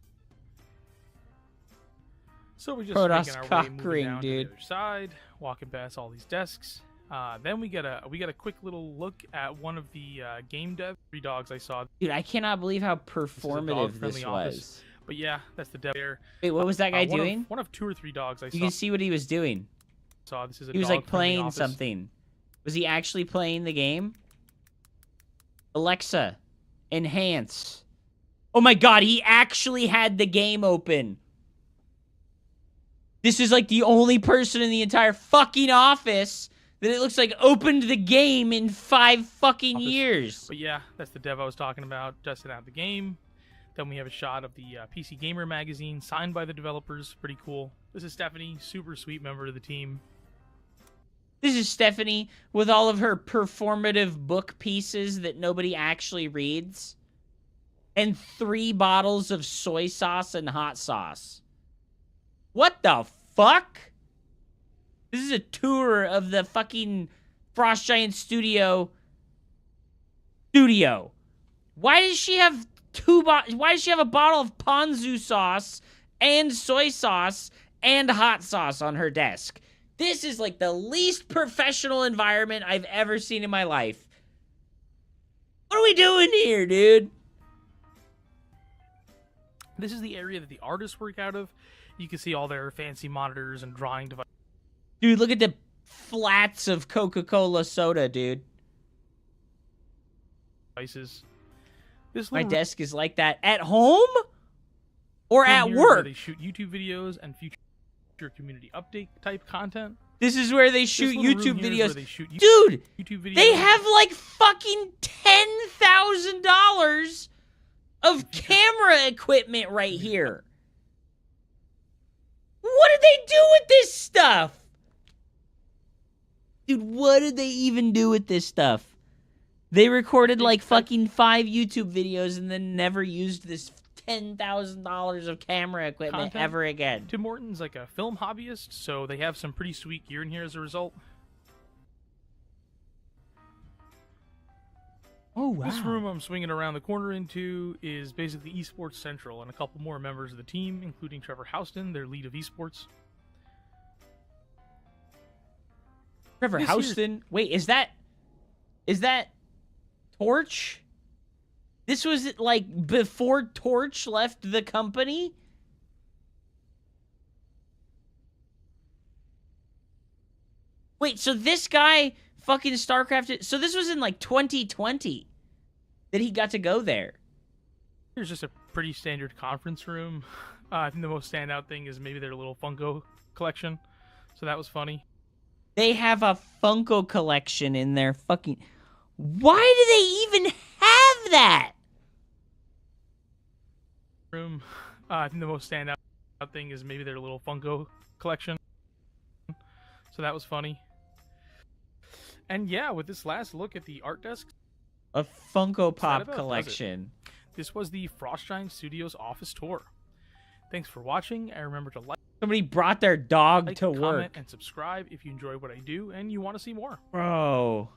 Speaker 20: So we just
Speaker 8: Protoss
Speaker 20: making our way
Speaker 8: cock
Speaker 20: moving
Speaker 8: ring,
Speaker 20: down
Speaker 8: dude.
Speaker 20: to the other side, walking past all these desks. Then we get a quick little look at one of the game dev 3 dogs I saw.
Speaker 8: Dude, I cannot believe how
Speaker 20: This is a
Speaker 8: performative
Speaker 20: dog-friendly
Speaker 8: this
Speaker 20: office.
Speaker 8: was.
Speaker 20: But yeah, that's the dev there.
Speaker 8: Wait, what was that guy doing?
Speaker 20: One of 2 or 3 dogs I
Speaker 8: You
Speaker 20: saw.
Speaker 8: can see what he was doing.
Speaker 20: This is a
Speaker 8: He was like
Speaker 20: dog-friendly
Speaker 8: playing
Speaker 20: office.
Speaker 8: something. Was he actually playing the game? Alexa, enhance. Oh my god, he actually had the game open. This is like the only person in the entire fucking office that it looks like opened the game in 5 fucking years.
Speaker 20: But yeah, that's the dev I was talking about, testing out the game. Then we have a shot of the PC Gamer magazine signed by the developers. Pretty cool. This is Stephanie, super sweet member of the team.
Speaker 8: This is Stephanie with all of her performative book pieces that nobody actually reads. And 3 bottles of soy sauce and hot sauce. What the fuck? This is a tour of the fucking Frost Giant Studio. Why does she have why does she have a bottle of ponzu sauce and soy sauce and hot sauce on her desk? This is like the least professional environment I've ever seen in my life. What are we doing here, dude?
Speaker 20: This is the area that the artists work out of. You can see all their fancy monitors and drawing devices.
Speaker 8: Dude, look at the flats of Coca-Cola soda, dude. My desk is like that at home or at
Speaker 20: Here's where
Speaker 8: work.
Speaker 20: they shoot YouTube videos and future community update type content.
Speaker 8: This is where they shoot
Speaker 20: little room
Speaker 8: YouTube
Speaker 20: here is
Speaker 8: videos.
Speaker 20: where they shoot
Speaker 8: Dude,
Speaker 20: YouTube videos.
Speaker 8: they have like fucking $10,000 of camera equipment right here. What did they do with this stuff? Dude, what did they even do with this stuff? They recorded like fucking 5 YouTube videos and then never used this $10,000 of camera equipment
Speaker 20: Content.
Speaker 8: ever again.
Speaker 20: Tim Morton's like a film hobbyist, so they have some pretty sweet gear in here as a result.
Speaker 8: Oh, wow.
Speaker 20: This room I'm swinging around the corner into is basically Esports Central and a couple more members of the team, including Trevor Houston, their lead of esports.
Speaker 8: Trevor
Speaker 20: This
Speaker 8: Houston. Wait, is that Torch? This was like before Torch left the company? Wait, so this guy fucking StarCraft... So this was in like 2020 that he got to go there.
Speaker 20: Here's just a pretty standard conference room. I think the most standout thing is maybe their little Funko collection. So that was funny.
Speaker 8: They have a Funko collection in their fucking... Why do they even have that?
Speaker 20: Room. I think the most standout thing is maybe their little Funko collection. So that was funny. And yeah, with this last look at the art desk,
Speaker 8: A Funko Pop
Speaker 20: about does it.
Speaker 8: collection.
Speaker 20: This was the Frost Giant Studios office tour. Thanks for watching, and remember to like,
Speaker 8: Somebody brought their dog to
Speaker 20: comment,
Speaker 8: work.
Speaker 20: and subscribe if you enjoy what I do and you want to see more.
Speaker 8: Bro.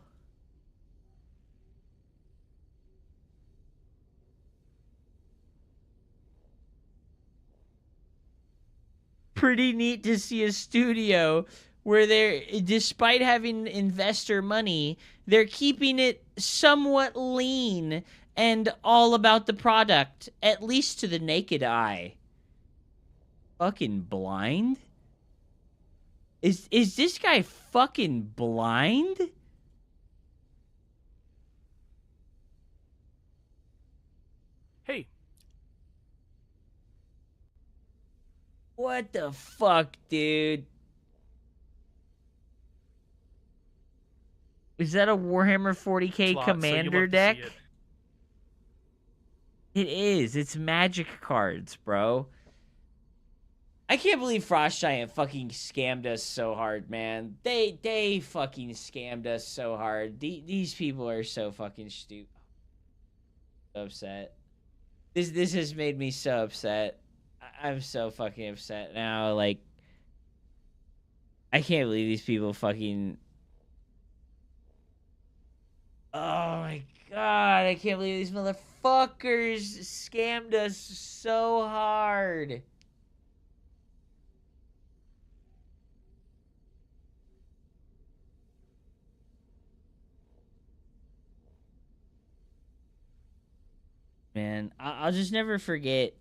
Speaker 8: pretty neat to see a studio where they're, despite having investor money, they're keeping it somewhat lean and all about the product, at least to the naked eye. Fucking blind? Is this guy fucking blind?
Speaker 20: Hey.
Speaker 8: What the fuck, dude? Is that a Warhammer 40k
Speaker 20: Slot,
Speaker 8: commander
Speaker 20: so
Speaker 8: deck?
Speaker 20: it.
Speaker 8: It is. It's magic cards, bro. I can't believe Frost Giant fucking scammed us so hard, man. They fucking scammed us so hard. These people are so fucking stupid. So upset. This has made me so upset. I'm so fucking upset now. Like, I can't believe these people fucking... Oh my god, I can't believe these motherfuckers scammed us so hard. Man, I'll just never forget.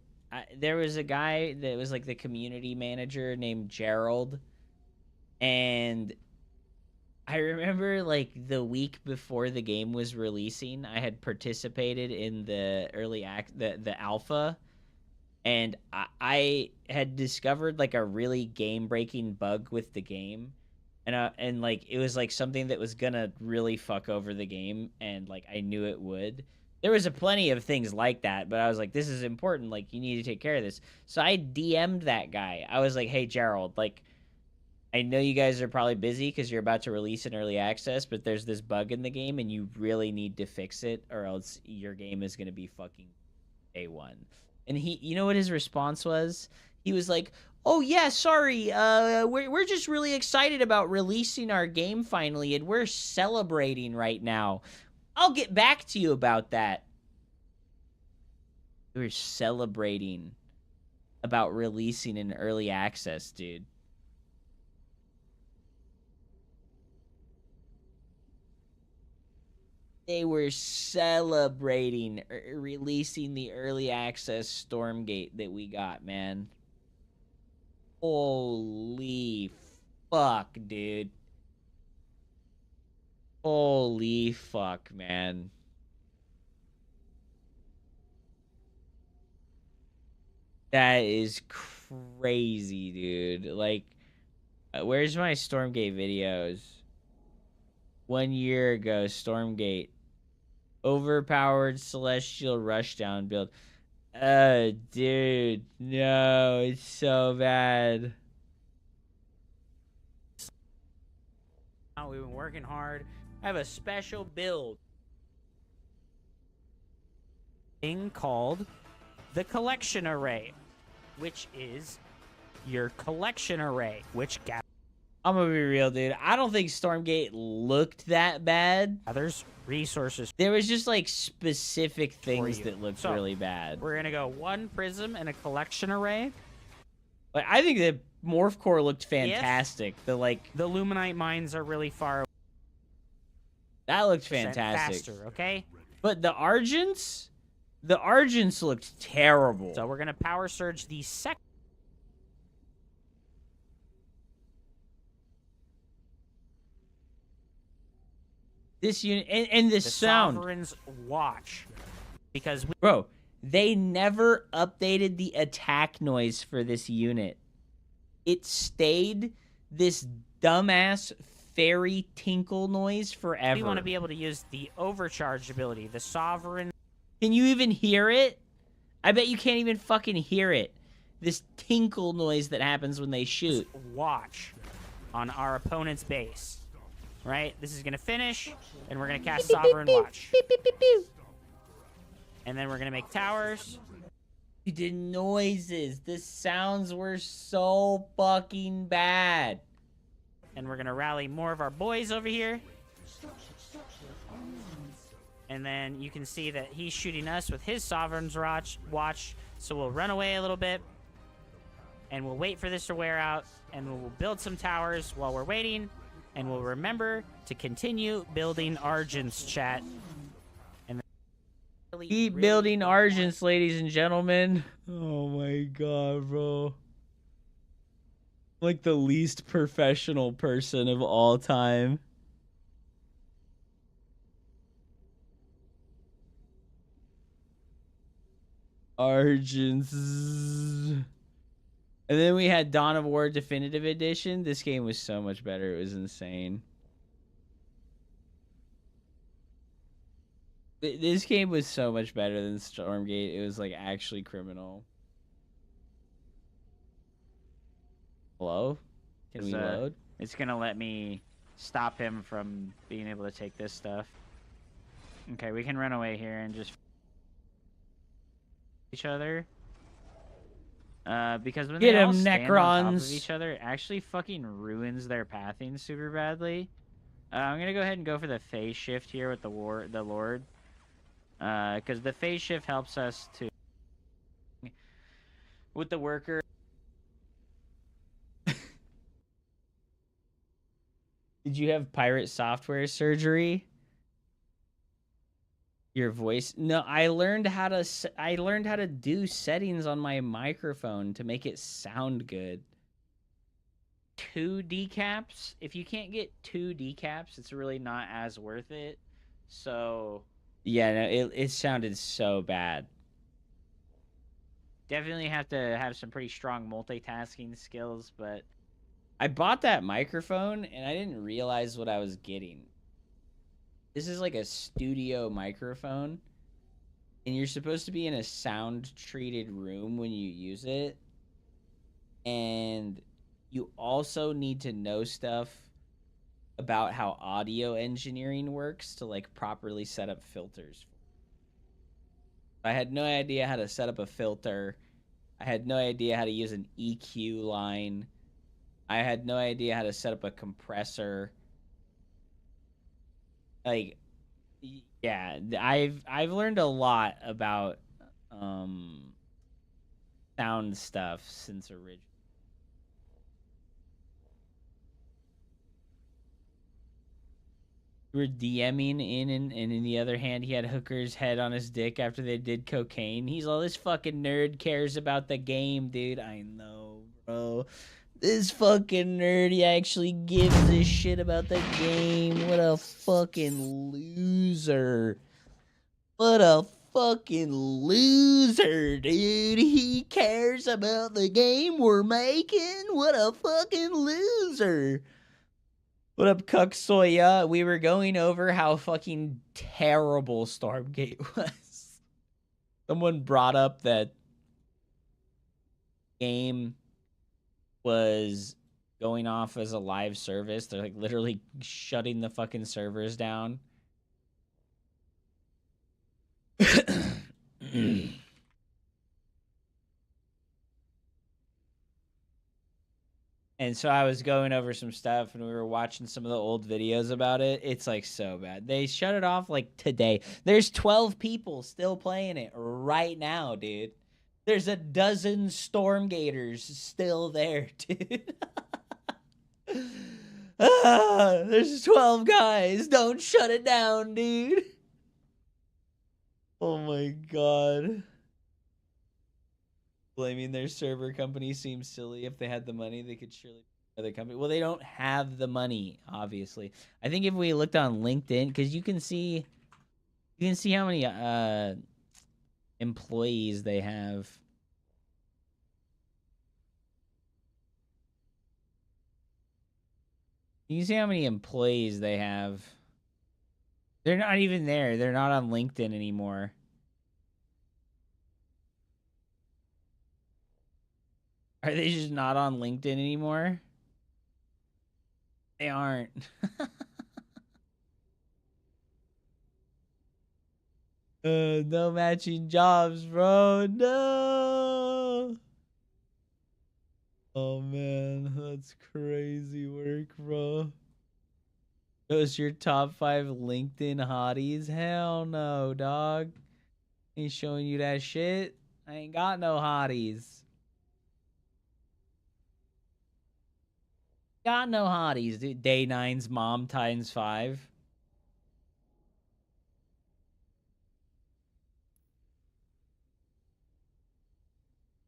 Speaker 8: There was a guy that was like the community manager named Gerald, and I remember like the week before the game was releasing, I had participated in the the alpha, and I had discovered like a really game-breaking bug with the game, and like it was like something that was gonna really fuck over the game, and like I knew it would. There was plenty of things like that, but I was like, this is important. Like, you need to take care of this. So I DM'd that guy. I was like, hey, Gerald, like, I know you guys are probably busy because you're about to release an early access, but there's this bug in the game, and you really need to fix it, or else your game is going to be fucking A1. And you know what his response was? He was like, oh, yeah, sorry. We're just really excited about releasing our game finally, and we're celebrating right now. I'll get back to you about that. We were celebrating about releasing an early access, dude. They were celebrating releasing the early access Stormgate that we got, man. Holy fuck, dude. Holy fuck, man. That is crazy, dude. Like, where's my Stormgate videos? 1 year ago, Stormgate. Overpowered Celestial Rushdown build. Dude. No, it's so bad. We've been working hard. I have a special build thing called the collection array, which is your collection array, which I'm gonna be real, dude. I don't think Stormgate looked that bad. There's resources. There was just like specific things that looked really bad. We're gonna go 1 prism and a collection array. Like, I think the Morph Core looked fantastic. The Luminite mines are really far away. That looked fantastic. Faster, okay? But the Argents looked terrible. So we're gonna power surge the second. This unit and the sound. Sovereign's Watch, because bro, they never updated the attack noise for this unit. It stayed this dumbass fairy tinkle noise forever. We want to be able to use the overcharged ability, the Sovereign. Can you even hear it? I bet you can't even fucking hear it. This tinkle noise that happens when they shoot. Watch on our opponent's base. Right? This is going to finish, and we're going to cast Sovereign Watch. And then we're going to make towers. We did noises. The sounds were so fucking bad. And we're going to rally more of our boys over here. And then you can see that he's shooting us with his Sovereign's Watch. So we'll run away a little bit. and we'll wait for this to wear out, and we'll build some towers while we're waiting, and we'll remember to continue building Argents, chat. And keep building Argents, ladies and gentlemen.
Speaker 10: Oh my god, bro. Like the least professional person of all time. Argents. And then we had Dawn of War Definitive Edition. This game was so much better. It was insane. This game was so much better than Stormgate. It was like actually criminal. Hello? Can we load?
Speaker 8: It's gonna let me stop him from being able to take this stuff. Okay, we can run away here and just each other. Because when
Speaker 10: Get
Speaker 8: they all
Speaker 10: 'em,
Speaker 8: stand on top of
Speaker 10: Necrons.
Speaker 8: each other, it actually fucking ruins their pathing super badly. I'm gonna go ahead and go for the phase shift here with the Lord. Because the phase shift helps us to with the worker.
Speaker 10: Did you have pirate software surgery? Your voice? No, I learned how to do settings on my microphone to make it sound good.
Speaker 8: 2 decaps. If you can't get 2 decaps, it's really not as worth it. So
Speaker 10: Yeah, no, it sounded so bad.
Speaker 8: definitely have to have some pretty strong multitasking skills, but
Speaker 10: I bought that microphone and I didn't realize what I was getting. This is like a studio microphone, and you're supposed to be in a sound-treated room when you use it. And you also need to know stuff about how audio engineering works to like properly set up filters. I had no idea how to set up a filter. I had no idea how to use an EQ line. I had no idea how to set up a compressor. Like, yeah, I've learned a lot about sound stuff since original. We were DMing in, and in the other hand, he had Hooker's head on his dick after they did cocaine. He's all, this fucking nerd cares about the game, dude. I know, bro. This fucking nerd, he actually gives a shit about the game. What a fucking loser. What a fucking loser, dude. He cares about the game we're making. What a fucking loser. What up, Cuck Soya? We were going over how fucking terrible Stormgate was. Someone brought up that game was going off as a live service. They're like literally shutting the fucking servers down. And so I was going over some stuff and we were watching some of the old videos about it. It's like so bad. They shut it off like today. There's 12 people still playing it right now, dude. There's a dozen Stormgaters still there, dude. There's 12 guys. Don't shut it down, dude. Oh my god. Blaming their server company seems silly. If they had the money, they could surely other company. Well, they don't have the money, obviously. I think if we looked on LinkedIn, because you can see how many employees they have. You can see how many employees they have. They're not even there. They're not on LinkedIn anymore. Are they just not on LinkedIn anymore? They aren't. No matching jobs, bro. No. Oh, man. That's crazy work, bro. Those your top 5 LinkedIn hotties? Hell no, dog. Ain't showing you that shit. I ain't got no hotties.
Speaker 8: Got no hotties, dude. Day 9's mom times 5.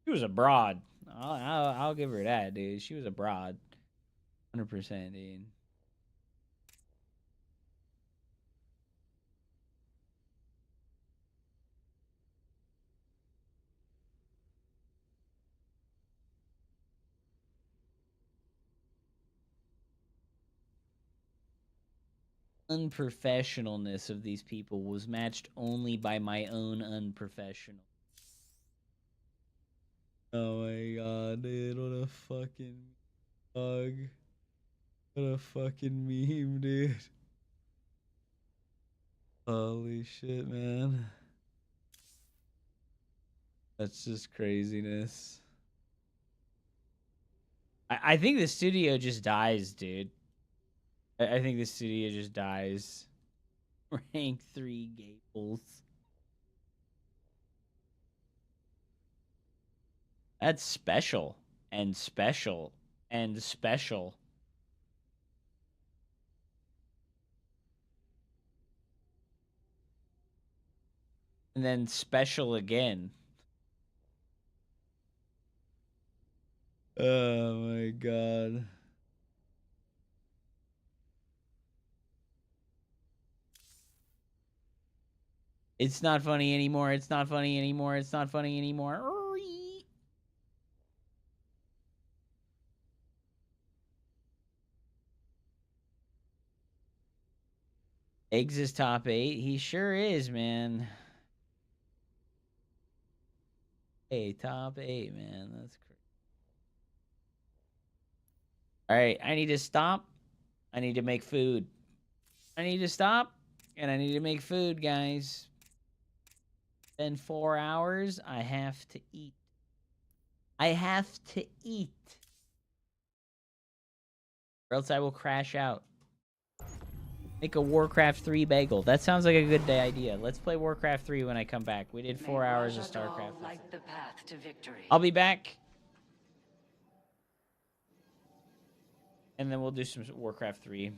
Speaker 8: She was a broad. I'll give her that, dude. She was a broad. 100%, dude. Unprofessionalness of these people was matched only by my own unprofessional. Oh my god, dude, what a fucking bug. What a fucking meme, dude. Holy shit, man. That's just craziness. I think the studio just dies, dude. I think the studio just dies. Rank 3 Gables. That's special. And special. And special. And then special again. Oh my god. It's not funny anymore. It's not funny anymore. It's not funny anymore. Eggs is top 8. He sure is, man. Hey, top 8, man. That's crazy. All right, I need to stop. I need to make food. I need to stop, and I need to make food, guys. In 4 hours, I have to eat. I have to eat. Or else I will crash out. Make a Warcraft 3 bagel. That sounds like a good day idea. Let's play Warcraft 3 when I come back. We did 4 hours of Starcraft.
Speaker 5: Light the path to victory.
Speaker 8: I'll be back. And then we'll do some Warcraft 3.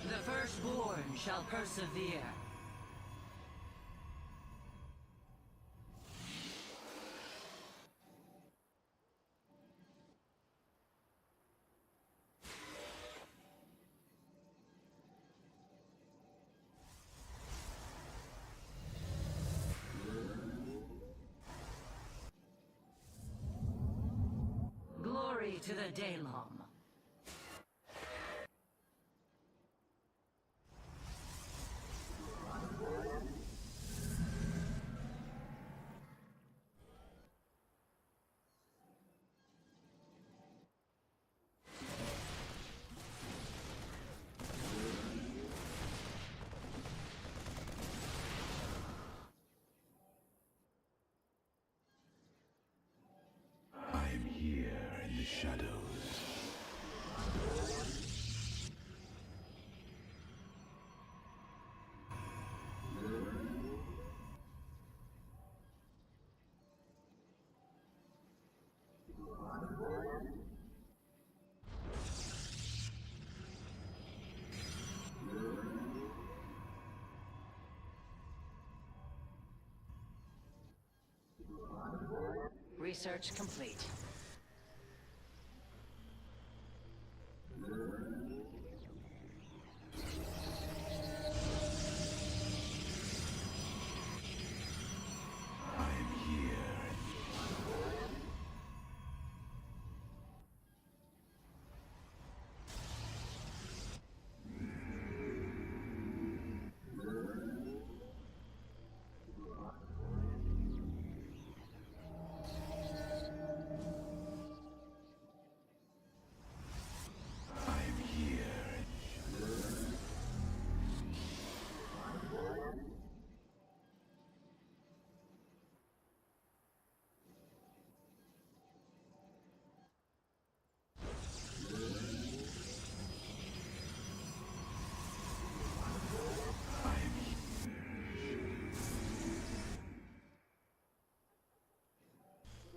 Speaker 5: The firstborn shall persevere. Glory to the Daylom.
Speaker 6: I'm here in the shadows.
Speaker 5: Research complete.
Speaker 6: I'm here. I'm here.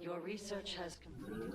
Speaker 5: Your research has completed.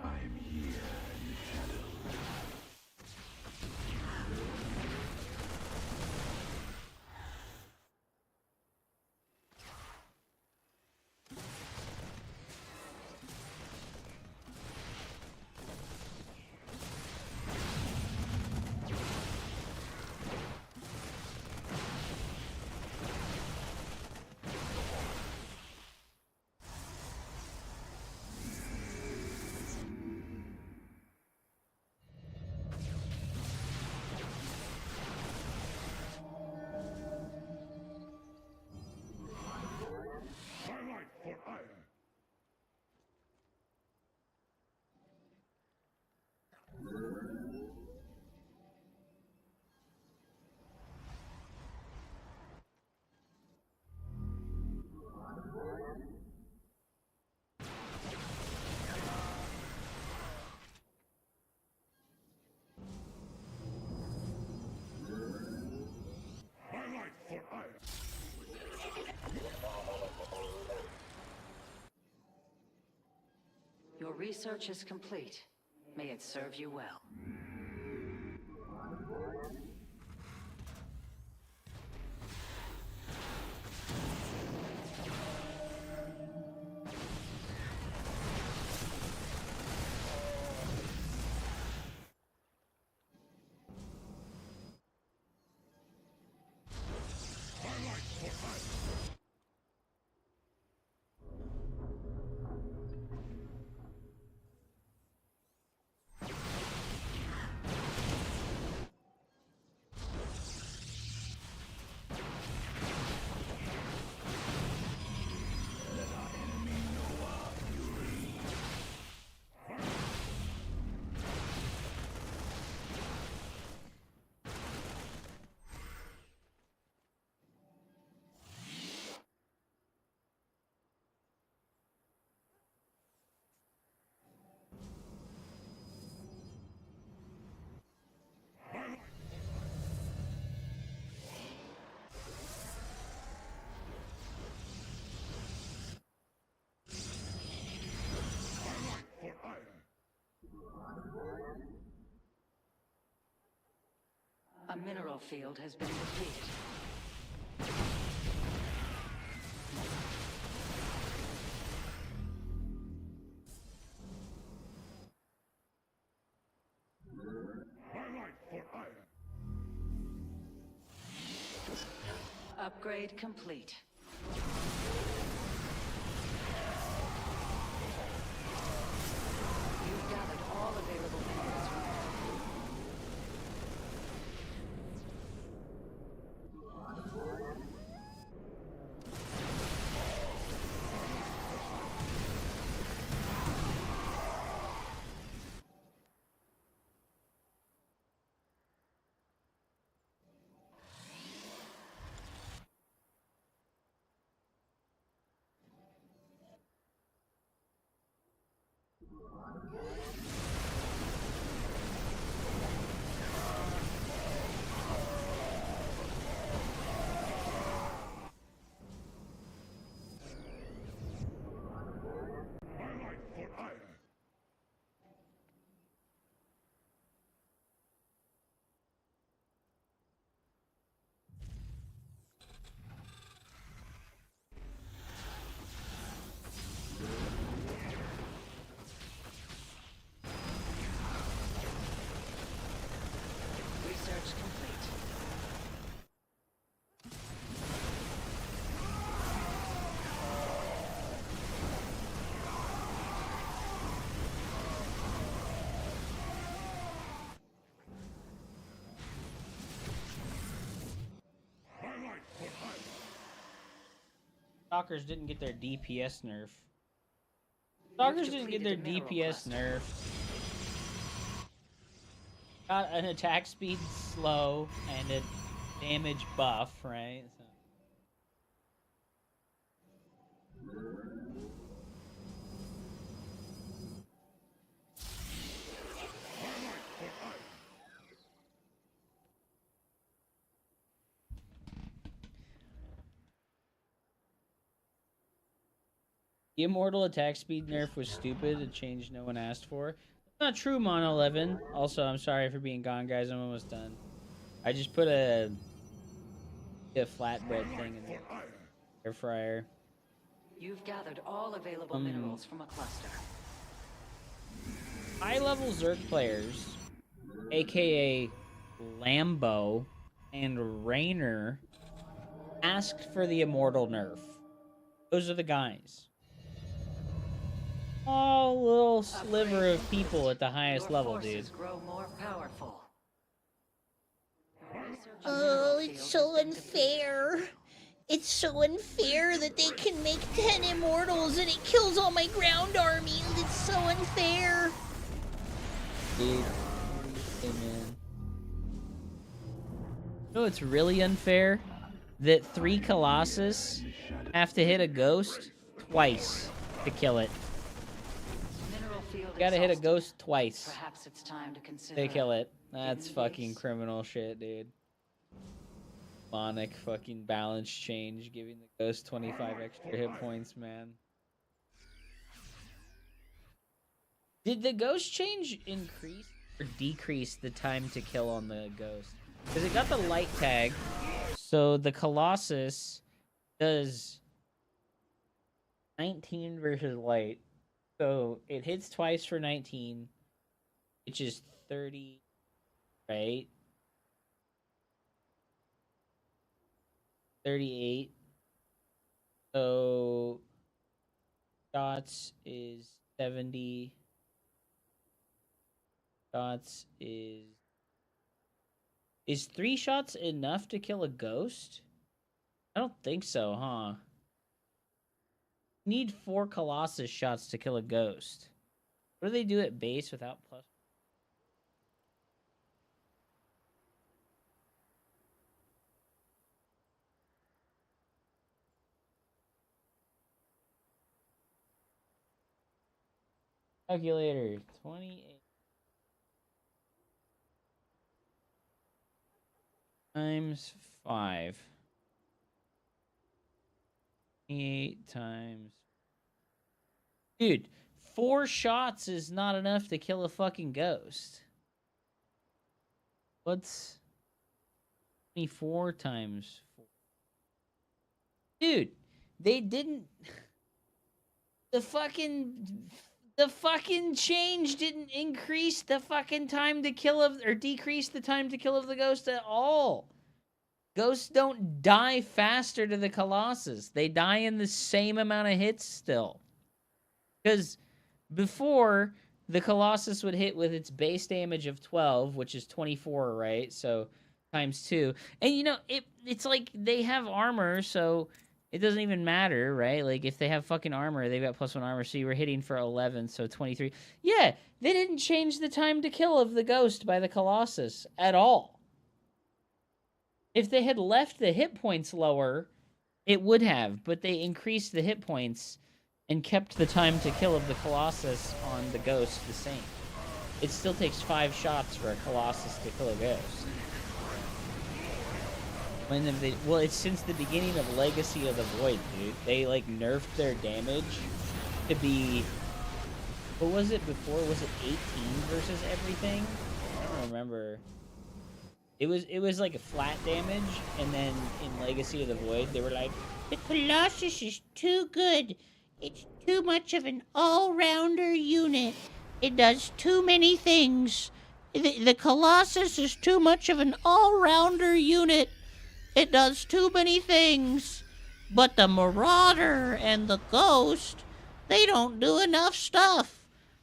Speaker 6: I'm here in the shadows.
Speaker 4: Starlight for ire. Starlight for ire.
Speaker 5: Your research is complete. May it serve you well.
Speaker 4: Starlight for ire.
Speaker 5: mineral field has been depleted. Upgrade complete. You've gathered all available minerals from research complete.
Speaker 8: Stalkers didn't get their DPS nerf. Stalkers didn't get their DPS nerf. Got an attack speed slow and a damage buff, right? So. The immortal attack speed nerf was stupid. A change no one asked for. Not true, Mono 11. Also, I'm sorry for being gone, guys. I'm almost done. I just put a flatbread thing in the air fryer.
Speaker 5: You've gathered all available minerals from a cluster.
Speaker 8: High-level Zerg players, aka Lambo and Rainer, asked for the immortal nerf. Those are the guys. Oh, little sliver of people at the highest level, dude.
Speaker 5: Grow more powerful.
Speaker 10: Oh, it's so unfair. It's so unfair that they can make 10 immortals and it kills all my ground armies. It's so unfair.
Speaker 8: Dude. Hey, man. You know what's really unfair? That 3 Colossus have to hit a ghost twice to kill it. You gotta hit a ghost twice.
Speaker 5: Perhaps it's time to consider.
Speaker 8: They kill it. That's fucking criminal shit, dude. Monic fucking balance change, giving the ghost 25 extra hit points, man. Did the ghost change increase or decrease the time to kill on the ghost? Because it got the light tag, so the Colossus does 19 versus light. So it hits twice for 19, which is 30, right? 38. So shots is 70. Shots is 3 shots enough to kill a ghost? I don't think so, huh? Need 4 Colossus shots to kill a ghost. What do they do at base without plus? Calculator 28 times 5. 28 times. Dude, 4 shots is not enough to kill a fucking ghost. What's 24 times 4. Dude, they didn't. The fucking change didn't increase the fucking time to kill of, or decrease the time to kill of the ghost at all. Ghosts don't die faster to the Colossus. They die in the same amount of hits still. Because before, the Colossus would hit with its base damage of 12, which is 24, right? So times 2. And you know, it's like they have armor, so it doesn't even matter, right? Like, if they have fucking armor, they've got +1 armor, so you were hitting for 11, so 23. Yeah, they didn't change the time to kill of the ghost by the Colossus at all. If they had left the hit points lower, it would have, but they increased the hit points and kept the time to kill of the Colossus on the ghost the same. It still takes 5 shots for a Colossus to kill a ghost. When have they? Well, it's since the beginning of Legacy of the Void, dude. They like nerfed their damage to be. What was it before? Was it 18 versus everything? I don't remember. It was like a flat damage, and then in Legacy of the Void, they were like, the Colossus is too good. It's too much of an all-rounder unit. It does too many things. The Colossus is too much of an all-rounder unit. It does too many things. But the Marauder and the Ghost, they don't do enough stuff.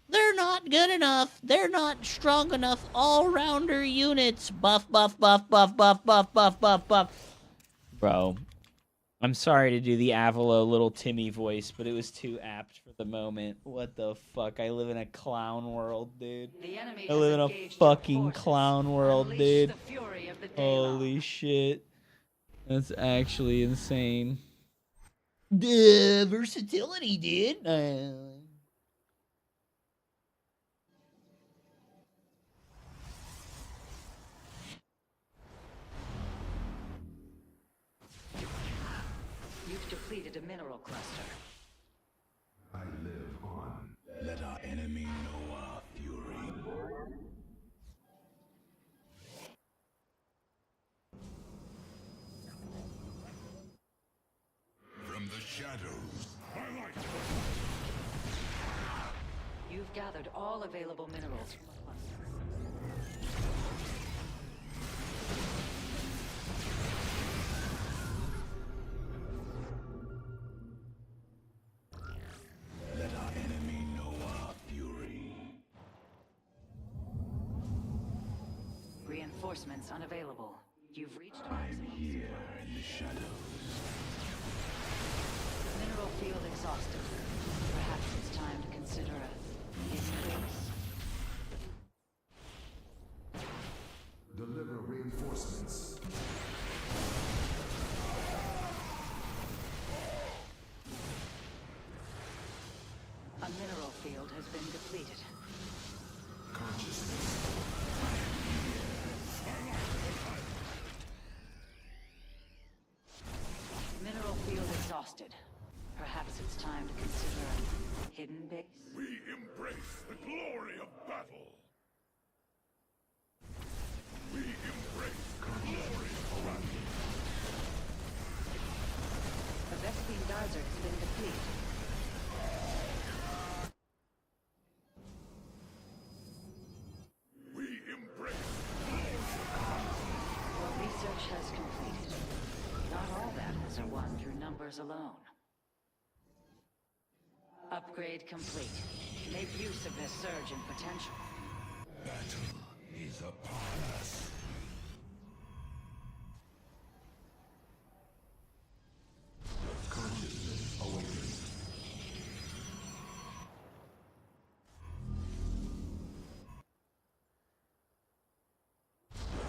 Speaker 8: They're not good enough. They're not strong enough all-rounder units. Buff, buff, buff, buff, buff, buff, buff, buff, buff. Bro, I'm sorry to do the Avalo little Timmy voice, but it was too apt for the moment. What the fuck? I live in a clown world, dude. I live in a fucking clown world, dude. Holy shit. That's actually insane. Versatility, dude.
Speaker 5: You've depleted a mineral cluster.
Speaker 6: I live on. Let our enemy know our fury. From the shadows, by light.
Speaker 5: You've gathered all available minerals from the cluster.
Speaker 6: Let our enemy know our fury.
Speaker 5: Reinforcements unavailable. You've reached.
Speaker 6: I'm here in the shadows.
Speaker 5: Mineral field exhausted. Perhaps it's time to consider a hidden base.
Speaker 6: Deliver reinforcements.
Speaker 5: A mineral field has been depleted.
Speaker 6: Consciousness.
Speaker 5: Mineral field exhausted. Perhaps it's time to consider a hidden base.
Speaker 6: We embrace the glory of battle. We embrace the glory of battle.
Speaker 5: The Vespine geyser has been depleted.
Speaker 6: We embrace.
Speaker 5: Your research has completed. Not all battles are won through numbers alone. Upgrade complete. Make use of this surge in potential.
Speaker 6: Battle is upon us. Consciousness awakens.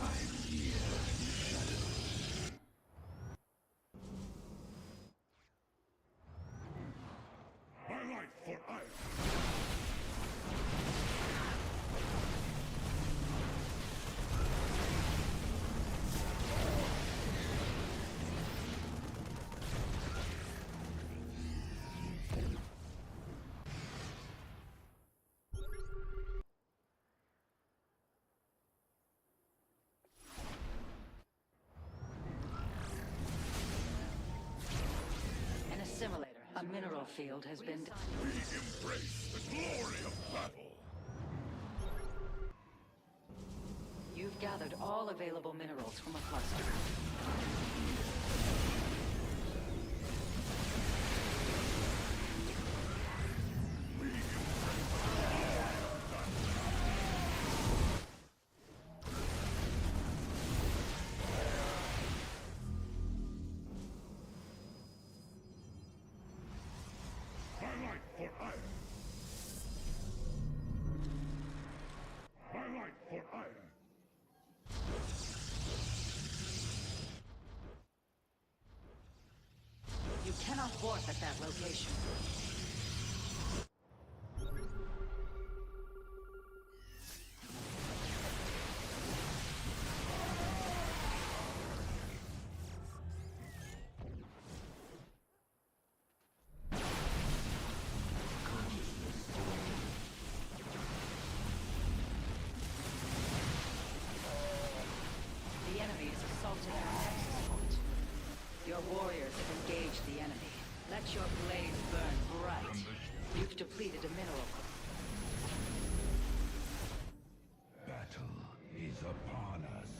Speaker 6: I'm here in the shadows. My life for ice.
Speaker 5: field has been...
Speaker 6: We embrace the glory of battle.
Speaker 5: You've gathered all available minerals from a cluster.
Speaker 6: Highlight for iron. Highlight for iron.
Speaker 5: You cannot warp at that location. The enemy is assaulting our nexus point. Your warriors have engaged the enemy. Let your blades burn bright. You've depleted a mineral.
Speaker 6: Battle is upon us.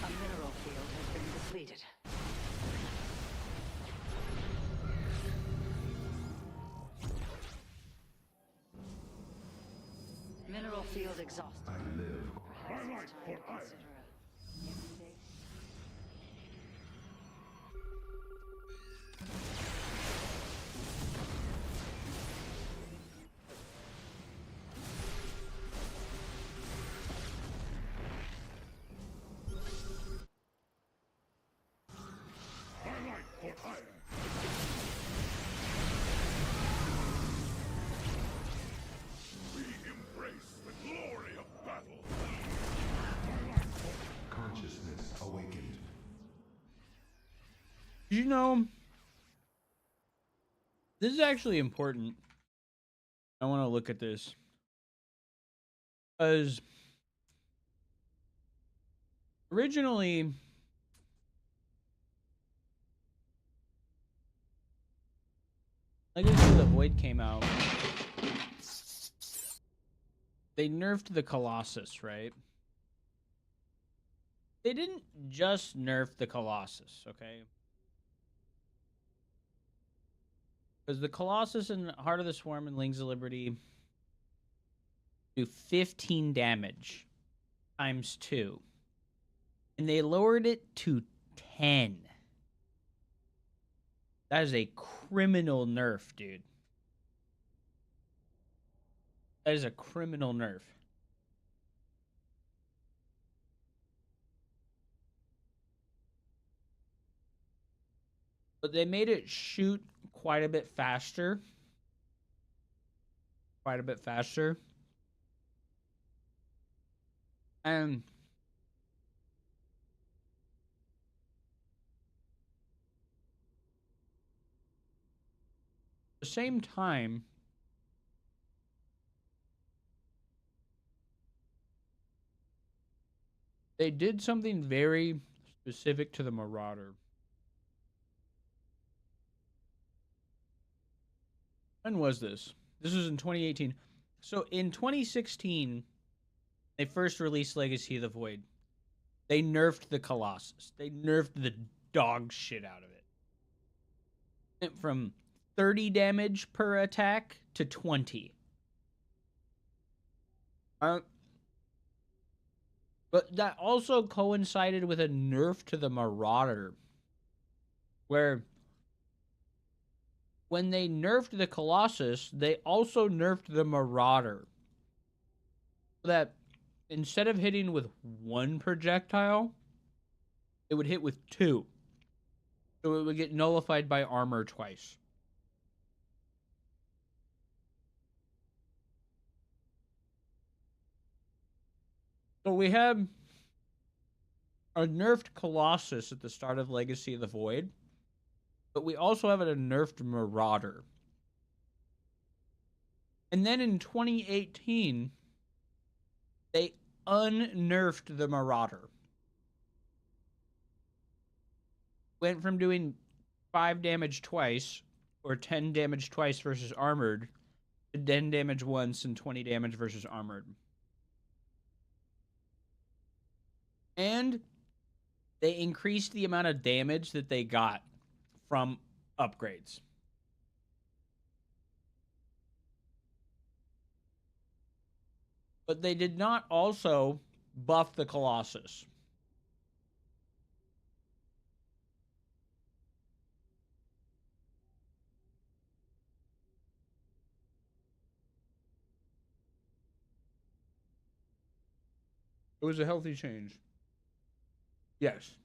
Speaker 5: A mineral field has been depleted. Mineral field exhausted.
Speaker 6: I live.
Speaker 5: Highlight for iron.
Speaker 6: Highlight for iron. We embrace the glory of battle. Consciousness awakened.
Speaker 1: You know, this is actually important. I want to look at this. Because originally, Legacy of the Void came out. They nerfed the Colossus, right? They didn't just nerf the Colossus, okay? Because the Colossus and Heart of the Swarm and Wings of Liberty do 15 damage times 2. And they lowered it to 10. That is a criminal nerf, dude. That is a criminal nerf. But they made it shoot quite a bit faster. Quite a bit faster. And at the same time, they did something very specific to the Marauder. When was this? This was in 2018. So in 2016, they first released Legacy of the Void. They nerfed the Colossus. They nerfed the dog shit out of it. It went from 30 damage per attack to 20. But that also coincided with a nerf to the Marauder. Where when they nerfed the Colossus, they also nerfed the Marauder. So that instead of hitting with one projectile, it would hit with 2. So it would get nullified by armor twice. So we have a nerfed Colossus at the start of Legacy of the Void, but we also have a nerfed Marauder. And then in 2018, they unnerfed the Marauder. went from doing 5 damage twice or 10 damage twice versus armored to 10 damage once and 20 damage versus armored. And they increased the amount of damage that they got from upgrades. But they did not also buff the Colossus. It was a healthy change. Yes.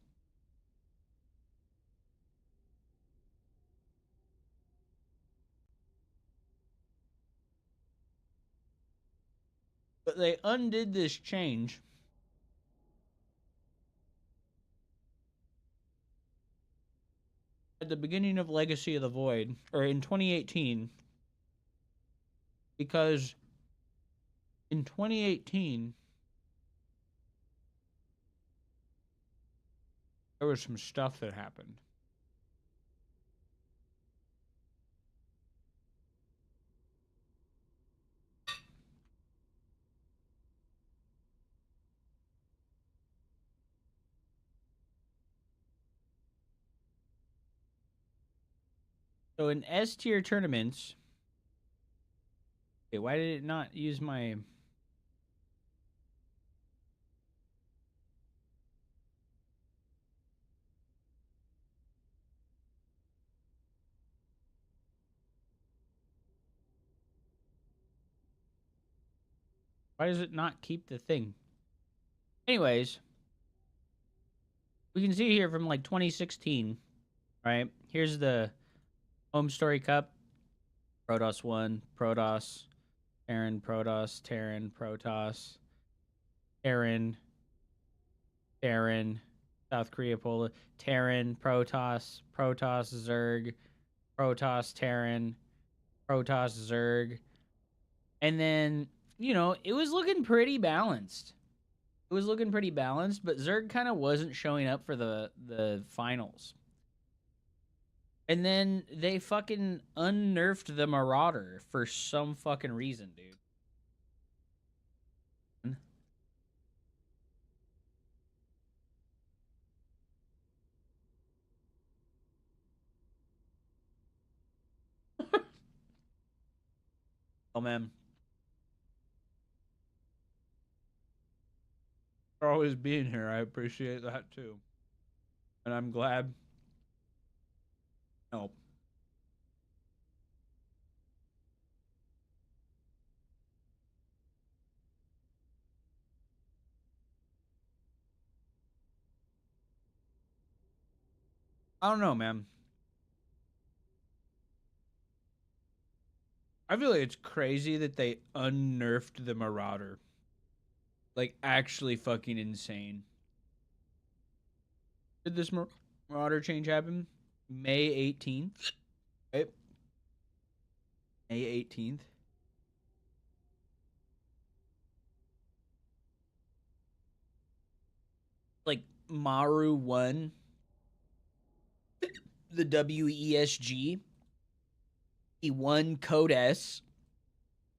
Speaker 1: But they undid this change at the beginning of Legacy of the Void, or in 2018, because in 2018, there was some stuff that happened. So in S tier tournaments, okay, why did it not use my... Why does it not keep the thing? Anyways, we can see here from like 2016, right? Here's the Home Story Cup. Protoss 1, Protoss, Terran, Protoss, Terran, Protoss, Terran, Terran, South Korea, Poland, Terran, Protoss, Protoss, Zerg, Protoss, Terran, Protoss, Zerg. And then, you know, it was looking pretty balanced. It was looking pretty balanced, but Zerg kind of wasn't showing up for the finals. And then they fucking unnerfed the Marauder for some fucking reason, dude. Oh, man. For always being here. I appreciate that, too. And I'm glad. Help. I don't know, man. I feel like it's crazy that they unnerfed the Marauder. Like, actually fucking insane. Did this Marauder change happen? May 18th. Right? May 18th. Like, Maru won the WESG. He won Code S.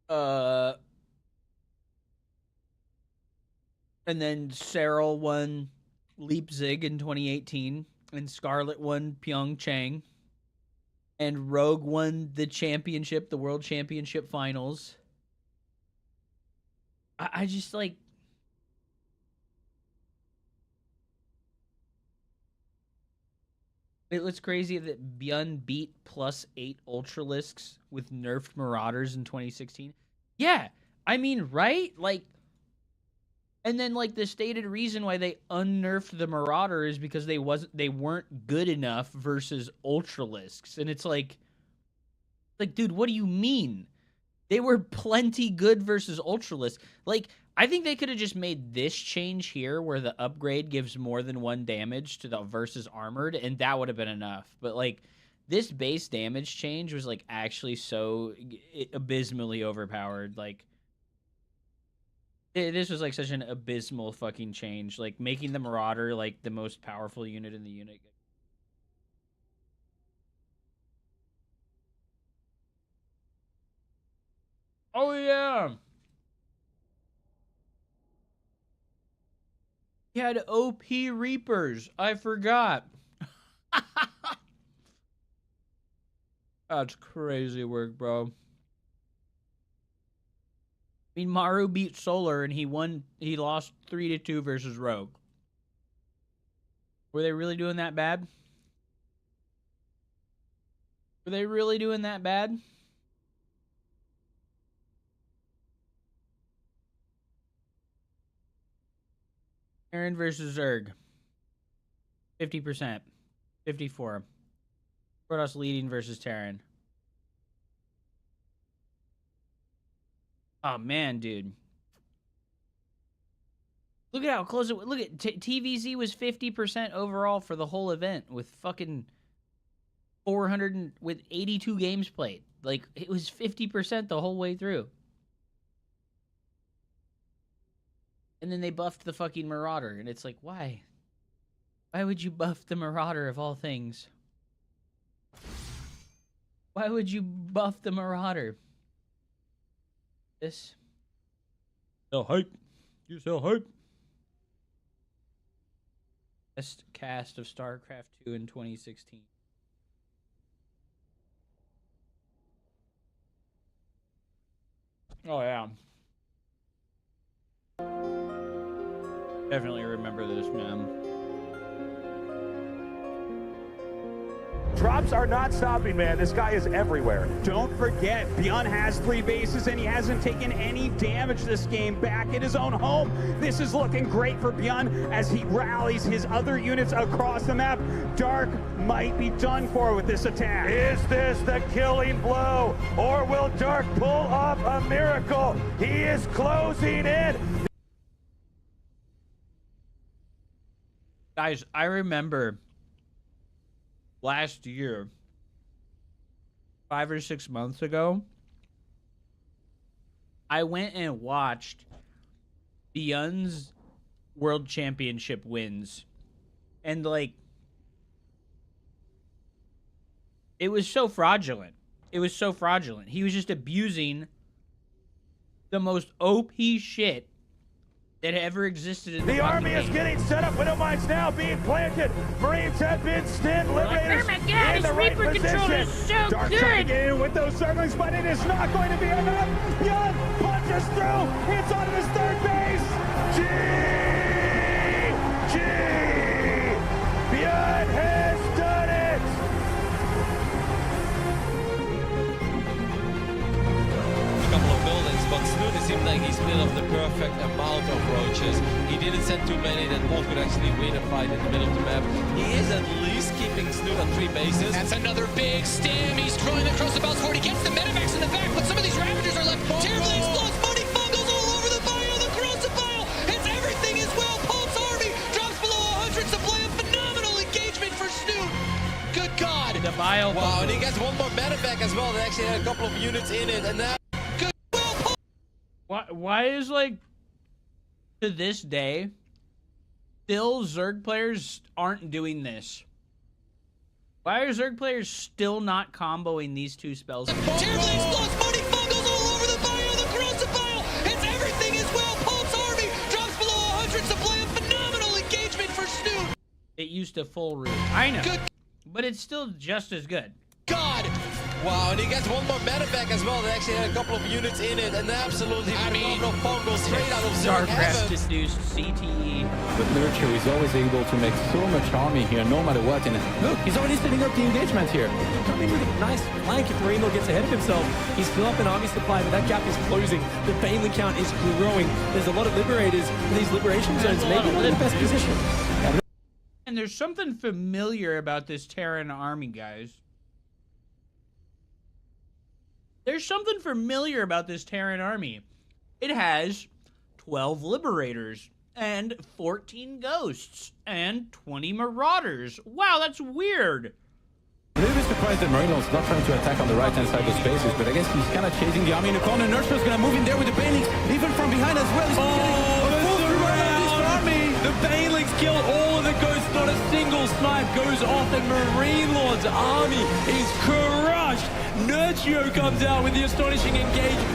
Speaker 1: And then Cyril won Leipzig in 2018. And Scarlet won Pyeongchang. And Rogue won the championship, the World Championship Finals. I just, like... It's crazy that Byun beat +8 Ultralisks with nerfed Marauders in 2016. Yeah, I mean, right? Like, and then like the stated reason why they unnerfed the Marauder is because they weren't good enough versus Ultralisks, and it's like, dude, what do you mean? They were plenty good versus Ultralisks. Like, I think they could have just made this change here where the upgrade gives more than 1 damage to the versus armored, and that would have been enough. But, like, this base damage change was, like, actually so abysmally overpowered. Like, this was, like, such an abysmal fucking change. Like, making the Marauder, like, the most powerful unit in the unit. Oh, yeah. He had OP Reapers. I forgot. That's crazy work, bro. I mean, Maru beat Solar and he lost 3-2 versus Rogue. Were they really doing that bad? Were they really doing that bad? Aaron versus Zerg. 50%. 54. Protoss leading versus Terran. Oh, man, dude. Look at how close it was. Look at TVZ was 50% overall for the whole event with fucking 400 with 82 games played. Like, it was 50% the whole way through. And then they buffed the fucking Marauder, and it's like, why? Why would you buff the Marauder of all things? Why would you buff the Marauder? This? Sell hype. You sell hype. Best cast of StarCraft 2 in 2016. Oh, yeah. Definitely remember this, man.
Speaker 21: Drops are not stopping, man. This guy is everywhere. Don't forget, Beyond has 3 bases and he hasn't taken any damage this game back at his own home. This is looking great for Beyond as he rallies his other units across the map. Dark might be done for with this attack. Is this the killing blow? Or will Dark pull off a miracle? He is closing in.
Speaker 1: Guys, I remember last year, 5 or 6 months ago, I went and watched Beyond's World Championship wins. And, like, it was so fraudulent. It was so fraudulent. He was just abusing the most OP shit that ever existed in the
Speaker 21: army is getting set up. Widow mines now being planted. Marines have been stinned. Liberators
Speaker 10: oh my God,
Speaker 21: in the right
Speaker 10: Reaper
Speaker 21: position.
Speaker 10: control is so
Speaker 21: Dark
Speaker 10: good.
Speaker 21: trying to get in with those circlings, but it is not going to be enough. Beyond punches through. It's on his third base. Beyond has done it.
Speaker 22: A couple of buildings, but Snoot, it seemed like he split off the perfect amount of roaches. He didn't send too many that Wolf could actually win a fight in the middle of the map. He is at least keeping Snoot on 3 bases.
Speaker 23: That's another big stim. He's throwing across the bounce forward. He gets the Medivacs in the back, but some of these Ravagers are left. Terribly explodes. Money fungles all over the bio. The corrosive bio. It's everything as well. Pulse Army drops below 100. Supply a phenomenal engagement for Snoot. Good God.
Speaker 1: The bio.
Speaker 22: Wow, and he gets one more Medivac as well. They actually had a couple of units in it, and now.
Speaker 1: Why is, like, to this day, still Zerg players aren't doing this? Why are Zerg players still not comboing these 2 spells?
Speaker 23: Terribly explodes. Money fungles all over the bio. The corrosive bio. It's everything as well. Pulse Army drops below 100. Supply a phenomenal engagement for Snoot.
Speaker 1: It used to full root. I know. But it's still just as good.
Speaker 23: God.
Speaker 22: Wow, and he gets one more Medivac as well. They actually had a couple of units in it, and absolutely phenomenal fungal straight out of
Speaker 1: Starcraft induced CTE.
Speaker 24: But Nurture is always able to make so much army here, no matter what. And look, he's already setting up the engagement here.
Speaker 25: Coming with a nice flank if Marino gets ahead of himself. He's still up in army supply, but that gap is closing. The Baneling count is growing. There's a lot of Liberators in these Liberation zones, maybe not in the best position.
Speaker 1: And there's something familiar about this Terran army, guys. There's something familiar about this Terran army. It has 12 Liberators and 14 Ghosts and 20 Marauders. Wow, that's weird.
Speaker 24: I'm a little bit surprised that Marino's not trying to attack on the right-hand side of spaces, but I guess he's kind of chasing the army in the corner. Nurture's going to move in there with the Banelings, even from behind as well.
Speaker 25: The Banelings kill all of the Ghosts, not a single snipe goes off, and Marine Lord's army is crushed. Nurture comes out with the astonishing engagement.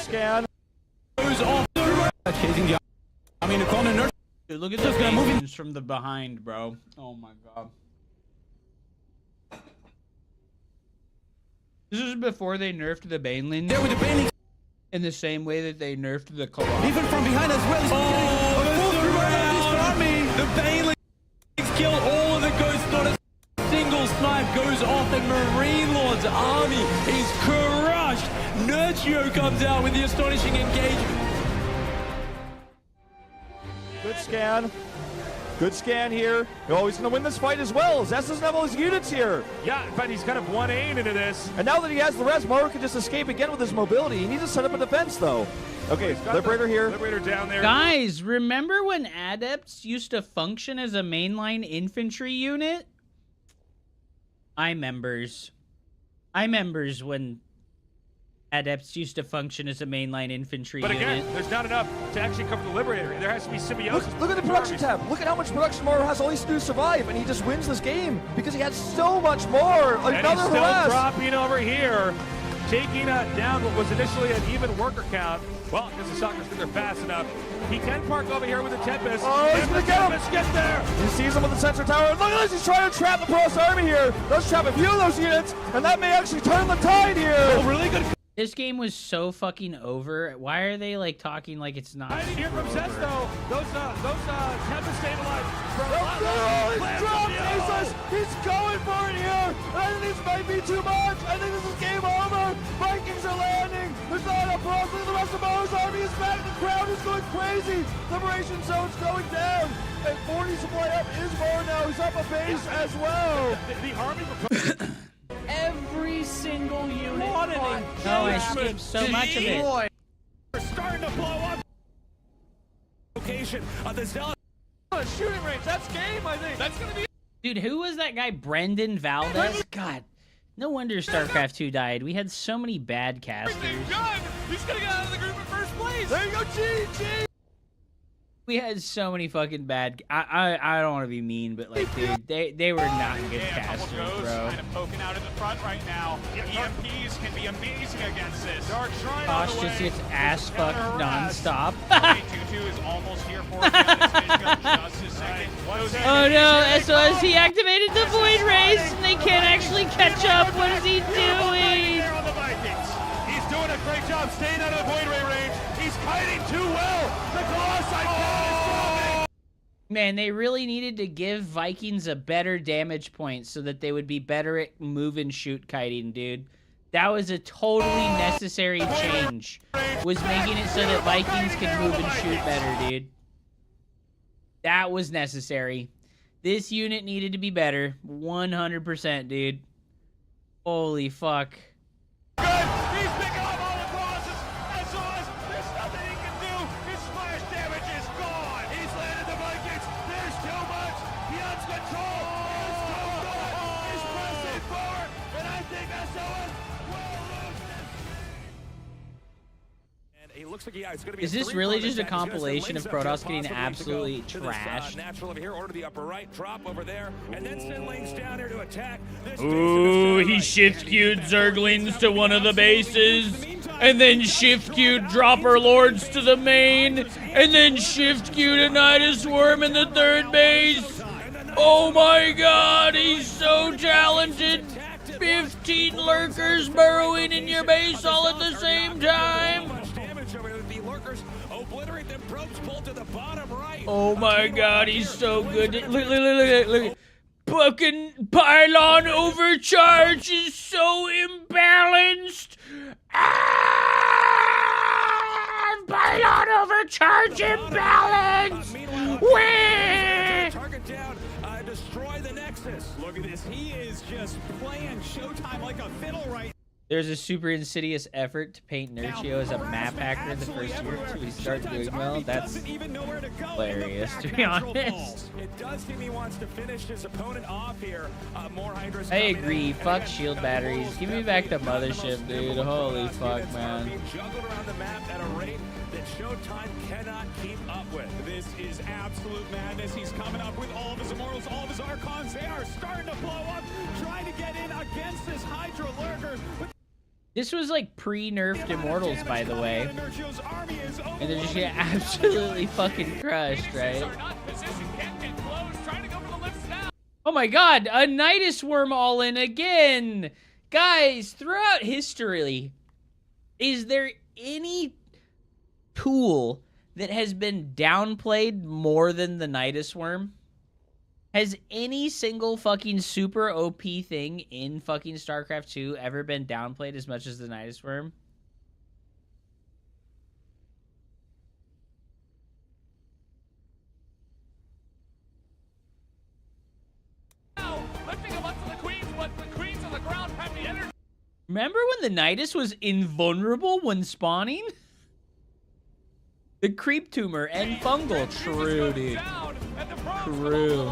Speaker 2: scan.
Speaker 24: Goes off the right. Chasing the army in the corner. Nurse.
Speaker 1: Dude, look at the banelings from the behind, bro. Oh my god. This is before they nerfed the banelings.
Speaker 24: There with the banelings.
Speaker 1: In the same way that they nerfed the co-op.
Speaker 24: Even from behind as well. The banelings kill all of the ghosts. Not a single snipe goes off, and Marine Lord's army is crushed. Nurtio comes out with the astonishing engagement.
Speaker 2: Good scan. Good scan here. Oh, he's going to win this fight as well. Zest doesn't have all his units here.
Speaker 3: Yeah, but he's kind of 1A into this.
Speaker 2: And now that he has the res, Maru can just escape again with his mobility. He needs to set up a defense, though. Okay, Liberator here.
Speaker 3: Liberator down there.
Speaker 1: Guys, remember when Adepts used to function as a mainline infantry unit? I members when Adepts used to function as a mainline infantry
Speaker 3: But again,
Speaker 1: unit.
Speaker 3: there's not enough to actually cover the Liberator. There has to be symbiosis.
Speaker 2: Look at the production tab. Look at how much production Maru has. All he has to do is survive, and he just wins this game because he had so much more.
Speaker 3: And he's
Speaker 2: Another
Speaker 3: still
Speaker 2: harass.
Speaker 3: dropping over here, taking down what was initially an even worker count. Well, because the Stalkers get there fast enough. He can park over here with the Tempest.
Speaker 2: Oh, he's going to get him.
Speaker 3: Tempest get there.
Speaker 2: He sees him with the sensor tower. Look at this. He's trying to trap the Protoss army here. Does trap a few of those units, and that may actually turn the tide here.
Speaker 3: Oh, really good.
Speaker 1: This game was so fucking over. Why are they like talking like it's not?
Speaker 3: I didn't hear from Zest though. Those Tempest stayed alive.
Speaker 2: He's going for it here. I think this might be too much. I think this is game over. Vikings are landing. There's not enough Protoss. Look at the rest of Maru's army is back. The crowd is going crazy. Liberation zone's going down. And 40 supply up is more now. He's up a base as well.
Speaker 3: The army.
Speaker 10: Every single unit.
Speaker 1: No, I skipped so much of it.
Speaker 3: We're starting to blow up. Location of the Zealot.
Speaker 2: Shooting range. That's game, I think.
Speaker 3: That's gonna be.
Speaker 1: Dude, who was that guy? Brendan Valdez? God, no wonder StarCraft 2 died. We had so many bad casters.
Speaker 3: He's gonna get out of the group in first place.
Speaker 2: There you go, GG.
Speaker 1: We had so many fucking bad. I don't want to be mean, but like, dude, they were not good casters, bro.
Speaker 3: Kind of poking out in the front right now. EMPs can be amazing against this. Dark Shrine on
Speaker 1: Tosh
Speaker 3: the way.
Speaker 1: just gets ass fucked nonstop.
Speaker 3: 22 is almost here for him. Just a second.
Speaker 1: Oh no, SOS, he activated the Void Race, and they can't actually catch up. What is he doing?
Speaker 3: On the Vikings. He's doing a great job staying out of the Void Ray range. He's kiting too well. The Colossi cannon is
Speaker 1: Man, they really needed to give Vikings a better damage point so that they would be better at move and shoot kiting, dude. That was a totally necessary change. Was making it so that Vikings could move and shoot better, dude. That was necessary. This unit needed to be better. 100%, dude. Holy fuck.
Speaker 3: Good. He's picking up all the crosses. SOS, there's nothing he can do. His splash damage is gone. He's landed the Vikings. There's too much. Beyond's control. It's too good. He's pressing forward. And I think SOS will lose this. And he looks like, yeah, it's going to be.
Speaker 1: Is this really just a compilation of Protoss getting absolutely trashed?
Speaker 3: Natural over here, order the upper right, drop over there, and then send lanes down here to attack.
Speaker 10: Ooh, he shift-queued Zerglings to one of the bases, and then shift-queued Dropper Lords to the main, and then shift-queued a Nidus Worm in the third base. Oh my god, he's so talented. 15 lurkers burrowing in your base all at the same time. Oh my god, he's so good. Look. Fucking pylon overcharge is so imbalanced. Pylon overcharge imbalance.
Speaker 3: Target down, destroy the Nexus. Look at this, he is just playing Showtime like a fiddle right.
Speaker 1: There's a super insidious effort to paint Nurtio as a map hacker in the first year until he starts doing well. That's hilarious, to be honest.
Speaker 3: It does seem he wants to finish his opponent off here. More Hydras.
Speaker 1: I agree. Fuck shield batteries. Give me back the mothership, dude. Holy fuck, man.
Speaker 3: Juggled around the map at a rate that Showtime cannot keep up with. This is absolute madness. He's coming up with all of his Immortals, all of his Archons. They are starting to blow up, trying to get in against this Hydra lurker.
Speaker 10: This was like pre-nerfed Immortals, by the way. And they're just getting absolutely fucking crushed, right? Oh my god, a Nidus Worm all-in again! Guys, throughout history, is there any tool that has been downplayed more than the Nidus Worm? Has any single fucking super OP thing in fucking StarCraft 2 ever been downplayed as much as the Nidus Worm? Remember when the Nidus was invulnerable when spawning? The Creep Tumor and Fungal. True, dude. True.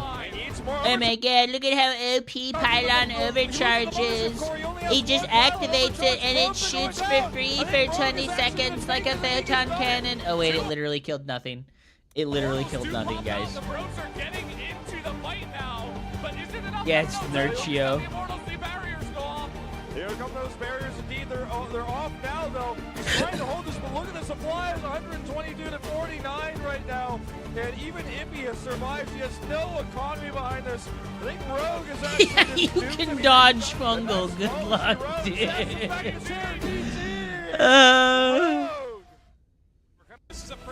Speaker 10: Oh my god, look at how OP Pylon overcharges. He just activates it and it shoots for free for 20 seconds like a photon cannon. Oh wait, it literally killed nothing. It literally killed nothing, guys. Yeah, it's Nurchio.
Speaker 2: Here come those barriers indeed. They're off now, though. He's trying to hold this, but look at the supplies. 122 to 49 right now. And even Ippy has survived. He has no economy behind this. I think Rogue is actually...
Speaker 10: Yeah, you can dodge Fungal. Good luck, dude.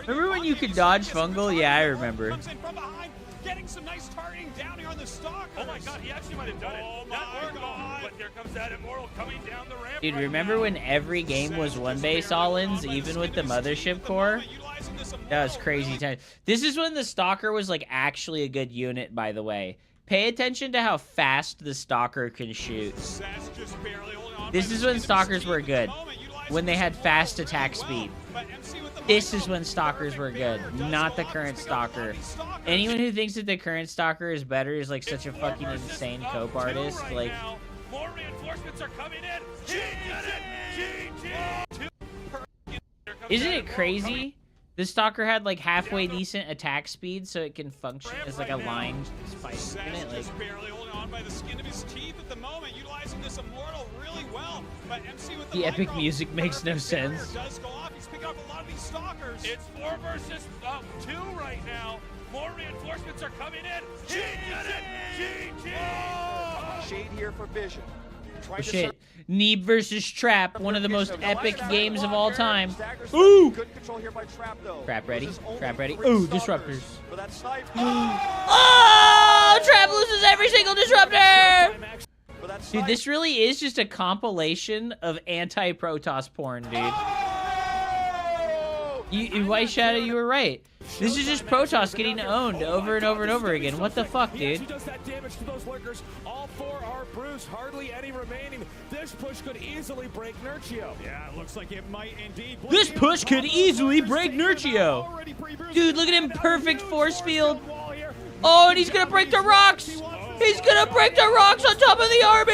Speaker 10: Remember when you could dodge Fungal? Yeah, I remember.
Speaker 3: Getting some nice targeting down here on the Stalker. Oh my god, he actually might have done it. That worked, but there comes that Immortal coming down the ramp.
Speaker 10: Dude, remember when every game was one base all-ins, even with the Mothership Core? That was crazy time. This is when the Stalker was like actually a good unit, by the way. Pay attention to how fast the Stalker can shoot. This is when Stalkers were good. When they had fast attack speed. This is when Stalkers were good, not the current Stalker. Anyone who thinks that the current Stalker is better is like such a fucking insane cope artist. Like,
Speaker 3: more reinforcements are coming in.
Speaker 10: isn't it crazy? The Stalker had like halfway decent attack speed, so it can function as like a line fight unit. Like,
Speaker 3: barely holding on by the skin of his teeth at the moment, utilizing this Immortal really well. But MC with
Speaker 10: the epic music makes no sense.
Speaker 3: Does go off. He's picking up a lot of these Stalkers. It's 4 versus 2 right now. More reinforcements are coming in.
Speaker 2: Shade here for Vision.
Speaker 10: Oh shit. Neeb versus Trap, one of the most epic games of all time. Ooh! Trap ready? Trap ready? Ooh, disruptors. Oh! Trap loses every single disruptor! Dude, this really is just a compilation of anti-Protoss porn, dude. White Shadow, you were right. This is just Protoss getting owned over and over and over again. What the fuck, dude?
Speaker 21: Does that damage to those lurkers? All 4 are bruised, hardly any remaining. This push could easily break Nurchio.
Speaker 3: Yeah, it looks like it might indeed.
Speaker 10: This push could easily break Nurchio. Dude, look at him, perfect force field. Oh, and he's gonna break the rocks. He's gonna break the rocks on top of the army.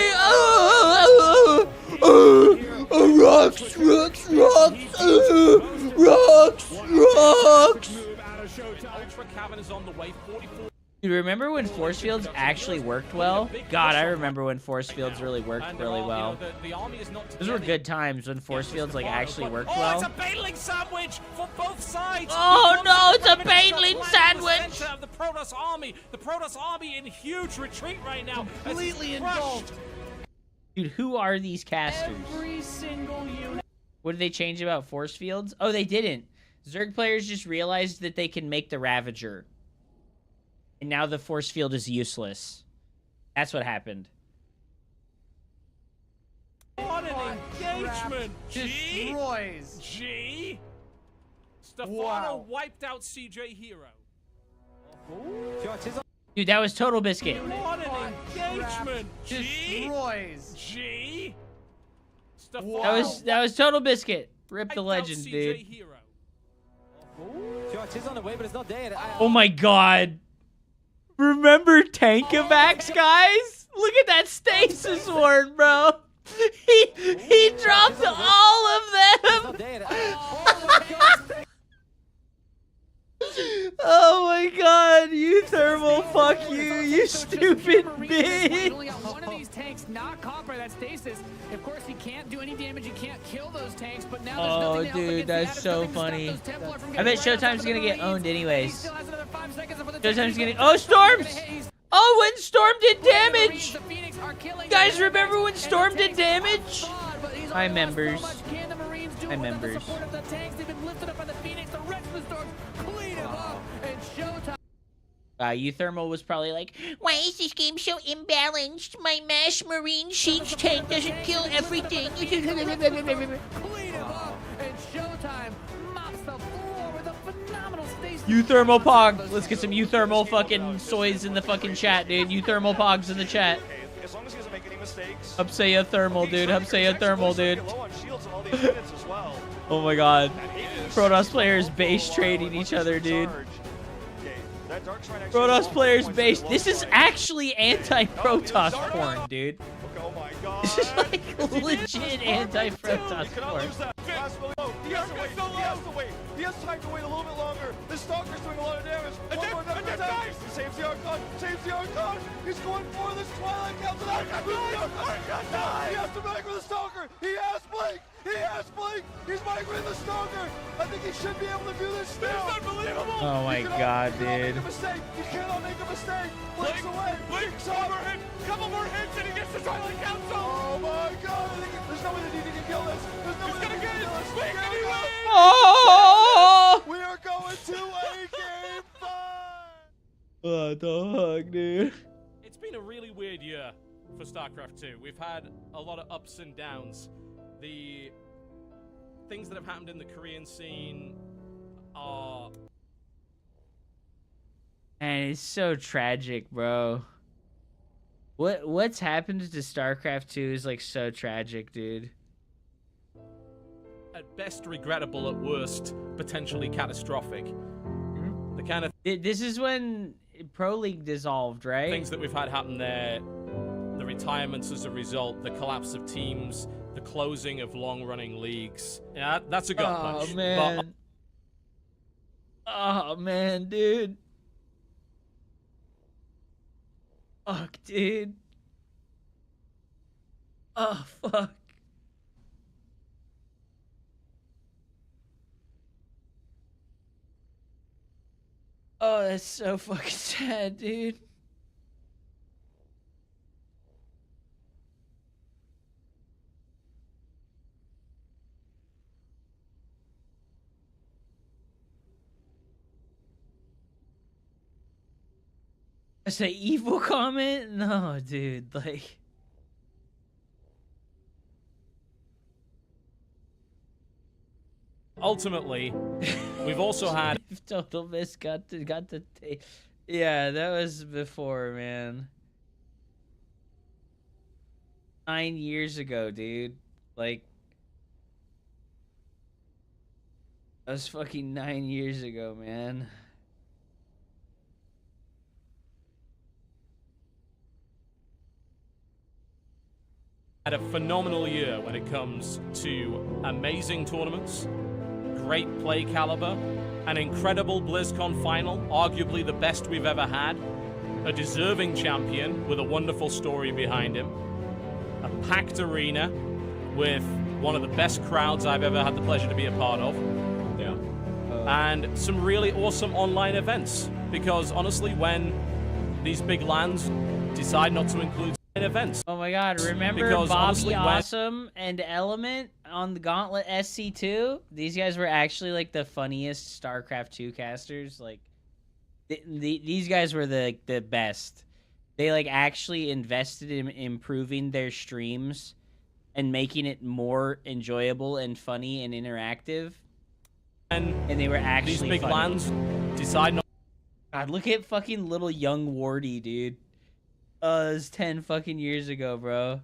Speaker 10: Rocks, rocks, rocks, rocks. Dude, remember when force fields actually worked well? God, I remember when force fields really worked really well. Those were good times when force fields like actually worked well.
Speaker 3: Oh, it's a baneling sandwich for both sides.
Speaker 10: Oh no, it's a baneling sandwich.
Speaker 3: Of the Protoss army in huge retreat right now.
Speaker 2: Completely engulfed.
Speaker 10: Dude, who are these casters?
Speaker 2: Every single unit.
Speaker 10: What did they change about force fields? Oh, they didn't. Zerg players just realized that they can make the Ravager. And now the force field is useless. That's what happened.
Speaker 3: What an engagement!
Speaker 2: Destroys.
Speaker 3: G. Stefano wiped out CJ Hero.
Speaker 10: Dude, that was Total Biscuit.
Speaker 3: What an engagement!
Speaker 2: Destroys.
Speaker 3: G.
Speaker 10: That was Total Biscuit. Rip the legend, dude. Oh my god. Remember Tankovax, guys? Look at that stasis ward, bro. He dropped all of them. Oh my god, you thermal, fuck you, you stupid bitch.
Speaker 7: Phoenix not caught by that stasis. Of course, he can't do any damage. He can't kill those tanks, but now there's nothing to help
Speaker 10: dude,
Speaker 7: against
Speaker 10: that's so funny. I bet Showtime's gonna get owned anyways. Showtime's gonna. Oh, Storms! Oh, when Storm did damage! You guys remember when Storm did damage? Hi, members. Hi, members. Euthermal was probably like, why is this game so imbalanced? My Mash Marine Siege tank doesn't kill everything. Euthermal Pog. Let's get some Euthermal fucking soys in the fucking chat, dude. Euthermal Pogs in the chat.
Speaker 2: As long as he doesn't make any mistakes.
Speaker 10: Upsaya Thermal, dude. Upsaya Thermal, dude. Oh my god. Protoss players base trading each other, dude. Protoss players base. This is actually anti-Protoss porn, dude.
Speaker 2: Oh my god.
Speaker 10: This is like legit anti-Protoss porn.
Speaker 2: He has to wait. He has time to wait a little bit longer. The Stalker's doing a lot of damage. One more attack. He saves the Archon. Saves the Archon. He's going for this Twilight Council. He has to micro the Stalker. He has Blink. He has Blink. He's microing the Stalker. I think he should be able to do this now. It's unbelievable.
Speaker 10: Oh my god, dude.
Speaker 2: He cannot make a mistake. Blink's away. Blink's over him. Couple more hits and he gets the Twilight Council. Oh my god. There's no way that he can kill this. There's no way that he can kill this. Blink anyway.
Speaker 10: Oh!
Speaker 2: We are going to a game 5.
Speaker 10: What the fuck, dude?
Speaker 9: It's been a really weird year for StarCraft 2. We've had a lot of ups and downs. The things that have happened in the Korean scene are...
Speaker 10: And it's so tragic, bro. What's happened to StarCraft 2 is like so tragic, dude.
Speaker 9: At best regrettable, at worst potentially catastrophic. The kind of
Speaker 10: this is when Pro League dissolved, right?
Speaker 9: things that we've had happen there, the retirements as a result, the collapse of teams, the closing of long-running leagues. Yeah, that's a gut punch.
Speaker 10: Oh man. Oh man, dude. Fuck, dude. Oh fuck. Oh, that's so fucking sad, dude. That's an evil comment? No, dude, like...
Speaker 9: Ultimately, we've also had...
Speaker 10: Total Miss got to take... Yeah, that was before, man. 9 years ago, dude. Like... That was fucking 9 years ago, man.
Speaker 9: Had a phenomenal year when it comes to amazing tournaments, great play caliber, an incredible BlizzCon final, arguably the best we've ever had, a deserving champion with a wonderful story behind him, a packed arena with one of the best crowds I've ever had the pleasure to be a part of, and some really awesome online events, because honestly, when these big LANs decide not to include events.
Speaker 10: Oh my god, remember
Speaker 9: because
Speaker 10: Bobby
Speaker 9: honestly,
Speaker 10: Awesome and Element on the Gauntlet SC2? These guys were actually like the funniest StarCraft 2 casters. Like these guys were the best. They like actually invested in improving their streams and making it more enjoyable and funny and interactive. And they were actually
Speaker 9: these big
Speaker 10: funny.
Speaker 9: LANs decide not.
Speaker 10: God, look at fucking little young Wardy, dude. It was 10 fucking years ago, bro.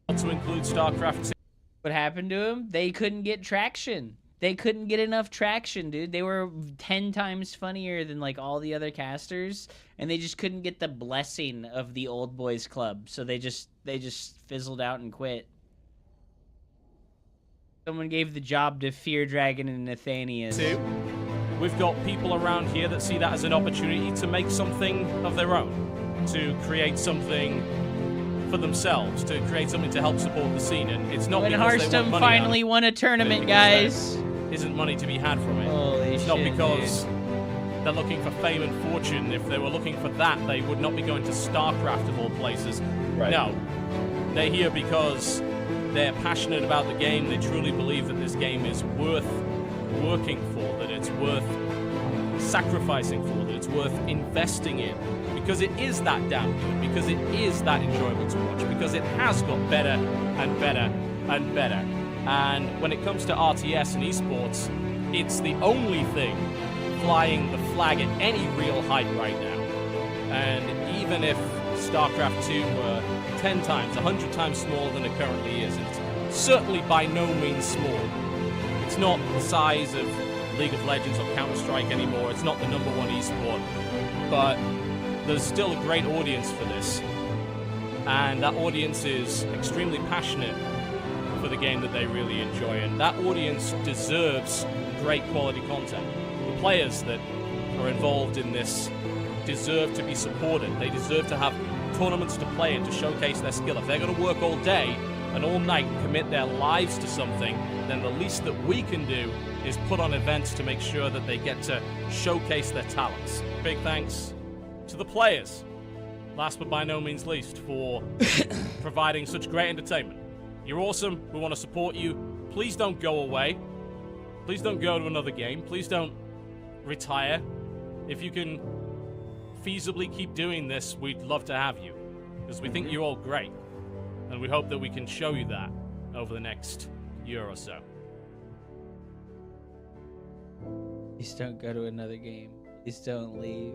Speaker 9: To include StarCraft 2.
Speaker 10: What happened to him? They couldn't get traction. They couldn't get enough traction, dude. They were 10 times funnier than like all the other casters, and they just couldn't get the blessing of the old boys club. So they just fizzled out and quit. Someone gave the job to Fear Dragon and Nathaniel.
Speaker 9: We've got people around here that see that as an opportunity to make something of their own, to create something for themselves to create something to help support the scene, and it's not
Speaker 10: When
Speaker 9: because they
Speaker 10: Hearthstone
Speaker 9: want money
Speaker 10: finally won a tournament,
Speaker 9: because
Speaker 10: guys.
Speaker 9: there isn't money to be had from it.
Speaker 10: Holy
Speaker 9: it's not
Speaker 10: shit,
Speaker 9: because they're looking for fame and fortune. If they were looking for that, they would not be going to Starcraft of all places.
Speaker 19: Right.
Speaker 9: No, they're here because they're passionate about the game. They truly believe that this game is worth working for, that it's worth sacrificing for, that it's worth investing in, because it is that damn good, because it is that enjoyable to watch, because it has got better and better and better. And when it comes to RTS and esports, it's the only thing flying the flag at any real height right now. And even if StarCraft 2 were 10 times, 100 times smaller than it currently is, it's certainly by no means small. It's not the size of League of Legends or Counter-Strike anymore. It's not the #1 esport, but there's still a great audience for this. And that audience is extremely passionate for the game that they really enjoy. And that audience deserves great quality content. The players that are involved in this deserve to be supported. They deserve to have tournaments to play and to showcase their skill. If they're going to work all day and all night and commit their lives to something, then the least that we can do is put on events to make sure that they get to showcase their talents. Big thanks to the players, last but by no means least, for providing such great entertainment. You're awesome. We want to support you. Please don't go away. Please don't go to another game. Please don't retire. If you can feasibly keep doing this, we'd love to have you, because we think you're all great, and we hope that we can show you that over the next year or so.
Speaker 10: Please don't go to another game. Please don't leave.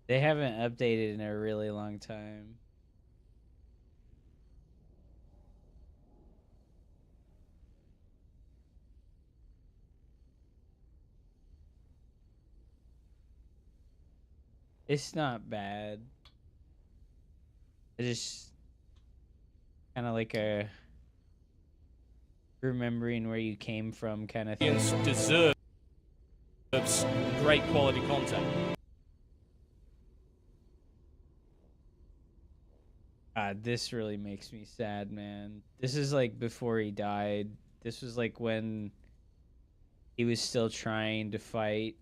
Speaker 10: They haven't updated in a really long time. It's not bad. It's just kind of like a remembering where you came from kind of thing.
Speaker 9: Deserves great quality content.
Speaker 10: God, this really makes me sad, man. This is like before he died. This was like when he was still trying to fight.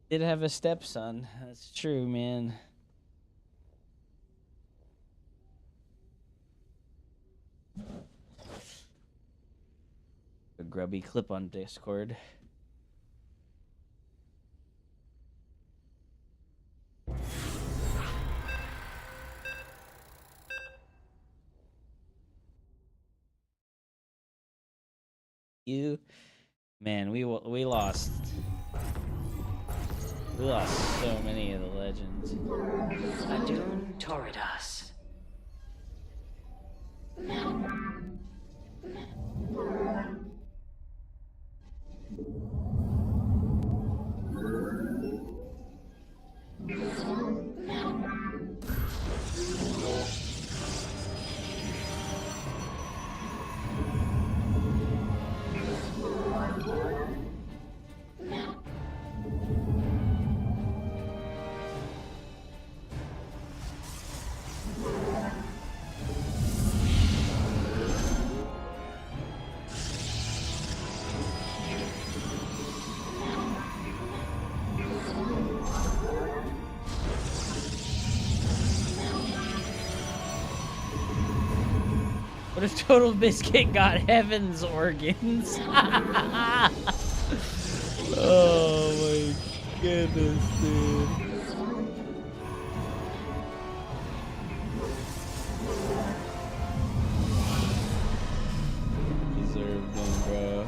Speaker 10: Did have a stepson. That's true, man. A grubby clip on Discord. You, man, we lost. We lost so many of the legends.
Speaker 5: Adun Toridas.
Speaker 10: What if Total Biscuit got Heaven's organs? Oh my goodness, dude. Deserved them, bro.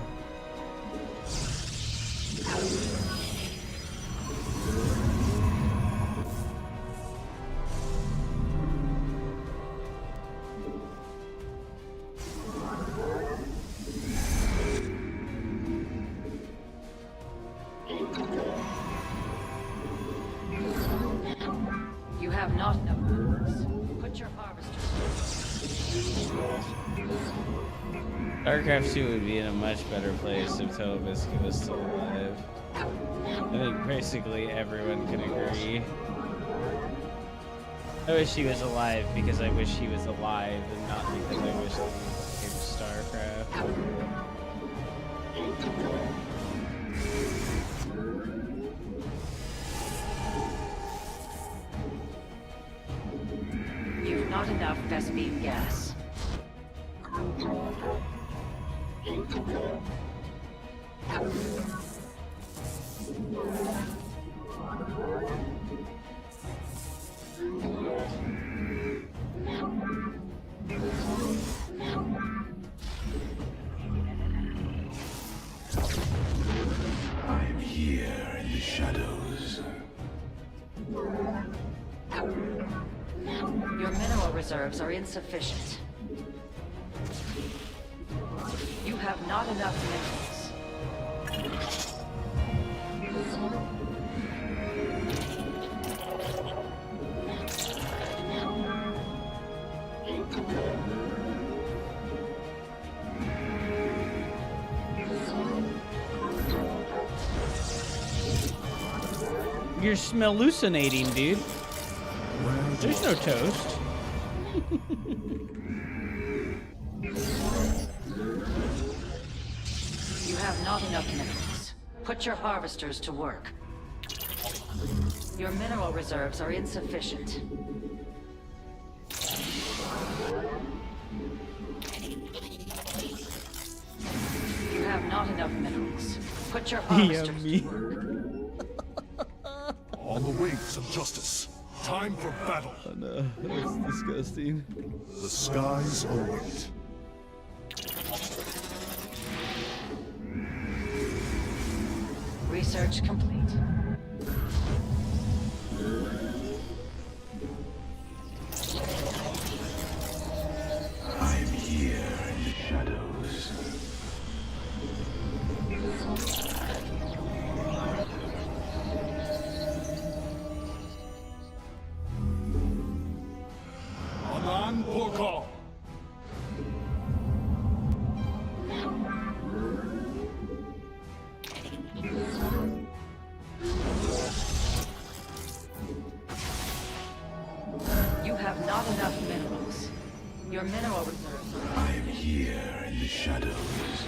Speaker 5: You have not enough minerals. Put your harvesters.
Speaker 10: Starcraft 2 would be in a much better place if Total Biscuit was still alive. I think basically everyone can agree. I wish he was alive because I wish he was alive and not because I wish he was Starcraft.
Speaker 5: You've not enough Vespine gas.
Speaker 6: I am here in the shadows.
Speaker 5: Your mineral reserves are insufficient. You have not enough minerals.
Speaker 10: You're hallucinating, dude. There's no toast.
Speaker 5: You have not enough minerals. Put your harvesters to work. Your mineral reserves are insufficient. You have not enough minerals. Put your harvesters to work.
Speaker 4: On the wings of justice. Time for battle.
Speaker 10: Oh no, that's disgusting.
Speaker 4: The skies await.
Speaker 5: Research complete.
Speaker 6: I am here in the shadows.
Speaker 4: Anan Porkal.
Speaker 5: You have not enough minerals. Your mineral reserves are...
Speaker 6: I am here in the shadows.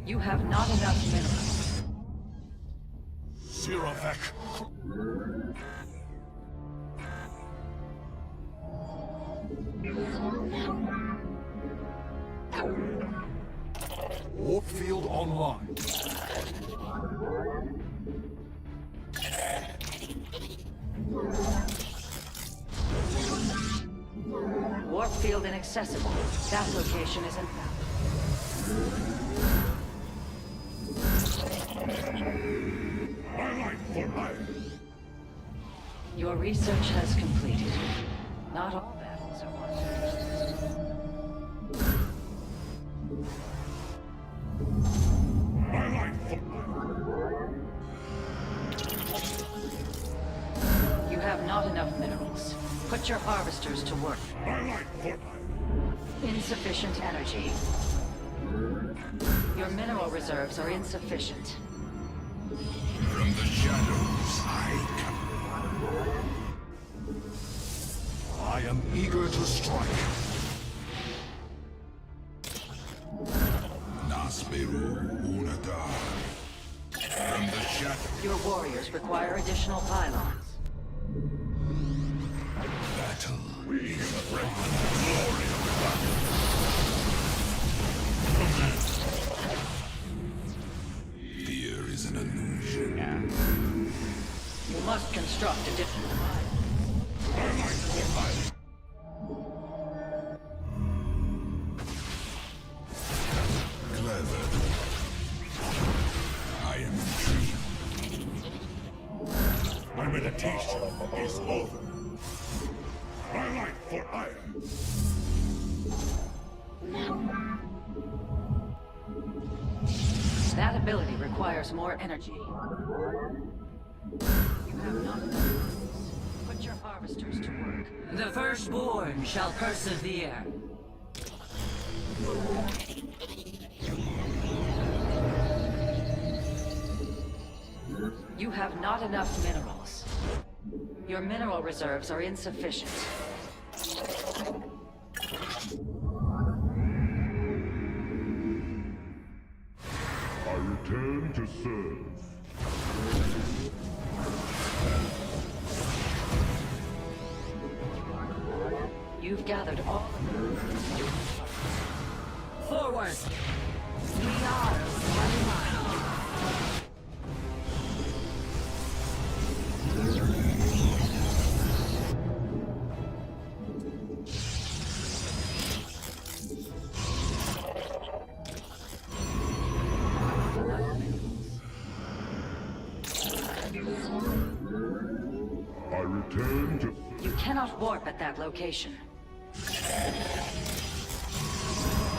Speaker 5: You have not enough minerals.
Speaker 4: Siravek. Warp field online.
Speaker 5: Warp field inaccessible. That location is invalid. Your research has completed. Not all battles are won. You have not enough minerals. Put your harvesters to work. Insufficient energy. Your mineral reserves are insufficient.
Speaker 6: From the shadows, I come.
Speaker 4: I am eager to strike.
Speaker 6: Nasmeru Unadar. From the shadows.
Speaker 5: Your warriors require additional pylons.
Speaker 6: Battle is upon the glory of battle.
Speaker 5: must construct additional
Speaker 6: Clever. I am intrigued. My meditation is over. My life for iron.
Speaker 5: That ability requires more energy. You have not enough. Put your harvesters to work. The firstborn shall persevere. You have not enough minerals. Your mineral reserves are insufficient.
Speaker 6: I return to serve.
Speaker 5: You've gathered all. Forward! We are 1 mile.
Speaker 6: I return to...
Speaker 5: You cannot warp at that location.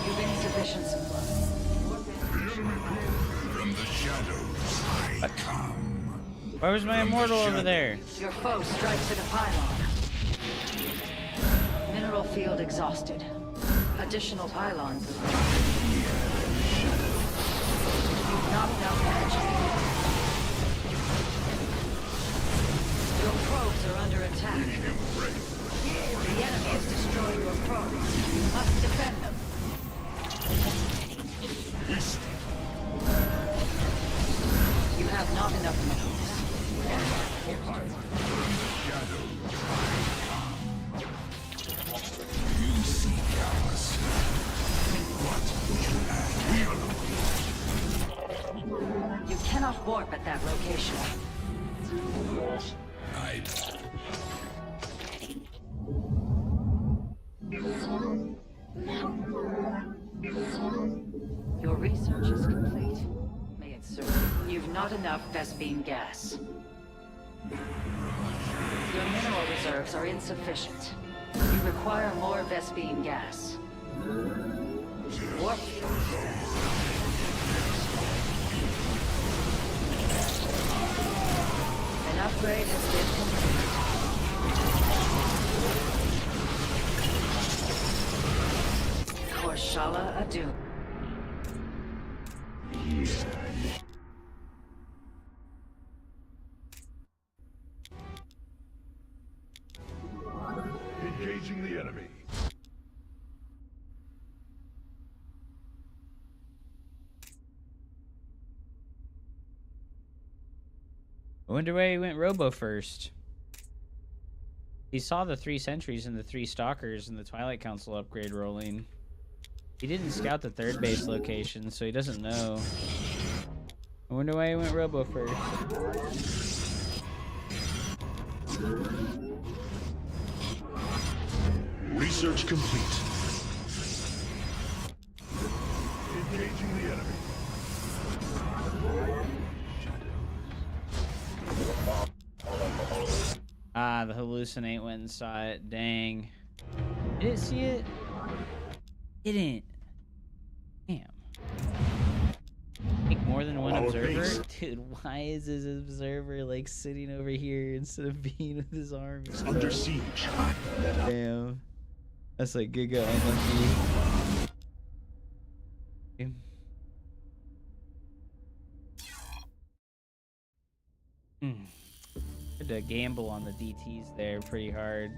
Speaker 5: You've insufficient supply.
Speaker 6: From the shadows I come.
Speaker 10: Where was my immortal over there?
Speaker 5: Your foe strikes at a pylon. Mineral field exhausted. Additional pylons. You've not enough energy. Your probes are under attack. The enemy has destroyed your probes. You must defend them. You have not enough minerals.
Speaker 6: You seek ours. What would you have?
Speaker 5: You cannot warp at that location. Your research is complete. May it serve. You've not enough Vespene gas. Your mineral reserves are insufficient. You require more Vespene gas. Warp. An upgrade has been completed. Korshala Adu.
Speaker 6: Engaging the enemy.
Speaker 10: I wonder where he went Robo first. He saw the 3 sentries and the 3 stalkers and the Twilight Council upgrade rolling. He didn't scout the 3rd base location, so he doesn't know. I wonder why he went Robo first.
Speaker 6: Research complete. Engaging the enemy.
Speaker 10: Ah, the hallucinate went and saw it. Dang. Didn't see it? Didn't. Damn. Like more than one
Speaker 6: Our
Speaker 10: observer?
Speaker 6: base.
Speaker 10: Dude, why is this observer like sitting over here instead of being with his arms?
Speaker 6: It's under siege.
Speaker 10: Damn. That's like giga unlucky. Had to gamble on the DTs there pretty hard.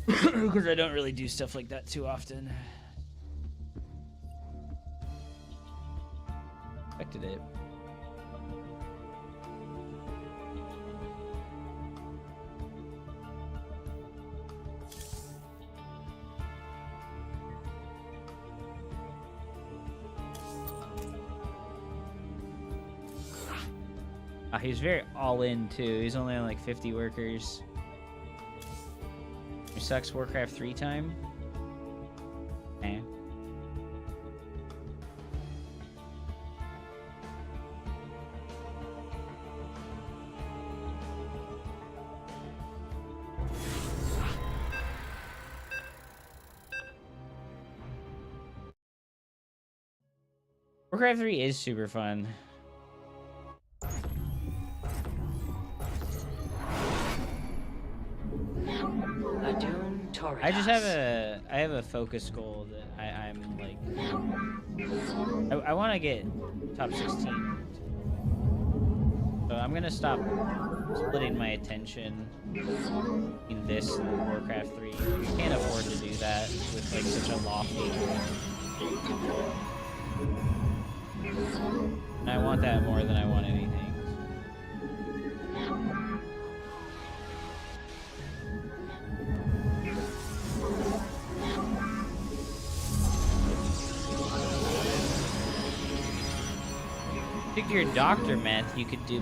Speaker 10: Because I don't really do stuff like that too often. Expected it. He's very all in too. He's only on like 50 workers. He sucks Warcraft 3 time. Eh. Warcraft 3 is super fun. I just have a focus goal that I'm like I want to get top 16. So I'm gonna stop splitting my attention in this and Warcraft 3. You can't afford to do that with like such a lofty goal. And I want that more than I want anything. Pick your doctor, Matt. You could do.
Speaker 5: You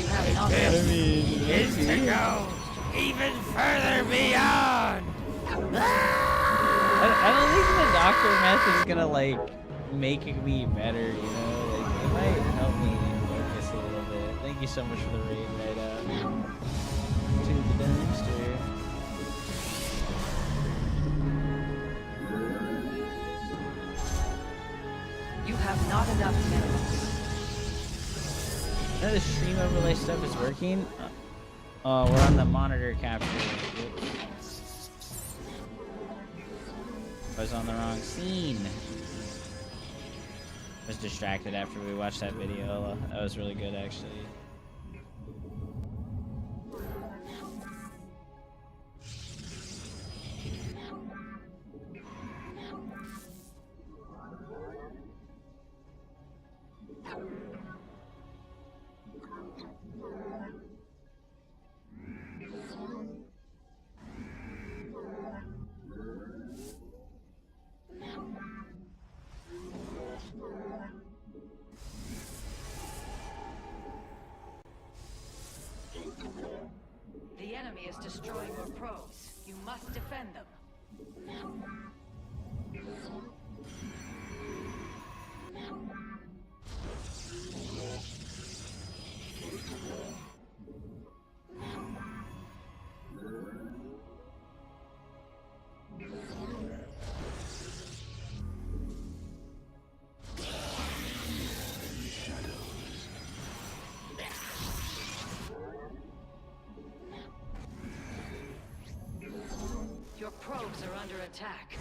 Speaker 5: have not
Speaker 10: is
Speaker 5: to go even further beyond.
Speaker 10: I don't think the doctor method is gonna like make me better, you know? Like it might help me focus a little bit. Thank you so much for the raid, right up to the dumpster.
Speaker 5: You have not enough minerals.
Speaker 10: None of the stream overlay stuff is working. Oh, we're on the monitor capture. Whoops. I was on the wrong scene. I was distracted after we watched that video. That was really good, actually.
Speaker 5: The enemy is destroying your probes. You must defend them. Your probes are under attack.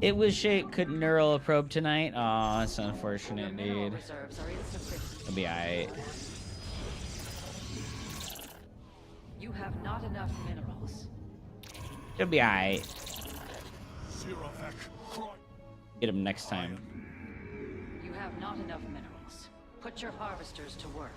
Speaker 10: It was shit. Couldn't neural a probe tonight. Aw, that's unfortunate, dude. It'll be alright.
Speaker 5: You have not enough minerals.
Speaker 10: It'll be alright. Get him next time.
Speaker 5: You have not enough minerals. Put your harvesters to work.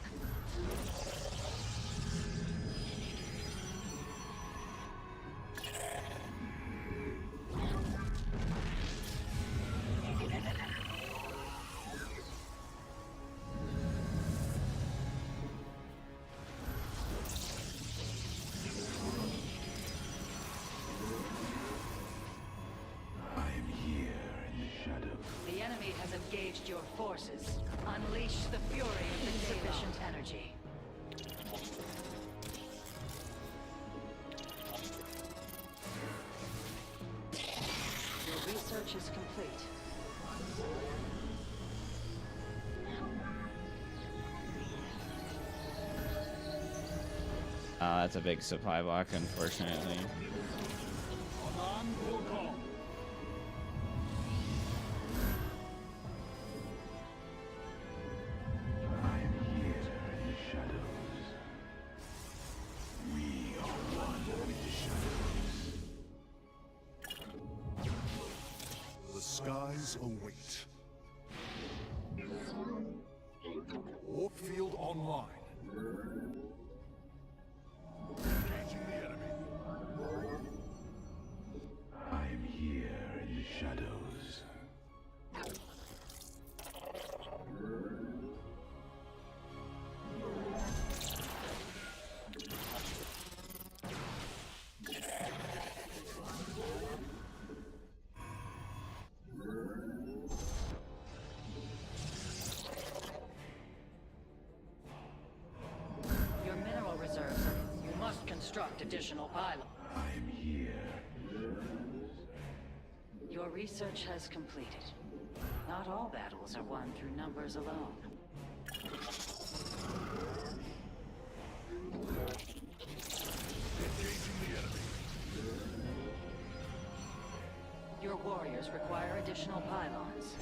Speaker 5: The enemy has engaged your forces. Unleash the fury of insufficient energy. Your research is complete.
Speaker 10: That's a big supply block, unfortunately.
Speaker 4: The skies await. Warp field online.
Speaker 5: construct additional pylons.
Speaker 6: I'm here.
Speaker 5: Your research has completed. Not all battles are won through numbers alone. Your warriors require additional pylons.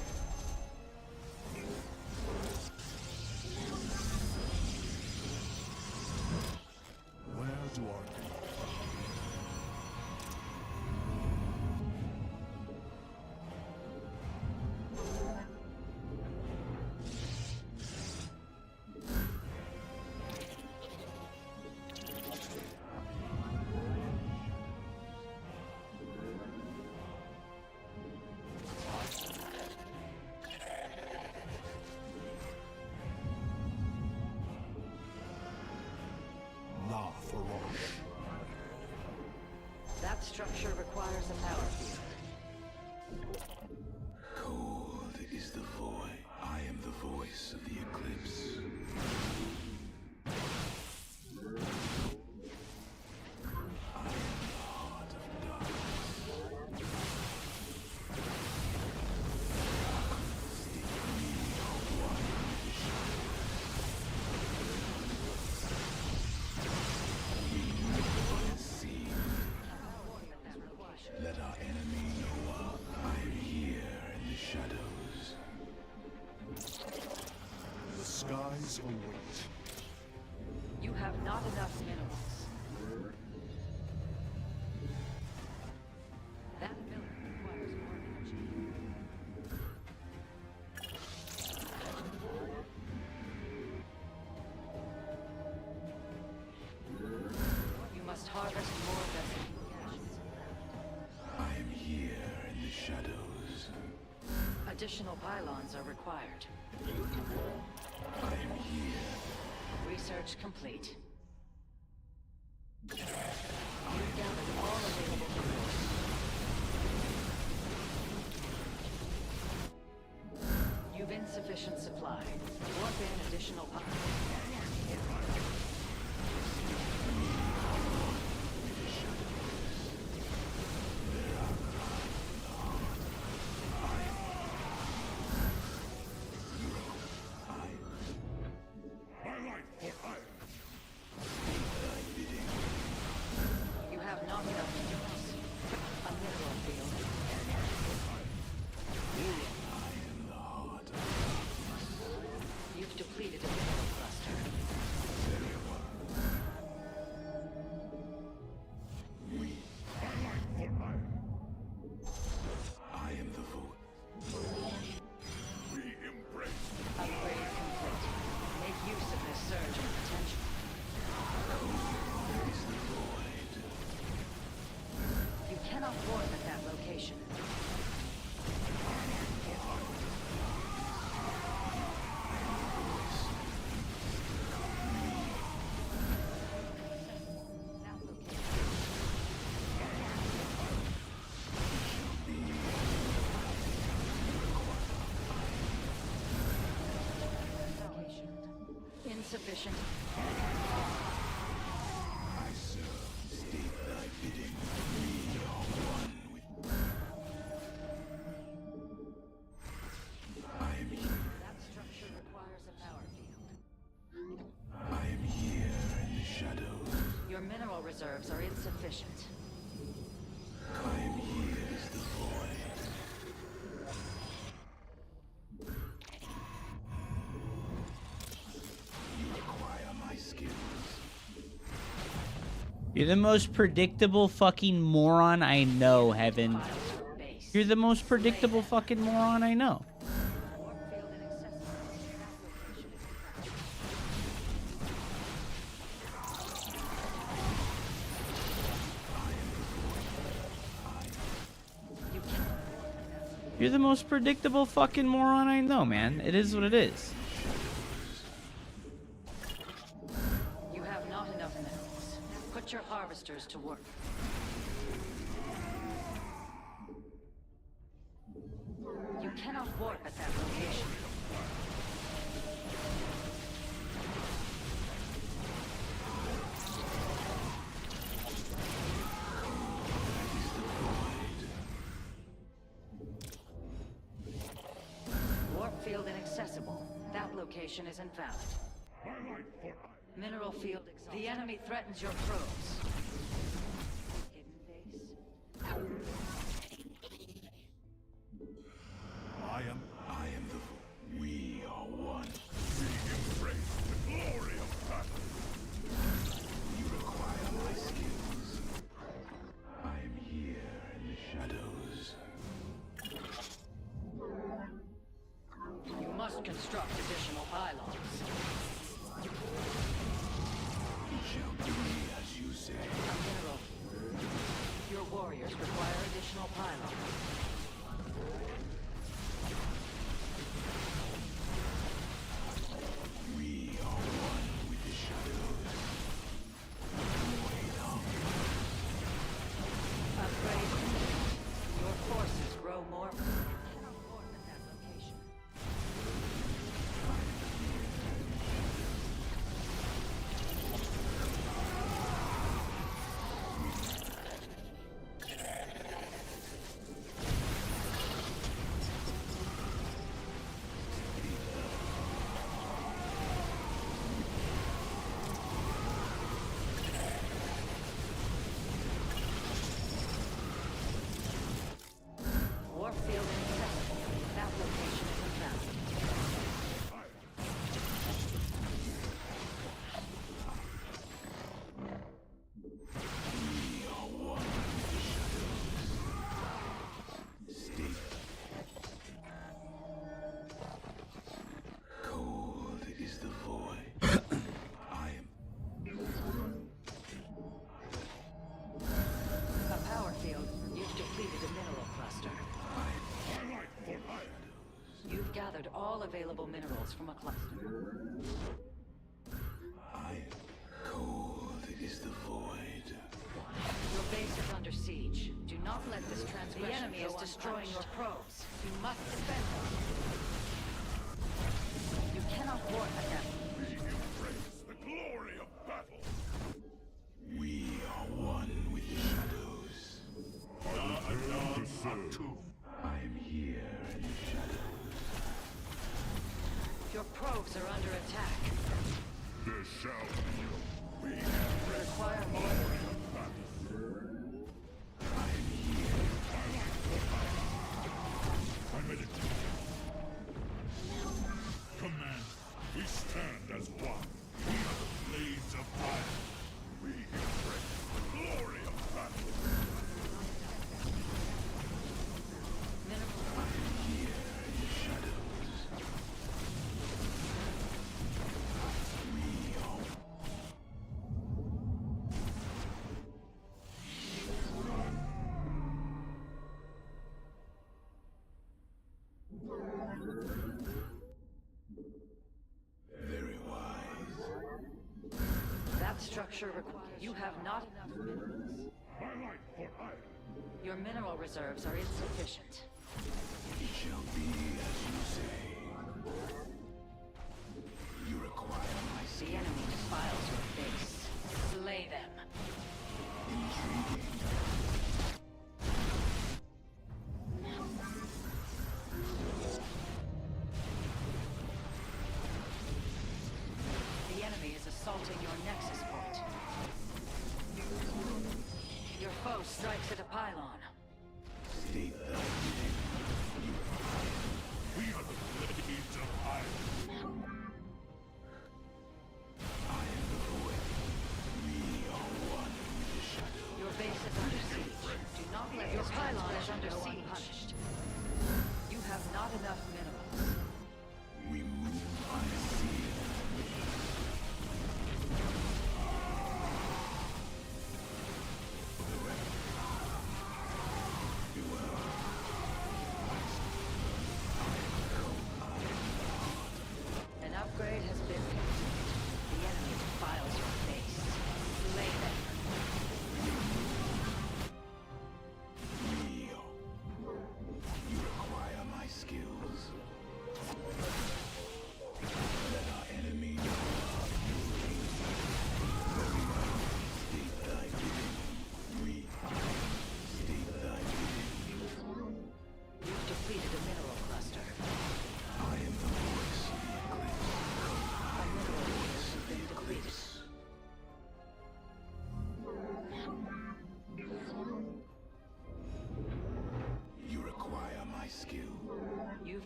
Speaker 4: Where do our
Speaker 5: That structure requires a power field.
Speaker 6: Cold is the void. I am the voice of the eclipse. I am the heart of darkness. Stick me one with the shadows. Let our enemy know I am here in the shadows.
Speaker 4: The skies await.
Speaker 5: You have not enough minerals. That mineral requires more energy. You must harvest more vessels.
Speaker 6: I am here in the shadows.
Speaker 5: Additional pylons are required.
Speaker 6: I am here.
Speaker 5: Research complete. You've gathered all available minerals. You've insufficient supply. Warp in additional pylons. You have not enough minerals. A mineral field. You've depleted a mineral cluster.
Speaker 6: I am the void. We embrace.
Speaker 5: Upgrade complete. Make use of this surge in potential.
Speaker 6: Is the void.
Speaker 5: You cannot warp at that location. Insufficient.
Speaker 6: I serve. State thy bidding. We are one with. I am here.
Speaker 5: That structure requires a power field.
Speaker 6: I am here in the shadows.
Speaker 5: Your mineral reserves are insufficient.
Speaker 6: I am here as the void. You require my skills.
Speaker 10: You're the most predictable fucking moron I know, Heaven. You're the most predictable fucking moron I know. You're the most predictable fucking moron I know, man. It is what it is.
Speaker 5: You have not enough minerals. Put your harvesters to work. You cannot warp at that location. location is invalid. Mineral field exhausted. The enemy threatens your probes. Hidden base.
Speaker 6: We are one.
Speaker 4: We embrace the glory of battle.
Speaker 6: You require my skills. I am here in the shadows.
Speaker 5: You must construct additional pylons.
Speaker 6: It shall be as you say.
Speaker 5: A mineral. Your warriors require additional pylons.
Speaker 6: We are one with the shadows. Wait on.
Speaker 5: Upgrade. Your forces grow more. Cannot port at that location. Warfield incessant. That location is invalid.
Speaker 6: We are one with the shadows. Stay. Cold is the void. I am.
Speaker 5: A power field. You've depleted a mineral cluster. You've gathered all available minerals from a cluster.
Speaker 6: Cold is the void.
Speaker 5: Your base is under siege. Do not let this transgression. The enemy is destroying your probes. You must defend them. You cannot warp at them.
Speaker 4: We embrace the glory of battle.
Speaker 6: We are one with the shadows. I am here in the shadows.
Speaker 5: Your probes are under attack.
Speaker 4: There shall be. We
Speaker 5: require more.
Speaker 4: I'm ready. Command, we stand as one. We are the blades of fire. We embrace the glory of battle.
Speaker 6: Very wise.
Speaker 5: That structure requires. You have not enough minerals. Your mineral reserves are insufficient.
Speaker 6: It shall be as you say. You require my
Speaker 5: The
Speaker 6: skill.
Speaker 5: enemy defiles your base. Slay them.
Speaker 6: Intriguing.
Speaker 5: The enemy is assaulting your nexus point. Your foe strikes at a pylon.
Speaker 6: State thy name.
Speaker 4: We are the blades of iron.
Speaker 6: I am the void. We are one with the shadow.
Speaker 5: Your base is under siege. Do not let your pylon is under siege. Unpunished. You have not enough minerals.
Speaker 6: We move unseen.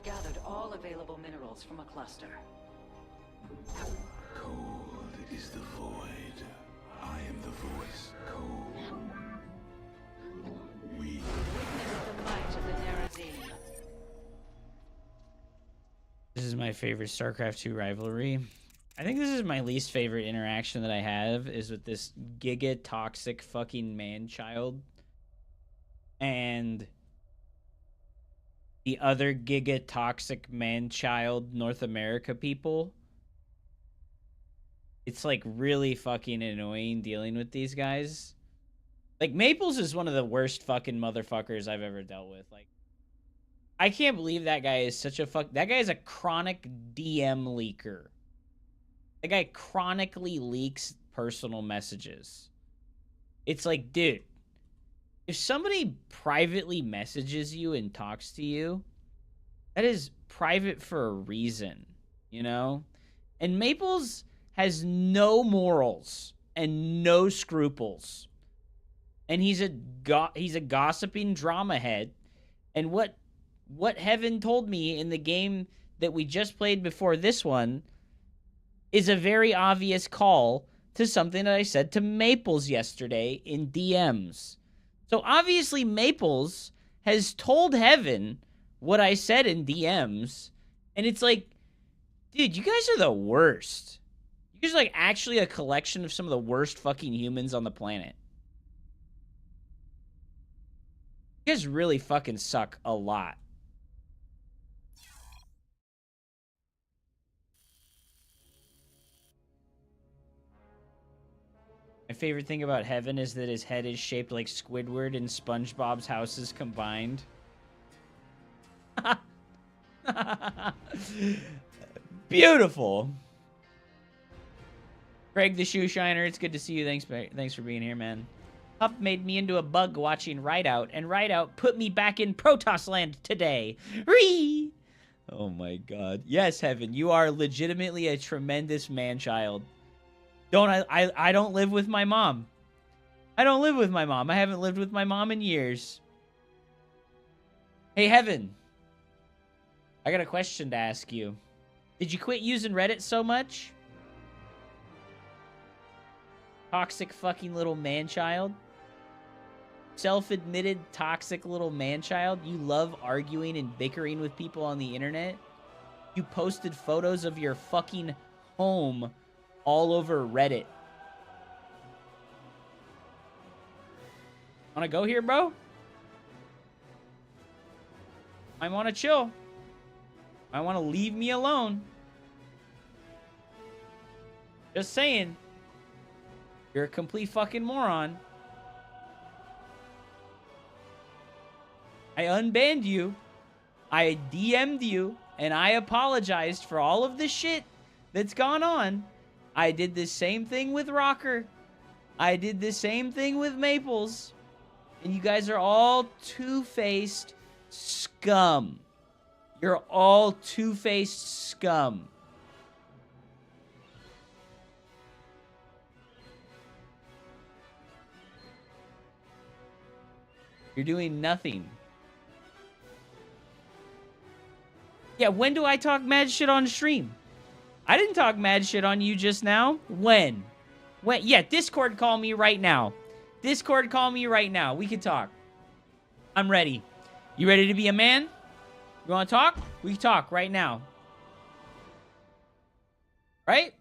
Speaker 5: You've gathered all available minerals from a cluster.
Speaker 6: Cold is the void. I am the voice. Cold. We
Speaker 5: Witness the might of the Nerazim.
Speaker 10: This is my favorite StarCraft 2 rivalry. I think this is my least favorite interaction that I have is with this giga toxic fucking man-child and the other giga toxic man-child North America people. It's like really fucking annoying dealing with these guys. Like Maples is one of the worst fucking motherfuckers I've ever dealt with. Like I can't believe that guy is such a that guy is a chronic DM leaker. That guy chronically leaks personal messages. It's like, dude, if somebody privately messages you and talks to you, that is private for a reason, you know? And Maples has no morals and no scruples. And he's a gossiping drama head. And what Heaven told me in the game that we just played before this one is a very obvious call to something that I said to Maples yesterday in DMs. So obviously Maples has told Heaven what I said in DMs, and it's like, dude, you guys are the worst. You guys are like actually a collection of some of the worst fucking humans on the planet. You guys really fucking suck a lot. My favorite thing about Heaven is that his head is shaped like Squidward and SpongeBob's houses combined. Beautiful. Greg the Shoe Shiner, it's good to see you. Thanks for being here, man. Pup made me into a bug watching Rideout, and Rideout put me back in Protoss land today. Ree! Oh my god. Yes, Heaven, you are legitimately a tremendous man-child. I don't live with my mom. I don't live with my mom. I haven't lived with my mom in years. Hey, Heaven. I got a question to ask you. Did you quit using Reddit so much? Toxic fucking little man-child. Self-admitted toxic little man-child. You love arguing and bickering with people on the internet. You posted photos of your fucking home all over Reddit. Wanna go here, bro? I wanna chill. I wanna leave me alone. Just saying. You're a complete fucking moron. I unbanned you. I DM'd you. And I apologized for all of the shit that's gone on. I did the same thing with Rocker. I did the same thing with Maples. And you guys are all two-faced scum. You're all two-faced scum. You're doing nothing. Yeah, when do I talk mad shit on stream? I didn't talk mad shit on you just now. When? When? Yeah, Discord call me right now. Discord call me right now. We can talk. I'm ready. You ready to be a man? You want to talk? We can talk right now. Right?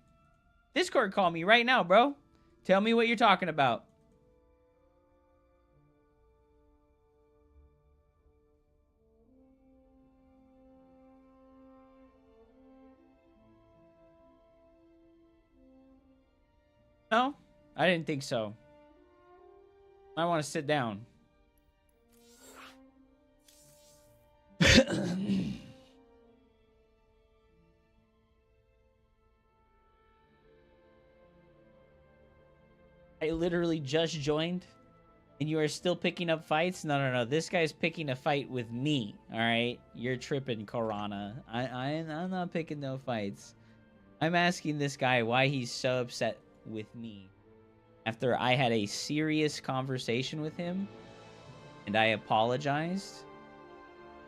Speaker 10: Discord call me right now, bro. Tell me what you're talking about. No, I didn't think so. I want to sit down. I literally just joined, and you are still picking up fights? No. This guy's picking a fight with me, all right? You're tripping, Corona. I'm not picking no fights. I'm asking this guy why he's so upset with me after I had a serious conversation with him and I apologized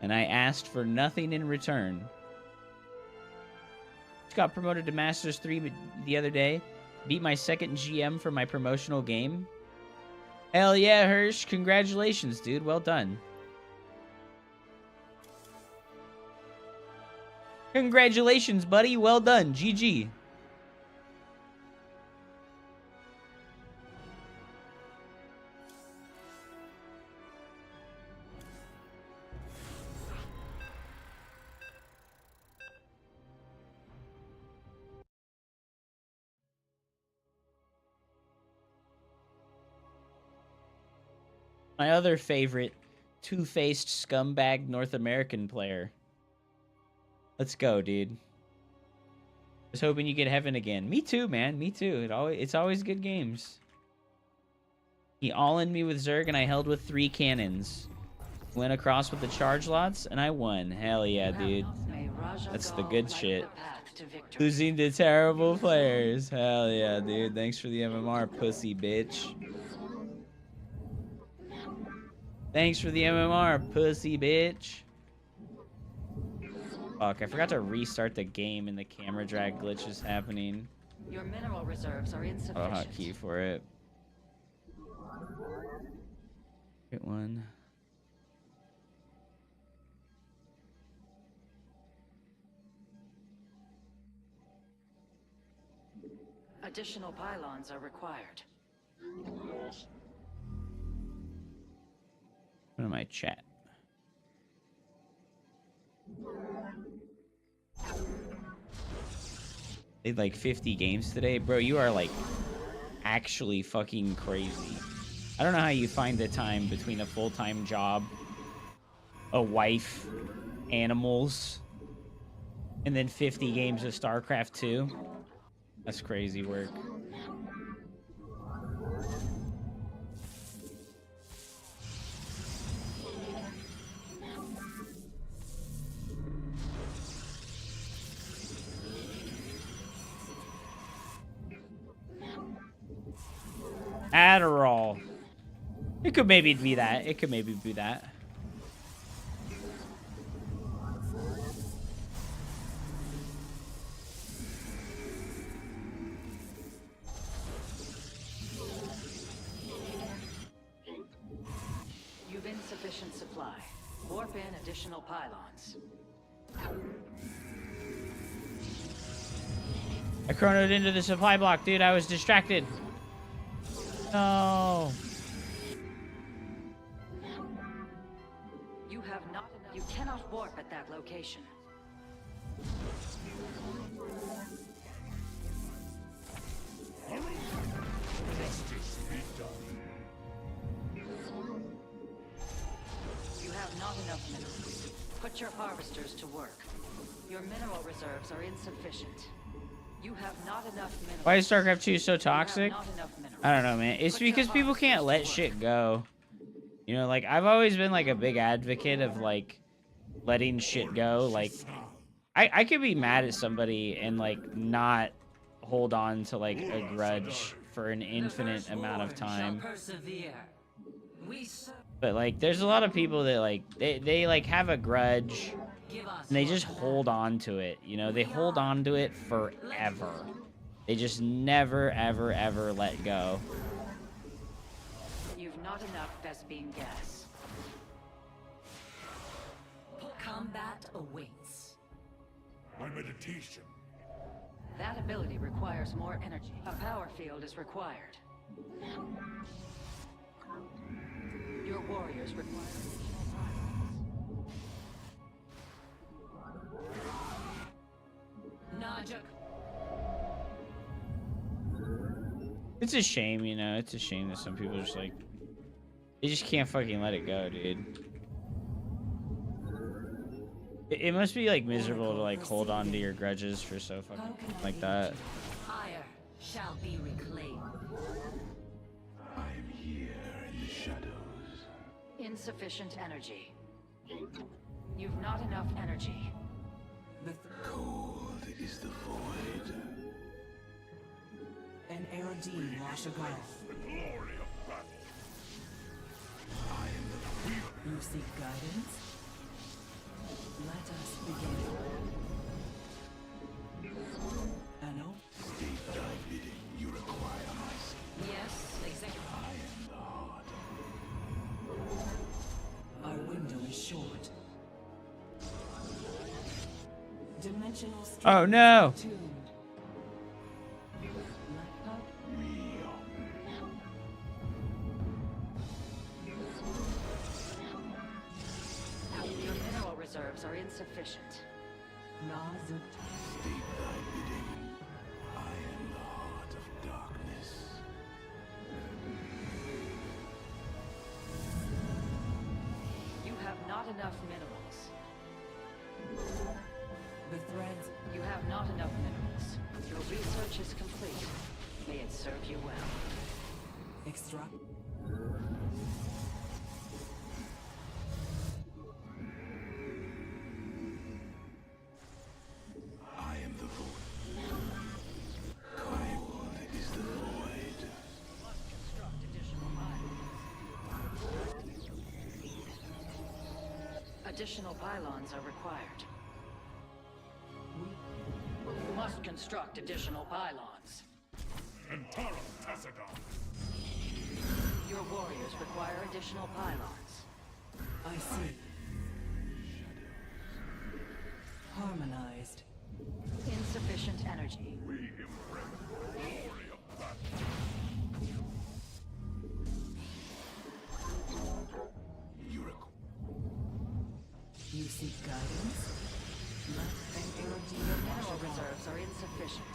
Speaker 10: and I asked for nothing in return. Just got promoted to Masters 3 the other day. Beat my second GM for my promotional game. Hell yeah, Hirsch. Congratulations, dude. Well done. Congratulations, buddy. Well done. GG. My other favorite, two-faced scumbag North American player. Let's go, dude. Just hoping you get heaven again. Me too, man. Me too. It's always good games. He all-in me with Zerg, and I held with 3 cannons. Went across with the charge lots, and I won. Hell yeah, dude. That's the good shit. Losing to terrible players. Hell yeah, dude. Thanks for the MMR, pussy bitch. Thanks for the MMR, pussy bitch. Fuck, I forgot to restart the game and the camera drag glitch is happening.
Speaker 5: Your mineral reserves are insufficient.
Speaker 10: I'll hotkey for it. Get one.
Speaker 5: Additional pylons are required.
Speaker 10: What am I chat? Played like 50 games today. Bro, you are like actually fucking crazy. I don't know how you find the time between a full-time job, a wife, animals, and then 50 games of Starcraft 2. That's crazy work. Adderall. It could maybe be that. It could maybe be that.
Speaker 5: You've insufficient supply. Warp in additional pylons.
Speaker 10: I chronoed into the supply block, dude. I was distracted. No.
Speaker 5: You have not enough. You cannot warp at that location.
Speaker 4: Justice be done.
Speaker 5: You have not enough minerals. Put your harvesters to work. Your mineral reserves are insufficient. You have not enough minerals.
Speaker 10: Why is StarCraft 2 so toxic? I don't know, man. It's because people can't let shit go. You know, like, I've always been, like, a big advocate of, like, letting shit go. Like, I could be mad at somebody and, like, not hold on to, like, a grudge for an infinite amount of time. But, like, there's a lot of people that, like, they like, have a grudge, and they just hold on to it. You know, they hold on to it forever. They just never, ever, ever let go.
Speaker 5: You've not enough Vespene gas. Combat awaits.
Speaker 4: My meditation.
Speaker 5: That ability requires more energy. A power field is required. Your warriors require Najak.
Speaker 10: It's a shame, you know. It's a shame that some people just, like, they just can't fucking let it go, dude. It must be, like, miserable to, like, hold on to your grudges for so fucking like that.
Speaker 5: Fire shall be reclaimed.
Speaker 6: I am here in the shadows.
Speaker 5: Insufficient energy. You've not enough energy.
Speaker 6: Cold is the void.
Speaker 11: An ARD Washagal.
Speaker 4: The glory of battle.
Speaker 6: I am the
Speaker 11: You seek guidance?
Speaker 1: Oh no!
Speaker 5: Your mineral reserves are insufficient.
Speaker 6: State thy bidding. I am the heart of darkness.
Speaker 5: You have not enough minerals.
Speaker 11: The threads.
Speaker 5: You have not enough minerals. Your research is complete. May it serve you well.
Speaker 11: Extract.
Speaker 6: I am the void. Cold is the void.
Speaker 5: Additional pylons are required. You must construct additional pylons.
Speaker 4: Antara Tassadar.
Speaker 5: Your warriors require additional pylons.
Speaker 11: I see. Harmonized.
Speaker 5: Insufficient energy.
Speaker 11: You seek guidance?
Speaker 5: Your mineral reserves are insufficient.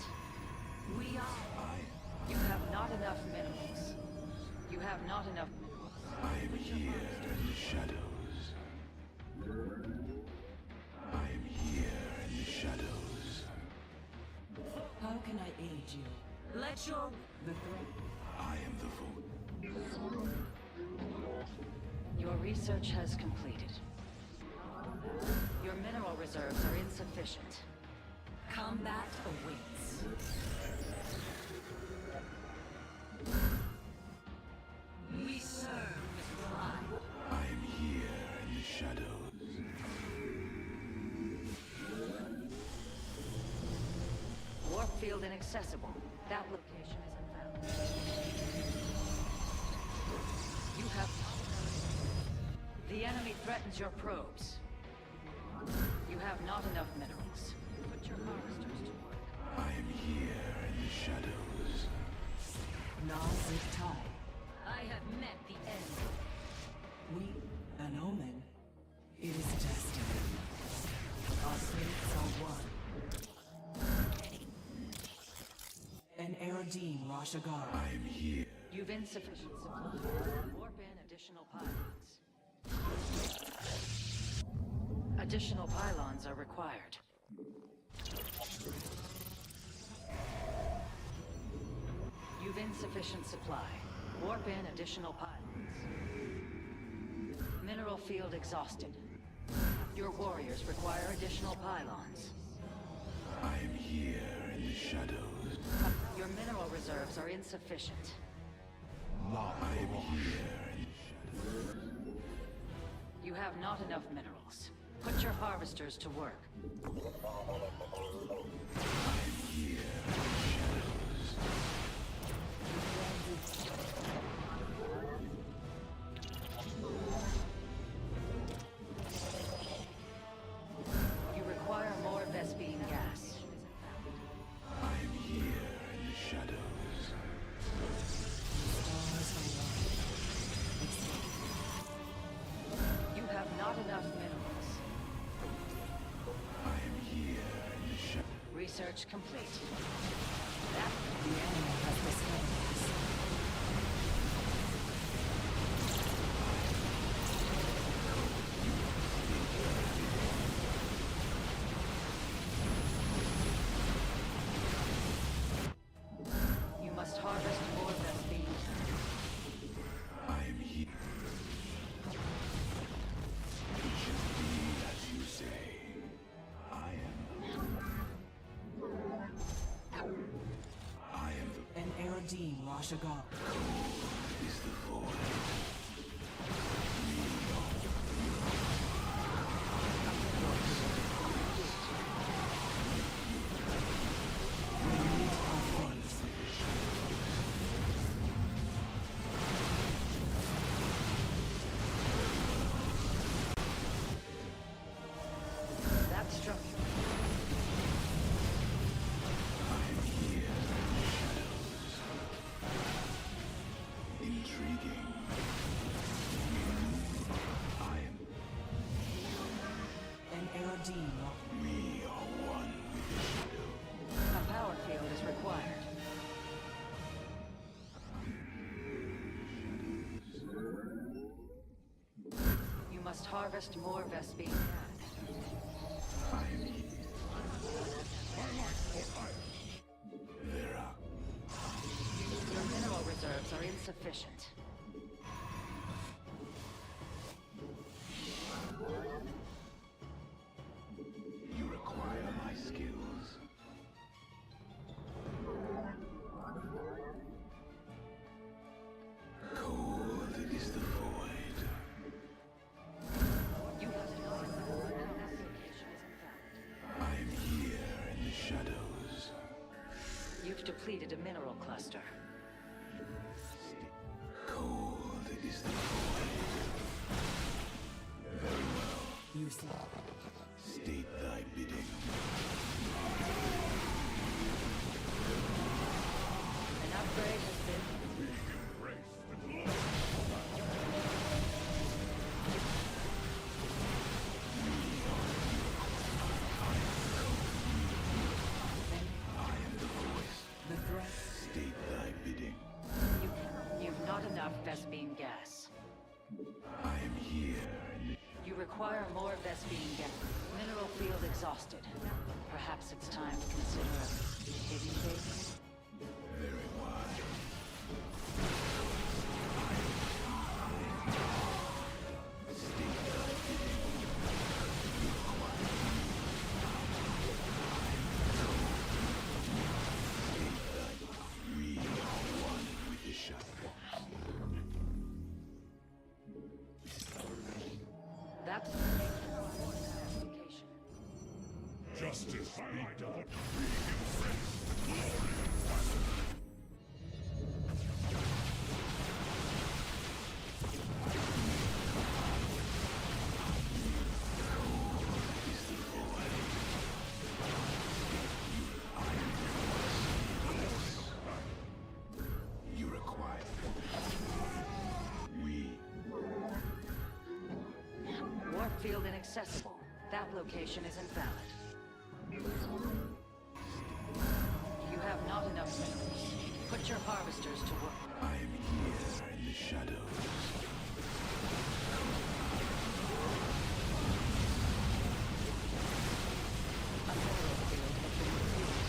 Speaker 5: You have not enough minerals. You have not enough minerals.
Speaker 6: I am here in the shadows. I am here in the shadows.
Speaker 11: How can I aid you?
Speaker 5: Let your...
Speaker 11: The threat.
Speaker 6: I am the void.
Speaker 5: Your research has completed. Your mineral reserves are insufficient. Combat awaits. We serve with pride.
Speaker 6: I am here in the shadows.
Speaker 5: Warp field inaccessible. That location is invalid. You have... The enemy threatens your probes. You have not enough minerals. Put your harvesters to work.
Speaker 6: I am here in the shadows.
Speaker 11: Nazitai.
Speaker 5: I have met the end.
Speaker 11: We, an omen. It is destiny. Our fates are one. An Erodine Rashagar.
Speaker 6: I am here.
Speaker 5: You've insufficient supply. Warp in additional pylons. Additional pylons are required. You've insufficient supply. Warp in additional pylons. Mineral field exhausted. Your warriors require additional pylons.
Speaker 6: I am here in the shadows.
Speaker 5: Your mineral reserves are insufficient.
Speaker 6: I am here in the shadows.
Speaker 5: You have not enough minerals. Put your harvesters to work.
Speaker 6: I am here in the shadows.
Speaker 5: You require more Vespine gas.
Speaker 6: I am here in the shadows.
Speaker 5: You have not enough minerals.
Speaker 6: I am here in the shadows.
Speaker 5: Research complete.
Speaker 11: The enemy has discovered us.
Speaker 5: You must harvest more Vespine.
Speaker 6: I am here. It shall be as you say. I am the
Speaker 11: An Erodine Rashagar.
Speaker 6: is the void.
Speaker 5: That structure. must harvest more Vespine. Your mineral reserves are insufficient.
Speaker 6: You require my skills. Cold is the void. I am here in the shadows.
Speaker 5: You've depleted a mineral cluster.
Speaker 6: Cold is the void. Very well.
Speaker 11: You see.
Speaker 6: State thy bidding.
Speaker 5: An upgrade has been...
Speaker 6: State thy bidding.
Speaker 5: You've not enough Vespine gas.
Speaker 6: I am here in the
Speaker 5: You require more Vespine gas. Mineral field exhausted. Perhaps it's time to consider a hidden base.
Speaker 6: very wide. We are one with the shadow.
Speaker 5: That's
Speaker 4: Justice be done.
Speaker 6: You require. We.
Speaker 5: warp field inaccessible. That location is invalid. You have not enough minerals. Put your harvesters to work.
Speaker 6: I am here in the shadows.
Speaker 5: A mineral field has been revealed.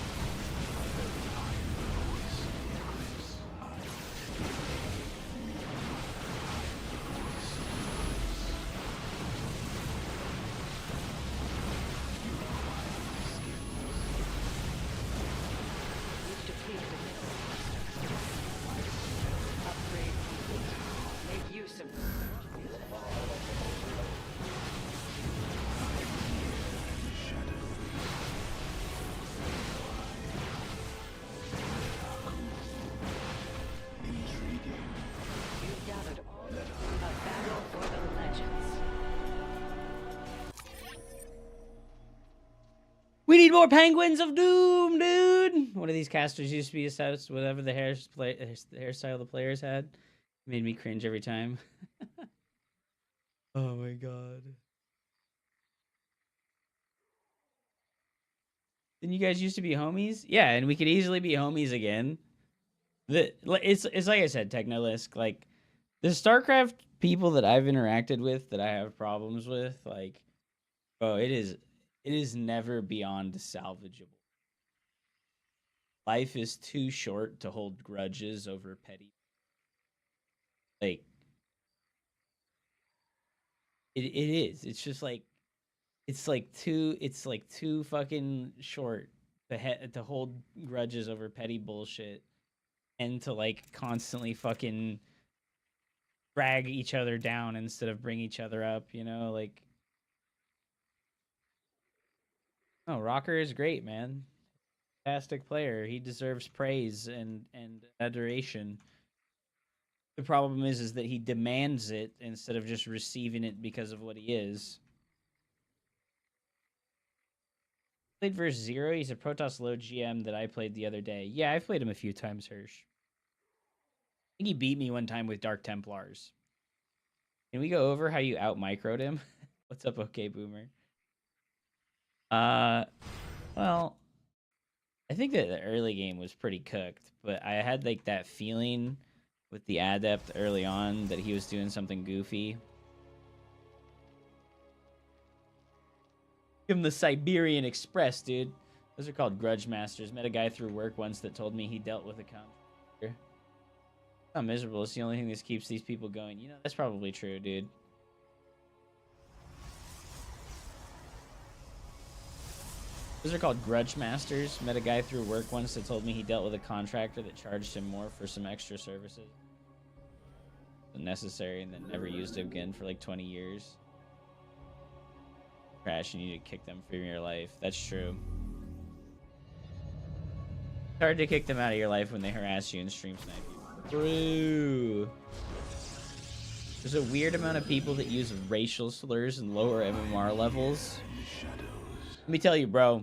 Speaker 5: You've depleted a mineral cluster. Upgrade complete. Make use of You've gathered all. A battle for the legends.
Speaker 10: We need more Penguins of Doom, dude. One of these casters used to be assessed whatever the hairstyle the players had. Made me cringe every time. Oh my god. Didn't you guys used to be homies? Yeah, and we could easily be homies again. It's like I said, Technolisk, like the StarCraft people that I've interacted with that I have problems with, like, bro, it is never beyond salvageable. Life is too short to hold grudges over petty. Like, it is. It's just like, it's like too fucking short to hold grudges over petty bullshit and to like constantly fucking drag each other down instead of bring each other up, you know, like. Oh, Rocker is great, man. Fantastic player. He deserves praise and adoration. The problem is that he demands it instead of just receiving it because of what he is. Played versus Zero. He's a Protoss low GM that I played the other day. Yeah, I've played him a few times, Hirsch. I think he beat me one time with Dark Templars. Can we go over how you out-microed him? What's up, okay, Boomer? Well, I think that the early game was pretty cooked, but I had like that feeling with the Adept early on that he was doing something goofy. Give him the Siberian Express, dude. Those are called grudge masters. Met a guy through work once that told me he dealt with a contractor. Not miserable. It's the only thing that keeps these people going. You know, that's probably true, dude. Those are called grudge masters. Met a guy through work once that told me he dealt with a contractor that charged him more for some extra services. Unnecessary, and then never used it again for like 20 years. Crash, and you need to kick them from your life. That's true. It's hard to kick them out of your life when they harass you and stream snipe you. True. There's a weird amount of people that use racial slurs in lower MMR levels. Let me tell you, bro.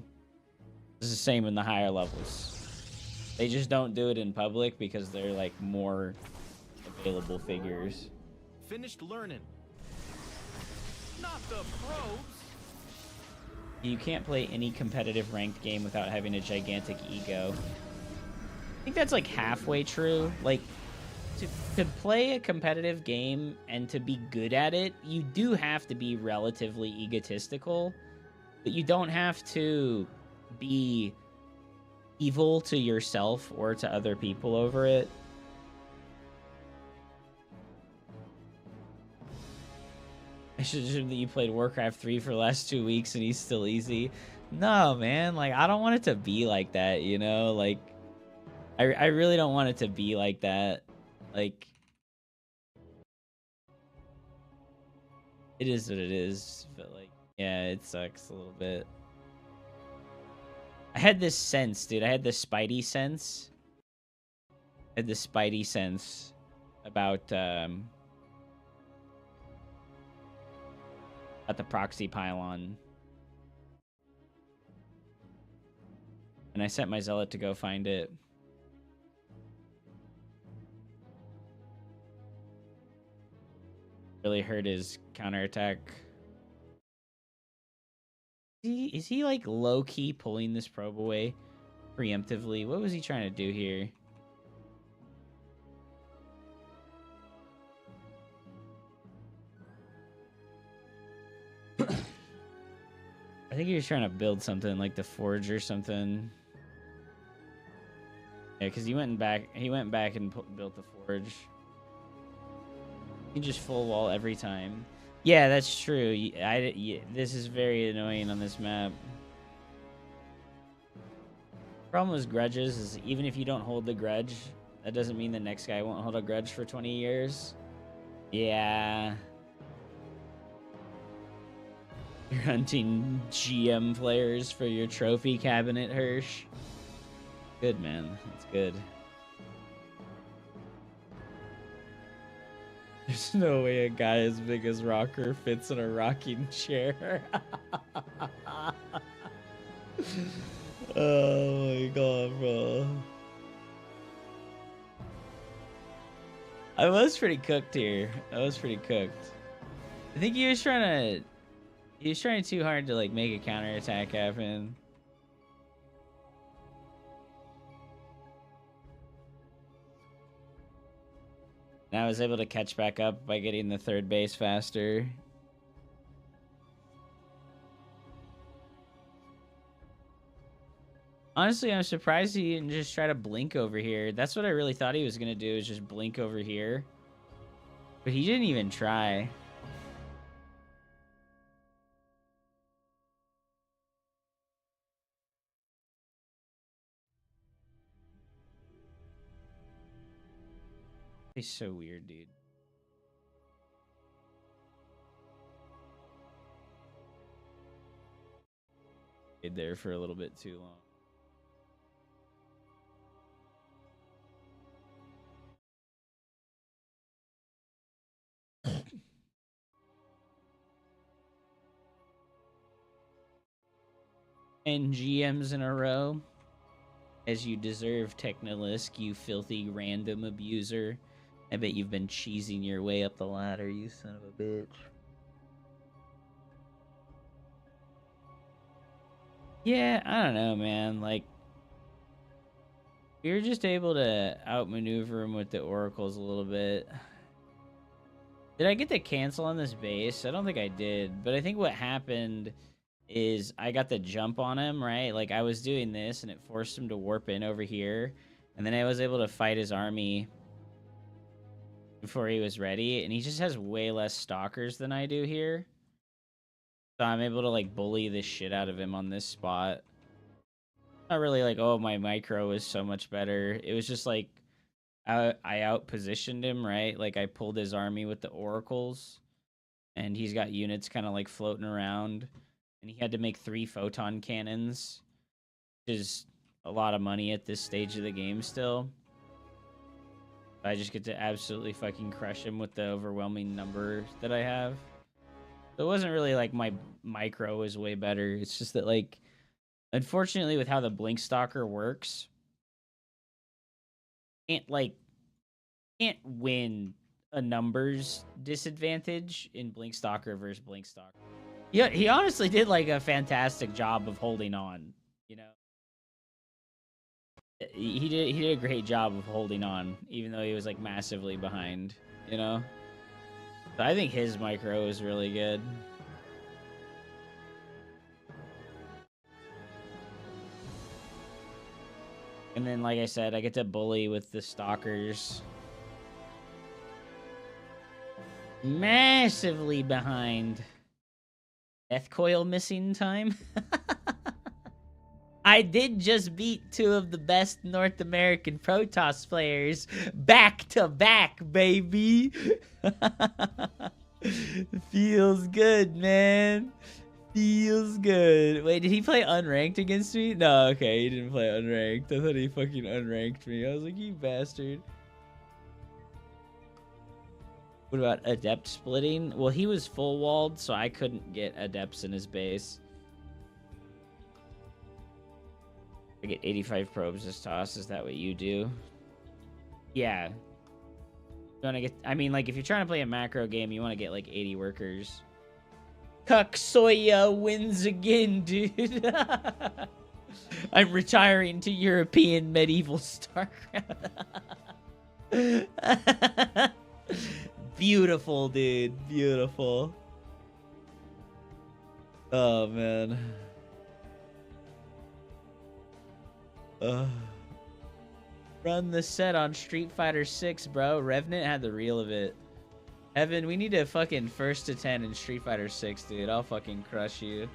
Speaker 10: It's the same in the higher levels. They just don't do it in public because they're like more available figures.
Speaker 3: Finished learning. Not the probes.
Speaker 10: You can't play any competitive ranked game without having a gigantic ego. I think that's like halfway true. Like, to play a competitive game and to be good at it, you do have to be relatively egotistical, but you don't have to be evil to yourself or to other people over it. I should assume that you played Warcraft 3 for the last 2 weeks and he's still easy. No, man. Like, I don't want it to be like that, you know? Like, I really don't want it to be like that. Like, it is what it is. But, like, yeah, it sucks a little bit. I had this sense, dude. I had the Spidey sense. I had the Spidey sense about the proxy pylon. And I sent my zealot to go find it. Really hurt his counterattack. Is he like low-key pulling this probe away preemptively? What was he trying to do here? I think he was trying to build something like the forge or something. Yeah, because he went back and built the forge. You just full wall every time. Yeah, that's true. This is very annoying on this map. Problem with grudges is even if you don't hold the grudge, that doesn't mean the next guy won't hold a grudge for 20 years. Yeah. You're hunting GM players for your trophy cabinet, Hirsch. Good, man. That's good. There's no way a guy as big as Rocker fits in a rocking chair. Oh my god, bro. I was pretty cooked here. I was pretty cooked. I think he was trying too hard to like make a counterattack happen. And I was able to catch back up by getting the third base faster. Honestly, I'm surprised he didn't just try to blink over here. That's what I really thought he was going to do, is just blink over here. But he didn't even try. He's so weird, dude. Stayed there for a little bit too long. And GMs in a row. As you deserve, Technolisk, you filthy random abuser. I bet you've been cheesing your way up the ladder, you son of a bitch. Yeah, I don't know, man. Like, we were just able to outmaneuver him with the oracles a little bit. Did I get to cancel on this base? I don't think I did, but I think what happened is I got the jump on him, right? Like, I was doing this, and it forced him to warp in over here. And then I was able to fight his army before he was ready. And he just has way less stalkers than I do here. So I'm able to, like, bully the shit out of him on this spot. Not really like, oh, my micro is so much better. It was just like, I out-positioned him, right? Like, I pulled his army with the oracles. And he's got units kind of, like, floating around. And he had to make 3 photon cannons, which is a lot of money at this stage of the game still. I just get to absolutely fucking crush him with the overwhelming number that I have. So it wasn't really like my micro is way better. It's just that, like, unfortunately with how the Blink Stalker works, can't win a numbers disadvantage in Blink Stalker versus Blink Stalker. Yeah, he honestly did like a fantastic job of holding on, you know. He did a great job of holding on, even though he was like massively behind, you know. So I think his micro is really good. And then, like I said, I get to bully with the stalkers. Massively behind. Death coil missing time. I did just beat 2 of the best North American Protoss players back to back, baby. Feels good, man. Feels good. Wait, did he play unranked against me? No, okay, he didn't play unranked. I thought he fucking unranked me. I was like, you bastard. What about adept splitting? Well, he was full walled, so I couldn't get adepts in his base. I get 85 probes this toss. Is that what you do? Yeah. You want to get... I mean, like, if you're trying to play a macro game, you want to get, like, 80 workers. Kaksoya wins again, dude. I'm retiring to European medieval Starcraft. Beautiful, dude. Beautiful. Oh, man. Run the set on Street Fighter 6, bro. Revenant had the reel of it. Evan, we need to fucking 1st to 10 in Street Fighter 6, dude. I'll fucking crush you.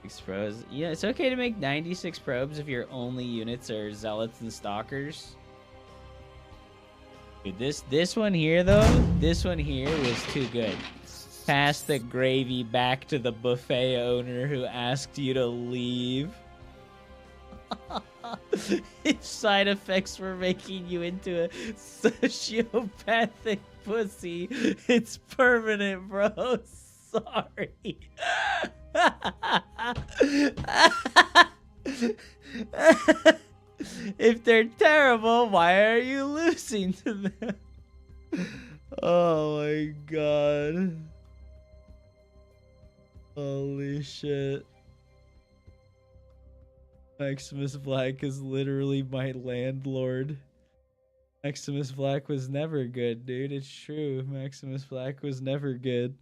Speaker 10: 6 pros. Yeah, it's okay to make 96 probes if your only units are zealots and stalkers. Dude, this one here, though, this one here was too good. Pass the gravy back to the buffet owner who asked you to leave. If side effects were making you into a sociopathic pussy, it's permanent, bro. Sorry. If they're terrible, why are you losing to them? Oh my god. Holy shit. Maximus Black is literally my landlord. Maximus Black was never good, dude. It's true. Maximus Black was never good.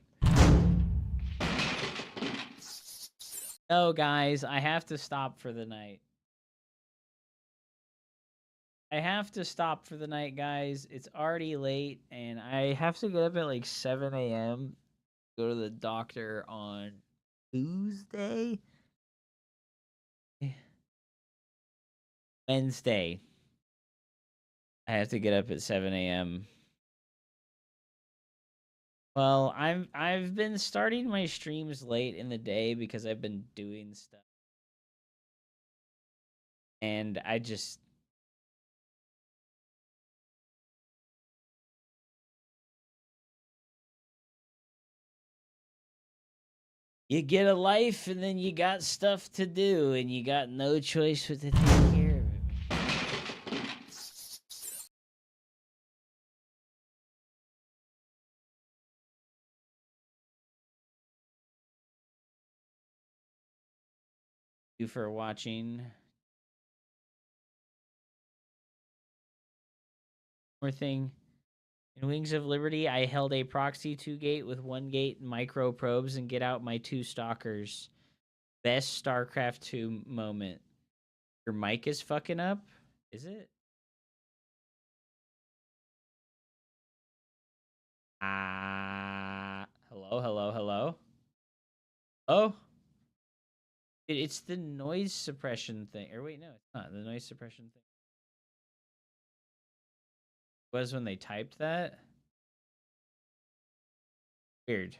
Speaker 10: No, guys, I have to stop for the night. I have to stop for the night, guys. It's already late, and I have to get up at like 7 a.m. Go to the doctor on Tuesday? Wednesday. I have to get up at 7 a.m. Well, I've been starting my streams late in the day because I've been doing stuff. And I just... You get a life and then you got stuff to do and you got no choice but to take care of it. Thank you for watching. More thing. In Wings of Liberty, I held a proxy 2-gate with 1-gate micro probes and get out my 2 stalkers. Best StarCraft 2 moment. Your mic is fucking up? Is it? Hello, hello, hello? Oh? It's the noise suppression thing. Or wait, no, it's not. The noise suppression thing was when they typed that. Weird.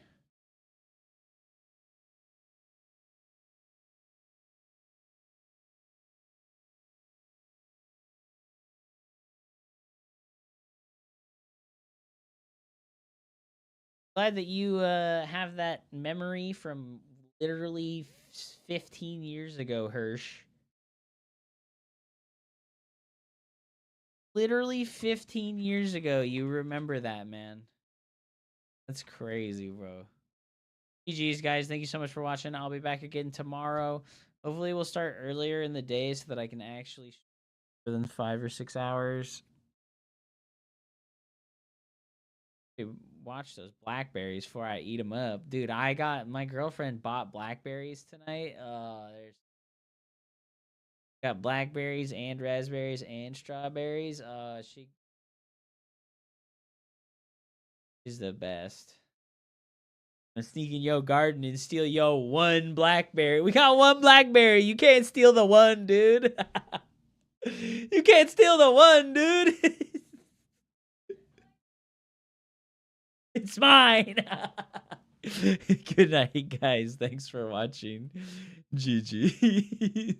Speaker 10: Glad that you have that memory from literally 15 years ago, Hirsch. Literally 15 years ago, you remember that, man. That's crazy, bro. GG's, guys. Thank you so much for watching. I'll be back again tomorrow. Hopefully, we'll start earlier in the day so that I can actually more than 5 or 6 hours. Dude, watch those blackberries before I eat them up. Dude, my girlfriend bought blackberries tonight. There's got blackberries and raspberries and strawberries. She's the best. I'm sneaking your garden and steal your 1 blackberry. We got 1 blackberry. You can't steal the 1, dude. You can't steal the 1, dude. It's mine. Good night, guys. Thanks for watching. GG.